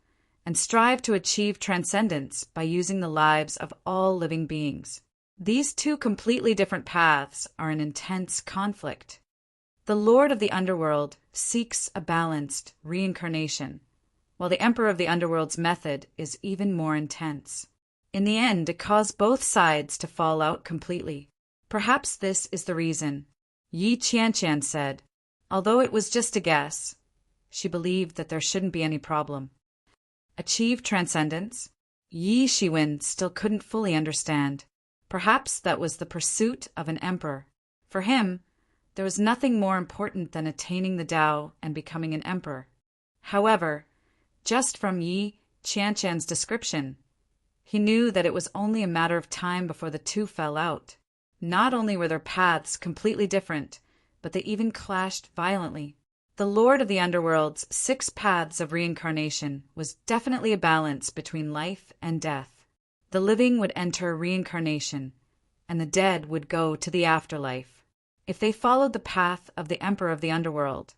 S1: and strive to achieve transcendence by using the lives of all living beings. These two completely different paths are in intense conflict. The Lord of the Underworld seeks a balanced reincarnation, while the Emperor of the Underworld's method is even more intense. In the end, it caused both sides to fall out completely. Perhaps this is the reason," Yi Qianshan said. Although it was just a guess, she believed that there shouldn't be any problem. Achieve transcendence? Yi Shiwen still couldn't fully understand. Perhaps that was the pursuit of an emperor. For him, There was nothing more important than attaining the Tao and becoming an emperor. However, just from Yi Qianshan's description, he knew that it was only a matter of time before the two fell out. Not only were their paths completely different, but they even clashed violently. The Lord of the Underworld's 6 paths of reincarnation was definitely a balance between life and death. The living would enter reincarnation, and the dead would go to the afterlife. If they followed the path of the Emperor of the Underworld,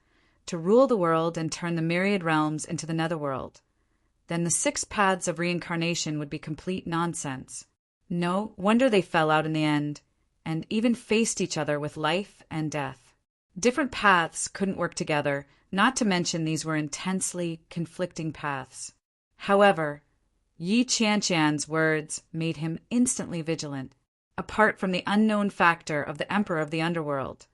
S1: to rule the world and turn the myriad realms into the netherworld, then the 6 paths of reincarnation would be complete nonsense. No wonder they fell out in the end, and even faced each other with life and death. Different paths couldn't work together, not to mention these were intensely conflicting paths. However, Yi Qianshan's words made him instantly vigilant. Apart from the unknown factor of the Emperor of the Underworld,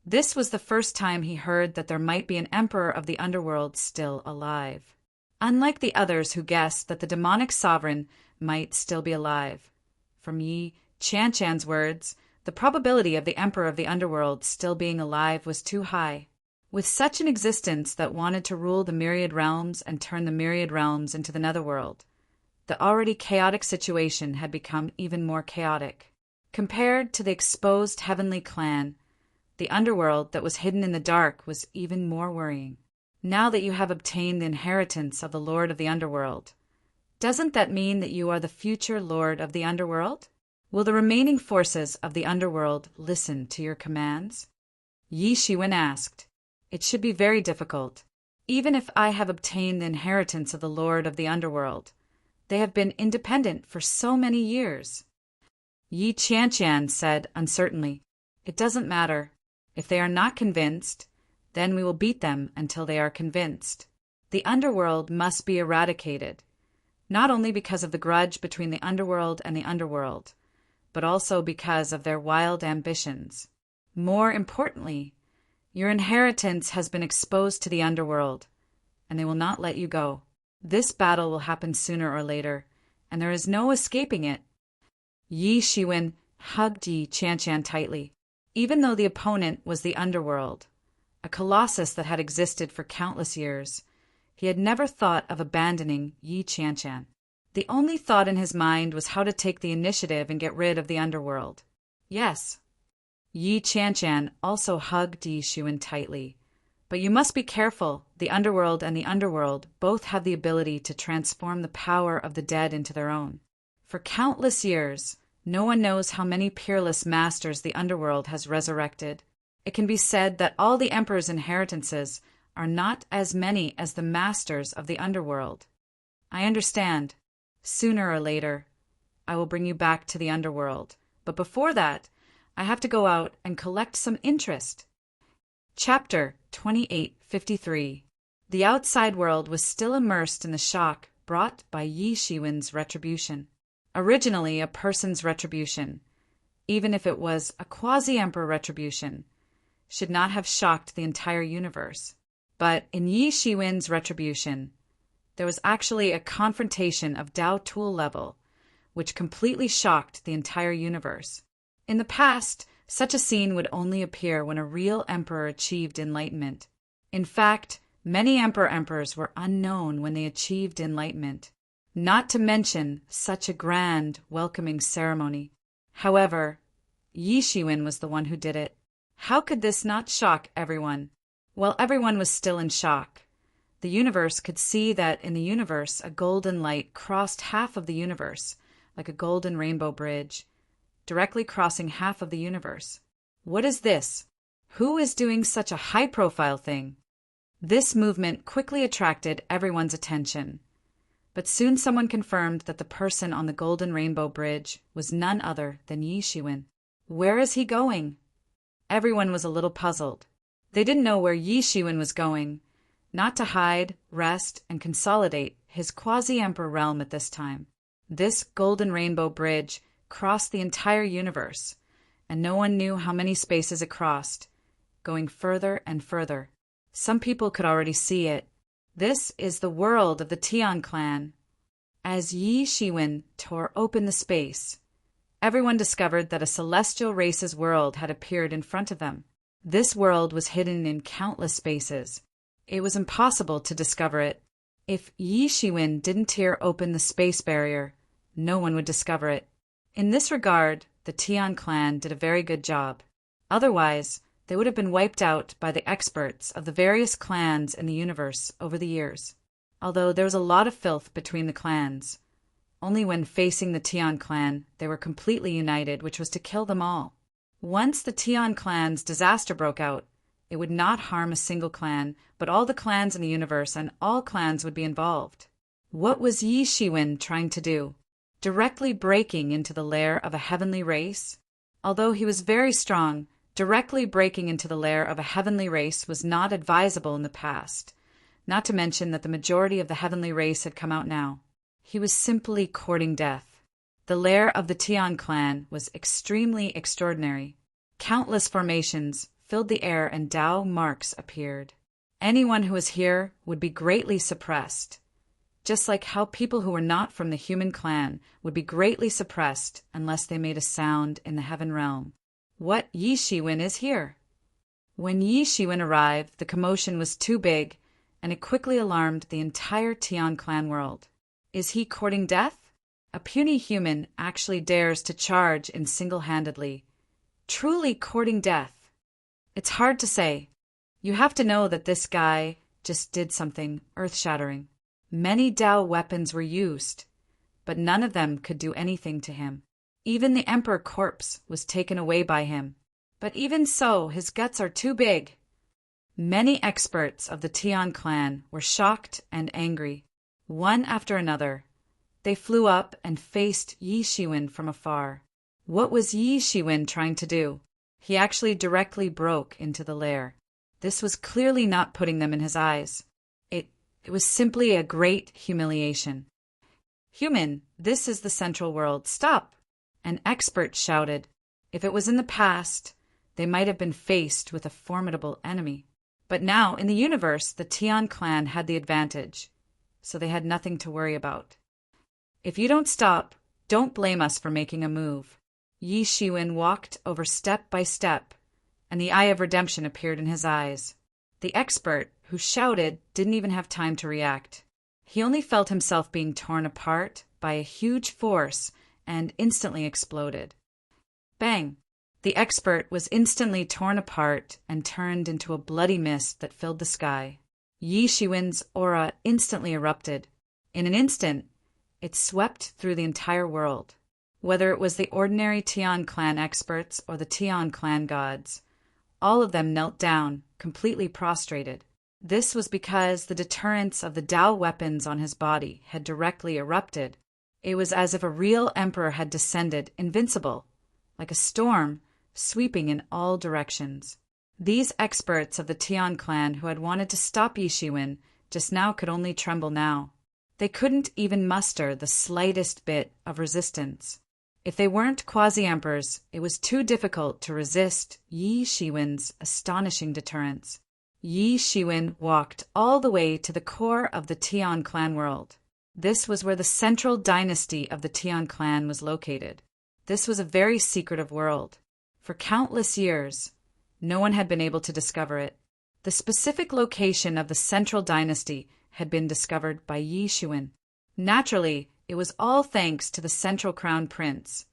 S1: this was the first time he heard that there might be an Emperor of the Underworld still alive. Unlike the others who guessed that the demonic sovereign might still be alive, from Yi Qianshan's words, the probability of the Emperor of the Underworld still being alive was too high. With such an existence that wanted to rule the myriad realms and turn the myriad realms into the netherworld, the already chaotic situation had become even more chaotic. Compared to the exposed heavenly clan, the underworld that was hidden in the dark was even more worrying. Now that you have obtained the inheritance of the Lord of the Underworld, doesn't that mean that you are the future Lord of the Underworld? Will the remaining forces of the underworld listen to your commands? Yi Shiwen asked. It should be very difficult. Even if I have obtained the inheritance of the Lord of the Underworld, they have been independent for so many years. Yi Qianshan said uncertainly, It doesn't matter. If they are not convinced, then we will beat them until they are convinced. The underworld must be eradicated, not only because of the grudge between the underworld and the underworld, but also because of their wild ambitions. More importantly, your inheritance has been exposed to the underworld, and they will not let you go. This battle will happen sooner or later, and there is no escaping it. Yi Shiwen hugged Yi Qianshan tightly. Even though the opponent was the underworld, a colossus that had existed for countless years, he had never thought of abandoning Yi Qianshan. The only thought in his mind was how to take the initiative and get rid of the underworld. Yes. Yi Qianshan also hugged Yi Shiwen tightly. But you must be careful. The underworld and the underworld both have the ability to transform the power of the dead into their own. For countless years, no one knows how many peerless masters the underworld has resurrected. It can be said that all the emperor's inheritances are not as many as the masters of the underworld. I understand. Sooner or later, I will bring you back to the underworld. But before that, I have to go out and collect some interest. Chapter 2853. The outside world was still immersed in the shock brought by Yi Shiwen's retribution. Originally a person's retribution, even if it was a quasi-emperor retribution, should not have shocked the entire universe. But in Yi Shiwen's retribution, there was actually a confrontation of Tao Tool level, which completely shocked the entire universe. In the past, such a scene would only appear when a real emperor achieved enlightenment. In fact, many emperors were unknown when they achieved enlightenment, not to mention such a grand, welcoming ceremony. However, Yi Shiwen was the one who did it. How could this not shock everyone? While everyone was still in shock, the universe could see that in the universe a golden light crossed half of the universe, like a golden rainbow bridge, directly crossing half of the universe. What is this? Who is doing such a high-profile thing? This movement quickly attracted everyone's attention, but soon someone confirmed that the person on the golden rainbow bridge was none other than Yi Shiwen. Where is he going? Everyone was a little puzzled. They didn't know where Yi Shiwen was going, not to hide, rest, and consolidate his quasi-emperor realm at this time. This golden rainbow bridge crossed the entire universe, and no one knew how many spaces it crossed, going further and further. Some people could already see it. This is the world of the Tian clan. As Yi Shiwen tore open the space, everyone discovered that a celestial race's world had appeared in front of them. This world was hidden in countless spaces. It was impossible to discover it. If Yi Shiwen didn't tear open the space barrier, no one would discover it. In this regard, the Tian clan did a very good job. Otherwise, they would have been wiped out by the experts of the various clans in the universe over the years. Although there was a lot of filth between the clans, only when facing the Tian clan they were completely united, which was to kill them all. Once the Tian clan's disaster broke out, it would not harm a single clan, but all the clans in the universe, and all clans would be involved. What was Yi Shiwen trying to do? Directly breaking into the lair of a heavenly race? Although he was very strong, directly breaking into the lair of a heavenly race was not advisable in the past, not to mention that the majority of the heavenly race had come out now. He was simply courting death. The lair of the Tian clan was extremely extraordinary. Countless formations filled the air and Tao marks appeared. Anyone who was here would be greatly suppressed, just like how people who were not from the human clan would be greatly suppressed unless they made a sound in the heaven realm. What Yi Shiwen is here? When Yi Shiwen arrived, the commotion was too big, and it quickly alarmed the entire Tian clan world. Is he courting death? A puny human actually dares to charge in single-handedly, truly courting death. It's hard to say. You have to know that this guy just did something earth-shattering. Many Tao weapons were used, but none of them could do anything to him. Even the emperor corpse was taken away by him. But even so, his guts are too big. Many experts of the Tian clan were shocked and angry. One after another, they flew up and faced Yi Shiwen from afar. What was Yi Shiwen trying to do? He actually directly broke into the lair. This was clearly not putting them in his eyes. It was simply a great humiliation. Human, this is the central world. Stop! An expert shouted. If it was in the past, they might have been faced with a formidable enemy. But now, in the universe, the Tian clan had the advantage, so they had nothing to worry about. If you don't stop, don't blame us for making a move. Yi Shiwen walked over step by step, and the eye of redemption appeared in his eyes. The expert, who shouted, didn't even have time to react. He only felt himself being torn apart by a huge force and instantly exploded. Bang! The expert was instantly torn apart and turned into a bloody mist that filled the sky. Yi Shiwen's aura instantly erupted. In an instant, it swept through the entire world. Whether it was the ordinary Tian clan experts or the Tian clan gods, all of them knelt down, completely prostrated. This was because the deterrence of the Tao weapons on his body had directly erupted. It was as if a real emperor had descended, invincible, like a storm, sweeping in all directions. These experts of the Tian clan who had wanted to stop Yi Shiwen just now could only tremble now. They couldn't even muster the slightest bit of resistance. If they weren't quasi-emperors, it was too difficult to resist Yi Shiwen's astonishing deterrence. Yi Shiwen walked all the way to the core of the Tian clan world. This was where the central dynasty of the Tian clan was located. This was a very secretive world. For countless years, no one had been able to discover it. The specific location of the central dynasty had been discovered by Yi Shiwen. Naturally, it was all thanks to the central crown prince,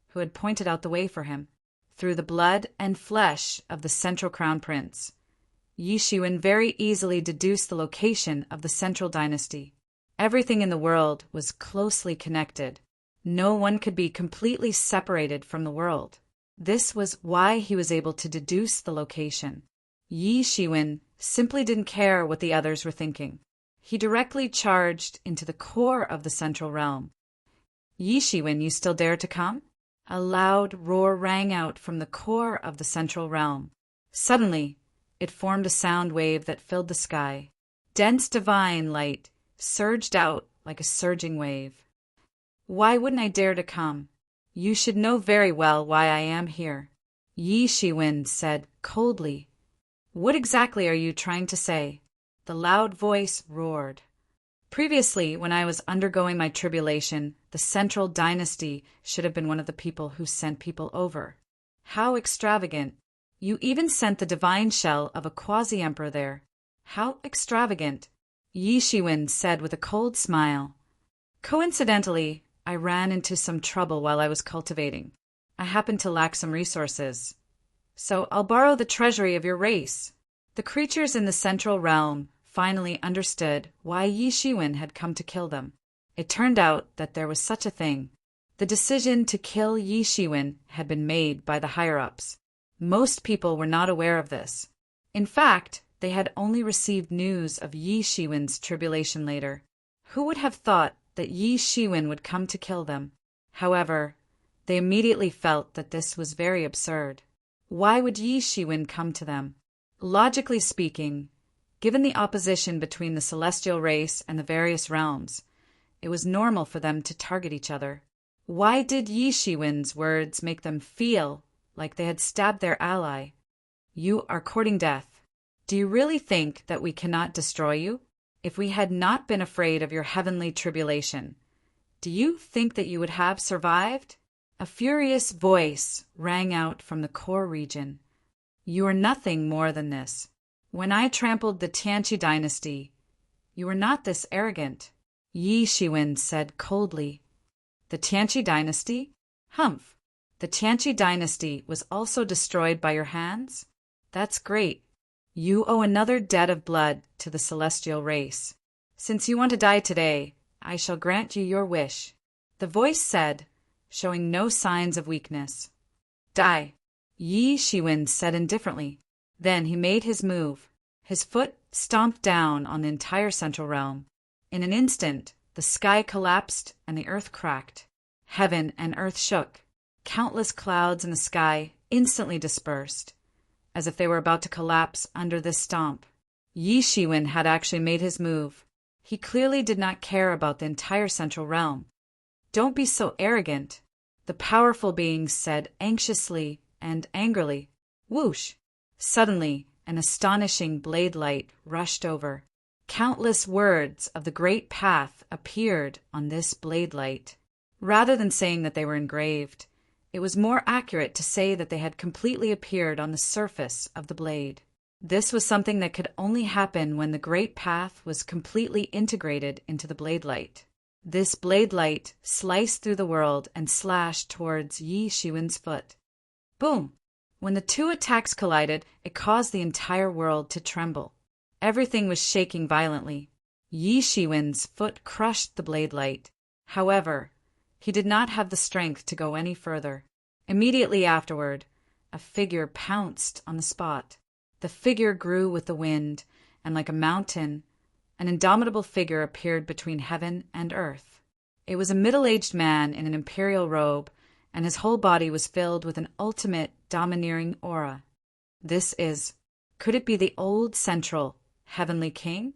S1: who had pointed out the way for him. Through the blood and flesh of the central crown prince, Yi Shiwen very easily deduced the location of the central dynasty. Everything in the world was closely connected. No one could be completely separated from the world. This was why he was able to deduce the location. Yi Shiwen simply didn't care what the others were thinking. He directly charged into the core of the central realm. Yi Shiwen, you still dare to come? A loud roar rang out from the core of the central realm. Suddenly, it formed a sound wave that filled the sky. Dense divine light surged out like a surging wave. Why wouldn't I dare to come? You should know very well why I am here. Yi Shiwen said coldly. What exactly are you trying to say? The loud voice roared. Previously, when I was undergoing my tribulation, the central dynasty should have been one of the people who sent people over. How extravagant! You even sent the divine shell of a quasi-emperor there. How extravagant, Yi Shiwen said with a cold smile. Coincidentally, I ran into some trouble while I was cultivating. I happen to lack some resources. So I'll borrow the treasury of your race. The creatures in the central realm finally understood why Yi Shiwen had come to kill them. It turned out that there was such a thing. The decision to kill Yi Shiwen had been made by the higher-ups. Most people were not aware of this. In fact, they had only received news of Yi Shiwen's tribulation later. Who would have thought that Yi Shiwen would come to kill them? However, they immediately felt that this was very absurd. Why would Yi Shiwen come to them? Logically speaking, given the opposition between the celestial race and the various realms, it was normal for them to target each other. Why did Yi Shiwen's words make them feel like they had stabbed their ally? You are courting death. Do you really think that we cannot destroy you? If we had not been afraid of your heavenly tribulation, do you think that you would have survived? A furious voice rang out from the core region. You are nothing more than this. When I trampled the Tianqi dynasty, you were not this arrogant, Yi Shiwen said coldly. The Tianqi dynasty? Humph. The Tianqi dynasty was also destroyed by your hands? That's great. You owe another debt of blood to the celestial race. Since you want to die today, I shall grant you your wish, the voice said, showing no signs of weakness. Die, Yi Shiwen said indifferently. Then he made his move. His foot stomped down on the entire central realm. In an instant, the sky collapsed and the earth cracked. Heaven and earth shook. Countless clouds in the sky instantly dispersed, as if they were about to collapse under this stomp. Yi Shiwen had actually made his move. He clearly did not care about the entire central realm. Don't be so arrogant, the powerful being said anxiously and angrily. Whoosh! Suddenly, an astonishing blade light rushed over. Countless words of the great path appeared on this blade light. Rather than saying that they were engraved, it was more accurate to say that they had completely appeared on the surface of the blade. This was something that could only happen when the great path was completely integrated into the blade light. This blade light sliced through the world and slashed towards Yi Shiwen's foot. Boom! When the two attacks collided, it caused the entire world to tremble. Everything was shaking violently. Yi Shiwen's foot crushed the blade light. However, he did not have the strength to go any further. Immediately afterward, a figure pounced on the spot. The figure grew with the wind, and like a mountain, an indomitable figure appeared between heaven and earth. It was a middle-aged man in an imperial robe, and his whole body was filled with an ultimate domineering aura. Could it be the old central heavenly king?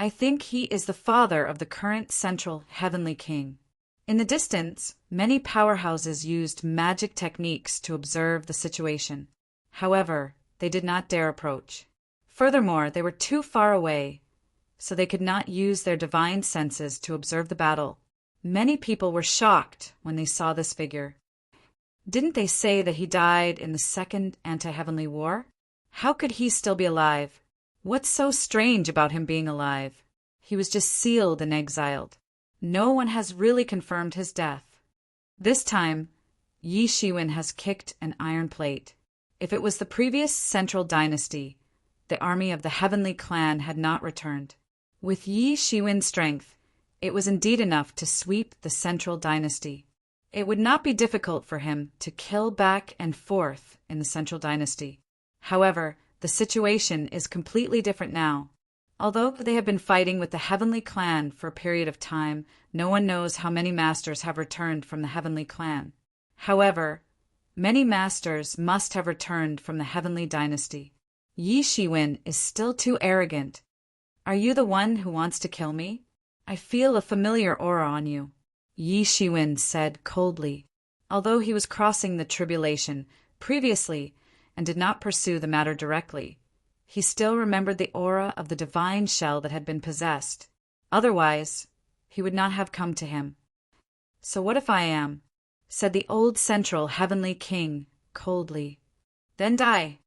S1: I think he is the father of the current central heavenly king. In the distance, many powerhouses used magic techniques to observe the situation. However, they did not dare approach. Furthermore, they were too far away, so they could not use their divine senses to observe the battle. Many people were shocked when they saw this figure. Didn't they say that he died in the Second Anti-Heavenly War? How could he still be alive? What's so strange about him being alive? He was just sealed and exiled. No one has really confirmed his death. This time, Yi Shiwen has kicked an iron plate. If it was the previous central dynasty, the army of the heavenly clan had not returned. With Yi Shiwen's strength, it was indeed enough to sweep the central dynasty. It would not be difficult for him to kill back and forth in the central dynasty. However, the situation is completely different now. Although they have been fighting with the heavenly clan for a period of time, no one knows how many masters have returned from the heavenly clan. However, many masters must have returned from the heavenly dynasty. Yi Shiwen is still too arrogant. Are you the one who wants to kill me? I feel a familiar aura on you, Yi Shiwen said coldly. Although he was crossing the tribulation previously and did not pursue the matter directly, he still remembered the aura of the divine shell that had been possessed. Otherwise, he would not have come to him. So what if I am? Said the old central heavenly king coldly. Then die.